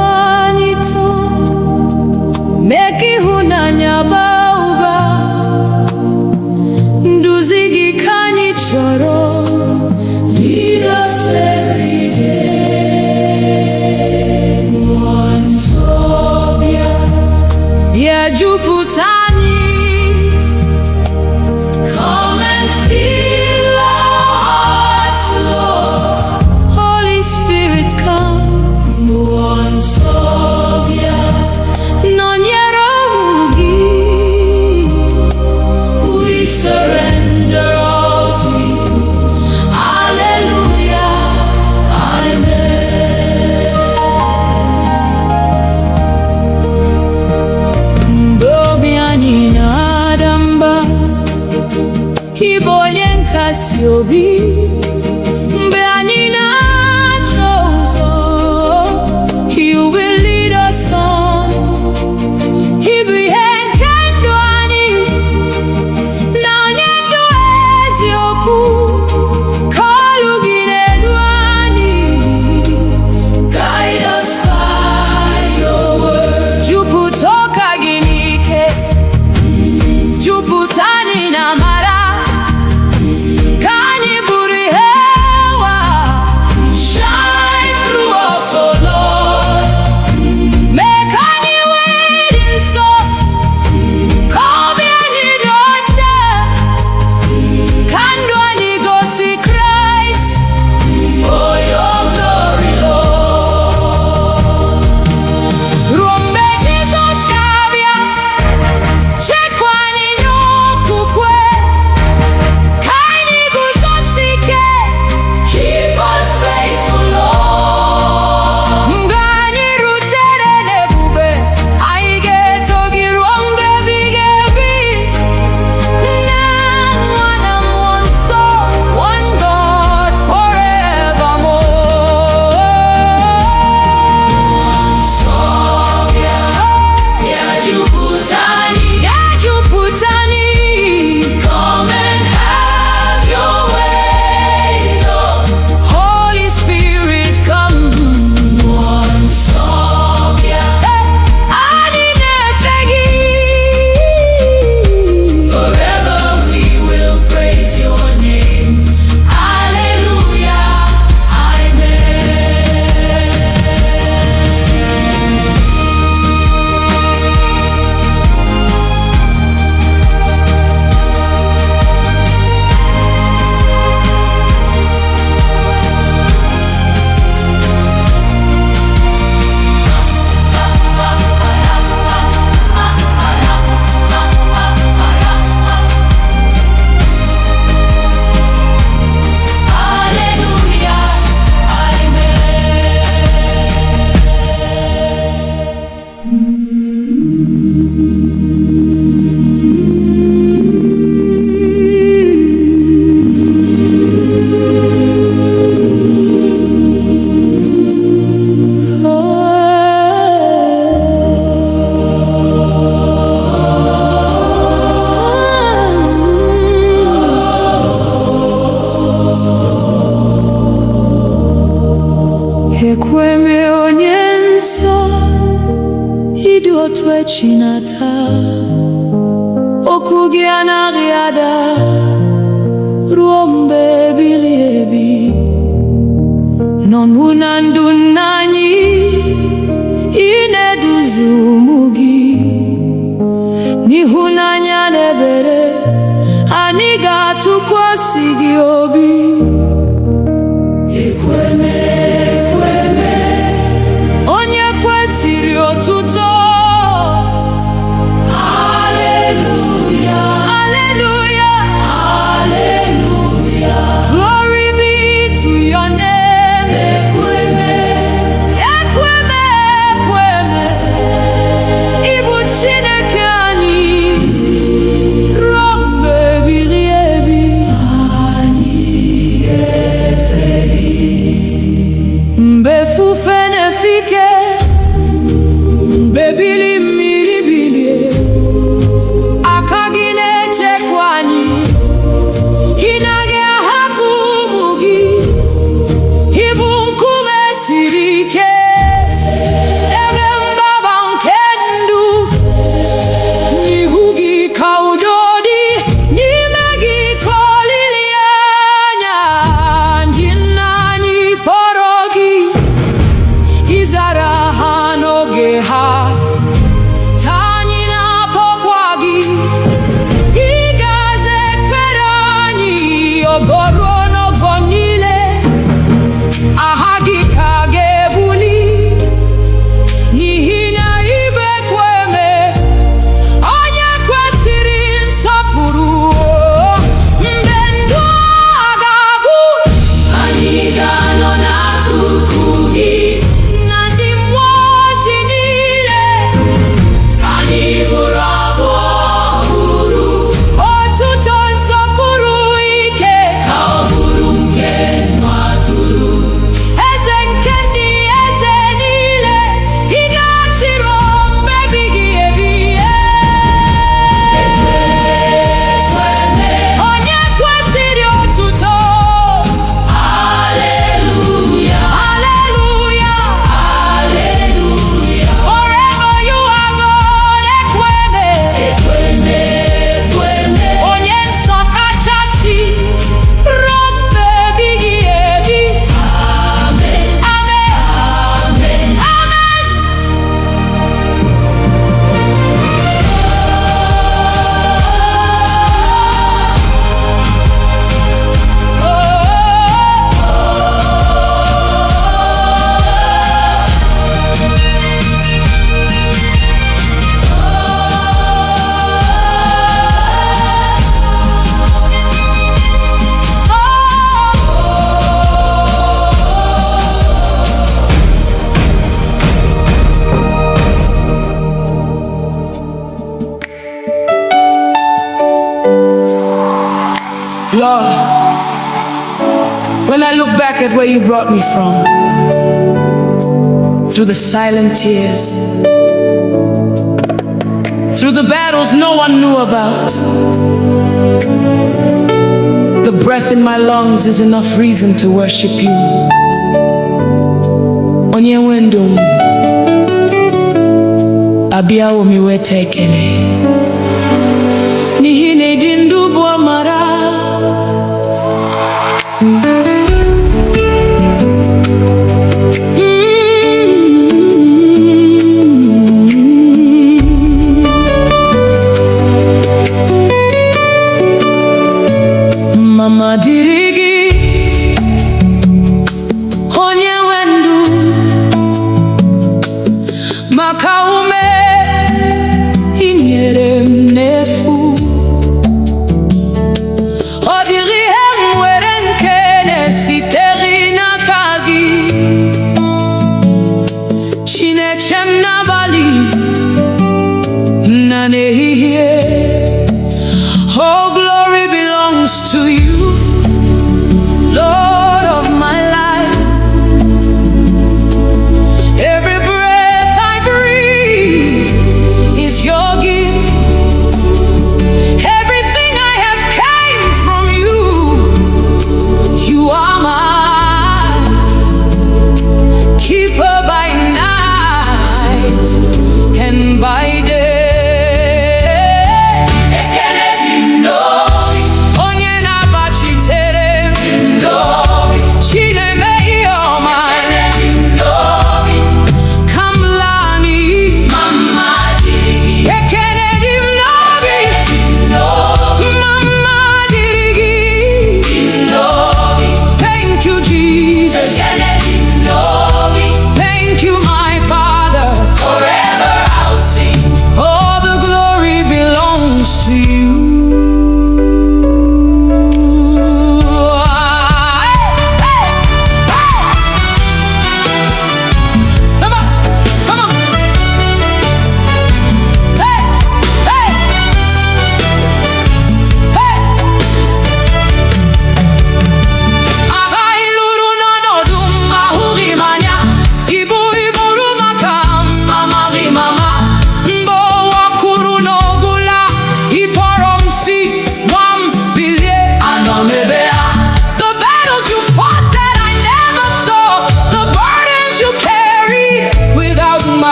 ịdị otu echi na-ata, okwu gị anaghị ada ruo mgbe ebighị ebi. N'ọnwụ na ndụ nna anyị, ị na-eduzi ụmụ gị n'ịhụnanya na ebere. Anyị ga-atụkwasị gị obi. Ekweme, ekweme, onye kwesịrị otuto. Hallelujah, hallelujah, hallelujah. Glory be to your name. Ekweme, ekweme, ekweme, ịbụ Chineke anyị. Mgbe ifufe na-efike, mgbe ebili mmiri bilie, aka gị na-echekwa anyị. Ị naghị ahapụ ụmụ gị. Ị bụ nkume siri ike, ebe mgbaba nke ndụ. N'ihu gị ka udo dị, n'ime gị ka olileanya. Ndị nna anyị kpọrọ gị, ịzara ha n'oge ha. Taa anyị na-akpọkwa gị, ị ga-aza ekpere anyị ogo ruo n'ọgbọ niile. Aha gị ka ga-ebuli, n'ihi na ị bụ ekweme, onye kwesịrị nsọpụrụ. Mgbe ndụ a ga-agwụ, anyị ga-anọ n'akụkụ gị na ndị mmụọ ozi niile. Anyị bụrụ abụ ọhụrụ, otuto nsọpụrụ ike ka ọ bụrụ nke nwa atụrụ. Eze nke ndị eze niile, ị ga-achịrị mgbe ebighị ebi. Onye kwesịrị otuto. Hallelujah, hallelujah, hallelujah. Forever you are God. Ekweme, ekweme, ekweme, onye nsọ kachasị ruo mgbe ebighị ebi. Amen, amen, amen, amen. Lord, when I look back at where you brought me from, through the silent tears, through the battles no one knew about, the breath in my lungs is enough reason to worship you. Onye wendo m, abịawo m iweta ekele, n'ihi na ịdị ndụ bụ amara. Mama dịrị gị, onye nwe ndụ, maka ume ị nyere m n'efu. Ọ dịghị ihe m nwere nke na-esitere n'aka gị. Chineke m n'abalị na n'ehihie. Oh, glory belongs to you, Lord of my life. Every breath I breathe is your gift. Everything I have came from you. You are my keeper by night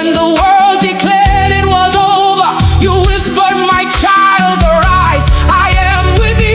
When the world declared it was over, you whispered, my child, arise, I am with you.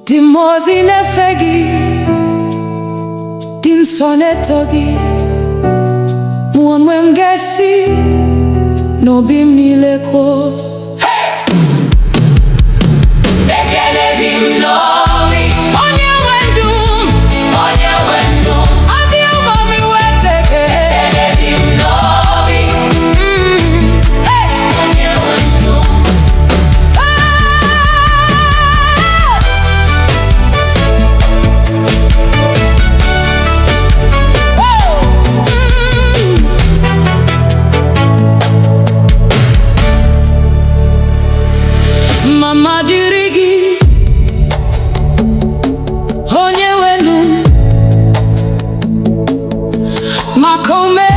Dimozi nefegi din sonetogi muonwe mgesi no bim nileko ekele dim novi onye wendum adi umami weteke ekele dim novi onye wendum Mama dirigi onye wenu makome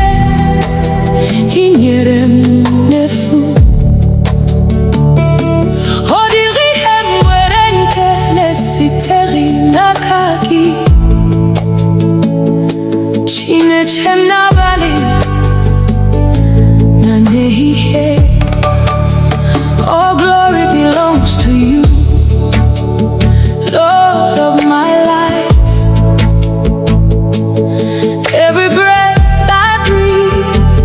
inyere m n'efu ọ dịghị ihe m nwere nke na-esitere n'aka gị Chineke m n'abalị na n'ehihie. All glory belongs to you, Lord of my life. Every breath I breathe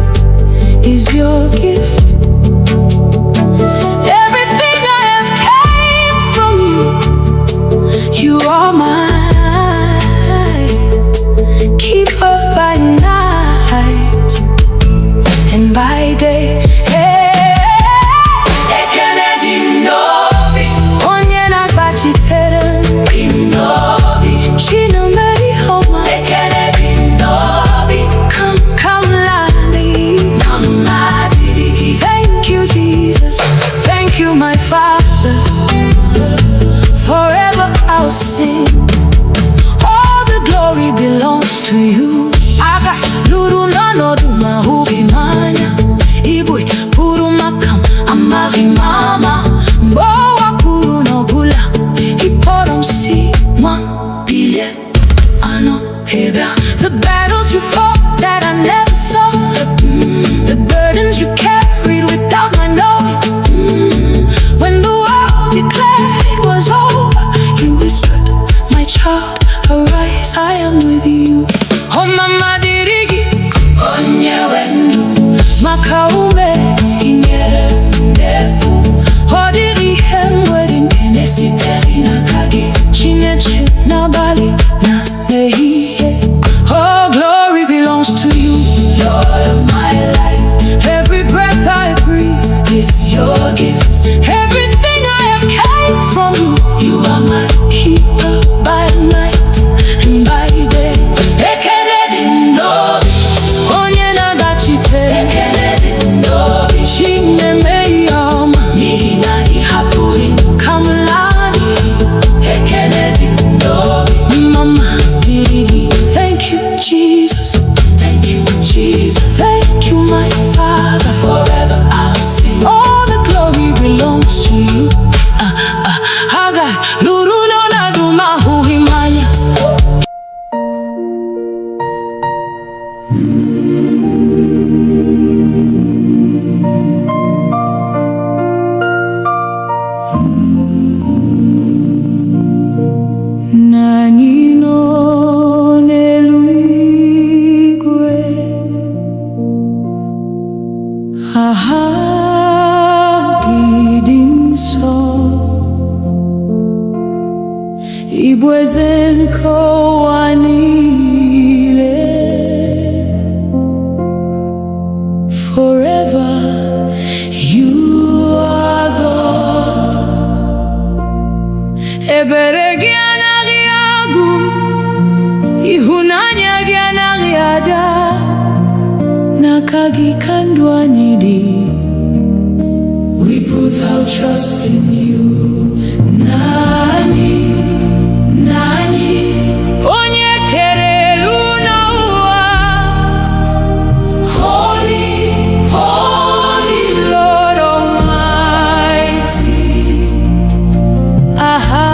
is your gift. Everything I have came from you. You are mine, keeper by night and by day. Father, forever I'll sing. All the glory belongs to you. Aga luru nanodu mahubi manya Igbo puru makam amari mama Mbowa kuru no bula Iporom si mwa bile ano heba. The battles you fought that I never saw, the burdens you carried without my knowing. When the world declared it was over, you whispered, my child, arise, I am with you. Oh, my Forever you are God. Ebere gị anaghị agwụ, ịhụnanya gị anaghị ada. N'aka gị ka ndụ anyị dị. We put our trust in you. Nani, nani, onye kere elu na ụwa. Holy, holy Lord Almighty. Aha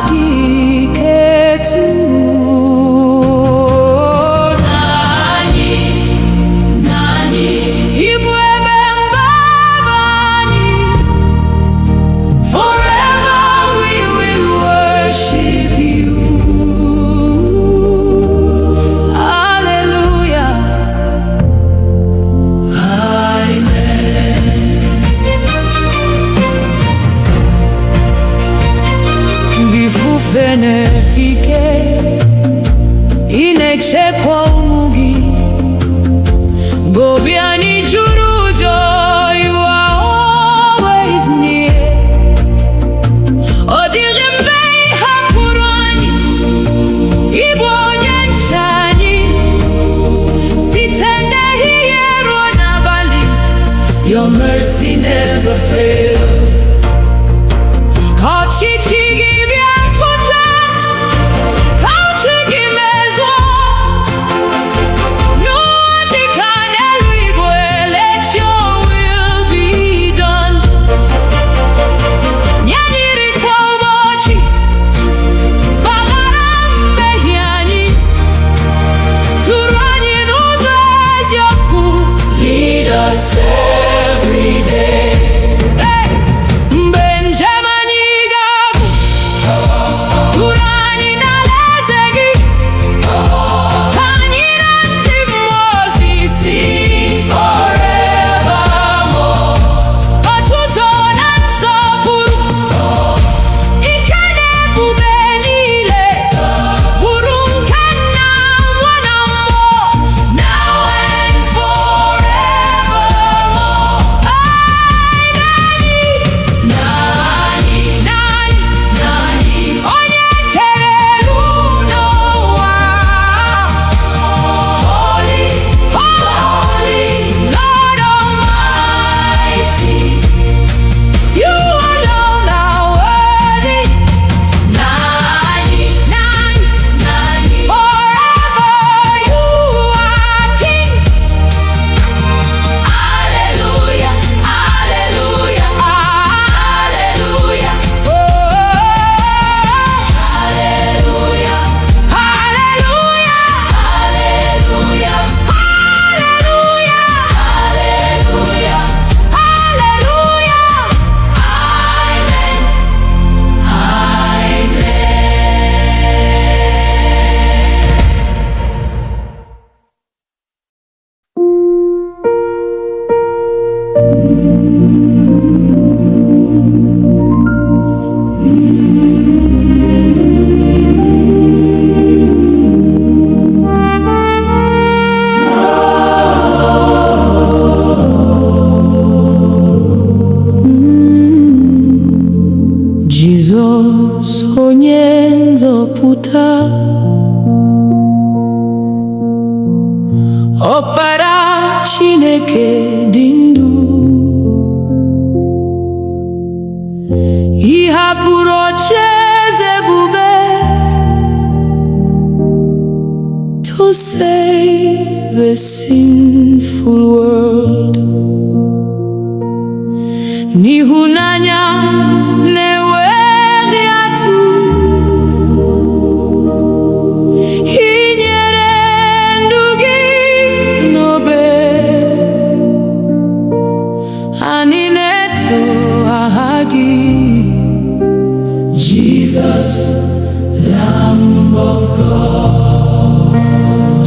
gị ketu. Nani, nani, ibu ebe mgbaba anyị. Forever we will worship you. Hallelujah. Amen. Bifufe nefike, inechekwa ụmụ gị. Gobiani juru ụjọ, you are always near. Ọ dịghị mgbe ị hapụrụ anyị, ị bụ onye nche anyị. Site n'ehihie ruo n'abalị, your mercy never fails. Ka ọchịchị gị bịa pụta, ka uche gị mezuo. N'ụwa dịka n'eluigwe, let your will be done. Nye anyị nri kwa ụbọchị, gbaghara mmehie anyị, duru anyị n'ụzọ eziokwu. Lead us every day. Hey! Mgbe njem anyị ga-agwụ, duru anyị n'alaeze gị. Ka anyị na ndị mmụọ ozi sing forevermore. Otuto na nsọpụrụ, ike na ebube niile, bụrụ nke Nna, Nwa na Mmụọ, now and forevermore. Nani, nani, nani, onye kere elu n'ụwa. Holy, holy Lord Almighty. You alone are worthy. Nani, nani, nani, forever you are King. Hallelujah, hallelujah, hallelujah. Oh, hallelujah, hallelujah, hallelujah, hallelujah, hallelujah, hallelujah. Amen, Jizọs onye nzọpụta, Ọkpara Chineke dị ndụ. Ị hapụrụ ocheeze ebube to save a sinful world. N'ịhụnanya na-enweghị atụ, ị nyere ndụ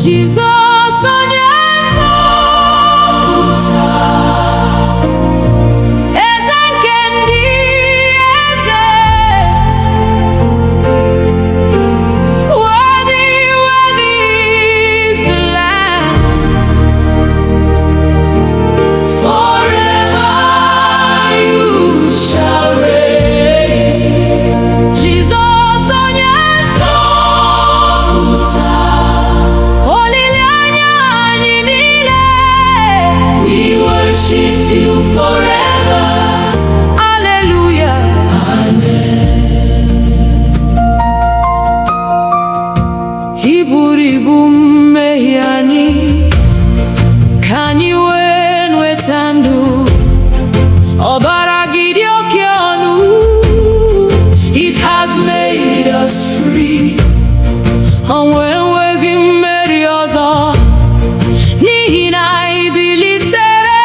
Jesus onye nzọpụta, eze nke ndị eze. Worthy, worthy is the Lamb. Forever you shall reign. Jesus onye nzọpụta, olileanya anyị niile. We worship you forever. Hallelujah. I buru ibu mmehie anyị, ka anyị wee nweta ndụ. Ọbara gị dị oke ọnụ. It has made us free. O nweghị mmeri ọzọ, n'ihi na anyị bilitere.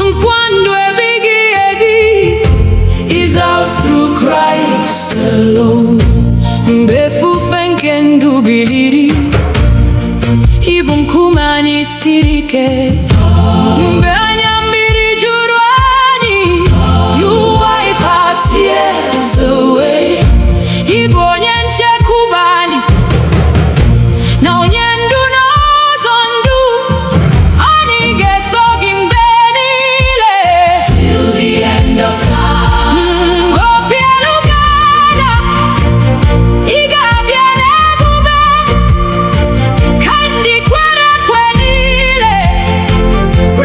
Nkwa ndụ ebighị ebi is ours through Christ alone. Mgbe efufe nke ndụ biliri, ịbụ nkume anyị siri ike. Mgbe anya mmiri juru anyị, you wipe our tears away. Ịbụ onye nchekwube anyị, na onye ndu n'ụzọ ndụ. Anyị ga-eso gị mgbe niile, till the end of time. Obi elu ga-ada, ị ga-abịa n'ebube, ka ndị kwere ekwe niile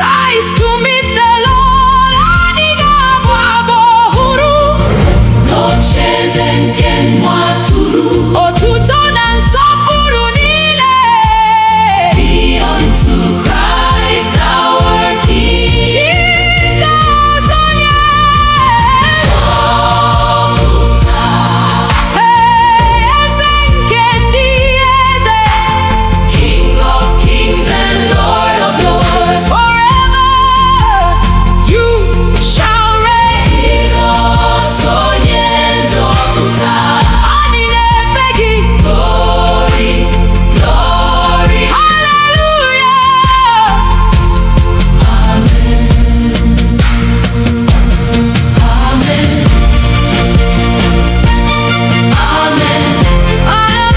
rise to meet the Lord. Anyị ga-abụ abụ ọhụrụ n'ocheeze nke nwa atụrụ. Otuto na nsọpụrụ niile be unto Christ our King. Jesus onye nzọpụta, eze nke ndị eze. King of kings and Lord of lords. Forever you shall reign. Jesus onye nzọpụta, anyị na-efe gị. Glory, glory, hallelujah. Amen. Amen. Amen.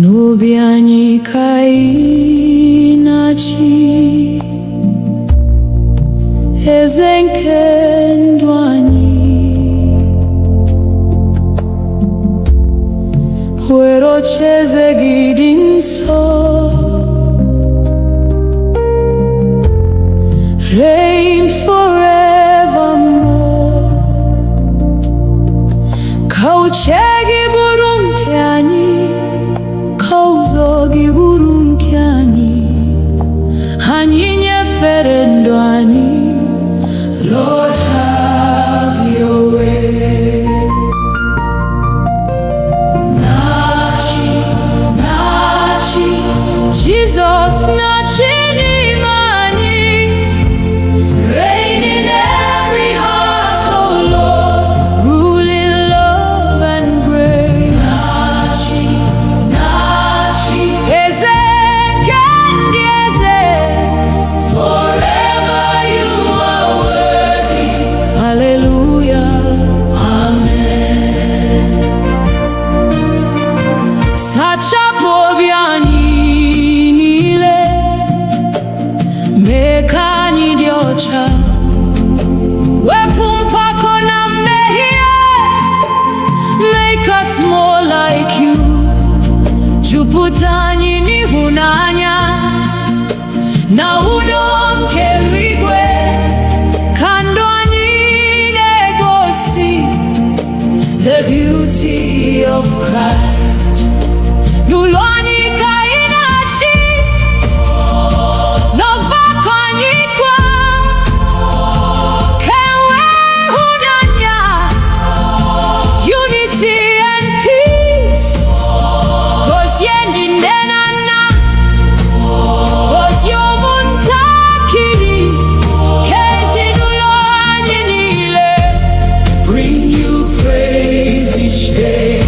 N'obi anyị ka ị na-achị, eze nke ndụ anyị. Were ocheeze gị dị nsọ, reign forevermore. Ka uche gị bụrụ nke anyị, ka ụzọ gị bụrụ nke anyị. Anyị nyefere ndụ anyị. Lord, have your way. Na-achị, na-achị, Jesus na-achị n'ime anyị. Reign in every heart, oh Lord, rule in love and grace. Na-achị, na-achị, eze nke ndị eze. Forever you are worthy. Hallelujah. Amen. Sachapụ obi anyị niile, mee ka anyị dị ọcha. Wepụ mpako na mmehie, make us more like you. Jupụta anyị n'ịhụnanya na udo nke eluigwe. of Christ. Nuloni kainachi, nogbakanyikwa, kewe hudanya, unity and peace. Gosiendi ndenana, gosyomuntakiri, kezi nuloni nile. Bring you praise each day.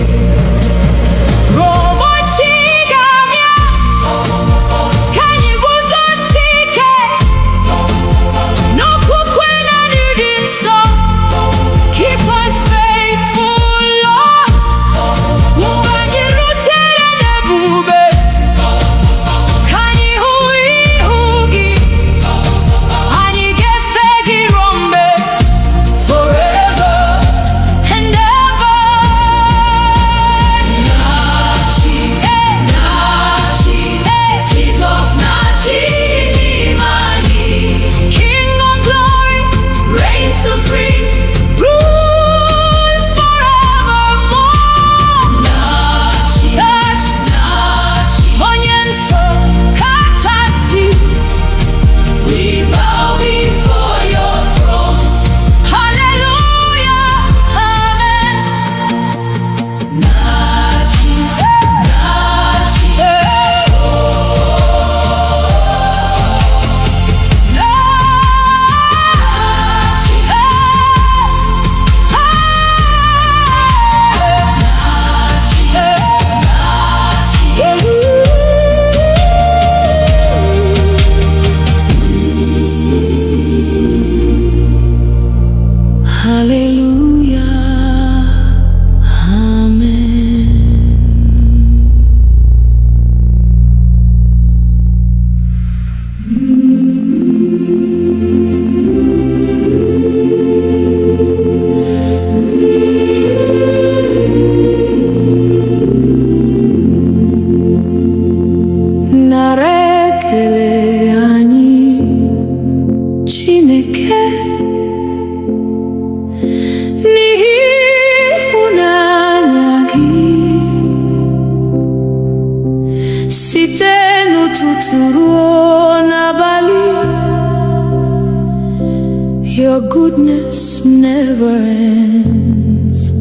Your goodness never ends.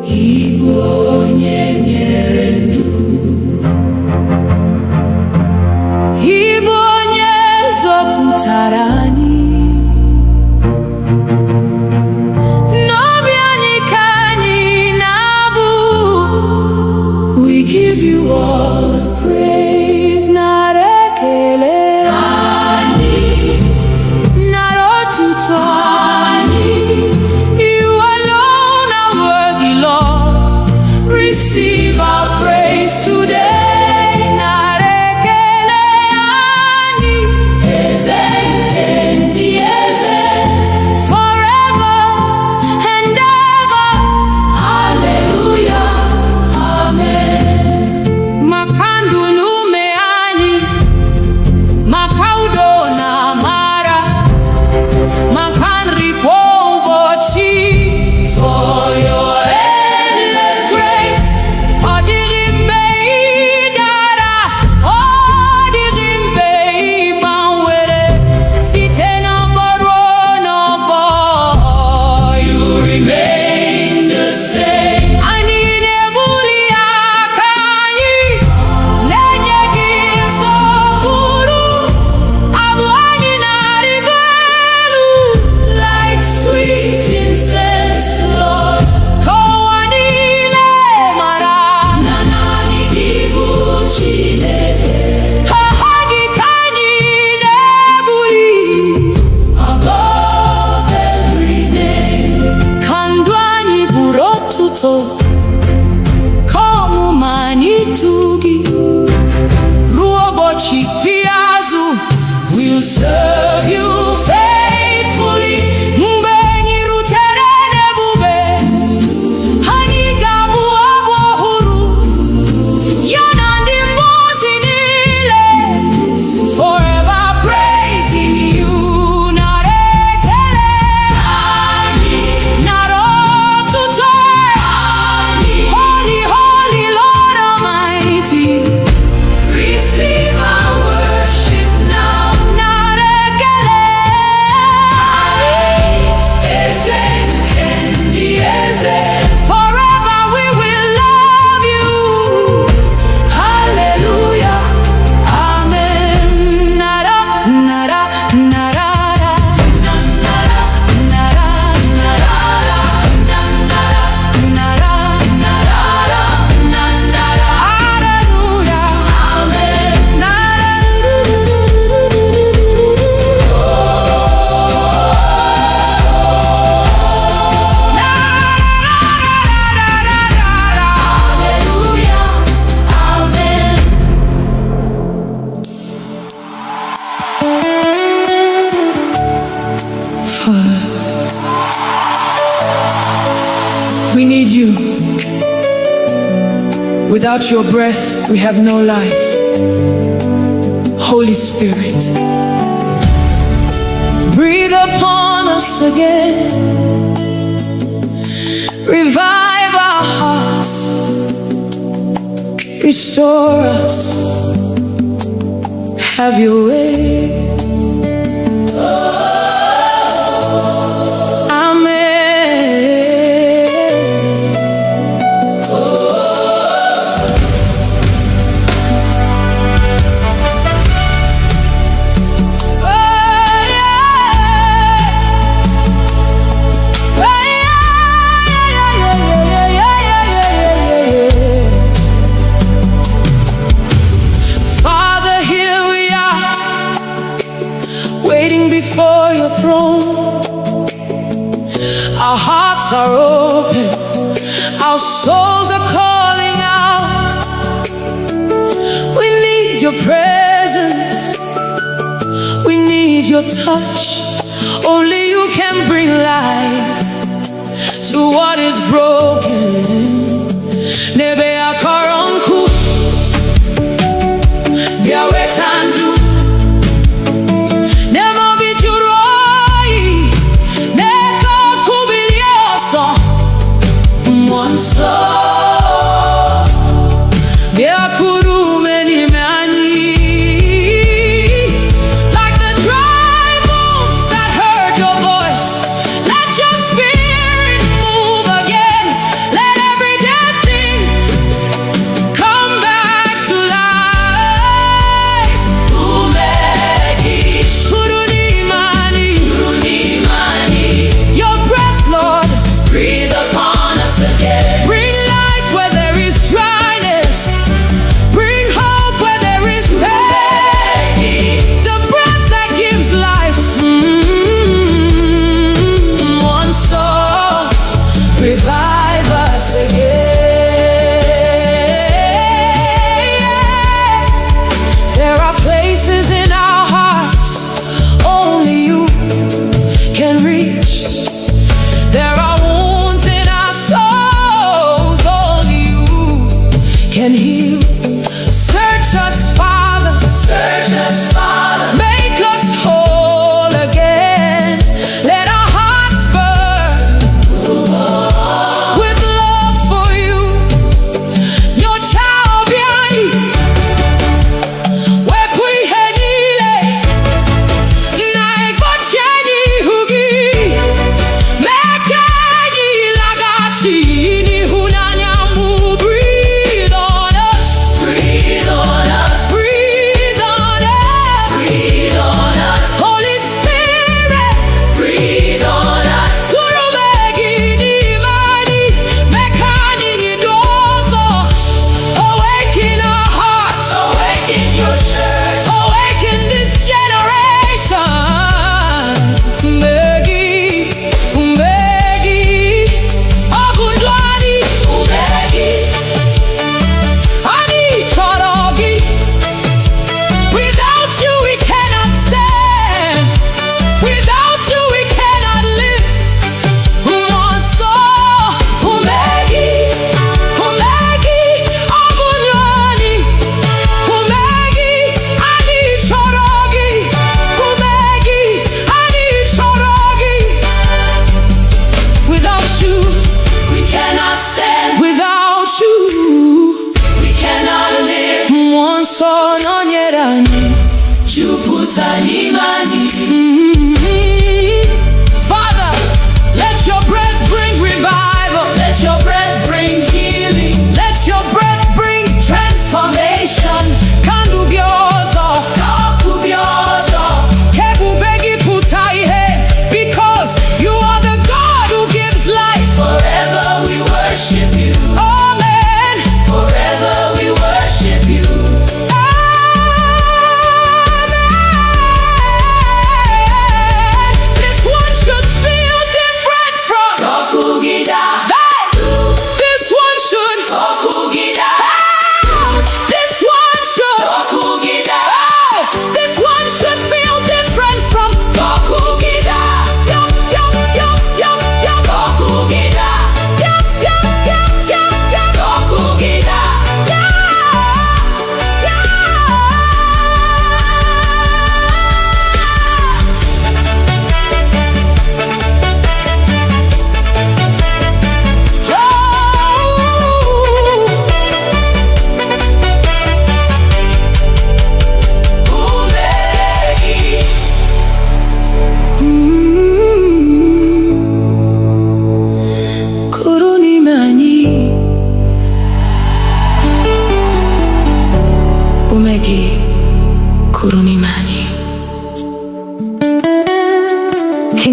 Igbo nyere ndu, Igbo zọpụtara anyị. N'obi anyị ka anyị na-abụ. We give you all the praise, nara ekele. You alone are worthy, Lord. Receive our praise today. Narekele ani, eze kendi eze, forever and ever. Hallelujah, amen. Makandu nume ani, makaudo na mara. Makanri kwa ubochi, for your endless grace. Odirimbe idara, odirimbe ibanwere. Site na baro no bo, you remain the same. Ani nebuli akanyi, nenye gisokuru, abu ani narigelu. Like sweet incense, Lord. Kowanile mara, nanani dibu chineke. Hahagi kanyi nebuli, above every name. Kandwani burotuto, komu manitugi. Ruobochi piazu, we'll serve you faithfully. Mbenyi rutere nebube, hani gabu abo huru. Yanandi mbozi nile, forever praising you. Narekele ani, narotuto ani, need you. Without your breath, we have no life. Holy Spirit, breathe upon us again. Revive our hearts. Restore us. Have your way. Before your throne, our hearts are open, our souls are calling out. We need your presence, we need your touch. Only you can bring life to what is broken. Nebe akaronku, biawetandu.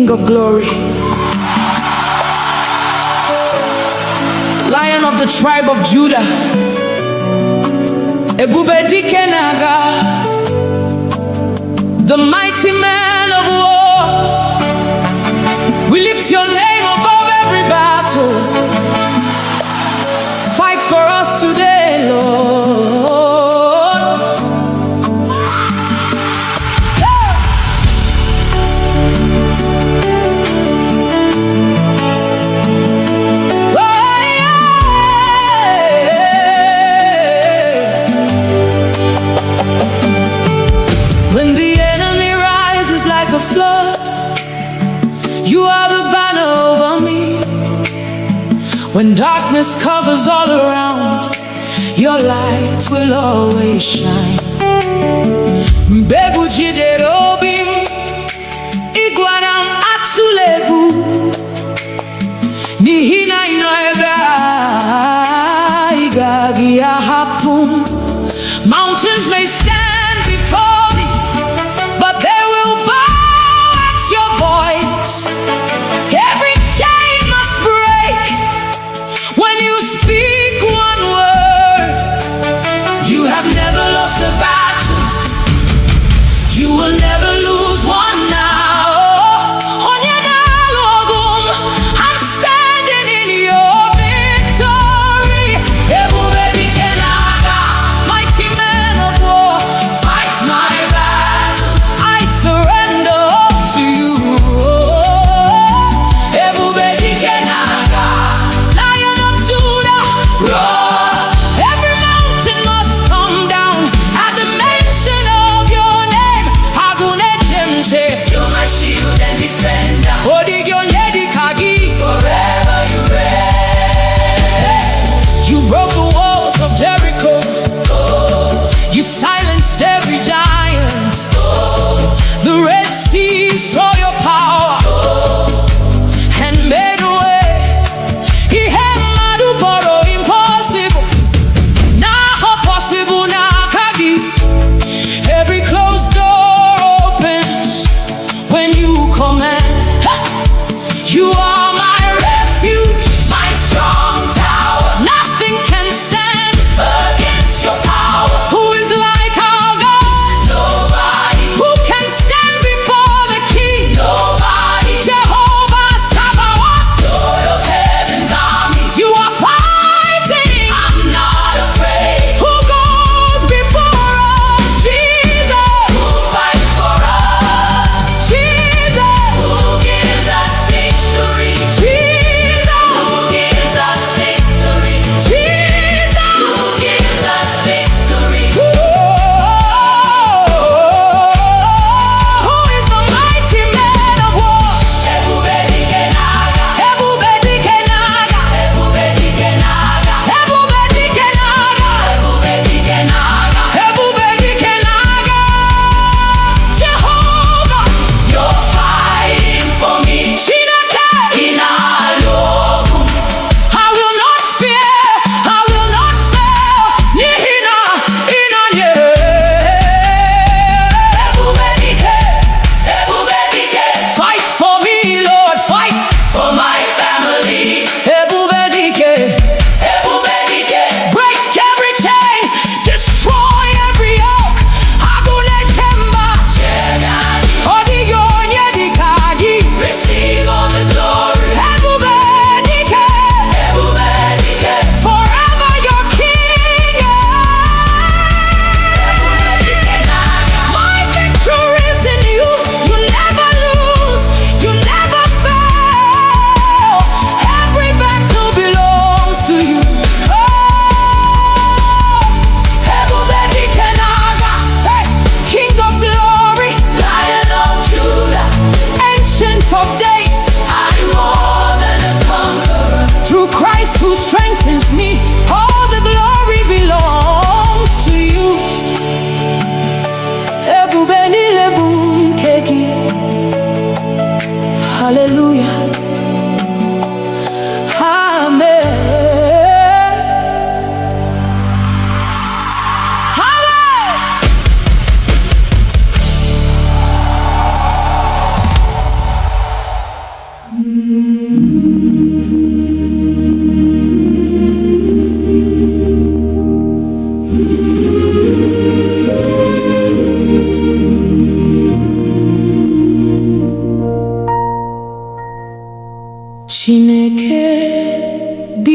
King of glory, Lion of the tribe of Judah, Ebube dike n'agha, the mighty man of war. We lift your name above every battle. Fight for us today, Lord. When the enemy rises like a flood, you are the banner over me. When darkness covers all around, your light will always shine. Mbegu jidere obi m, ịgwara m atụla egwu, n'ihi na ị nọ ebe a, ị gaghị ahapụ m. Mountains may stand before me, but they will bow at your voice. Every chain must break when you speak one word. You have never lost a battle. You will never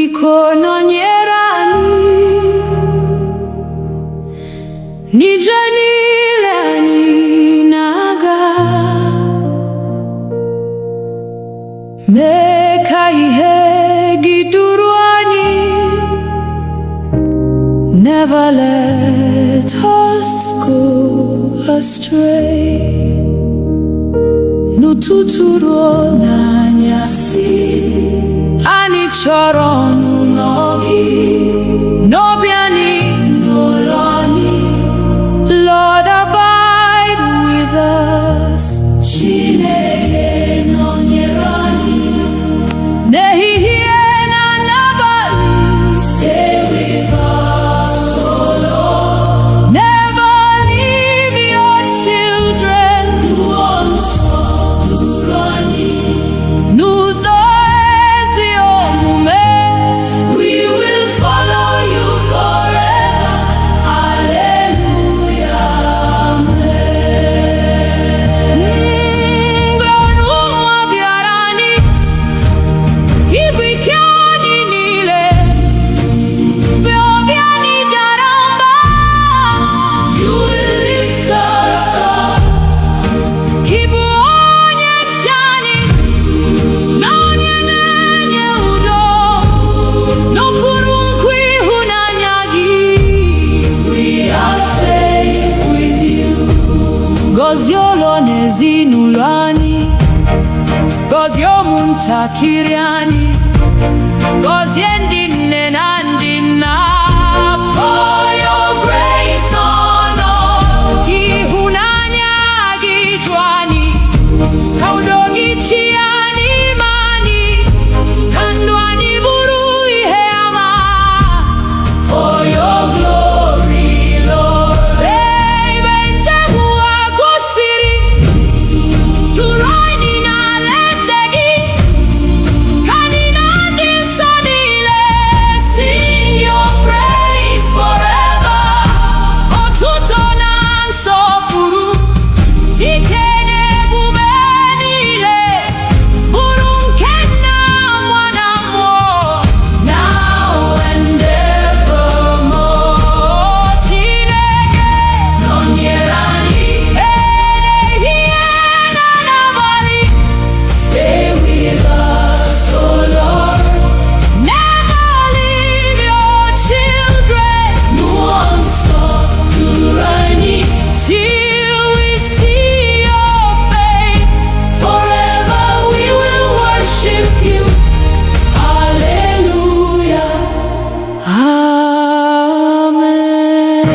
biko nọnyere anyị n'ije niile anyị na-aga, mee ka ihe gị duru anyị. Never let us go astray. N'ụtụtụ ruo n'anyasị, anyị chọrọ ọnụnọ gị, n'obi anyị, n'ụlọ anyị. Lord, abide with us. Chineke nọnyere anyị n'ehihie na n'abalị. Stay with us, oh Lord. Never leave your children. N'ụzọ nsọ duru anyị, n'ụzọ ezi omume. We will follow you forever. Hallelujah, amen. Mgbe ụmụ bịara anyị, ibu ike anyị niile, mgbe obi anyị dara mba, you will lift us up. Ibu onye nche anyị, na onye na-enye udo, n'okpuru nkwa ịhụnanya gị. We are safe with you. Gọzie ụlọ na ezinụlọ anyị, gọzie ụmụntakịrị anyị, gọzie ndị nne na ndị nna. Pour your grace on us. Ịhụnanya gị ju anyị, ka udo gị chịa n'ime anyị, ka ndụ anyị bụrụ ihe ama. For your glory, Lord. Ebe njem ụwa gwụsịrị, duru anyị n'alaeze gị, ka anyị na ndị nsọ niile sing your praise forever. Otuto na nsọpụrụ, ike na ebube niile, bụrụ nke Nna, Nwa na Mmụọ, now and evermore. Chineke nọnyere anyị ehihie na n'abalị. Stay with us, oh Lord. Never leave your children. N'ụzọ nsọ duru anyị, till we see your face. Forever we will worship you. Hallelujah, amen.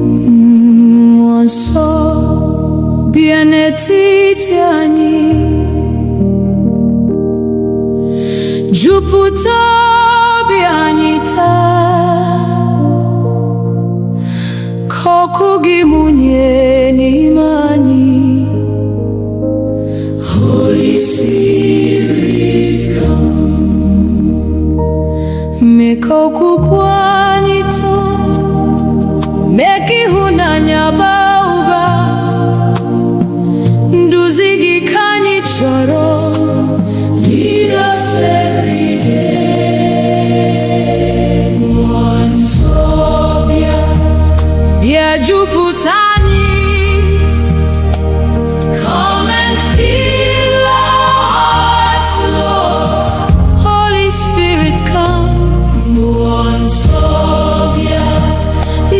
Mmụọ nsọ bịa n'etiti anyị, jupụta obi anyị taa, ka ọkụ gị mụnye n'ime anyị. Holy Spirit, come. Mee ka okwukwe anyị too, mee ka ịhụnanya baa ụba. Nduzi gị ka anyị chọrọ. Lead us every day. Mmụọ nsọ bịa, bịa jupụta anyị. Come and fill our hearts, Lord. Holy Spirit, come. Mmụọ nsọ bịa,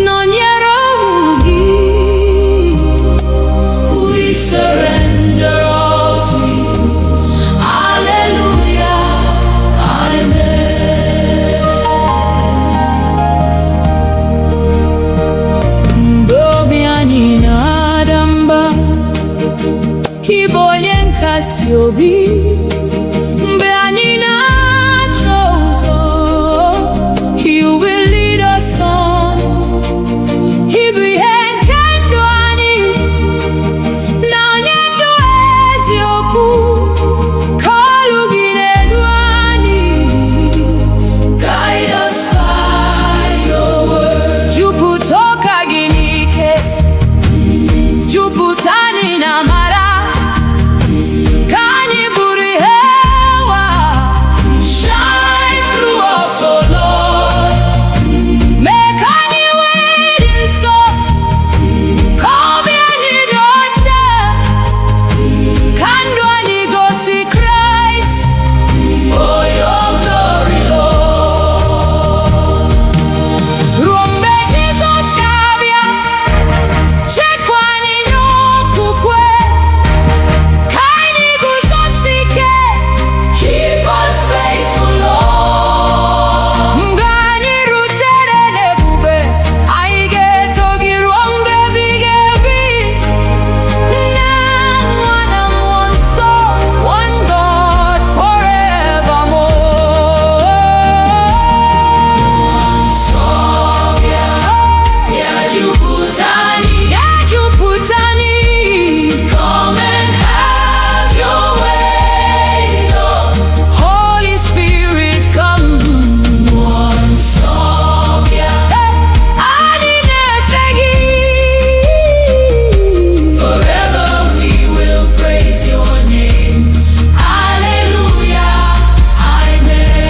nọnyere ụmụ gị. obi mgbe anyị na-achọ ụzọ. You will lead us on. Ịbụ ihe nke ndụ anyị na onye ndụ eziokwu. Ka olu gị na-edu anyị. Guide us by your word. Jupụta ụka gị n'ike, jupụta anyị na amara. Ka anyị bụrụ ihe ụwa. Shine through us, oh Lord. Mee ka anyị wee dị nsọ, ka obi anyị dị ọcha, ka ndụ anyị gosi Kraịst. For your glory, Lord. Ruo mgbe Jizọs ga-abịa, chekwa anyị n'okwukwe, ka anyị guzosi ike. Keep us faithful, Lord. Mgbe anyị rutere n'ebube, anyị ga-eto gị ruo mgbe ebighị ebi. Nna, Nwa na Mmụọ Nsọ, one God forevermore. Nsọ bịa, bịa jupụta anyị, bịa jupụta anyị. Come and have your way, Lord. Holy Spirit, come. Nsọ bịa, anyị na-efe gị. Forever we will praise your name. Hallelujah, amen.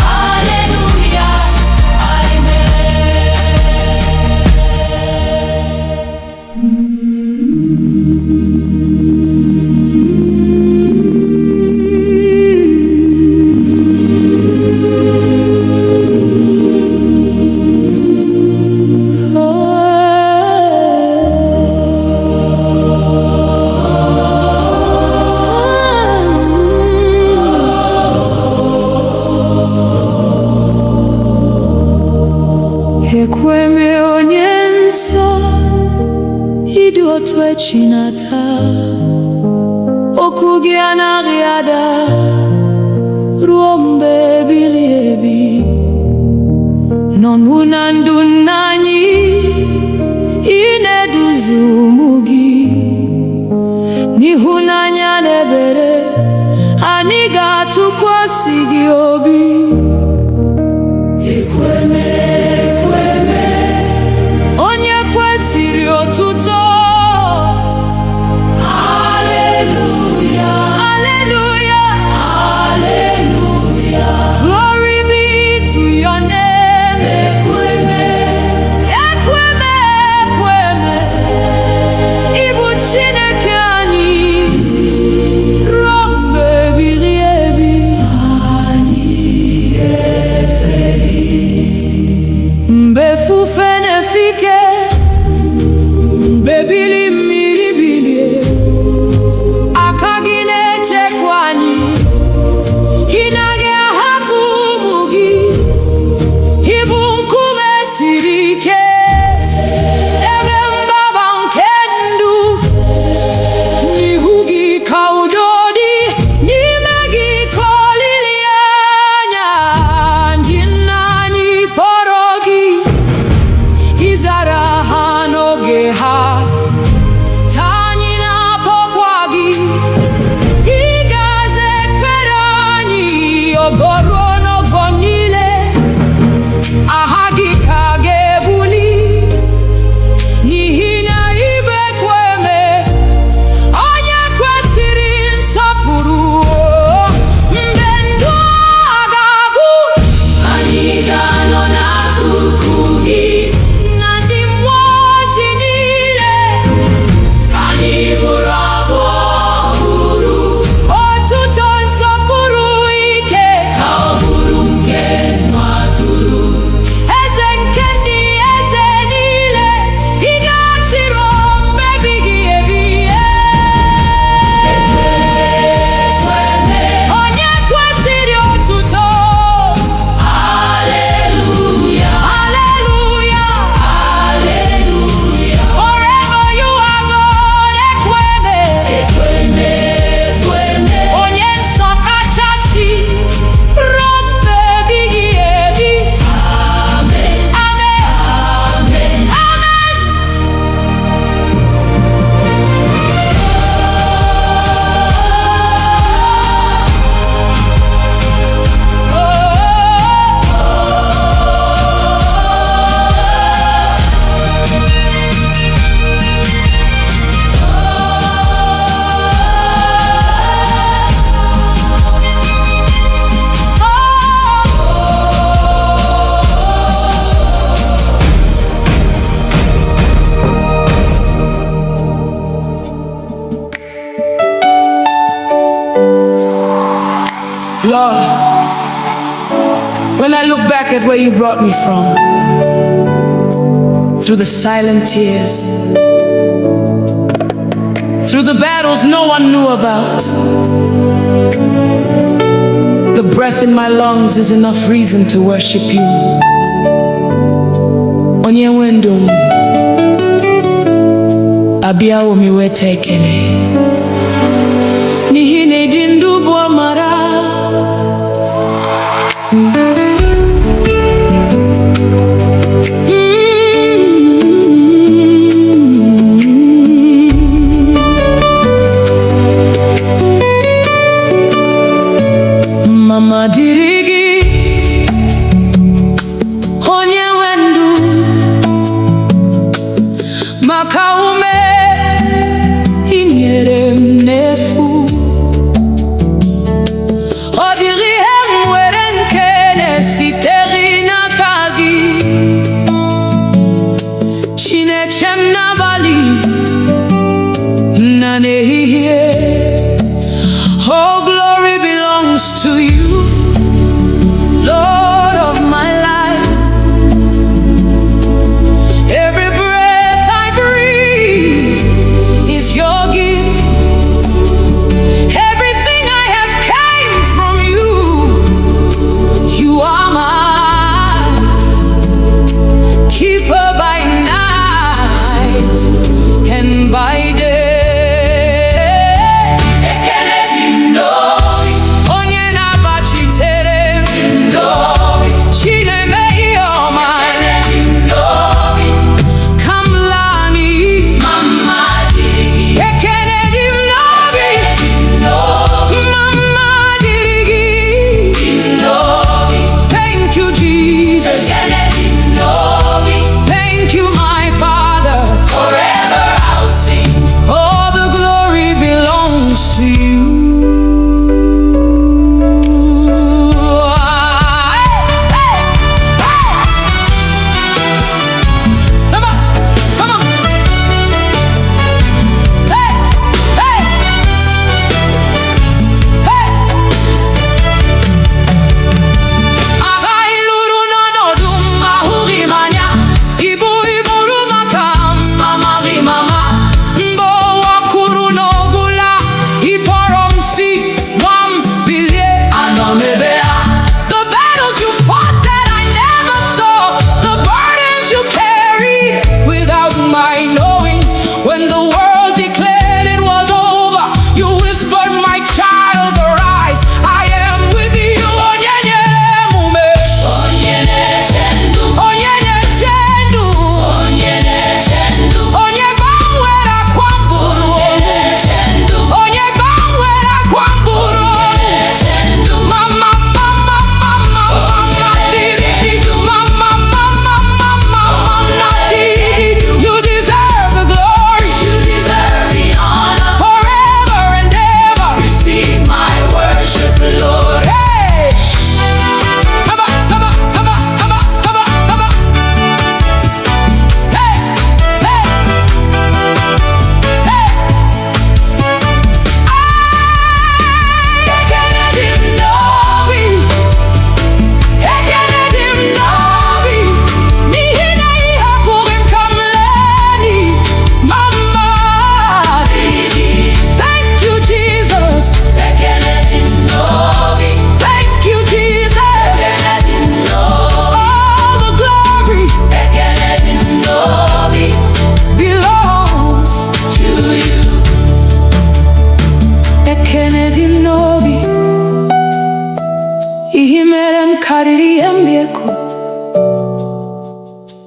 Hallelujah, ekweme onye nsọ, ịdị otu echi na taa. Okwu gị anaghị ada ruo mgbe ebighị ebi. N'ọnwụ na ndụ nna anyị, ị na-eduzi ụmụ gị. N'ịhụnanya na ebere, anyị ga-atụkwasị gị obi. Ekweme, ekweme, onye kwesịrị otuto. Hallelujah, hallelujah, hallelujah. Glory be to your name. Ekweme, ekweme, ekweme. Ịbụ Chineke anyị ruo mgbe ebighị ebi. Anyị ga-efe gị. Mgbe ifufe na-efike, mgbe ebili mmiri bilie, aka gị na-echekwa anyị. Ị naghị ahapụ ụmụ gị. Ịbụ nkume siri ike, ebe mgbaba nke ndụ. N'ihu gị ka udo dị, n'ime gị ka olileanya. Ndị nna anyị kpọrọ gị, ị zara ha n'oge ha. Taa anyị na-akpọkwa gị, ị ga-aza ekpere anyị. Ogo ruo n'ọgbọ niile, aha gị ka ga-ebuli. N'ihi na ịbụ ekweme, onye kwesịrị nsọpụrụ. Mgbe ndụ a ga-agwụ, anyị ga-anọ n'akụkụ gị. Na ndị mmụọ ozi niile, ka anyị bụrụ abụ ọhụrụ. Otuto nsọpụrụ ike, ka When I look back at where you brought me from, through the silent tears, through the battles no one knew about, the breath in my lungs is enough reason to worship you. Onye wendum abia omi wetekele nihine dindu bo mara. Mama dirigi onye wendu maka ume inyere m n'efu. Ọ dịghị ihe m nwere nke na-esitere n'aka gị, Chineke m n'abalị na n'ehihie. Oh, glory belongs to you, Lord of my life. Every breath I breathe is your gift. Everything I have came from you. You are my keeper by night and by day.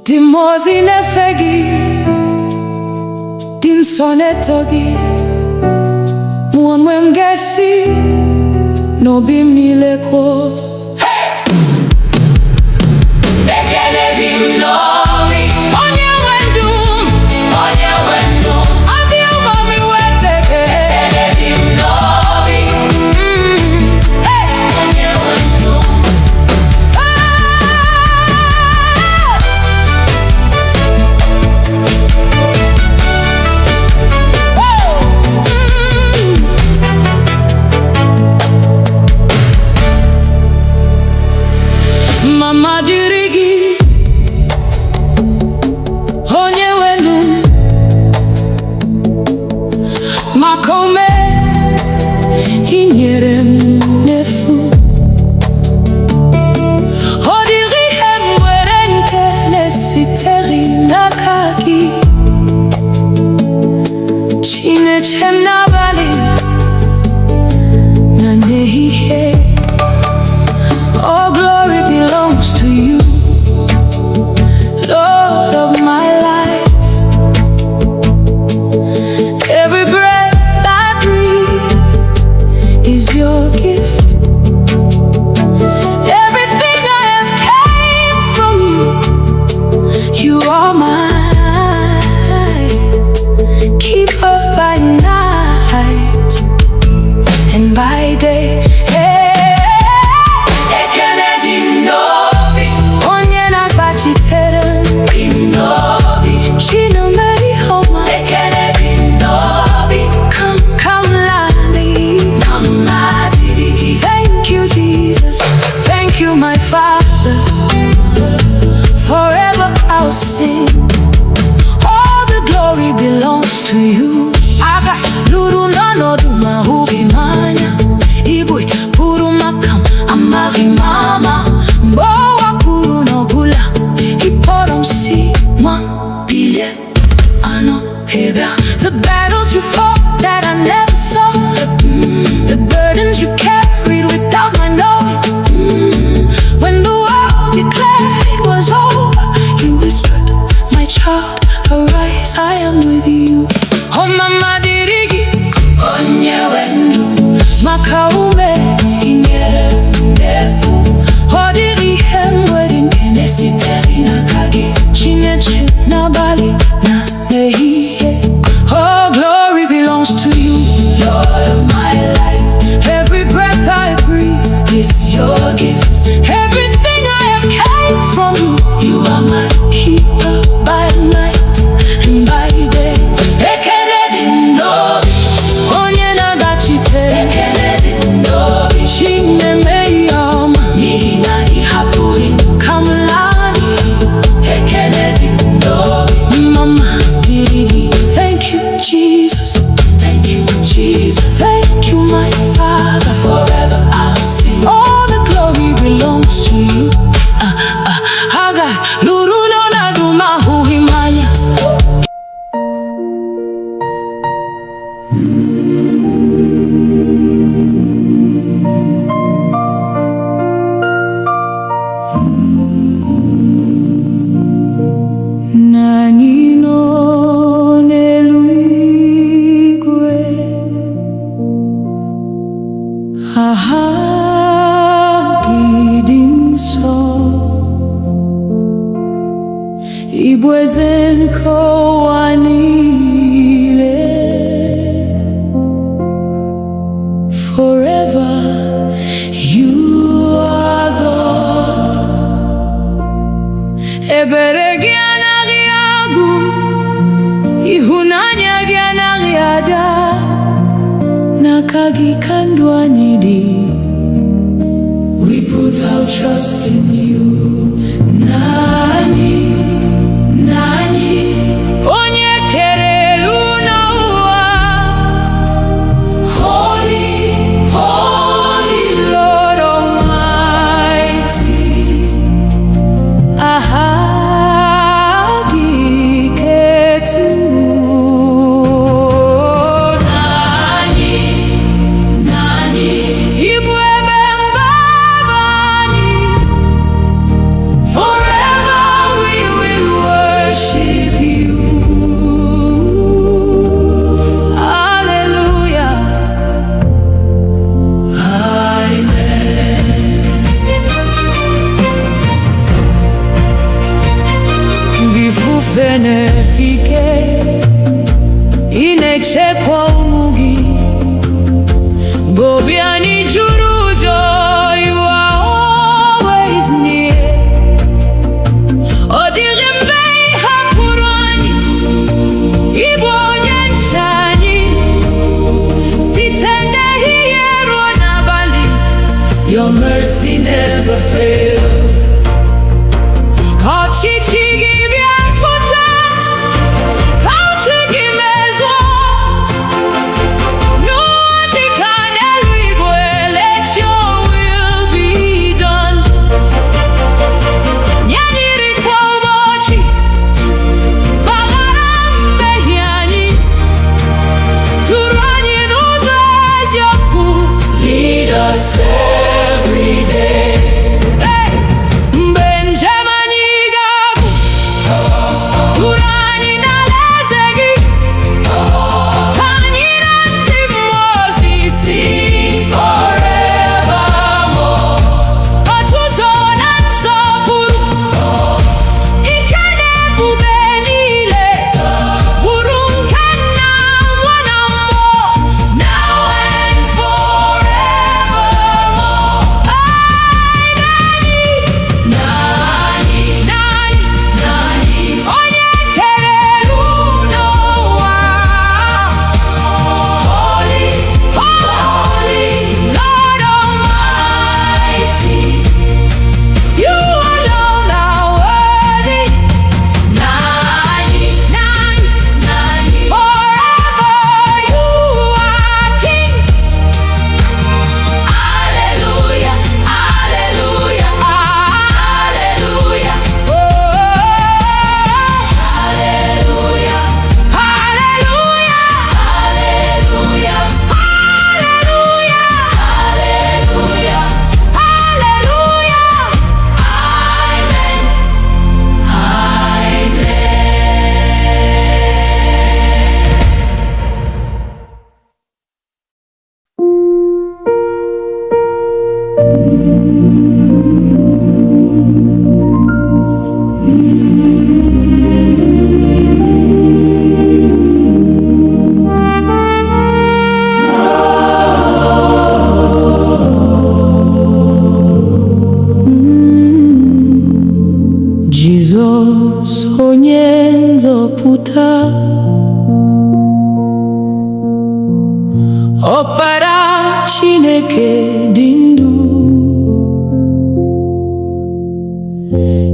Dimozi nefegi din sonetogi muonwe mgesi no bim nileko. Ekele dim novi onye wendum adi umami weteke. Ekele dim novi onye wendum. Thank you, my Father. Forever I'll sing. All the glory belongs to you. Aga luru nanodu mahubi manya. Ibui puru makam amari mama. Mbowa puru no bula. Iporom si mwa bilye ano heba. The battles you fought that I never saw. The burdens you carried without my knowing. When the world declared it was over, you whispered, my child, arise, I am with you. Oh mama dirigi, onye wendu, makaume inyere mnefu. Hodiri hemwedin kenesi teri na kagi, chineche na bali na nehiye. Oh, glory belongs to you, Lord of my life. Every breath I breathe is your gift. Everything I have came from you. You are my keeper by night and by day. Ekenedi ndobi, onye nagachite. Ekenedi ndobi, shine meyama. Nihina ihapuri kamlani. Ekenedi ndobi, mama diri. Thank you, Jesus. Thank you, Jesus. Thank you, my Father. Forever I'll sing. All the glory belongs to you. Haga luru no naduma huhimanya. Nanino neluigwe. Gidinso ibwezen kowanile. Forever you are God. Ebere gianariagu, ihunanya gianariada. Nakagi kandwanidi. We put our trust in you. Nani, nani, onye kerelu na uwa. Holy, holy Lord Almighty. Ahagi ketu. Nani, nani, ibwebe mbabani. Forever we will worship you. Hallelujah. Amen. Ngifufene fike inechekwa umugi. Bobiani jurujo, you are always near. Odirimbe hapurani, ibonye nchani. Sitende hiyero na bali. Your mercy never fails. Kachichigi biakuta, kauchigi mezo. No adikane luigwe, let your will be done. Nyanyiri kwa ubochi, bagarambe hiani. Turani nuzo ezyoku, lead us every day. Hey!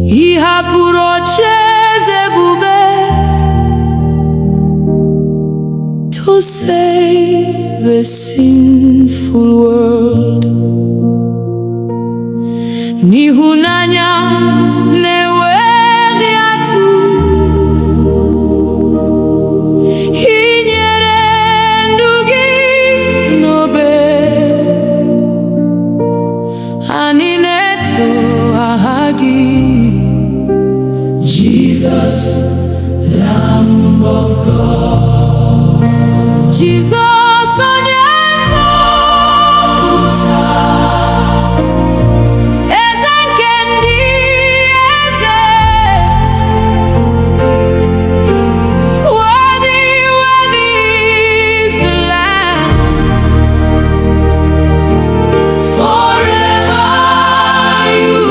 ị hapụrụ ocheeze ebube to save a sinful world. N'ịhụnanya na-enweghị atụ, ị nyere ndụ gị n'obe. Anyị na-eto aha gị, Jesus, Lamb of God. Jesus, onye nzọpụta, eze nke ndị eze. Worthy, worthy is the Lamb. Forever you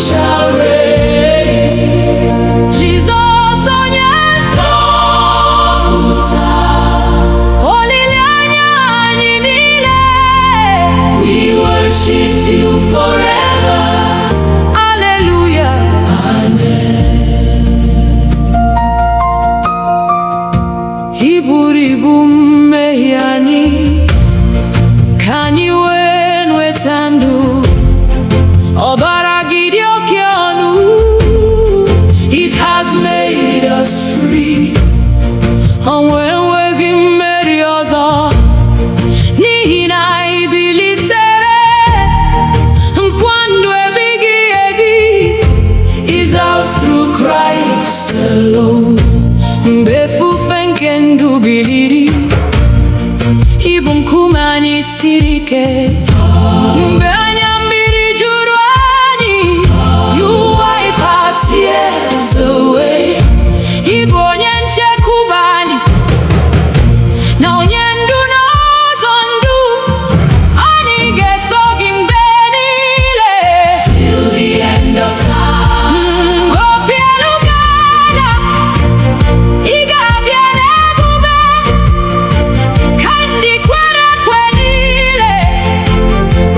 shall reign. Jesus, onye nzọpụta, olileanya anyị niile. We worship you forever. Hallelujah. Amen. Ị buru ibu mmehie anyị, ka anyị wee nweta ndụ. Ọbara gị dị oke ọnụ. It has made us free. O nweghị mmeri ọzọ, n'ihi na ị bilitere. Nkwa ndụ ebighị ebi is ours through Christ alone. Mgbe ifufe nke ndụ biliri, ị bụ nkume anyị siri ike. Mgbe anya mmiri juru anyị, you wipe our tears away. Ị bụ onye nchekwube anyị, na onye ndu n'ụzọ ndụ. Anyị ga-eso gị mgbe niile, till the end of time. Obi elu ga-ada, ị ga-abịa n'ebube, ka ndị kwere ekwe niile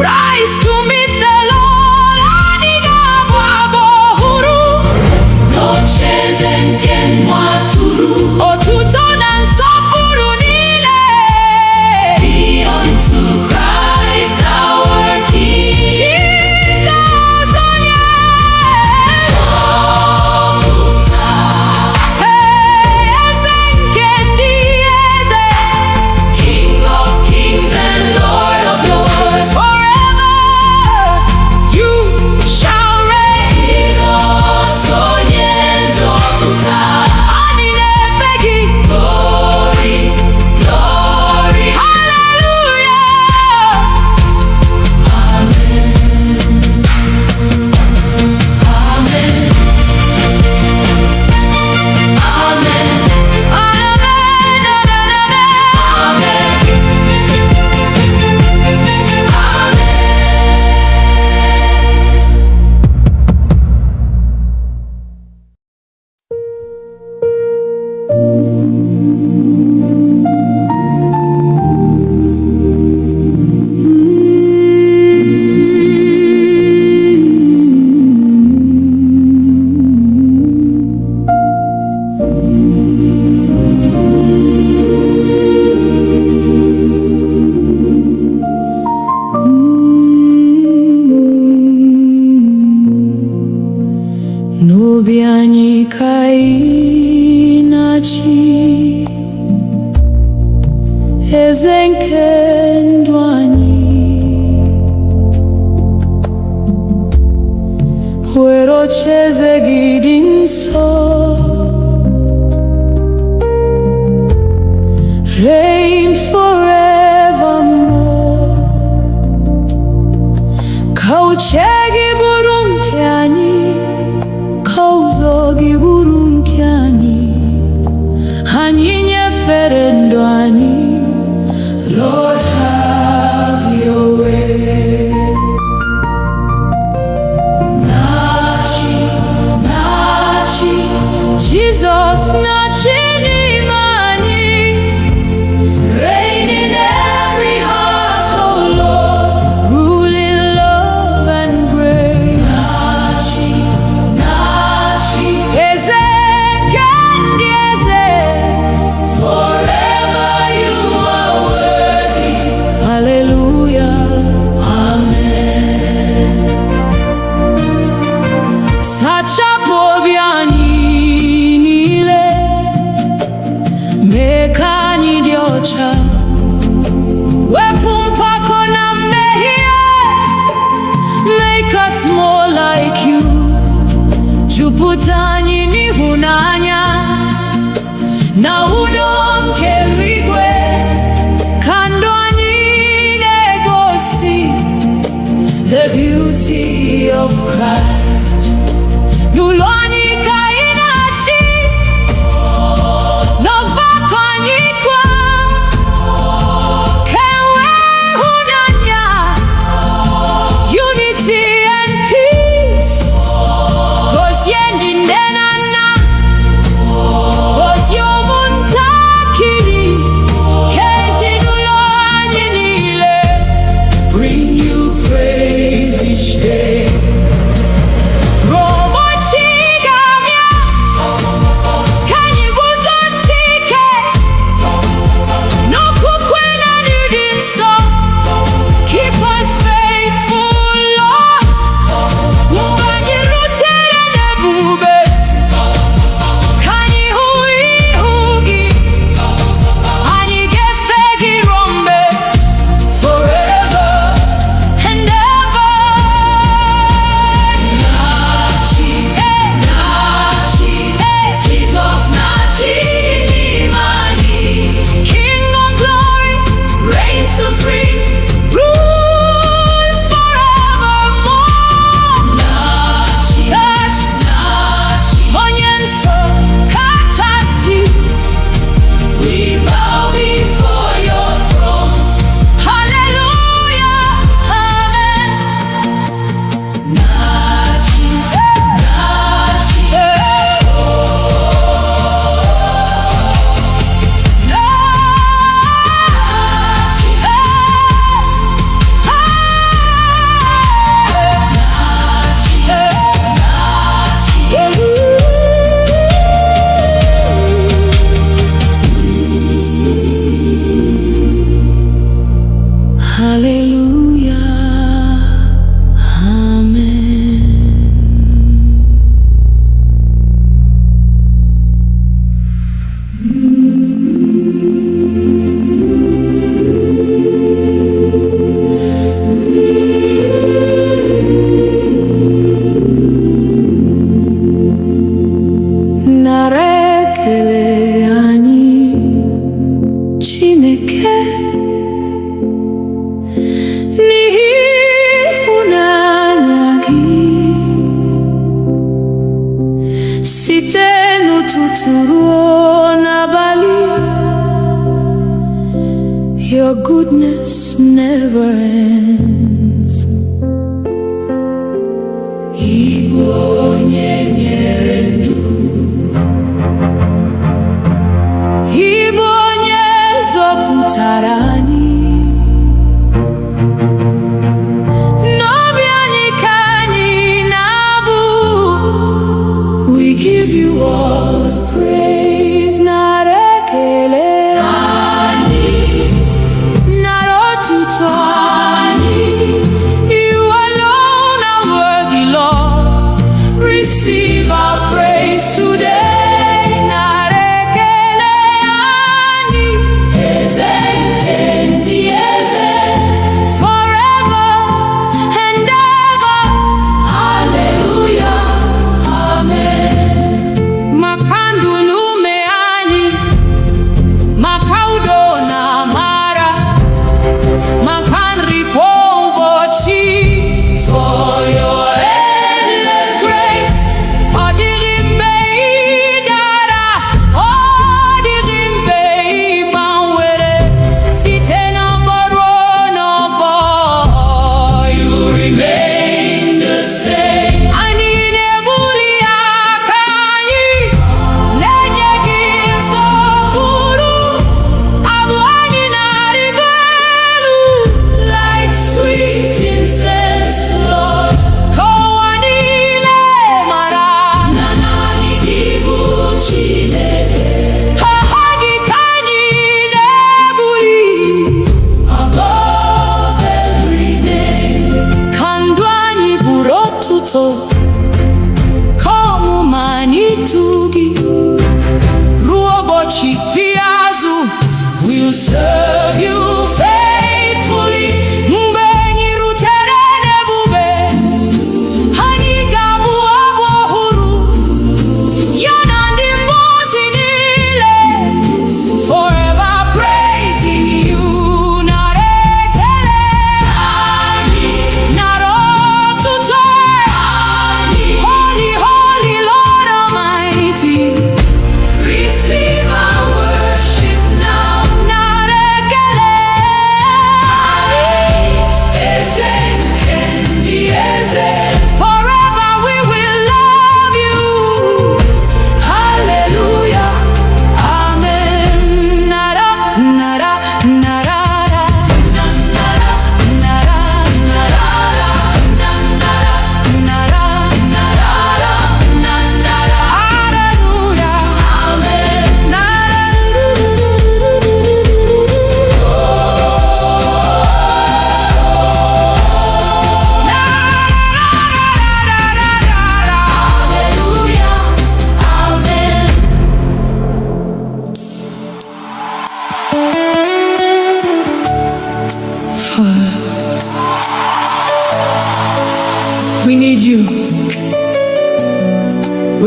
rise to meet the Lord. Anyị ga-abụ abụ ọhụrụ n'ocheeze nke nwa atụrụ. Otuto na nsọpụrụ niile be unto Christ our King. Jesus, onye nzọpụta, eze nke ndị eze. King of kings and Lord of lords. Forever you shall reign. Jesus, onye nzọpụta, anyị na-efe gị. Glory, glory, hallelujah. Amen. Amen. Amen. Amen. Amen. N'obi anyị ka ị na-achị, eze nke ndụ anyị. Were ocheeze gị dị nsọ, reign forevermore. Ka uche gị bụrụ nke anyị, ka ụzọ gị bụrụ nke anyị. Anyị nyefere ndụ anyị. Lord, have your way. Na-achị, na-achị, Jesus, na-achị n'ime anyị. Reign in every heart, oh Lord, rule in love and grace. Na-achị, na-achị. zụpụta anyị n'ịhụnanya na udo nke eluigwe, ka ndụ anyị na-egosi the beauty of Christ. N'ụlọ anyị ka anyị na-achị, n'ọgbakọ anyị kwa, ka enwee ịhụnanya, unity and peace. Gozie ndị nne na nna, gozie ụmụntakịrị, ka ezinụlọ anyị niile bring you praise each day. Site n'ụtụtụ ruo n'abalị, your goodness never ends. Igbo onye nyere ndụ, Igbo onye zọpụtara anyị. Give you all the praise, not ekele ani, not otuto ani. You alone are worthy, Lord. Receive our praise today, not ekele ani. Eze kendi eze, forever and ever. Hallelujah, amen. We'll serve you faithfully. Mgbe anyị rutere n'ebube, anyị ga-abụ abụ ọhụrụ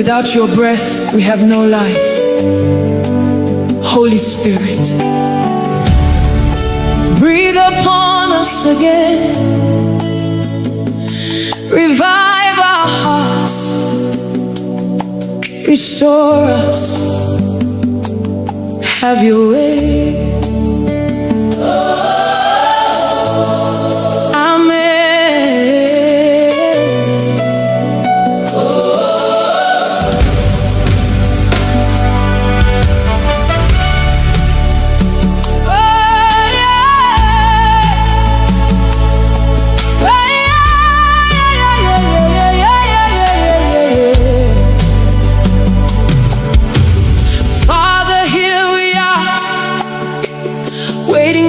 Without your breath, we have no life. Holy Spirit, breathe upon us again. Revive our hearts. Restore us. Have your way.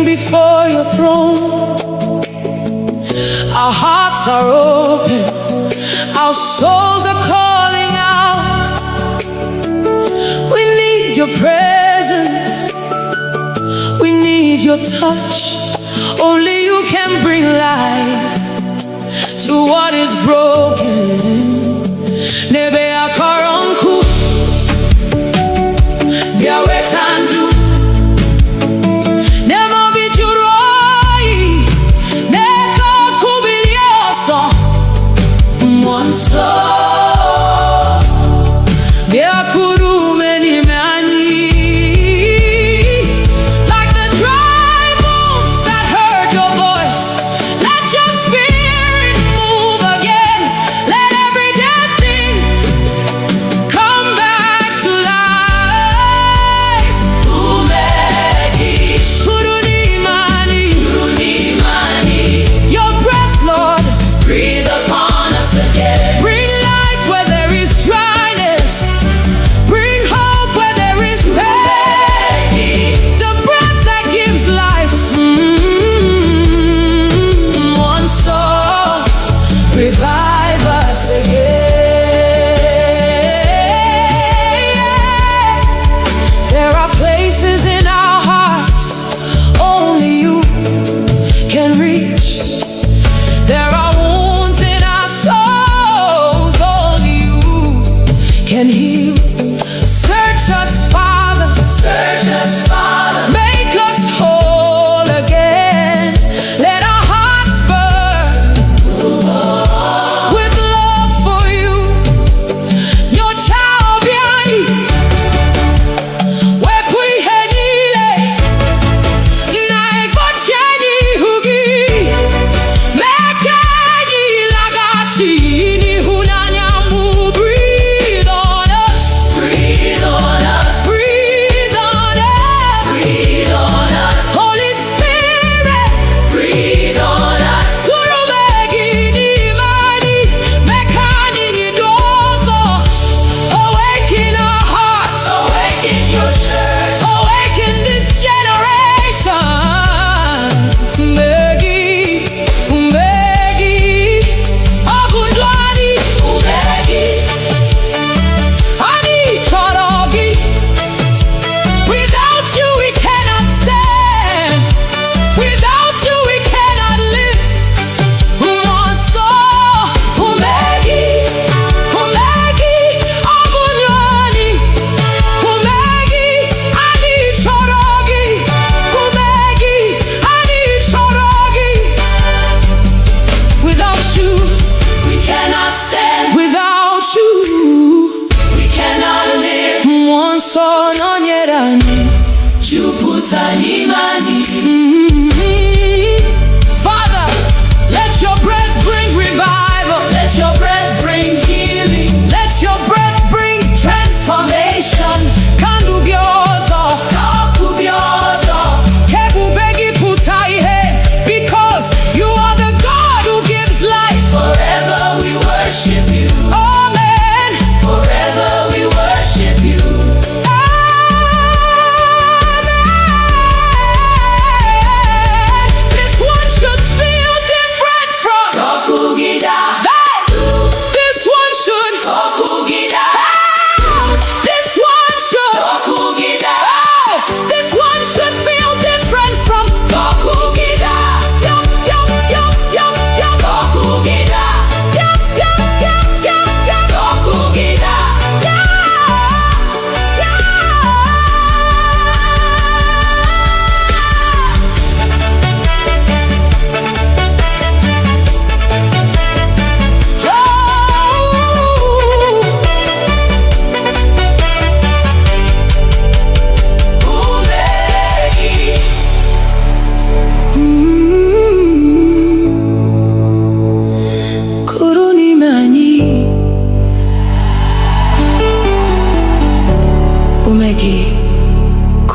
Before your throne, our hearts are open, our souls are calling out. We need your presence, we need your touch. Only you can bring life to what is broken. Nebe akaronku, biawetandu. Let every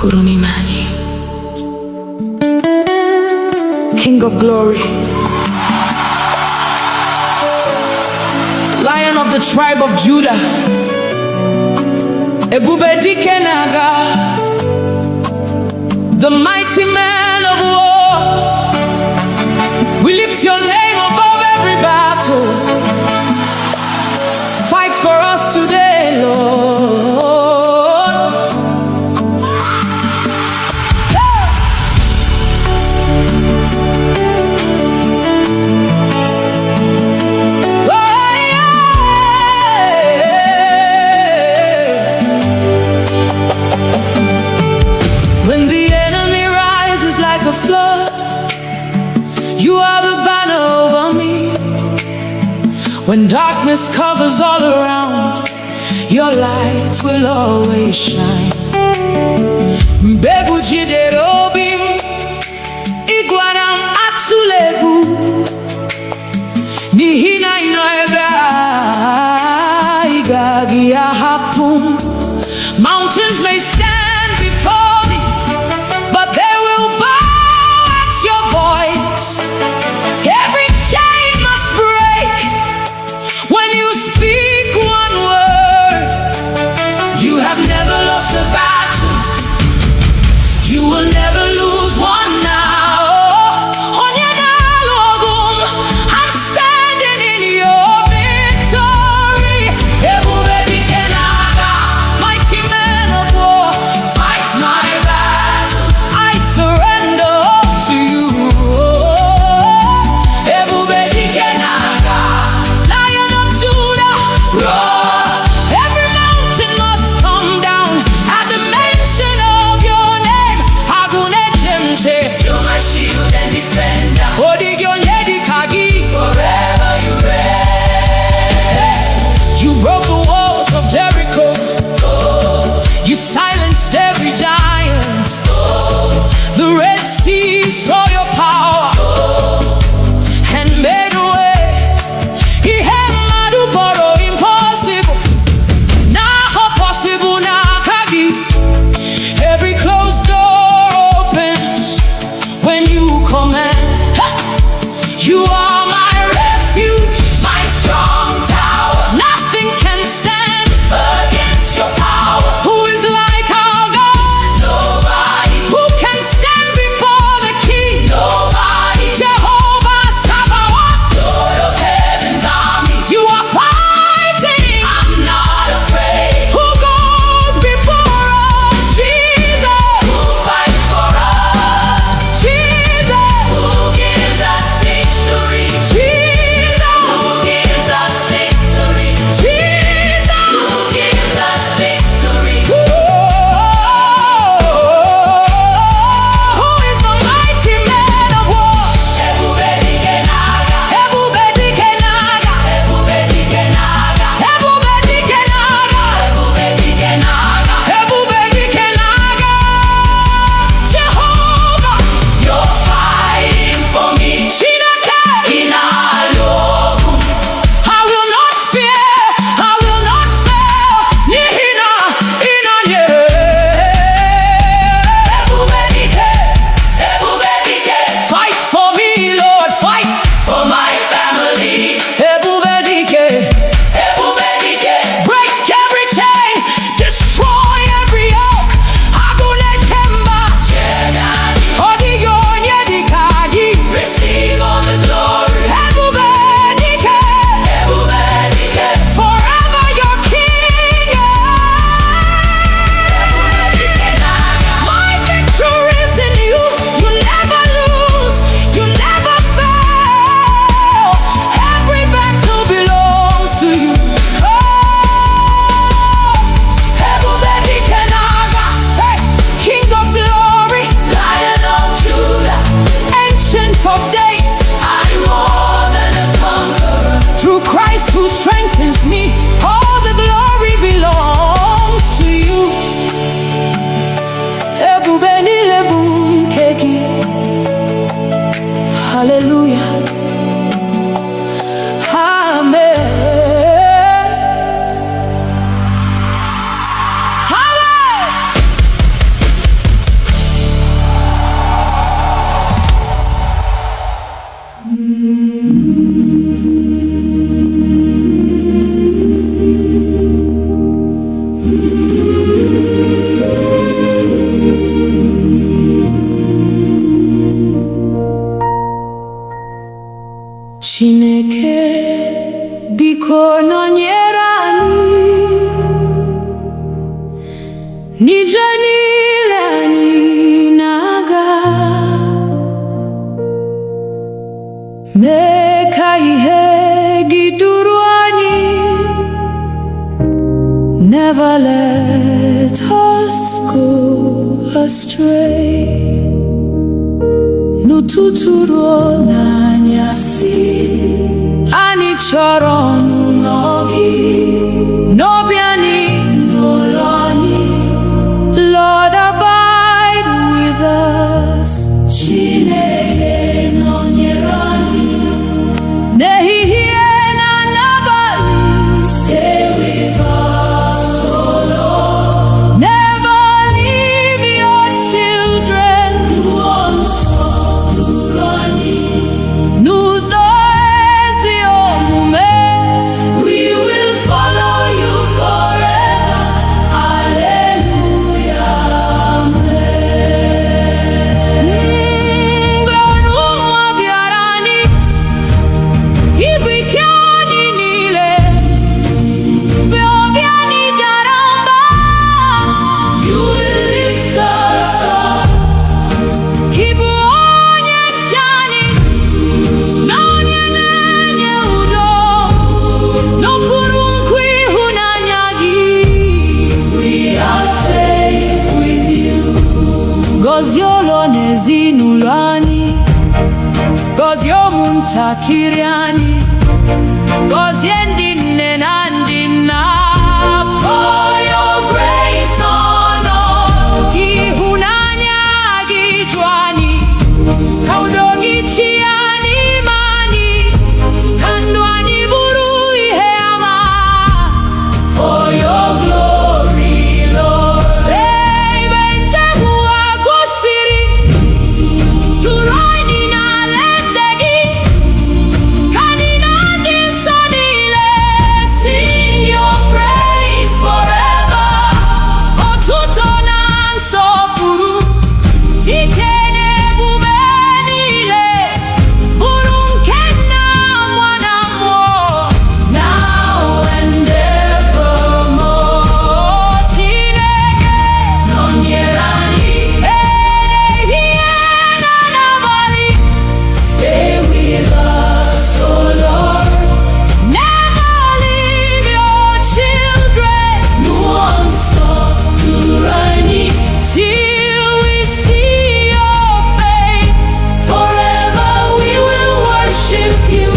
huru ni nani? King of glory, Lion of the tribe of Judah, Ebube dike naga, the mighty man of war. We lift your name above every battle. Fight for us today, Lord. When the enemy rises like a flood, you are the banner over me. When darkness covers all around, your light will always shine. Mbegu jiderobim, iguanam atsulegu, nihina inoebra, igagi ahapum. Mountains may stand before me, but they will bow at your voice. Every chain must break when you speak one word. You have never lost a battle. You will never lose one now. Onyanalogum, I'm standing in your victory. Ebube dike naga, mighty man of war, fight my battles. I surrender all to you. Ebube dike naga, Lion of Judah, roar. Every mountain must come down at the mention of your name. Agune chemche, you're my shield and defender. Odigyonyedi kagi, forever you reign. You broke the walls of Jericho. You silenced every giant. The Red Sea saw your power and made a way. He had madu boro impossible. Now possible na kagi. Every closed door opens when you command. Ha! You are my refuge, my strong tower. Nothing can stand against your power. Who is like Never let us go astray. N'ụtụtụ ruo n'anyasị, anyị chọrọ ọnụnọ gị, n'obi anyị, n'ụlọ anyị. Lord, abide with us. Chineke nọnyere anyị n'ehihie na n'abalị. Stay with us, oh Lord. Never leave your children. N'ụzọ nsọ duru anyị, n'ụzọ ezi omume. We will follow you forever. Hallelujah, amen. Mgbe ụmụ bịara anyị, ibu ike anyị niile, mgbe obi anyị dara mba, you will lift us up. Ibu onye nche anyị, na onye na-enye udo, n'okpuru nkwa ịhụnanya gị. We are safe with you. Gọzie ụlọ na ezinụlọ anyị, gọzie ụmụntakịrị anyị, gọzie ndị nne na ndị nna. Pour your grace on us. Ịhụnanya gị ju anyị, ka udo gị chịa n'ime anyị, ka ndụ anyị bụrụ ihe ama. For your glory, Lord. Ebe njem ụwa gwụsịrị, duru anyị n'alaeze gị, ka anyị na ndị nsọ niile sing your praise forever. Otuto na nsọpụrụ, ike na ebube niile, bụrụ nke Nna, Nwa na Mmụọ, now and evermore. Chineke nọnyere anyị ehihie na n'abalị. Stay with us, oh Lord. Never leave your children. N'ụzọ nsọ duru anyị, till we see your face. Forever we will worship you.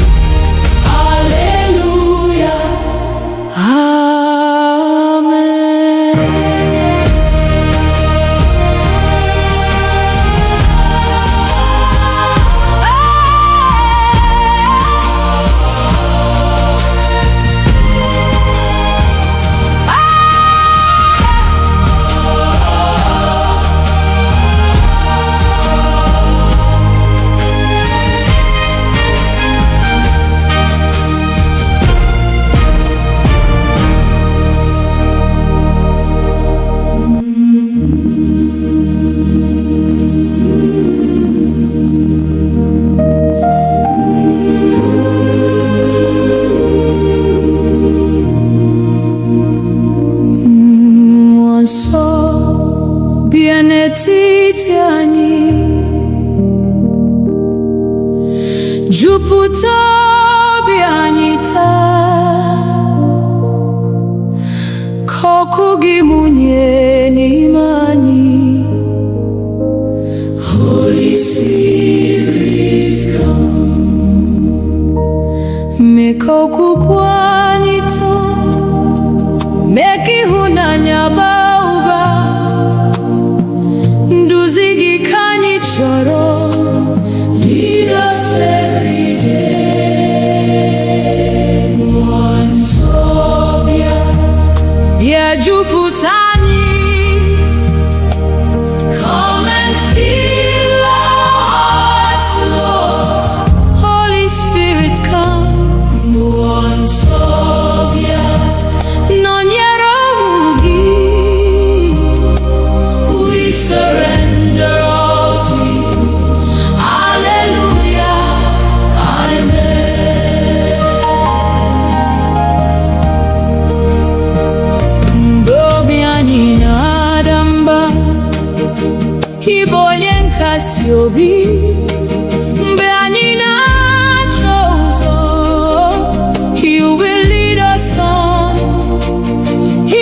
Hallelujah, amen. Mmụọ nsọ bịa n'etiti anyị, jupụta obi anyị taa, ka ọkụ gị mụnye n'ime anyị. Holy Spirit, come. Mee ka okwukwe anyị too, mee ka ịhụnanya baa ụba. Nduzi gị ka anyị chọrọ. Lead us every day. Mmụọ nsọ bịa, bịa jupụta anyị. Come and fill our hearts, Lord. Holy Spirit, come. Mmụọ nsọ bịa, nọnyere ụmụ gị. We surrender all to you. Hallelujah, amen. Mgbe obi anyị na-ada mba, ị bụ onye nkasi obi. Mgbe anyị na-achọ ụzọ, you will lead us on. He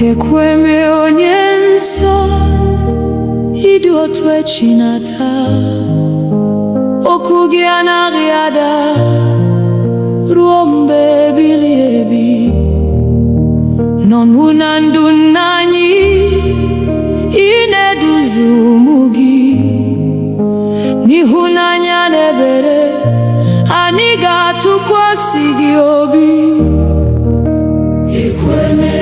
Ekweme onye nsọ, ịdị otu echinata, okwu gị anaghị ada ruo mgbe ebighị ebi. N'ọnwụ na ndụ nna anyị, ị na-eduzi ụmụ gị n'ịhụnanya na ebere, anyị ga-atụkwasị gị obi. Ekweme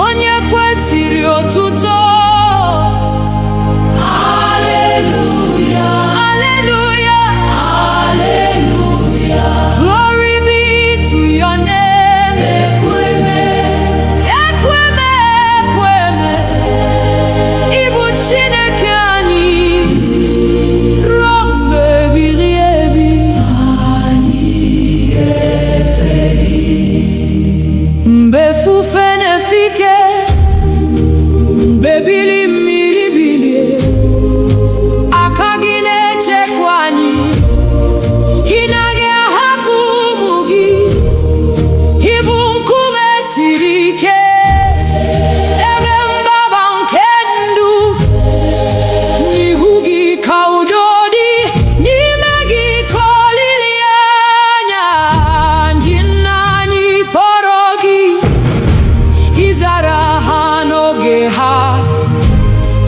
onye kwesịrị otuto. Hallelujah, hallelujah, hallelujah. Glory be to your name. Ekweme, ekweme, ekweme. Ịbụ Chineke anyị ruo mgbe ebighị ebi. Anyị ga-efe gị mgbe ifufe na-efike, mgbe ebili mmiri bilie, aka gị na-echekwa anyị. Ị naghị ahapụ ụmụ gị, ị bụ nkume siri ike, ebe mgbaba nke ndụ. N'ihu gị ka udo dị, n'ime gị ka olileanya. Ndị nna anyị kpọrọ gị, ịzara ha n'oge ha.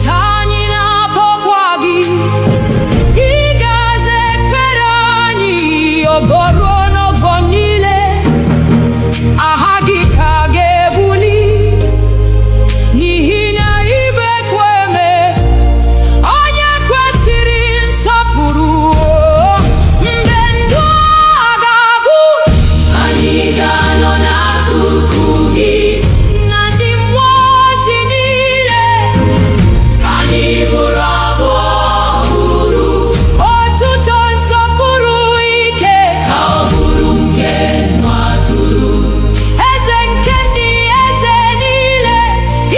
Taa anyị na-akpọkwa gị, ị ga-aza ekpere anyị ogo ruo n'ọgbọ niile. Aha gị ka ga-ebuli, n'ihi na ị bụ ekweme, onye kwesịrị nsọpụrụ. Mgbe ndụ a ga-agwụ, anyị ga-anọ n'akụkụ gị na ndị mmụọ ozi niile. Anyị bụrụ abụ ọhụrụ, otuto nsọpụrụ ike ka ọ bụrụ nke nwa atụrụ. Eze nke ndị eze niile,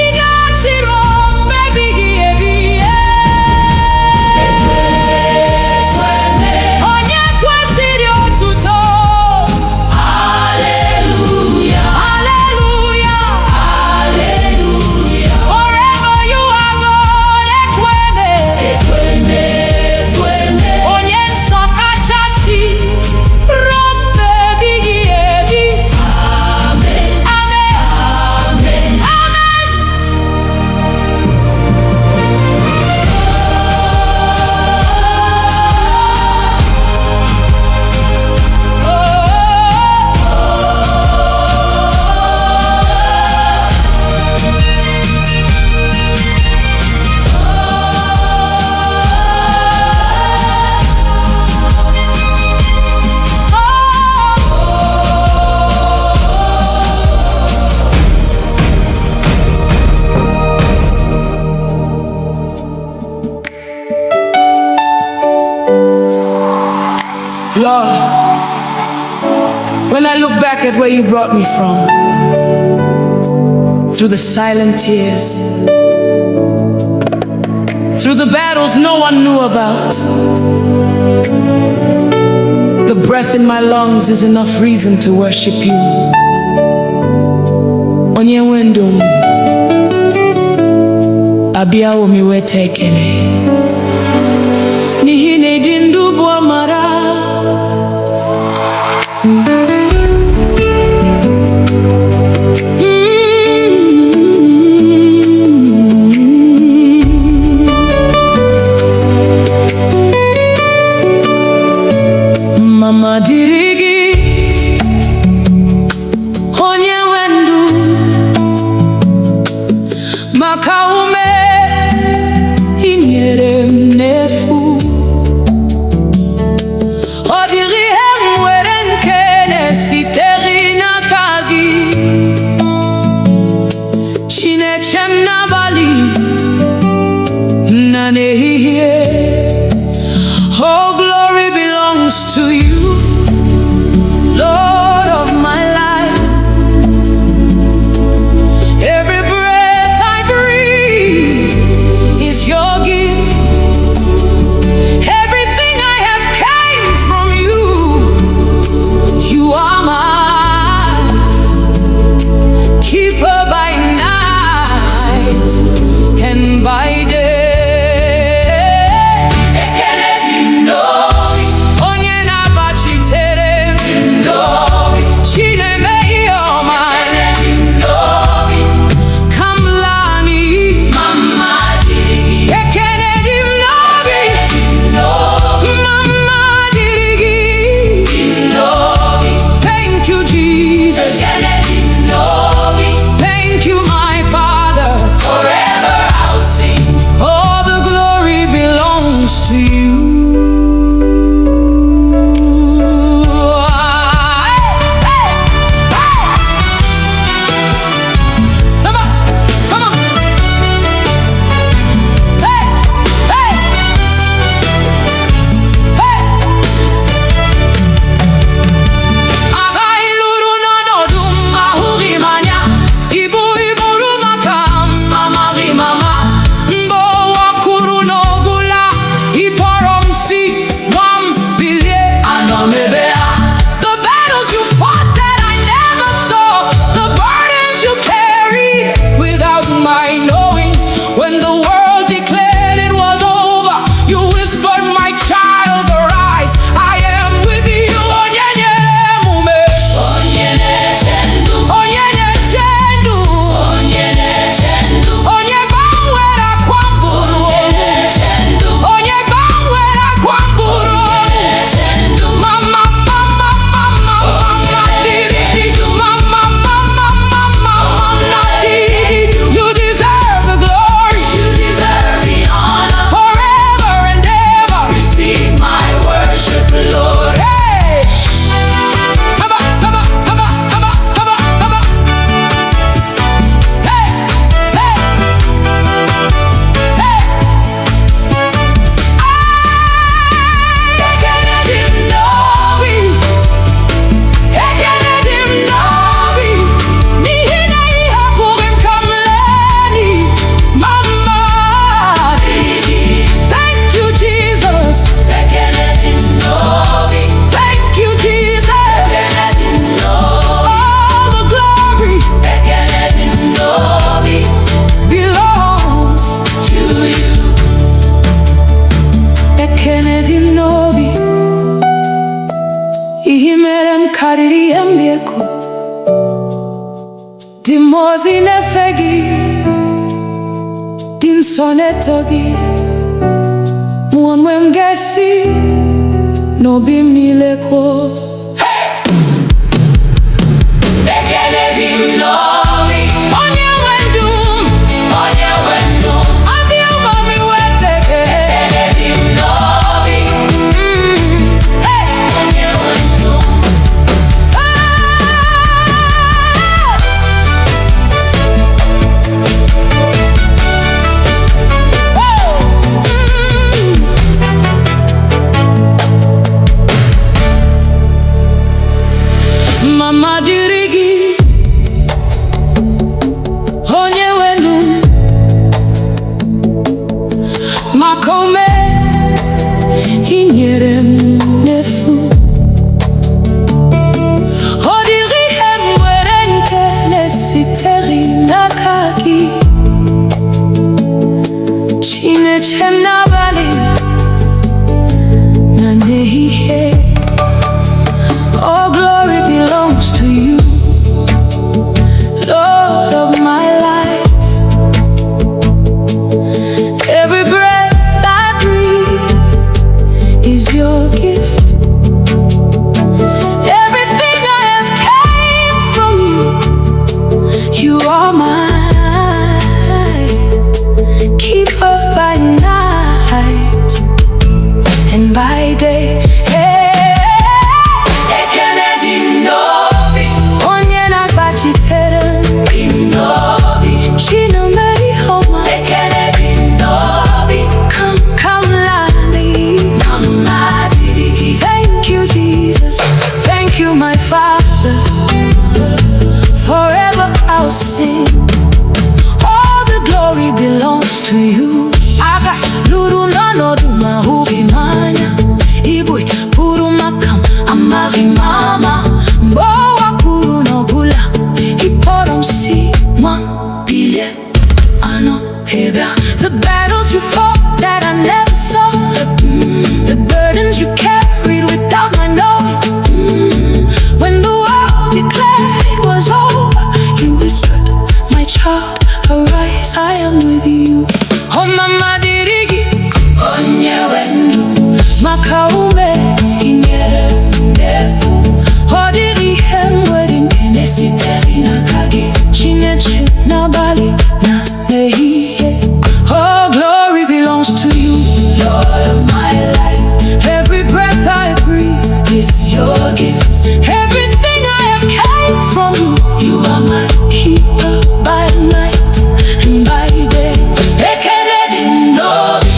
ị ga-achịrị mgbe ebighị ebi. Ekweme onye kwesịrị otuto. Hallelujah, hallelujah, hallelujah. Forever you are God. Ekweme, ekweme, ekweme. Onye nsọ kachasị ruo mgbe ebighị ebi. Amen, amen, amen, amen. Lord, when I look back at where you brought me from, through the silent tears, through the battles no one knew about, the breath in my lungs is enough reason to worship you. Onye nwe ndụ m, abịawo m iweta ekele, n'ihi na ịdị ndụ bụ amara. Mama dịrị gị, onye nwe ndụ, maka ume ị nyere m n'efu. Ọ dịghị ihe m nwere nke you. Ekene dị n'obi, ihe mere m karịrị ihe m ga-ekwu. Dị mmụọ ozi na-efe gị, dị nsọ na-eto gị. Mụ onwe m ga-esi n'obi m niile kwuo. Ekele dị m n'obi, onye nwe ndụ m, onye nwe ndụ m. Ọ dị ụgwọ m iweta ekele dị m n'obi. Onye nwe ndụ m. Mama dịrị gị, onye nwe ndụ m, maka ume i nyere m n'efu. Ọ dịghị ihe m nwere nke na-esitere n'aka gị. Chineke m n'abalị na n'ehihie. All glory belongs to you, Lord of my life. Every breath I breathe is your gift. Everything I have came from you. You are mine, keeper by night and by day. Father, forever I'll sing. All the glory belongs to you. Aga luru no duma hubi manya. Ibui puru makam amari mama. Mbowa puru no bula. Iporom si mwa bile ano heba. The battles you fought that I never saw. The burdens you carried without my knowing. When the world declared it was over, you whispered, my child, arise, I am with you. Oh mama dirigi, onye wendu, makaume inyere mnefu. Oh diri hemwedi nkene siteri na kagi, chineche na bali na nehiye. Oh glory belongs to you, Lord of my life. Every breath I breathe is your gift. Everything I have came from you. You are my keeper by night and by day. Ekele dị n'obi,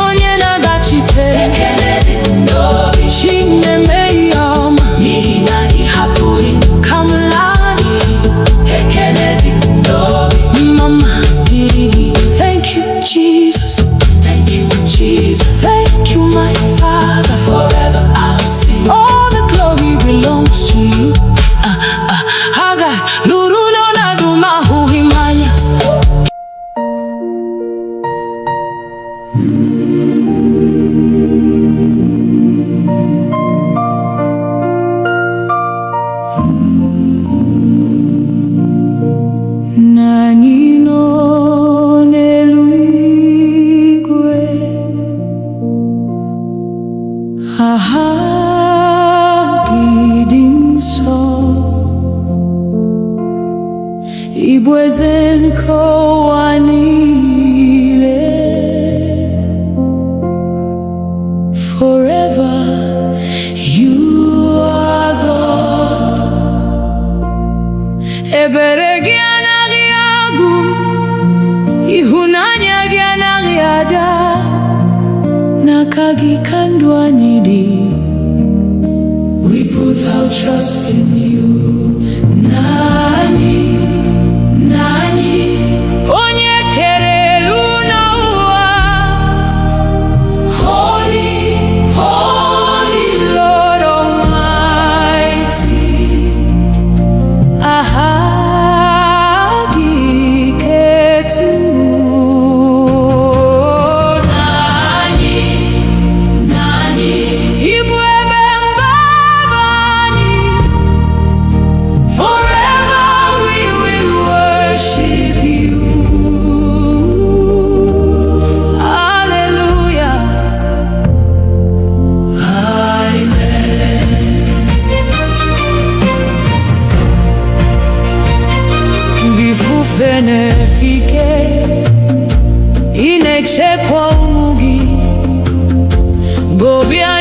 onye na-agbachite. Ekele dị n'obi, Chineme ihe ọma. N'ihi na ị hapụghị m ka m laa n'iyi. Ekele dị n'obi, mama dịrị gị. Thank you, Jesus. Thank you, Jesus. Thank you, my Father. Forever I'll sing. All the glory belongs to you. Haga luru no na duma huhimanya. Nani no neluigwe. Ibwezen kowanile. Forever you are God. Ebere gị anaghị agwụ, ịhụnanya gị anaghị ada. N'aka gị ka ndụ anyị dị. We put our trust in you. Nani, nani, onye kere elu na ụwa. Holy, holy Lord Almighty. Aha gị ketu. na-echekwa ụmụ gị mgbe obi anyị